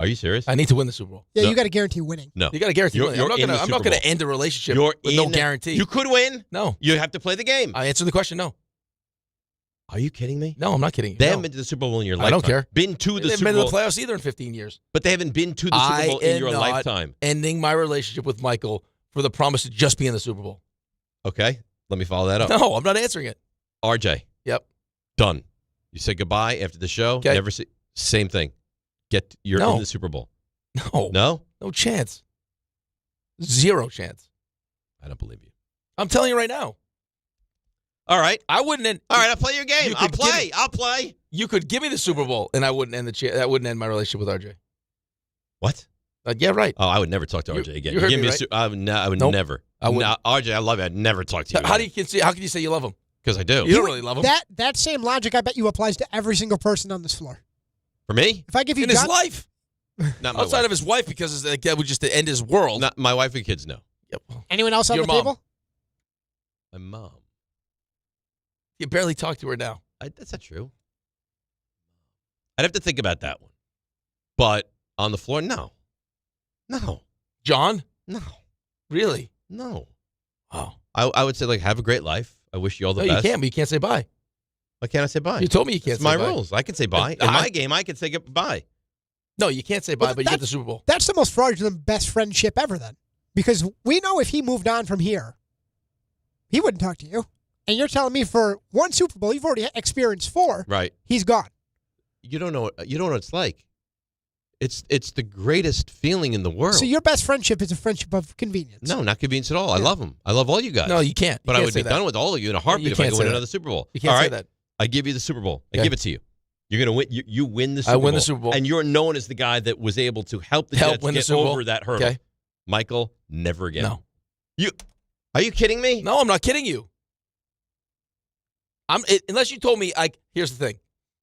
S3: Are you serious?
S2: I need to win the Super Bowl.
S6: Yeah,
S3: No.
S6: you got to guarantee winning.
S3: No.
S2: You got to guarantee
S3: You're-
S2: winning.
S3: you're in the
S2: I'm
S3: Super
S2: not going
S3: Bowl.
S2: to end a relationship
S3: You're
S2: with no
S3: in-
S2: guarantee.
S3: You could win.
S2: No.
S3: You have to play the game.
S2: I answered the question, no.
S3: Are you kidding me?
S2: No, I'm not kidding you.
S3: They
S2: No.
S3: haven't been to the Super Bowl in your
S2: I
S3: lifetime.
S2: don't care.
S3: Been to the
S2: They've
S3: Super
S2: been to
S3: Bowl.
S2: the playoffs either in 15 years.
S3: But they haven't been to the Super Bowl in your lifetime.
S2: Ending my relationship with Michael for the promise to just be in the Super Bowl.
S3: Okay. Let me follow that up.
S2: No, I'm not answering it.
S3: RJ.
S2: Yep.
S3: Done. You say goodbye after the show.
S2: Okay.
S3: Never see. Same thing. You're
S2: No.
S3: in the Super Bowl.
S2: No.
S3: No?
S2: No chance. Zero chance.
S3: I don't believe you.
S2: I'm telling you right now.
S3: All right.
S2: I wouldn't end.
S3: All right, I'll play your game.
S2: You
S3: I'll
S2: could
S3: play. I'll play.
S2: You could give me the Super Bowl, and I wouldn't end that wouldn't end my relationship with RJ.
S3: What?
S2: Yeah, right.
S3: Oh, I would never talk to RJ again.
S2: you heard
S3: Give
S2: me,
S3: me a
S2: right?
S3: I would
S2: Nope.
S3: never.
S2: I wouldn't.
S3: No, RJ, I love you. I'd never talk to you.
S2: How can you say you love him?
S3: Because I do.
S2: You don't really love him.
S6: That same logic, I bet you, applies to every single person on this floor.
S3: For me?
S6: If I give you
S2: in his
S6: John-
S2: life.
S3: Not my
S2: Outside
S3: wife.
S2: of his wife, because that would just end his world.
S3: Not my wife and kids, no.
S2: Yep.
S6: Anyone else on
S2: Your
S6: the
S2: mom.
S6: table?
S3: My mom.
S2: You barely talk to her now.
S3: That's not true. I'd have to think about that one. But on the floor, no. No.
S2: John?
S3: No.
S2: Really?
S3: No.
S2: Oh.
S3: I would say, like, have a great life. I wish you all the
S2: No,
S3: best.
S2: you can't, but you can't say bye.
S3: Why can't I say bye?
S2: You told me you can't
S3: It's
S2: say
S3: my
S2: bye.
S3: rules. I can say bye. In my game, I can say bye.
S2: No, you can't say bye, but you get the Super Bowl.
S6: That's the most fraudulent best friendship ever then. Because we know if he moved on from here, he wouldn't talk to you. And you're telling me for one Super Bowl, you've already experienced 4.
S3: Right.
S6: He's gone.
S3: You don't know what it's like. It's the greatest feeling in the world.
S6: So your best friendship is a friendship of convenience.
S3: No, not convenience at all. I love them. I love all you guys.
S2: No, you can't.
S3: But I would be done with all of you in a heartbeat if I could win another Super Bowl.
S2: You can't
S3: all
S2: say
S3: right?
S2: that.
S3: I give you the Super Bowl. I
S2: Okay.
S3: give it to you. You're gonna win. You win the Super Bowl.
S2: I win the Super Bowl.
S3: And you're known as the guy that was able to help the Jets
S2: win the
S3: get
S2: Super Bowl.
S3: over that hurdle.
S2: Okay.
S3: Michael, never again.
S2: No.
S3: Are you kidding me?
S2: No, I'm not kidding you. Unless you told me, here's the thing.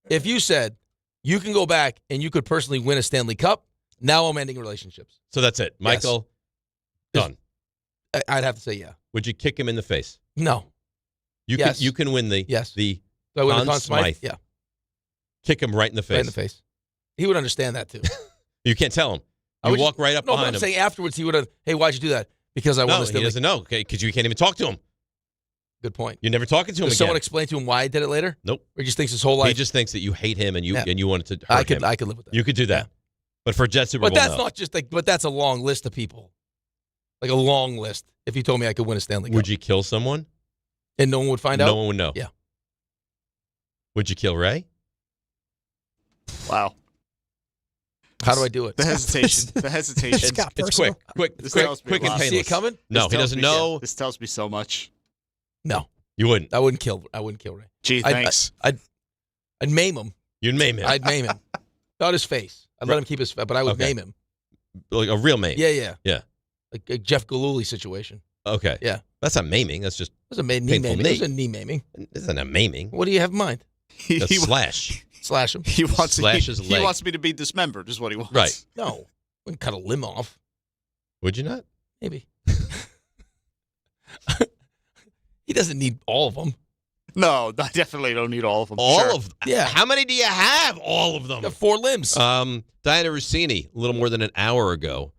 S2: If you said you can go back and you could personally win a Stanley Cup, now I'm ending relationships.
S3: So that's it. Michael, done.
S2: I'd have to say yeah.
S3: Would you kick him in the face?
S2: No.
S3: You can win the
S2: Do I win the Conn Smythe?
S3: Smythe.
S2: Yeah.
S3: Kick him right in the face.
S2: Right in the face. He would understand that too.
S3: You can't tell him. You walk right up
S2: no,
S3: behind
S2: I'm
S3: him.
S2: saying afterwards he would have, hey, why'd you do that? Because I won
S3: No,
S2: the
S3: he
S2: Stanley
S3: doesn't know, okay, because you can't even talk to him.
S2: Good point.
S3: You're never talking to him
S2: Does
S3: again.
S2: someone explain to him why I did it later?
S3: Nope.
S2: Or he just thinks his whole life?
S3: He just thinks that you hate him and you wanted to
S2: I
S3: hurt
S2: could
S3: him.
S2: live with that.
S3: You could do that. But for Jet Super
S2: But
S3: Bowl,
S2: that's
S3: no.
S2: not just but that's a long list of people. Like a long list. If you told me I could win a Stanley Cup.
S3: Would you kill someone?
S2: And no one would find out?
S3: No one would know.
S2: Yeah.
S3: Would you kill Ray?
S4: Wow.
S2: How do I do it?
S4: The hesitation. The hesitation.
S3: It's quick. Quick and painless.
S2: See it coming?
S3: No, he doesn't know.
S4: Yeah, this tells me so much.
S2: No.
S3: You wouldn't.
S2: I wouldn't kill Ray.
S4: Gee, thanks.
S2: I'd maim him.
S3: You'd maim him.
S2: I'd maim him. Not his face. I'd let him keep his face, but I would maim him.
S3: Like a real maim.
S2: Yeah.
S3: Yeah.
S2: Like a Jeff Galooly situation.
S3: Okay.
S2: Yeah.
S3: That's not maiming. That's just
S2: It was a knee
S3: painful
S2: maiming.
S3: knee.
S2: It was a knee maiming.
S3: This isn't a maiming.
S2: What do you have in mind?
S3: A slash.
S2: Slash him.
S4: He wants
S3: Slash his
S4: he
S3: leg.
S4: wants me to be dismembered, is what he wants.
S3: Right.
S2: No. Wouldn't cut a limb off.
S3: Would you not?
S2: Maybe. He doesn't need all of them.
S4: No, I definitely don't need all of them.
S3: All
S4: Sure.
S3: of them?
S2: Yeah.
S3: How many do you have? All of them.
S2: Got 4 limbs.
S3: Diana Rossini, a little more than an hour ago.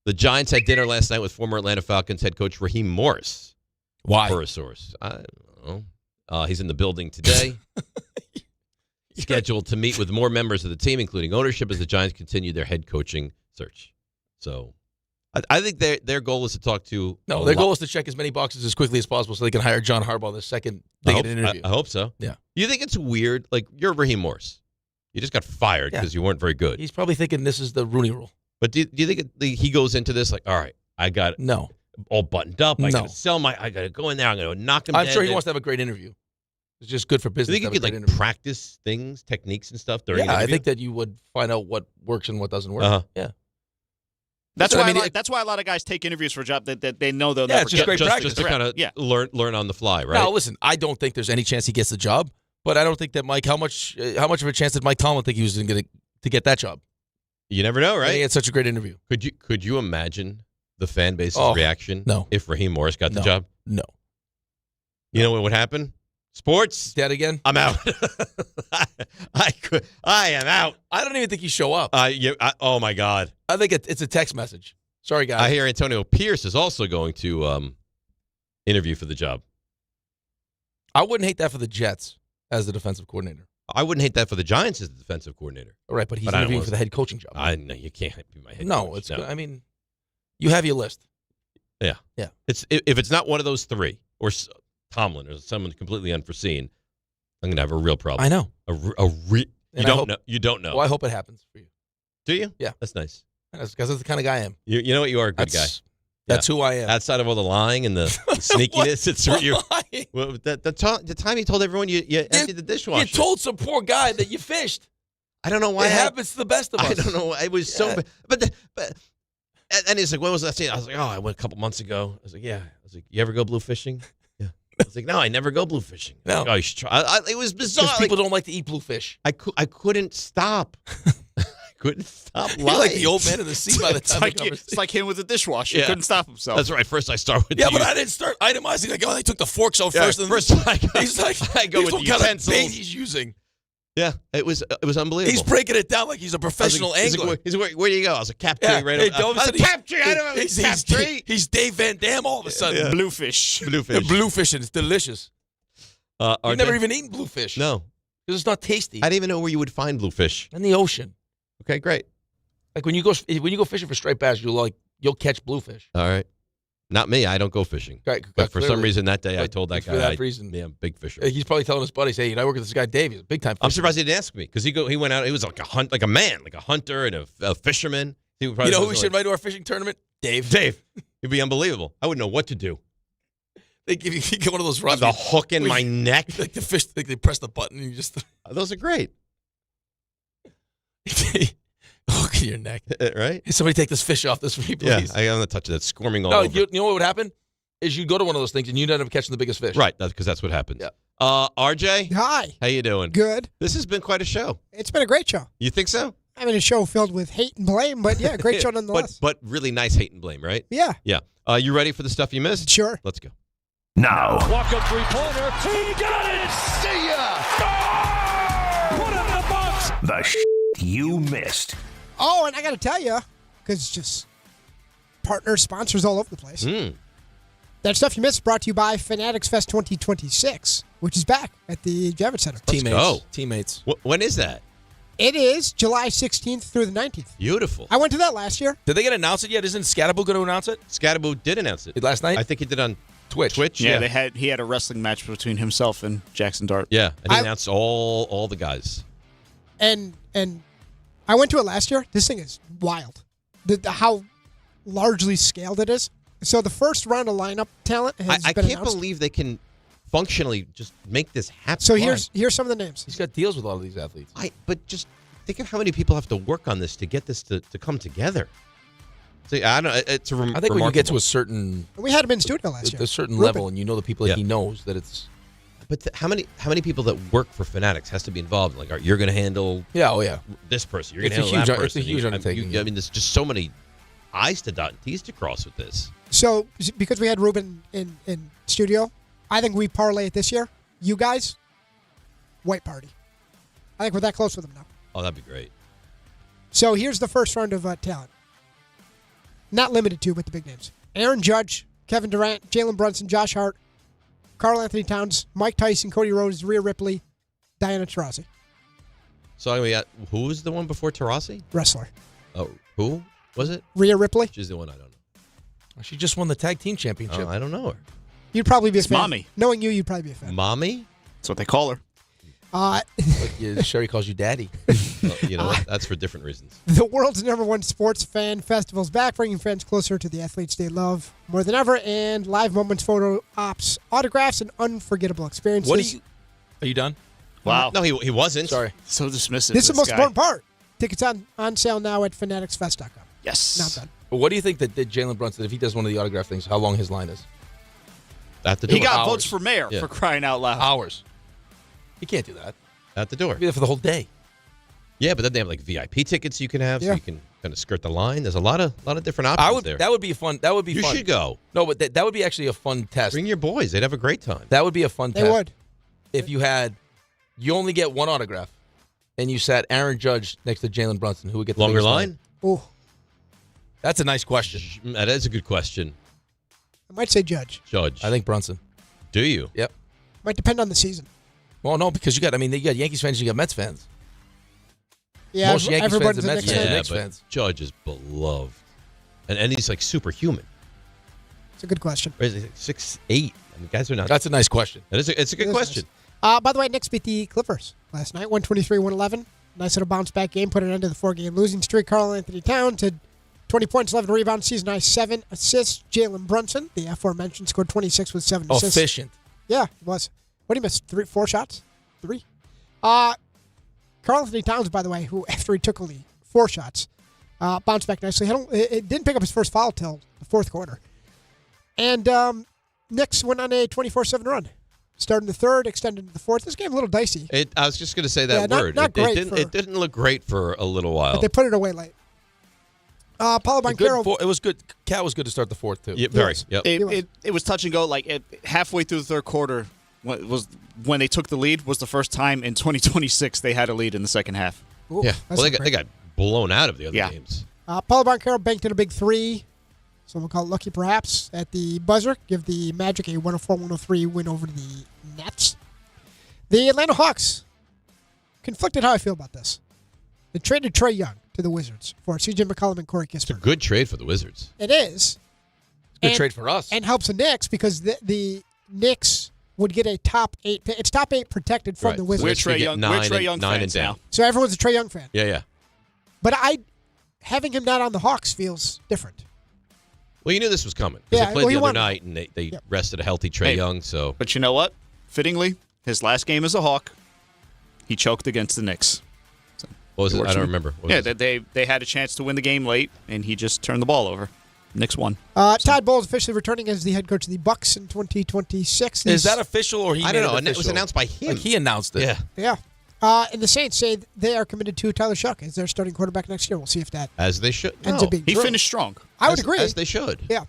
S3: The Giants had dinner last night with former Atlanta Falcons head coach Raheem Morris.
S2: Why?
S3: Per a source. I don't know. He's in the building today. Scheduled to meet with more members of the team, including ownership, as the Giants continue their head coaching search. So I think their goal is to talk to...
S2: No, their goal is to check as many boxes as quickly as possible so they can hire John Harbaugh the second they get an interview.
S3: I hope so.
S2: Yeah.
S3: You think it's weird? Like, you're Raheem Morris. You just got fired because you weren't very good.
S2: He's probably thinking this is the Rooney Rule.
S3: But do you think he goes into this like, all right, I got
S2: No.
S3: all buttoned up. I
S2: No.
S3: got to I got to go in there. I'm going to knock him
S2: I'm
S3: dead.
S2: sure he wants to have a great interview. It's just good for
S3: Do
S2: business.
S3: you think you
S2: to have
S3: could
S2: a
S3: like
S2: great interview.
S3: practice things, techniques and stuff during an
S2: Yeah, I
S3: interview?
S2: think that you would find out what works and what doesn't work.
S3: Uh-huh.
S2: Yeah.
S4: That's
S2: Listen,
S4: why
S2: I mean,
S4: that's why a lot of guys take interviews for a job that they know they'll
S2: Yeah,
S4: never
S2: it's just
S4: get.
S2: great practice.
S3: Just to kind of learn on the fly, right?
S2: Now, listen, I don't think there's any chance he gets the job, but I don't think that Mike. How much of a chance did Mike Tomlin think he was going to get that job?
S3: You never know,
S2: And
S3: right?
S2: he had such a great interview.
S3: Could you imagine the fan base's reaction?
S2: No.
S3: If Raheem Morris got the
S2: No.
S3: job?
S2: No.
S3: You know what would happen? Sports.
S2: Dead again?
S3: I'm out. I am out.
S2: I don't even think you show up.
S3: Oh my God.
S2: I think it's a text message. Sorry, guys.
S3: I hear Antonio Pierce is also going to interview for the job.
S2: I wouldn't hate that for the Jets as the defensive coordinator.
S3: I wouldn't hate that for the Giants as the defensive coordinator.
S2: All right, but he's
S3: I don't
S2: interviewing
S3: want
S2: for the head coaching job.
S3: I know you can't be my head
S2: No,
S3: coach.
S2: it's. I mean, you have your list.
S3: Yeah.
S2: Yeah.
S3: It's if it's not one of those three or Tomlin or someone completely unforeseen, I'm gonna have a real problem.
S2: I know.
S3: You don't know.
S2: Well, I hope it happens for you.
S3: Do you?
S2: Yeah.
S3: That's nice.
S2: Because that's the kind of guy I am.
S3: You know what? You are a good guy.
S2: That's who I am.
S3: Outside of all the lying and the sneakiness, it's you. Well, the time you told everyone you emptied the dishwasher.
S2: You told some poor guy that you fished.
S3: I don't know why
S2: it happens to the best of us.
S3: I don't know. It was so bad. And he's like, when was that scene? I was like, I went a couple months ago. I was like, yeah. I was like, you ever go blue fishing? Yeah. I was like, no, I never go blue fishing.
S2: No.
S3: Like, oh, you should try. It was bizarre.
S2: Because people don't like to eat bluefish.
S3: I couldn't stop. Couldn't stop lying.
S2: You're like the old man in the sea by the time
S4: It's like him with the dishwasher.
S3: Yeah.
S4: Couldn't stop himself.
S3: That's right. First I start with
S2: but I didn't start itemizing. Like, they took the forks out first. And
S3: first
S2: he's like,
S3: I go with
S2: what
S3: the
S2: kind
S3: utensils.
S2: of bait he's using.
S3: Yeah, it was unbelievable.
S2: He's breaking it down like he's a professional angler.
S3: He's like, where do you go? I was like, Captree,
S2: Yeah.
S3: right?
S2: Hey,
S3: I was like, Captree. I don't know. Captree.
S2: He's Dave Van Dam all of a sudden.
S4: Bluefish.
S2: The bluefish, and it's delicious. You've never even eaten bluefish.
S3: No.
S2: Because it's not tasty.
S3: I didn't even know where you would find bluefish.
S2: In the ocean.
S3: Okay, great.
S2: Like when you go fishing for striped bass, you'll catch bluefish.
S3: All right. Not me. I don't go fishing.
S2: Right,
S3: but for some
S2: clearly.
S3: reason that day I told that
S2: For
S3: guy,
S2: that reason.
S3: I'm big fisher.
S2: He's probably telling his buddies, hey, I work with this guy Dave. He's a big time fisherman.
S3: I'm surprised he didn't ask me because he went out. He was like a man, like a hunter and a fisherman. He would probably
S2: who we should invite to our fishing tournament? Dave.
S3: It'd be unbelievable. I wouldn't know what to do.
S2: They give you get one of those rods.
S3: The hook in my neck.
S2: Like the fish, like they press the button and you just.
S3: Those are great.
S2: Hook in your neck.
S3: Right?
S2: Hey, somebody take this fish off this for me, please.
S3: Yeah, I am the touch of that squirming all
S2: no,
S3: over.
S2: you know what would happen? Is you go to one of those things and you'd end up catching the biggest fish.
S3: Right, because that's what happens.
S2: Yeah.
S3: RJ?
S6: Hi.
S3: How you doing?
S6: Good.
S3: This has been quite a show.
S6: It's been a great show.
S3: You think so?
S6: I mean, a show filled with hate and blame, but yeah, great show nonetheless.
S3: but really nice hate and blame, right?
S6: Yeah.
S3: Yeah. You ready for the stuff you missed?
S6: Sure.
S3: Let's go.
S5: Now,
S13: Walk-up three-pointer. He got it! See ya! Put it in the box!
S5: the you missed.
S6: Oh, and I got to tell you, because it's just partners, sponsors all over the place. That stuff you missed is brought to you by Fanatics Fest 2026, which is back at the Javits Center.
S2: Teammates.
S3: When is that?
S6: It is July 16th through the 19th.
S3: Beautiful.
S6: I went to that last year.
S2: Did they get announced it yet? Isn't Scatterbo going to announce it?
S3: Scatterbo did announce it.
S2: Last night?
S3: I think he did on
S2: Twitch.
S4: Yeah, he had a wrestling match between himself and Jackson Dart.
S3: Yeah, and he announced all the guys.
S6: And I went to it last year. This thing is wild. How largely scaled it is. So the first round of lineup talent has
S3: I
S6: been
S3: can't
S6: announced.
S3: believe they can functionally just make this happen.
S6: So here's some of the names.
S2: He's got deals with all of these athletes.
S3: But just think of how many people have to work on this to get this to come together. See, I don't. It's a
S2: I think when you get to a certain,
S6: we had him in studio last year.
S2: A certain
S6: Ruben.
S2: level, and you know the people that he knows that it's.
S3: But how many people that work for Fanatics has to be involved? Like, you're going to handle this person. You're going to handle that person.
S2: It's a huge undertaking.
S3: I mean, there's just so many I's to dot and T's to cross with this.
S6: So because we had Ruben in studio, I think we parlay it this year. You guys, white party. I think we're that close with them now.
S3: Oh, that'd be great.
S6: So here's the first round of talent. Not limited to, but the big names. Aaron Judge, Kevin Durant, Jalen Brunson, Josh Hart, Karl Anthony Towns, Mike Tyson, Cody Rhodes, Rhea Ripley, Diana Taurasi.
S3: So we got, who was the one before Taurasi?
S6: Wrestler.
S3: Oh, who was it?
S6: Rhea Ripley.
S3: She's the one I don't know.
S2: She just won the tag team championship.
S3: Oh, I don't know her.
S6: You'd probably be a fan.
S4: Mommy.
S6: Knowing you'd probably be a fan.
S3: Mommy?
S4: That's what they call her.
S2: Sherry calls you daddy.
S3: Well, you know, that's for different reasons.
S6: The world's #1 sports fan festival's back, bringing fans closer to the athletes they love more than ever, and live moments, photo ops, autographs, and unforgettable experiences.
S2: Are you done?
S4: Wow.
S3: No, he wasn't.
S2: Sorry.
S4: So dismissive.
S6: This is the most
S4: guy.
S6: important part. Tickets on sale now at fanaticsfest.com.
S4: Yes.
S6: Not done.
S2: But what do you think that Jalen Brunson, if he does one of the autograph things, how long his line is?
S3: At the door.
S4: He got
S2: Hours.
S4: votes for mayor for crying out loud.
S2: Hours. He can't do that.
S3: At the door.
S2: Be there for the whole day.
S3: Yeah, but then they have like VIP tickets you can have, so
S6: Yeah.
S3: you can kind of skirt the line. There's a lot of different options there.
S2: That would be fun. That would be
S3: You
S2: fun.
S3: should go.
S2: No, but that would be actually a fun test.
S3: Bring your boys. They'd have a great time.
S2: That would be a fun
S6: They
S2: test.
S6: would.
S2: If you only get one autograph, and you sat Aaron Judge next to Jalen Brunson, who would get the
S3: Longer
S2: biggest
S3: line?
S6: Ooh,
S2: That's a nice question.
S3: That is a good question.
S6: I might say Judge.
S3: Judge.
S2: I think Brunson.
S3: Do you?
S2: Yep.
S6: Might depend on the season.
S2: Well, no, because you got Yankees fans, you got Mets fans.
S6: Yeah,
S2: Most Yankees
S6: everybody's
S2: fans and
S6: a
S2: Mets
S6: Knicks
S2: fans.
S6: fan.
S2: Knicks
S3: but
S2: fans.
S3: Judge is beloved. And he's like superhuman.
S6: It's a good question.
S3: Right? He's like 6'8". I mean, guys are not.
S2: That's a nice question.
S3: It's a good
S6: It is
S3: question.
S6: nice. By the way, Knicks beat the Clippers last night, 123-111. Nice little bounce-back game, put an end to the 4-game losing streak. Karl Anthony Towns had 20 points, 11 rebounds, season high 7 assists. Jalen Brunson, the aforementioned, scored 26 with 7 assists.
S2: Efficient.
S6: Yeah, he was. What did he miss? 4 shots? 3? Karl Anthony Towns, by the way, who after he took only 4 shots, bounced back nicely. It didn't pick up his first foul till the fourth quarter. And Knicks went on a 24-7 run. Starting the third, extended into the fourth. This game a little dicey.
S3: I was just going to say that
S6: Yeah,
S3: word.
S6: not great
S3: It didn't look great for a little while.
S6: But they put it away late. Paulo Banchero.
S2: It was good. Cat was good to start the fourth, too.
S3: Yeah, very. Yep.
S4: It was touch and go. Like halfway through the third quarter, when they took the lead, was the first time in 2026 they had a lead in the second half.
S6: Ooh,
S3: Yeah.
S6: that's
S3: Well,
S6: not
S3: they got blown out of the other games.
S6: Paulo Banchero banked in a big 3. Someone call it lucky, perhaps, at the buzzer. Give the Magic a 104-103 win over the Nets. The Atlanta Hawks. Conflicted how I feel about this. They traded Trae Young to the Wizards for C.J. McCollum and Corey Kispert.
S3: It's a good trade for the Wizards.
S6: It is.
S2: It's a good trade for us.
S6: And helps the Knicks because the Knicks would get a top 8 pick. It's top 8 protected from the Wizards.
S4: We're Trae Young fans now.
S6: So everyone's a Trae Young fan.
S3: Yeah.
S6: But having him not on the Hawks feels different.
S3: Well, you knew this was coming. Because they played the other night, and they
S6: Yep.
S3: rested a healthy Trae Young. So,
S4: But you know what? Fittingly, his last game as a Hawk, he choked against the Knicks.
S3: What was it? I don't remember.
S4: They had a chance to win the game late, and he just turned the ball over. Knicks won.
S6: Todd Bowles officially returning as the head coach of the Bucks in 2026.
S2: Is that official or he
S3: I
S2: made
S3: don't know.
S2: it official?
S3: It was announced by him.
S2: Like he announced it.
S3: Yeah.
S6: And the Saints say they are committed to Tyler Shuck as their starting quarterback next year. We'll see if that
S3: As they should.
S6: ends up being
S4: He
S6: true.
S4: finished strong.
S6: I would agree.
S3: As they should.
S6: Yeah.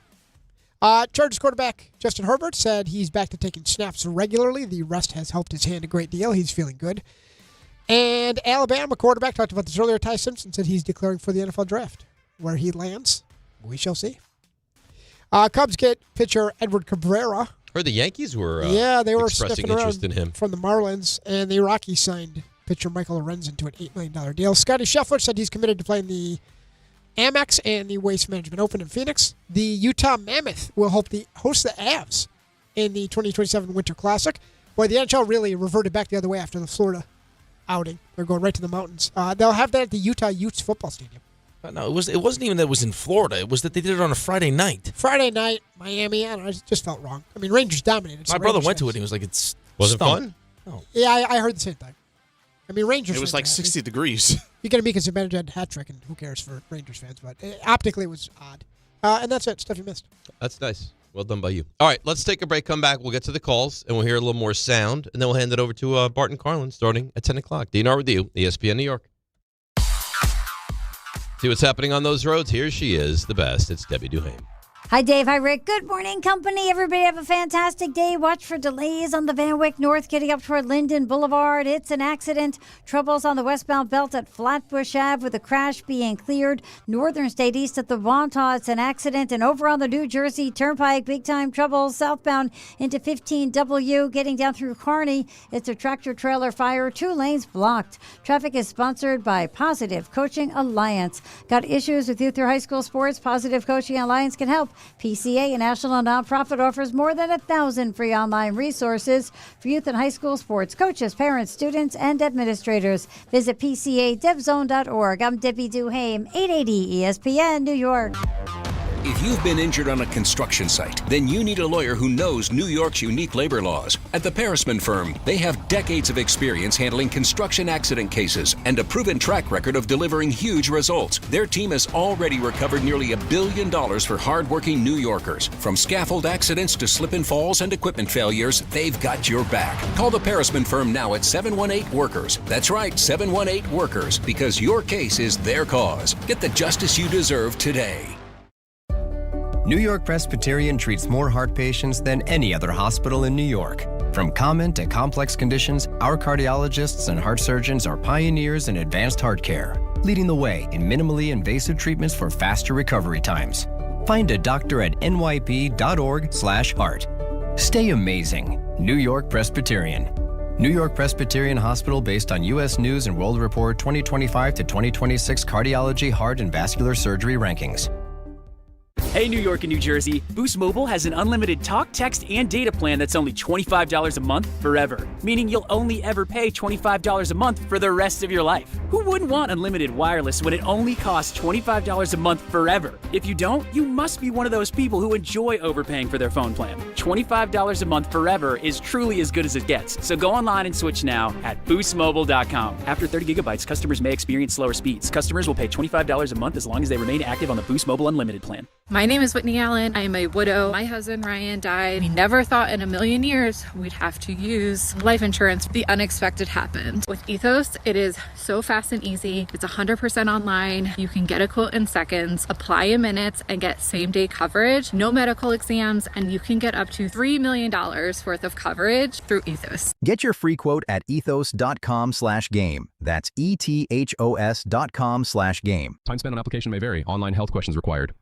S6: Chargers quarterback Justin Herbert said he's back to taking snaps regularly. The rest has helped his hand a great deal. He's feeling good. And Alabama quarterback, talked about this earlier, Ty Simpson, said he's declaring for the NFL draft. Where he lands, we shall see. Cubs get pitcher Edward Cabrera.
S3: Heard the Yankees were
S6: they were
S3: expressing
S6: sniffing
S3: interest
S6: around
S3: in him.
S6: from the Marlins, and the Rockies signed pitcher Michael Lorenzen to an $8 million deal. Scotty Scheffler said he's committed to playing the Amex and the Waste Management Open in Phoenix. The Utah Mammoth will host the Avs in the 2027 Winter Classic. Boy, the NHL really reverted back the other way after the Florida outing. They're going right to the mountains. They'll have that at the Utah Utes football stadium.
S2: No, it wasn't even that it was in Florida. It was that they did it on a Friday night.
S6: Friday night, Miami. I don't know. It just felt wrong. I mean, Rangers dominated.
S2: My brother went to it, and he was like, it's
S3: Wasn't
S2: stunk.
S3: fun?
S2: No.
S6: Yeah, I heard the same thing. I mean, Rangers.
S4: It was
S6: fans
S4: like
S6: are happy.
S4: 60 degrees.
S6: You got to make a Zibanejad hat trick, and who cares for Rangers fans? But optically, it was odd. And that's it. Stuff you missed.
S3: That's nice. Well done by you. All right, let's take a break, come back. We'll get to the calls, and we'll hear a little more sound, and then we'll hand it over to Bart Carlin starting at 10 o'clock. DNR with you, ESPN New York. See what's happening on those roads? Here she is, the best. It's Debbie Duhame.
S12: Hi, Dave. Hi, Rick. Good morning, company. Everybody have a fantastic day. Watch for delays on the Van Wyck North getting up toward Linden Boulevard. It's an accident. Troubles on the westbound belt at Flatbush Ave with a crash being cleared. Northern State East at the Wantagh. It's an accident. And over on the New Jersey Turnpike, big time trouble southbound into 15W getting down through Kearney. It's a tractor trailer fire. 2 lanes blocked. Traffic is sponsored by Positive Coaching Alliance. Got issues with youth or high school sports? Positive Coaching Alliance can help. PCA, a national nonprofit, offers more than 1,000 free online resources for youth and high school sports coaches, parents, students, and administrators. Visit PCADevZone.org. I'm Debbie Duhame, 880 ESPN, New York.
S17: If you've been injured on a construction site, then you need a lawyer who knows New York's unique labor laws. At the Parisman Firm, they have decades of experience handling construction accident cases and a proven track record of delivering huge results. Their team has already recovered nearly $1 billion for hardworking New Yorkers. From scaffold accidents to slip and falls and equipment failures, they've got your back. Call the Parisman Firm now at 718-WORKERS. That's right, 718-WORKERS, because your case is their cause. Get the justice you deserve today.
S15: New York Presbyterian treats more heart patients than any other hospital in New York. From common to complex conditions, our cardiologists and heart surgeons are pioneers in advanced heart care, leading the way in minimally invasive treatments for faster recovery times. Find a doctor at nyp.org/heart. Stay amazing. New York Presbyterian. New York Presbyterian Hospital based on U.S. News and World Report 2025 to 2026 Cardiology, Heart, and Vascular Surgery Rankings.
S16: Hey, New York and New Jersey, Boost Mobile has an unlimited talk, text, and data plan that's only $25 a month forever, meaning you'll only ever pay $25 a month for the rest of your life. Who wouldn't want unlimited wireless when it only costs $25 a month forever? If you don't, you must be one of those people who enjoy overpaying for their phone plan. $25 a month forever is truly as good as it gets, so go online and switch now at boostmobile.com. After 30 gigabytes, customers may experience slower speeds. Customers will pay $25 a month as long as they remain active on the Boost Mobile Unlimited plan.
S18: My name is Whitney Allen. I am a widow. My husband Ryan died. We never thought in a million years we'd have to use life insurance. The unexpected happened. With Ethos, it is so fast and easy. It's 100% online. You can get a quote in seconds, apply in minutes, and get same-day coverage. No medical exams, and you can get up to $3 million worth of coverage through Ethos.
S20: Get your free quote at ethos.com/game. That's ETHOS.com/game.
S23: Time spent on application may vary. Online health questions required.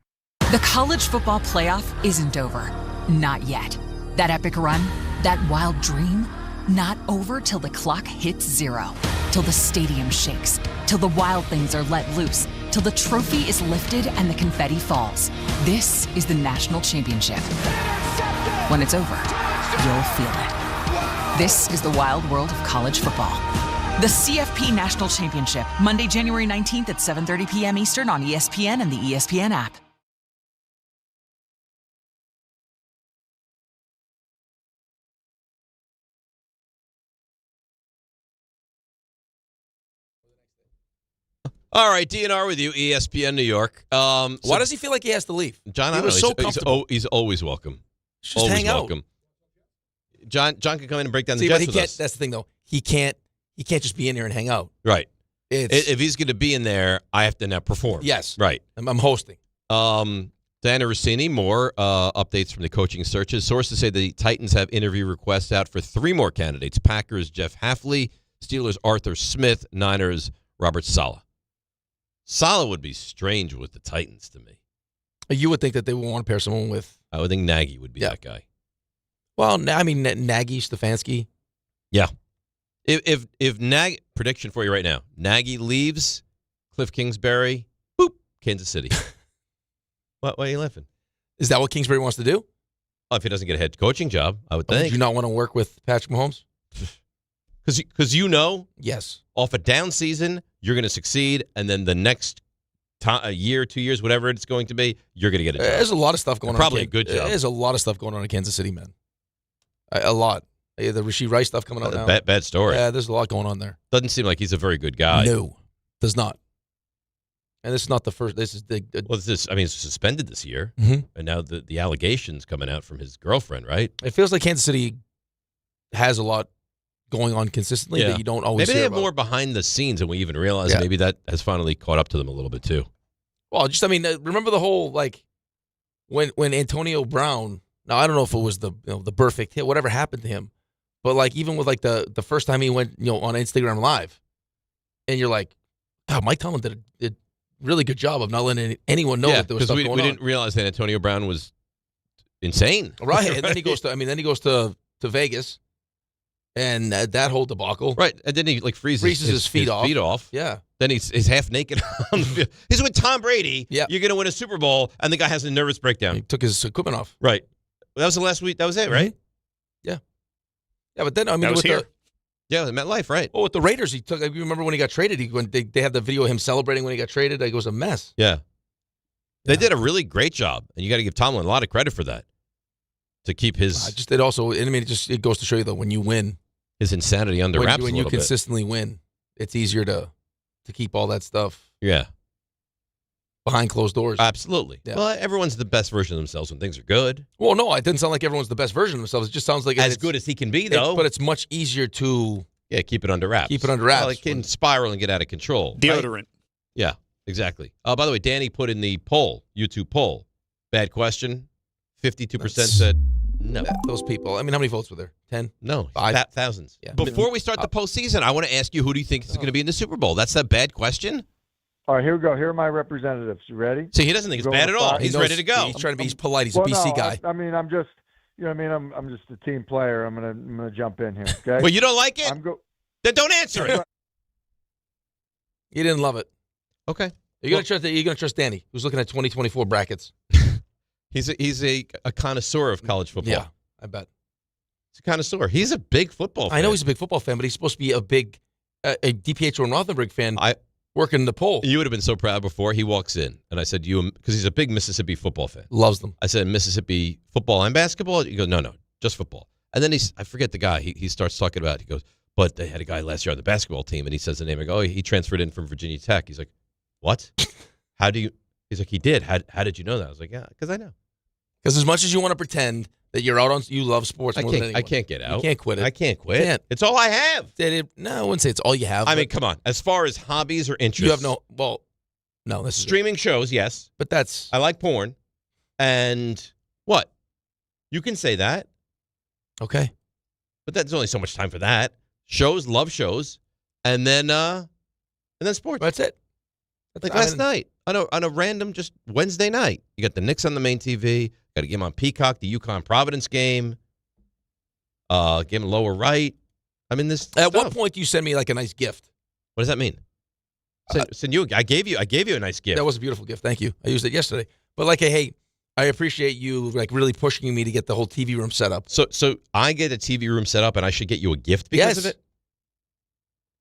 S24: The college football playoff isn't over. Not yet. That epic run, that wild dream, Not over till the clock hits 0. Till the stadium shakes. Till the wild things are let loose. Till the trophy is lifted and the confetti falls. This is the national championship. When it's over, you'll feel it. This is the wild world of college football. The CFP National Championship, Monday, January 19th at 7:30 p.m. Eastern on ESPN and the ESPN app.
S3: All right, DNR with you, ESPN New York.
S2: Why does he feel like he has to leave?
S3: John,
S2: he was so comfortable.
S3: He's always welcome.
S2: Just
S3: always
S2: hang
S3: welcome. John can come in and break down the Jets with us.
S2: That's the thing, though. He can't just be in here and hang out.
S3: Right.
S2: If
S3: he's going to be in there, I have to now perform.
S2: Yes.
S3: Right.
S2: I'm hosting.
S3: Diana Rossini, more updates from the coaching searches. Sources say the Titans have interview requests out for 3 more candidates. Packers, Jeff Hafley. Steelers, Arthur Smith. Niners, Robert Saleh. Saleh would be strange with the Titans to me.
S2: You would think that they would want to pair someone with.
S3: I would think Nagy would be that guy.
S2: Well, I mean, Nagy, Stefanski.
S3: Yeah. If Nagy, prediction for you right now, Nagy leaves, Cliff Kingsbury, boop, Kansas City. Why are you laughing?
S2: Is that what Kingsbury wants to do?
S3: Well, if he doesn't get a head coaching job, I would think.
S2: Would you not want to work with Patrick Mahomes?
S3: Because
S2: yes,
S3: off a down season, you're going to succeed, and then the next a year, 2 years, whatever it's going to be, you're going to get a job.
S2: There's a lot of stuff going on.
S3: Probably a good job.
S2: There's a lot of stuff going on in Kansas City, man. A lot. The Rashid Rice stuff coming out now.
S3: Bad story.
S2: Yeah, there's a lot going on there.
S3: Doesn't seem like he's a very good guy.
S2: No, does not. And this is not the first. This is
S3: he's suspended this year,
S2: and
S3: now the allegations coming out from his girlfriend, right?
S2: It feels like Kansas City has a lot going on consistently that you don't always
S3: Maybe
S2: hear
S3: they have
S2: about.
S3: more behind the scenes than we even realize.
S2: Yeah.
S3: Maybe that has finally caught up to them a little bit too.
S2: Well, remember the whole when Antonio Brown. Now I don't know if it was the perfect hit, whatever happened to him, but even with the first time he went on Instagram Live, and you're like, God, Mike Tomlin did a really good job of not letting anyone know that there was stuff going on.
S3: We didn't realize that Antonio Brown was insane,
S2: right? And then he goes to Vegas. And that whole debacle.
S3: Right. And then he freezes his feet off.
S2: Yeah.
S3: Then he's half naked on the field. He's with Tom Brady.
S2: Yeah.
S3: You're going to win a Super Bowl, and the guy has a nervous breakdown.
S2: He took his equipment off.
S3: Right. That was the last week. That was it, right?
S2: Yeah. Yeah, but then,
S4: that was here.
S3: Yeah, MetLife, right.
S2: Well, with the Raiders, you remember when he got traded, they had the video of him celebrating when he got traded. It was a mess.
S3: Yeah. They did a really great job, and you got to give Tomlin a lot of credit for that. To keep his...
S2: it goes to show you that when you win...
S3: His insanity under wraps
S2: when you consistently win, it's easier to keep all that stuff.
S3: Yeah.
S2: Behind closed doors.
S3: Absolutely.
S2: Yeah.
S3: Well, everyone's the best version of themselves when things are good.
S2: Well, no, it didn't sound like everyone's the best version of themselves. It just sounds like
S3: as good as he can be, though.
S2: But it's much easier to
S3: keep it under wraps.
S2: Well,
S3: it can spiral and get out of control.
S4: Deodorant.
S3: Right? Yeah, exactly. By the way, Danny put in the YouTube poll. Bad question. 52% said no.
S2: Those people. How many votes were there? 10?
S3: No.
S2: 5?
S3: Thousands.
S2: Yeah.
S3: Before we start the postseason, I want to ask you, who do you think is going to be in the Super Bowl? That's a bad question?
S1: All right, here we go. Here are my representatives. You ready?
S3: See, he doesn't think it's bad at all. He's ready to go.
S2: He's trying to be polite. He's a BC guy.
S1: I'm just, I'm just a team player. I'm gonna jump in here. Okay.
S3: Well, you don't like it? Then don't answer it.
S2: You didn't love it.
S3: Okay.
S2: You're gonna trust Danny, who's looking at 2024 brackets.
S3: He's a connoisseur of college football.
S2: Yeah, I bet.
S3: He's a connoisseur. He's a big football fan.
S2: I know he's a big football fan, but he's supposed to be a big a DiPietro Rothenberg fan. Working the poll.
S3: You would have been so proud before he walks in, and I said, because he's a big Mississippi football fan.
S2: Loves them.
S3: I said, Mississippi football and basketball? You go, no, just football. And then I forget the guy. He starts talking about, he goes, but they had a guy last year on the basketball team, and he says the name. I go, he transferred in from Virginia Tech. He's like, what? He's like, he did. How did you know that? I was like, yeah, because I know.
S2: Because as much as you want to pretend that you're out on, you love sports more than anyone.
S3: I can't get out.
S2: You can't quit it.
S3: I can't quit.
S2: Can't.
S3: It's all I have.
S2: No, I wouldn't say it's all you have.
S3: I mean, come on. As far as hobbies or interests.
S2: You have no, this is
S3: streaming shows, yes.
S2: But I
S3: like porn. And what? You can say that.
S2: Okay.
S3: But there's only so much time for that. Shows, love shows. And then sports.
S2: That's it.
S3: Last night, on a random just Wednesday night. You got the Knicks on the main TV. Got a game on Peacock, the UConn Providence game. Game lower right. I'm in this.
S2: At what
S3: stuff.
S2: point do you send me like a nice gift?
S3: What does that mean? I gave you a nice gift.
S2: That was a beautiful gift. Thank you. I used it yesterday. But like, hey, I appreciate you like really pushing me to get the whole TV room set up.
S3: So I get a TV room set up, and I should get you a gift because of it.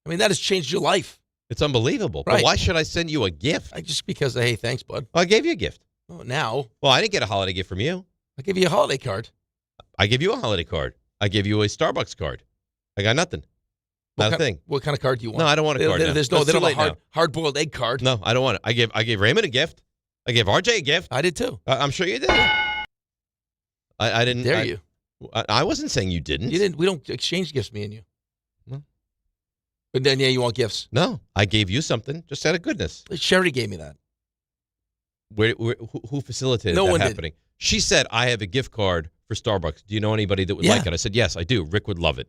S2: I mean, that has changed your life.
S3: It's unbelievable.
S2: Right.
S3: But why should I send you a gift?
S2: Just because, hey, thanks, bud.
S3: Well, I gave you a gift.
S2: Oh, now.
S3: Well, I didn't get a holiday gift from you.
S2: I gave you a holiday card.
S3: I gave you a holiday card. I gave you a Starbucks card. I got nothing. Not a thing.
S2: What kind of card do you want?
S3: No, I don't want a card.
S2: There's no hard-boiled egg card.
S3: No, I don't want it. I gave Raymond a gift. I gave RJ a gift.
S2: I did too.
S3: I'm sure you did. I didn't.
S2: Dare you?
S3: I wasn't saying you didn't.
S2: You didn't. We don't exchange gifts, me and you.
S3: No.
S2: But then, you want gifts.
S3: No, I gave you something just out of goodness.
S2: Sherry gave me that.
S3: Who facilitated
S2: no
S3: that
S2: one
S3: happening?
S2: Did.
S3: She said, I have a gift card for Starbucks. Do you know anybody that would like it? I said, yes, I do. Rick would love it.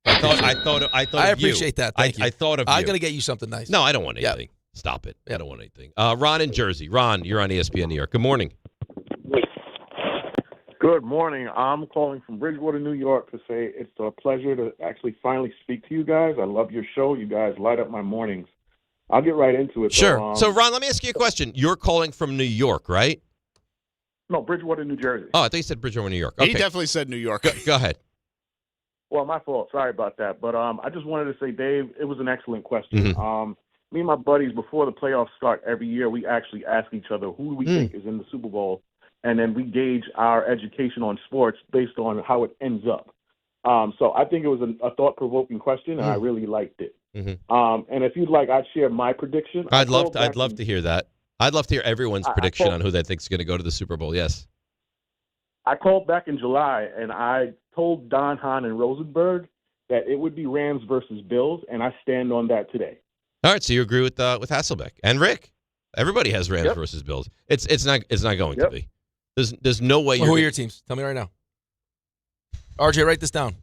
S3: I thought
S2: I appreciate that. Thank you.
S3: I thought of you.
S2: I'm going to get you something nice.
S3: No, I don't want anything. Stop it. I don't want anything. Ron in Jersey. Ron, you're on ESPN New York. Good morning.
S7: Good morning. I'm calling from Bridgewater, New York to say it's a pleasure to actually finally speak to you guys. I love your show. You guys light up my mornings. I'll get right into it.
S3: Sure. So, Ron, let me ask you a question. You're calling from New York, right?
S7: No, Bridgewater, New Jersey.
S3: Oh, I thought you said Bridgewater, New York. Okay.
S4: He definitely said New York.
S3: Go ahead.
S7: Well, my fault. Sorry about that. But I just wanted to say, Dave, it was an excellent question.
S3: Mm-hmm.
S7: Me and my buddies, before the playoffs start every year, we actually ask each other who do we think is in the Super Bowl, and then we gauge our education on sports based on how it ends up. So I think it was a thought-provoking question, and I really liked it.
S3: Mm-hmm.
S7: And if you'd like, I'd share my prediction.
S3: I'd love to hear that. I'd love to hear everyone's prediction on who they think is going to go to the Super Bowl. Yes.
S7: I called back in July, and I told Don, Hahn, and Rosenberg that it would be Rams versus Bills, and I stand on that today.
S3: All right, so you agree with Hasselbeck and Rick? Everybody has Rams versus Bills. It's not going to be. There's no way.
S2: Who are your teams? Tell me right now. RJ, write this down.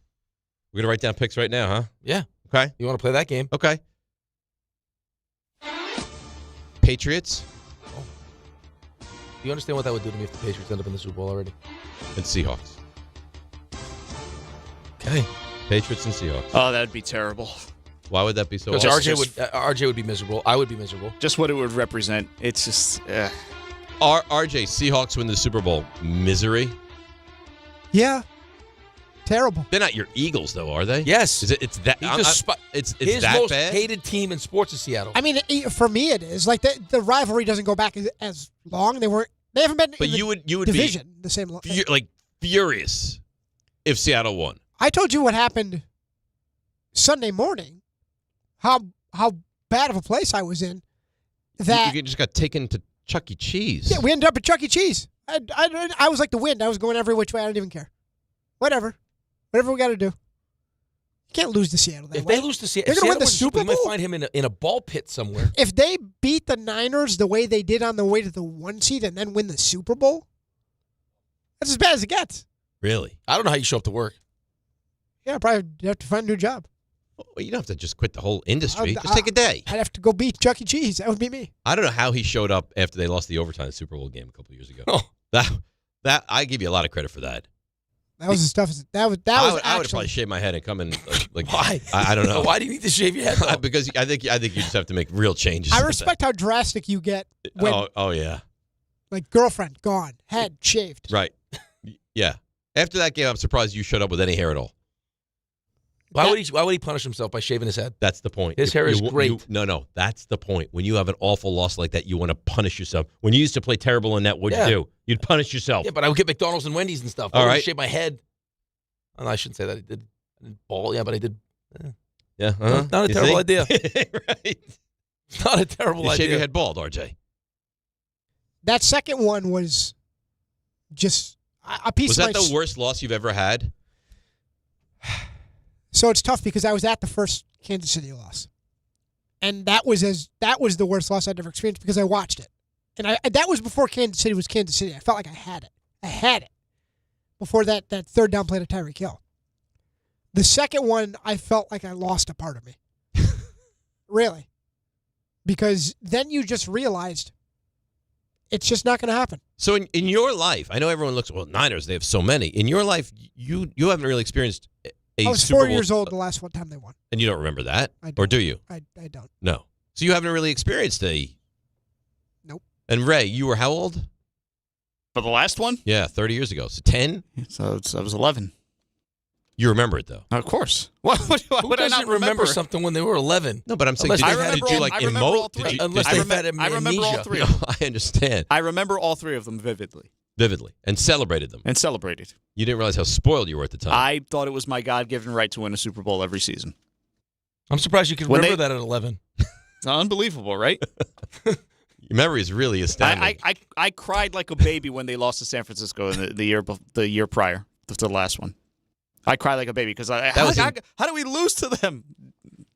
S3: We're gonna write down picks right now, huh?
S2: Yeah.
S3: Okay.
S2: You want to play that game?
S3: Okay. Patriots.
S2: Do you understand what that would do to me if the Patriots end up in the Super Bowl already?
S3: And Seahawks.
S2: Okay.
S3: Patriots and Seahawks.
S4: Oh, that'd be terrible.
S3: Why would that be so?
S2: Because RJ would be miserable. I would be miserable.
S4: Just what it would represent. It's just.
S3: RJ, Seahawks win the Super Bowl. Misery.
S6: Yeah. Terrible.
S3: They're not your Eagles, though, are they?
S2: Yes.
S3: It's that. It's
S2: his
S3: that
S2: most
S3: bad.
S2: hated team in sports is Seattle.
S6: I mean, for me, it is like the rivalry doesn't go back as long. They haven't been.
S3: But
S6: in
S3: you would
S6: division
S3: be
S6: the same.
S3: Furious if Seattle won.
S6: I told you what happened Sunday morning. How bad of a place I was in. That
S3: you just got taken to Chuck E. Cheese.
S6: Yeah, we ended up at Chuck E. Cheese. I was like the wind. I was going every which way. I didn't even care. Whatever we got to do. You can't lose to Seattle.
S2: If they lose to Seattle,
S6: they're going to win the Super Bowl.
S2: You might find him in a ball pit somewhere.
S6: If they beat the Niners the way they did on the way to the 1 seed and then win the Super Bowl, that's as bad as it gets.
S3: Really?
S2: I don't know how you show up to work.
S6: Yeah, probably have to find a new job.
S3: Well, you don't have to just quit the whole industry. Just take a day.
S6: I'd have to go beat Chuck E. Cheese. That would be me.
S3: I don't know how he showed up after they lost the overtime Super Bowl game a couple of years ago.
S2: Oh.
S3: That I give you a lot of credit for that.
S6: That was the stuff. I would
S3: have probably shaved my head and come in like
S2: why?
S3: I don't know.
S2: Why do you need to shave your head?
S3: Because I think you just have to make real changes.
S6: I respect how drastic you get. When,
S3: oh yeah.
S6: Like girlfriend gone, head shaved.
S3: Right. Yeah. After that game, I'm surprised you showed up with any hair at all.
S2: Why would he punish himself by shaving his head?
S3: That's the point.
S2: His hair is great.
S3: No, that's the point. When you have an awful loss like that, you want to punish yourself. When you used to play terrible in that, what'd you do? You'd punish yourself.
S2: Yeah, but I would get McDonald's and Wendy's and stuff.
S3: All right.
S2: Shave my head. Oh, I shouldn't say that. I did ball. Yeah, but I did.
S3: Yeah.
S2: Not a terrible idea.
S3: Right.
S2: It's not a terrible idea.
S3: Shave your head bald, RJ.
S6: That second one was just a piece
S3: Was
S6: of
S3: that the worst loss you've ever had?
S6: So it's tough because I was at the first Kansas City loss, and that was the worst loss I'd ever experienced because I watched it, and that was before Kansas City was Kansas City. I felt like I had it before that third down play to Tyreek Hill. The second one, I felt like I lost a part of me, really, because then you just realized it's just not going to happen.
S3: So in your life, I know everyone looks, well, Niners, they have so many. In your life, you haven't really experienced a
S6: I was
S3: Super
S6: 4
S3: Bowl,
S6: years old the last one time they won.
S3: and you don't remember that,
S6: I don't.
S3: or do you?
S6: I don't.
S3: No. So you haven't really experienced a.
S6: Nope.
S3: And Ray, you were how old?
S4: For the last one?
S3: Yeah, 30 years ago. So 10.
S4: So I was 11.
S3: You remember it though.
S4: Of course. What
S2: Who
S4: would I
S2: doesn't
S4: not remember
S2: something when they were 11?
S3: No, but I'm saying,
S2: Unless
S3: did you like
S4: I remember all
S3: emote?
S4: three.
S2: Unless
S4: I
S2: they've
S4: remember-
S2: had
S4: I remember all
S2: amnesia.
S4: three.
S3: No, I understand.
S4: I remember all three of them vividly.
S3: And celebrated them.
S4: And celebrated.
S3: You didn't realize how spoiled you were at the time.
S4: I thought it was my God-given right to win a Super Bowl every season.
S2: I'm surprised you could
S4: When
S2: remember that at 11.
S4: It's unbelievable, right?
S3: Your memory is really astounding.
S4: I cried like a baby when they lost to San Francisco in the year prior to the last one. I cried like a baby because how do we lose to them?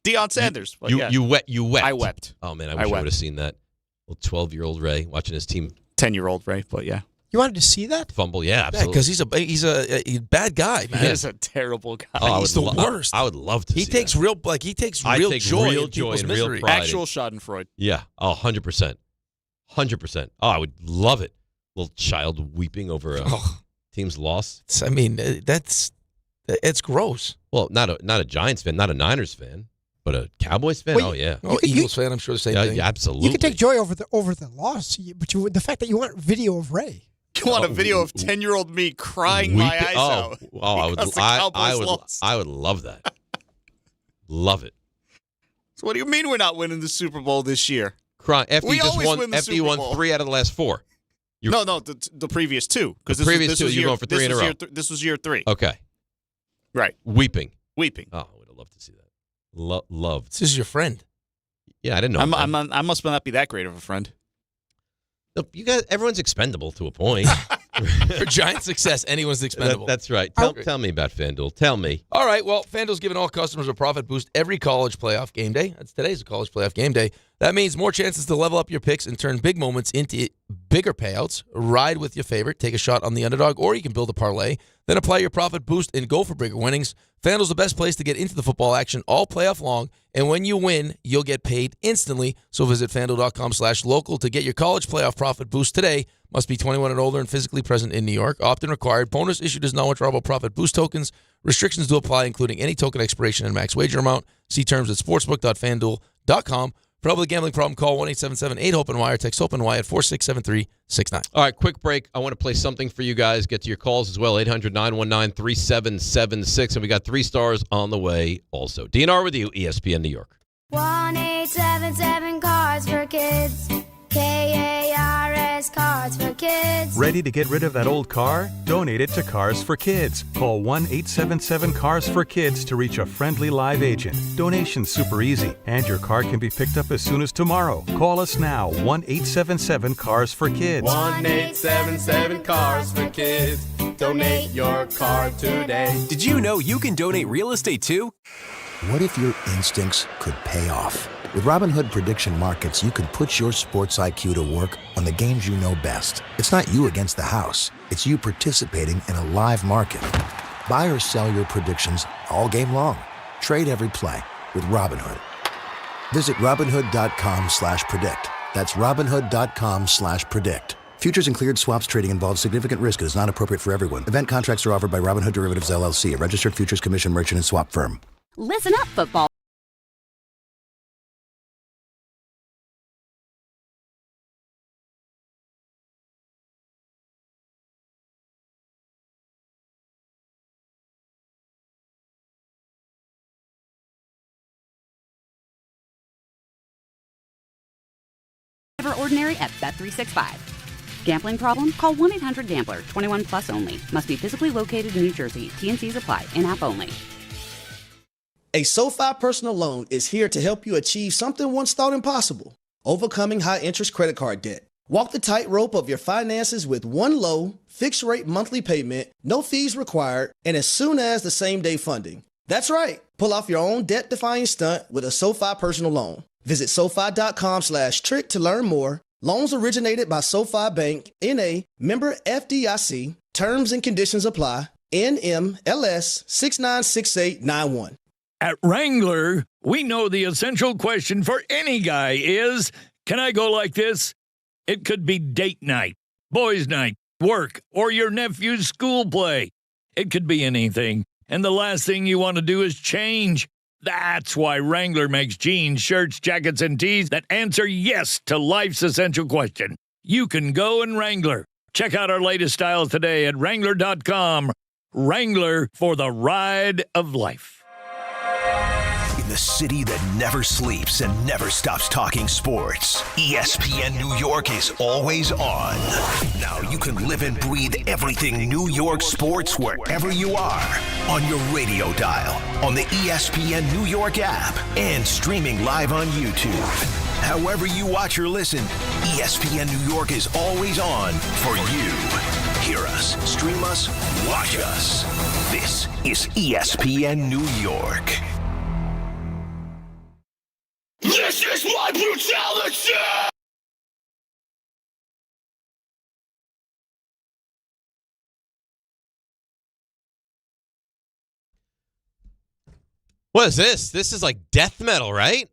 S4: Deion Sanders. But
S3: You wept.
S4: I wept.
S3: Oh man, I wish I would have seen that. Little 12-year-old Ray watching his team.
S4: 10-year-old Ray, but yeah.
S6: You wanted to see that?
S3: Fumble, yeah, absolutely.
S2: Because he's a bad guy, man.
S4: He is a terrible guy.
S3: Oh,
S2: He's the worst.
S3: I would love to.
S2: He
S3: see
S2: takes
S3: that.
S2: real joy
S3: real
S2: in
S3: joy
S2: people's
S3: and real
S2: misery.
S3: pride.
S4: Actual Schadenfreude.
S3: Yeah, 100%, 100%. Oh, I would love it. Little child weeping over a team's loss.
S2: I mean, it's gross.
S3: Well, not a Giants fan, not a Niners fan, but a Cowboys fan.
S6: Well,
S3: oh yeah.
S2: Eagles fan, I'm sure the same thing.
S3: Yeah, absolutely.
S6: You could take joy over the loss, but the fact that you want video of Ray.
S4: You want a video of 10-year-old me crying my eyes out.
S3: I would love that. Love it.
S4: So what do you mean we're not winning the Super Bowl this year?
S3: Crying after
S4: We
S3: you just
S4: always
S3: won.
S4: win the
S3: After you
S4: Super
S3: won
S4: Bowl.
S3: 3 out of the last 4.
S4: No, the previous 2. Because
S3: The previous 2, you're going for 3 in a row.
S4: This was year 3.
S3: Okay.
S4: Right.
S3: Weeping.
S4: Oh,
S3: I would have loved to see that. Loved.
S2: This is your friend.
S3: Yeah, I didn't know.
S4: I must not be that great of a friend.
S3: Look, you guys, everyone's expendable to a point.
S2: For Giant success, anyone's expendable.
S3: That's right. Tell me about FanDuel. Tell me.
S2: All right, well, FanDuel's giving all customers a profit boost every college playoff game day. Today's a college playoff game day. That means more chances to level up your picks and turn big moments into bigger payouts. Ride with your favorite, take a shot on the underdog, or you can build a parlay. Then apply your profit boost and go for bigger winnings. FanDuel's the best place to get into the football action all playoff long, and when you win, you'll get paid instantly. So visit FanDuel.com/local to get your college playoff profit boost today. Must be 21 and older and physically present in New York. Opt-in required. Bonus issued as non-withdrawable profit boost tokens. Restrictions do apply, including any token expiration and max wager amount. See terms at sportsbook.fanduel.com. For help with a gambling problem, call 1-877-8-HOPE-NY or text HOPE-NY at 467-369.
S3: All right, quick break. I want to play something for you guys. Get to your calls as well, 800-919-3776. And we got 3 stars on the way also. DNR with you, ESPN New York.
S8: 1-877 Cards for Kids. KARS Cards for Kids.
S9: Ready to get rid of that old car? Donate it to Cars for Kids. Call 1-877-CARS-FOR-KIDS to reach a friendly live agent. Donation's super easy, and your car can be picked up as soon as tomorrow. Call us now, 1-877-CARS-FOR-KIDS.
S11: 1-877-CARS-FOR-KIDS. Donate your car today.
S14: Did you know you can donate real estate too?
S19: What if your instincts could pay off? With Robinhood Prediction Markets, you can put your sports IQ to work on the games you know best. It's not you against the house. It's you participating in a live market. Buy or sell your predictions all game long. Trade every play with Robinhood. Visit Robinhood.com/predict. That's Robinhood.com/predict. Futures and cleared swaps trading involves significant risk and is not appropriate for everyone. Event contracts are offered by Robinhood Derivatives LLC, a registered futures commission merchant and swap firm.
S21: Listen up, football. Ordinary at Bet365. Gambling problem? Call 1-800-GAMBLER. 21 plus only. Must be physically located in New Jersey. T&Cs apply. In-app only.
S25: A SoFi personal loan is here to help you achieve something once thought impossible: overcoming high-interest credit card debt. Walk the tightrope of your finances with one low, fixed-rate monthly payment, no fees required, and as soon as the same-day funding. That's right. Pull off your own debt-defying stunt with a SoFi personal loan. Visit SoFi.com/trick to learn more. Loans originated by SoFi Bank, N.A., member FDIC. Terms and conditions apply. NMLS 696891.
S26: At Wrangler, we know the essential question for any guy is, can I go like this? It could be date night, boys' night, work, or your nephew's school play. It could be anything. and the last thing you want to do is change. That's why Wrangler makes jeans, shirts, jackets, and tees that answer yes to life's essential question. You can go in Wrangler. Check out our latest styles today at Wrangler.com. Wrangler, for the ride of life.
S5: In the city that never sleeps and never stops talking sports, ESPN New York is always on. Now you can live and breathe everything New York sports wherever you are. On your radio dial, on the ESPN New York app, and streaming live on YouTube. However you watch or listen, ESPN New York is always on for you. Hear us, stream us, watch us. This is ESPN New York. This is my brutality!
S3: What is this? This is like death metal, right?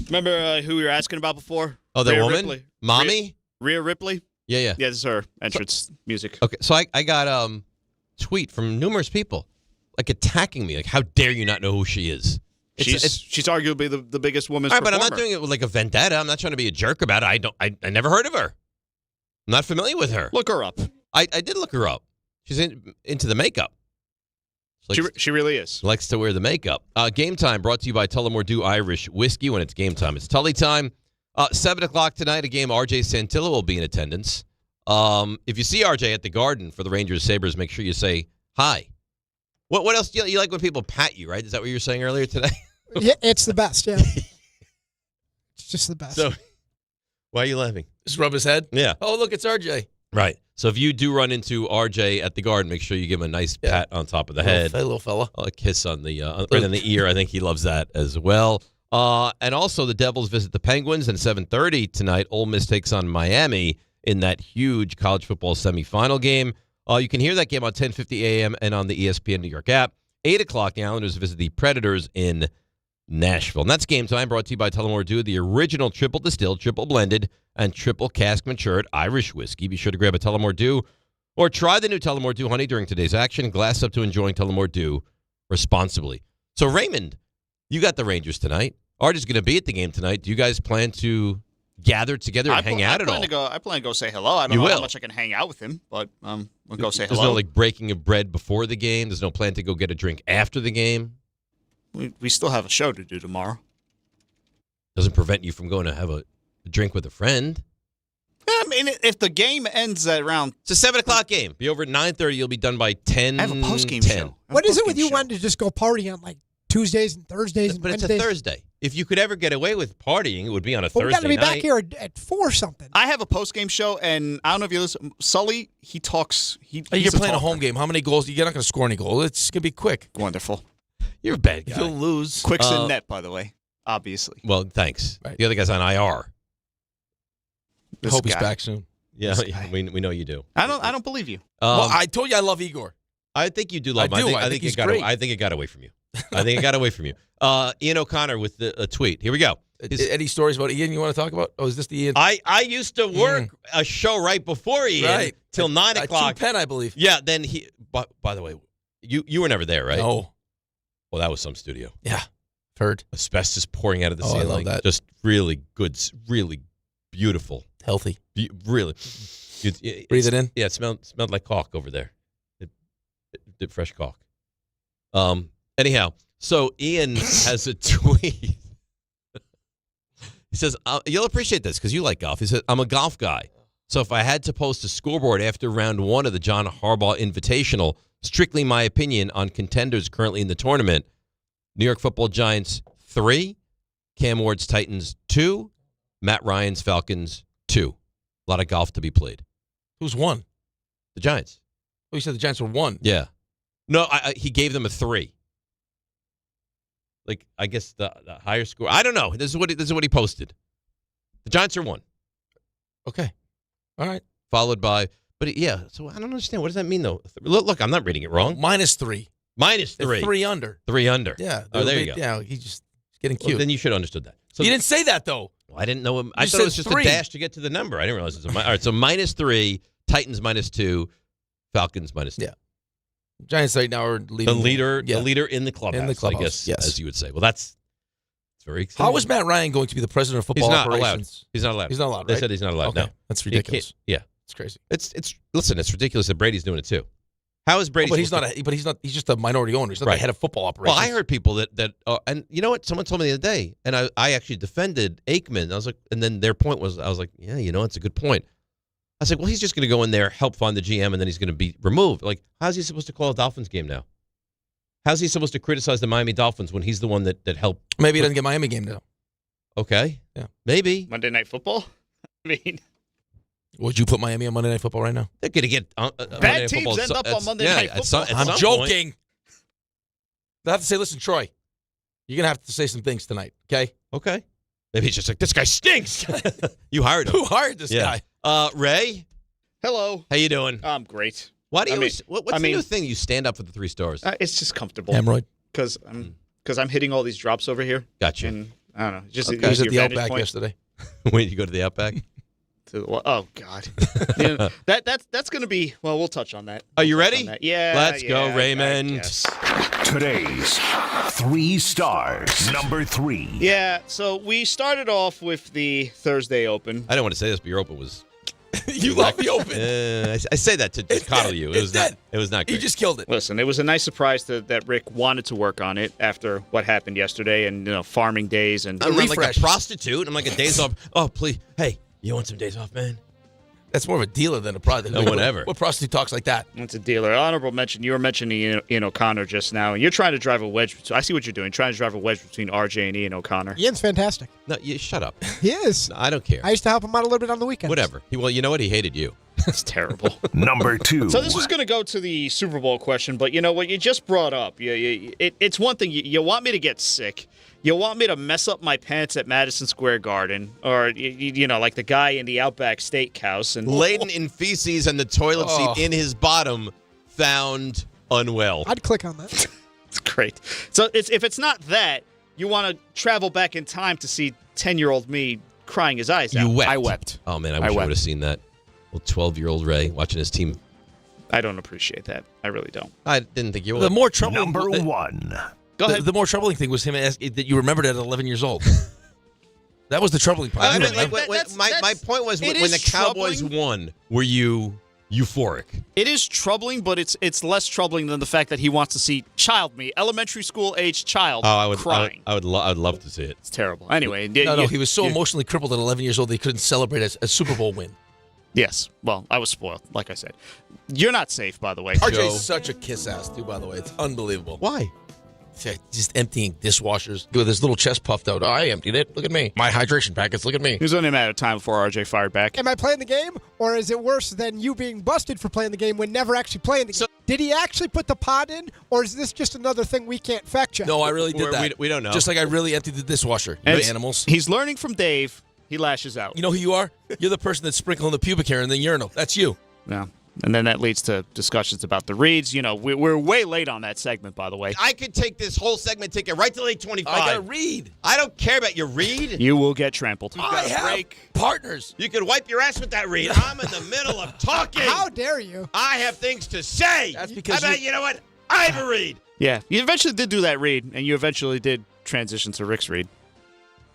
S4: Remember who we were asking about before?
S3: Oh, the
S4: Rhea
S3: woman?
S4: Ripley.
S3: Mommy?
S4: Rhea Ripley?
S3: Yeah.
S4: Yeah, this is her entrance music.
S3: Okay, so I got tweet from numerous people, like attacking me, like, how dare you not know who she is?
S4: She's arguably the biggest woman's
S3: all right,
S4: performer.
S3: but I'm not doing it with like a vendetta. I'm not trying to be a jerk about it. I never heard of her. I'm not familiar with her.
S4: Look her up.
S3: I did look her up. She's into the makeup.
S4: She really is.
S3: Likes to wear the makeup. Game Time brought to you by Tullamore Dew Irish Whiskey. When it's game time, it's Tully time. 7 o'clock tonight, a game. RJ Santillo will be in attendance. If you see RJ at the Garden for the Rangers Sabres, make sure you say hi. What else do you like when people pat you, right? Is that what you were saying earlier today?
S6: Yeah, it's the best, yeah. It's just the best.
S3: So, why are you laughing?
S2: Just rub his head?
S3: Yeah.
S2: Oh, look, it's RJ.
S3: Right. So if you do run into RJ at the Garden, make sure you give him a nice pat on top of the head.
S2: Hey, little fella.
S3: A kiss on the right in the ear. I think he loves that as well. And also the Devils visit the Penguins at 7:30 tonight. Ole Miss takes on Miami in that huge college football semifinal game. You can hear that game on 10:50 a.m. and on the ESPN New York app. 8 o'clock, the Islanders visit the Predators in Nashville. And that's Game Time, brought to you by Tullamore Dew, the original triple distilled, triple blended, and triple cask matured Irish whiskey. Be sure to grab a Tullamore Dew or try the new Tullamore Dew Honey during today's action. Glass up to enjoying Tullamore Dew responsibly. So, Raymond, you got the Rangers tonight. Art is going to be at the game tonight. Do you guys plan to gather together and hang out at all?
S4: I plan to go say hello. I don't know how much I can hang out with him, but we'll go say hello.
S3: There's no like breaking of bread before the game. There's no plan to go get a drink after the game.
S4: We still have a show to do tomorrow.
S3: Doesn't prevent you from going to have a drink with a friend.
S4: I mean, if the game ends at around...
S3: It's a 7 o'clock game. Be over at 9:30. You'll be done by 10.
S4: I have a post-game show.
S6: What is it with you wanting to just go party on like Tuesdays and Thursdays and
S3: But
S6: Wednesdays?
S3: it's a Thursday. If you could ever get away with partying, it would be on a
S6: Well,
S3: Thursday
S6: we got to be
S3: night.
S6: back here at 4 something.
S4: I have a post-game show, and I don't know if you listen. Sully, he talks. You're
S2: You're playing a home game. How many goals? You're not going to score any goals. It's going to be quick.
S4: Wonderful.
S3: You're a bad guy.
S2: You'll lose.
S4: Quick's in net, by the way, obviously.
S3: Well, thanks.
S2: Right.
S3: The other guy's on IR.
S2: I hope he's back soon.
S3: Yeah, we know you do.
S4: I don't believe you.
S2: Well, I told you I love Igor.
S3: I think you do love him.
S2: I do.
S3: I think
S2: he's
S3: it got
S2: great.
S3: I think it got away from you. I think it got away from you. Ian O'Connor with a tweet. Here we go.
S2: Any stories about Ian you want to talk about? Oh, is this the Ian?
S3: I used to work a show right before Ian till 9 o'clock.
S2: 2 Penn, I believe.
S3: Yeah, then he. By the way, you were never there, right?
S2: No.
S3: Well, that was some studio.
S2: Yeah, heard.
S3: Asbestos pouring out of the
S2: I
S3: ceiling.
S2: love that.
S3: Just really good, really beautiful,
S2: healthy.
S3: Really.
S2: Breathe it in.
S3: Yeah, it smelled like caulk over there. It did fresh caulk. Anyhow, so Ian has a tweet. He says, you'll appreciate this because you like golf. He said, I'm a golf guy. So if I had to post a scoreboard after round 1 of the John Harbaugh Invitational, strictly my opinion on contenders currently in the tournament, New York Football Giants 3, Cam Ward's Titans 2, Matt Ryan's Falcons 2. A lot of golf to be played.
S2: Who's won?
S3: The Giants.
S2: Oh, you said the Giants were 1.
S3: Yeah. No, he gave them a 3. Like, I guess the higher score. I don't know. This is what he posted. The Giants are 1.
S2: Okay. All right.
S3: Followed by, but yeah. So I don't understand. What does that mean though? Look, I'm not reading it wrong.
S2: -3.
S3: -3.
S2: They're 3 under.
S3: 3 under.
S2: Yeah.
S3: Oh, there you go.
S2: Yeah. He's just getting cute.
S3: Well, then you should have understood that. So
S2: you didn't say that though.
S3: Well, I didn't know. I thought it was just
S2: 3.
S3: a dash to get to the number. I didn't realize it was all right. So -3, Titans -2, Falcons -2.
S2: Yeah. Giants right now are leading.
S3: The leader in the clubhouse, I guess,
S2: yes.
S3: as you would say. Well, it's very exciting.
S2: How is Matt Ryan going to be the president of football operations?
S3: He's not allowed.
S2: He's not allowed,
S3: They
S2: right?
S3: said he's not allowed,
S2: Okay.
S3: no.
S2: That's ridiculous.
S3: Yeah.
S2: It's crazy.
S3: Listen, it's ridiculous that Brady's doing it too. How is Brady?
S2: But he's not. He's just a minority owner. He's not the head of football operations.
S3: Well, I heard people that and you know what? Someone told me the other day, and I actually defended Aikman. I was like, and then their point was, I was like, yeah, it's a good point. I was like, well, he's just going to go in there, help fund the GM, and then he's going to be removed. Like, how's he supposed to call a Dolphins game now? How's he supposed to criticize the Miami Dolphins when he's the one that helped?
S2: Maybe he doesn't get Miami game now.
S3: Okay.
S2: Yeah.
S3: Maybe.
S4: Monday Night Football? I mean,
S2: would you put Miami on Monday Night Football right now?
S3: They're going to get
S4: bad teams end up on Monday Night Football.
S2: I'm joking. I have to say, listen, Troy, you're going to have to say some things tonight, okay?
S3: Okay. Maybe he's just like, this guy stinks. You hired him.
S2: Who hired this guy?
S3: Ray?
S4: Hello.
S3: How you doing?
S4: I'm great.
S3: Why do you what's the new thing? You stand up for the 3 stars.
S4: It's just comfortable.
S2: Hemorrhoid?
S4: Because I'm hitting all these drops over here.
S3: Gotcha.
S4: And I don't know. Just
S2: I was at the Outback yesterday.
S3: When did you go to the Outback?
S4: Oh God. That's going to be. Well, we'll touch on that.
S3: Are you ready?
S4: Yeah.
S3: Let's go, Raymond.
S5: Today's 3 stars. Number 3.
S4: Yeah. So we started off with the Thursday Open.
S3: I don't want to say this, but your Open was.
S2: You love the Open.
S3: I say that to coddle you. It was not. Great.
S2: You just killed it.
S4: Listen, it was a nice surprise that Rick wanted to work on it after what happened yesterday and farming days and
S3: I'm like a prostitute. I'm like a days off. Oh please, hey, you want some days off, man?
S2: That's more of a dealer than a product.
S3: No, whatever.
S2: What prostitute talks like that?
S4: It's a dealer. Honorable mention. You were mentioning Ian O'Connor just now, and you're trying to drive a wedge. I see what you're doing. Trying to drive a wedge between RJ and Ian O'Connor.
S6: Ian's fantastic.
S3: No, you shut up.
S6: He is.
S3: No, I don't care.
S6: I used to help him out a little bit on the weekends.
S3: Whatever. Well, you know what? He hated you.
S4: That's terrible.
S5: Number 2.
S4: So this was going to go to the Super Bowl question, but you know what? You just brought up. It's one thing. You want me to get sick. You want me to mess up my pants at Madison Square Garden, or like the guy in the Outback Steakhouse, and
S3: laden in feces and the toilet seat in his bottom, found unwell.
S6: I'd click on that.
S4: It's great. So if it's not that, you want to travel back in time to see 10-year-old me crying his eyes out.
S3: You wept.
S4: I wept.
S3: Oh man, I wish I would have seen that. Well, 12-year-old Ray watching his team.
S4: I don't appreciate that. I really don't.
S3: I didn't think you would.
S2: The more troubling
S5: Number 1.
S4: Go ahead.
S2: The more troubling thing was him that you remembered at 11 years old. That was the troubling part.
S3: My point was when the Cowboys won, were you euphoric?
S4: It is troubling, but it's less troubling than the fact that he wants to see elementary school age child crying.
S3: I would love to see it.
S4: It's terrible. Anyway,
S2: no, he was so emotionally crippled at 11 years old that he couldn't celebrate a Super Bowl win.
S4: Yes. Well, I was spoiled, like I said. You're not safe, by the way.
S2: RJ's such a kiss ass, too, by the way. It's unbelievable.
S3: Why?
S2: Just emptying dishwashers with his little chest puffed out. I emptied it. Look at me. My hydration packets. Look at me.
S4: It was only a matter of time before RJ fired back.
S6: Am I playing the game, or is it worse than you being busted for playing the game when never actually playing the game? Did he actually put the pod in, or is this just another thing we can't fact check?
S2: No, I really did that.
S3: We don't know.
S2: Just like I really emptied the dishwasher. You animals.
S4: He's learning from Dave. He lashes out.
S2: You know who you are? You're the person that's sprinkling the pubic hair in the urinal. That's you.
S4: Yeah. And then that leads to discussions about the reads. We're way late on that segment, by the way.
S3: I could take this whole segment, take it right to 8:25.
S2: I got to read.
S3: I don't care about your read.
S4: You will get trampled.
S2: I have partners.
S3: You can wipe your ass with that read. I'm in the middle of talking.
S6: How dare you?
S3: I have things to say.
S2: That's because
S3: you know what? I have a read.
S4: Yeah, you eventually did do that read, and you eventually did transition to Rick's read.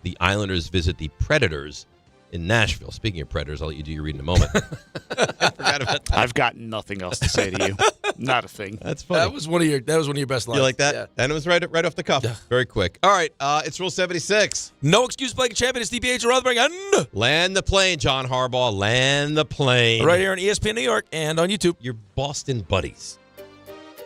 S3: The Islanders visit the Predators in Nashville. Speaking of Predators, I'll let you do your read in a moment. I forgot about that.
S4: I've got nothing else to say to you. Not a thing.
S3: That's funny.
S2: That was one of your best lines.
S3: You like that?
S2: Yeah.
S3: And it was right off the cuff. Yeah. Very quick. All right, it's Rule 76.
S2: No excuse playing a champion. It's DiPietro Rothenberg and
S3: Land the plane, John Harbaugh. Land the plane.
S2: Right here on ESPN New York and on YouTube.
S3: Your Boston buddies.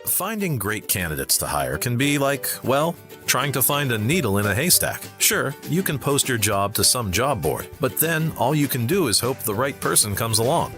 S10: Finding great candidates to hire can be like, well, trying to find a needle in a haystack. Sure, you can post your job to some job board, but then all you can do is hope the right person comes along.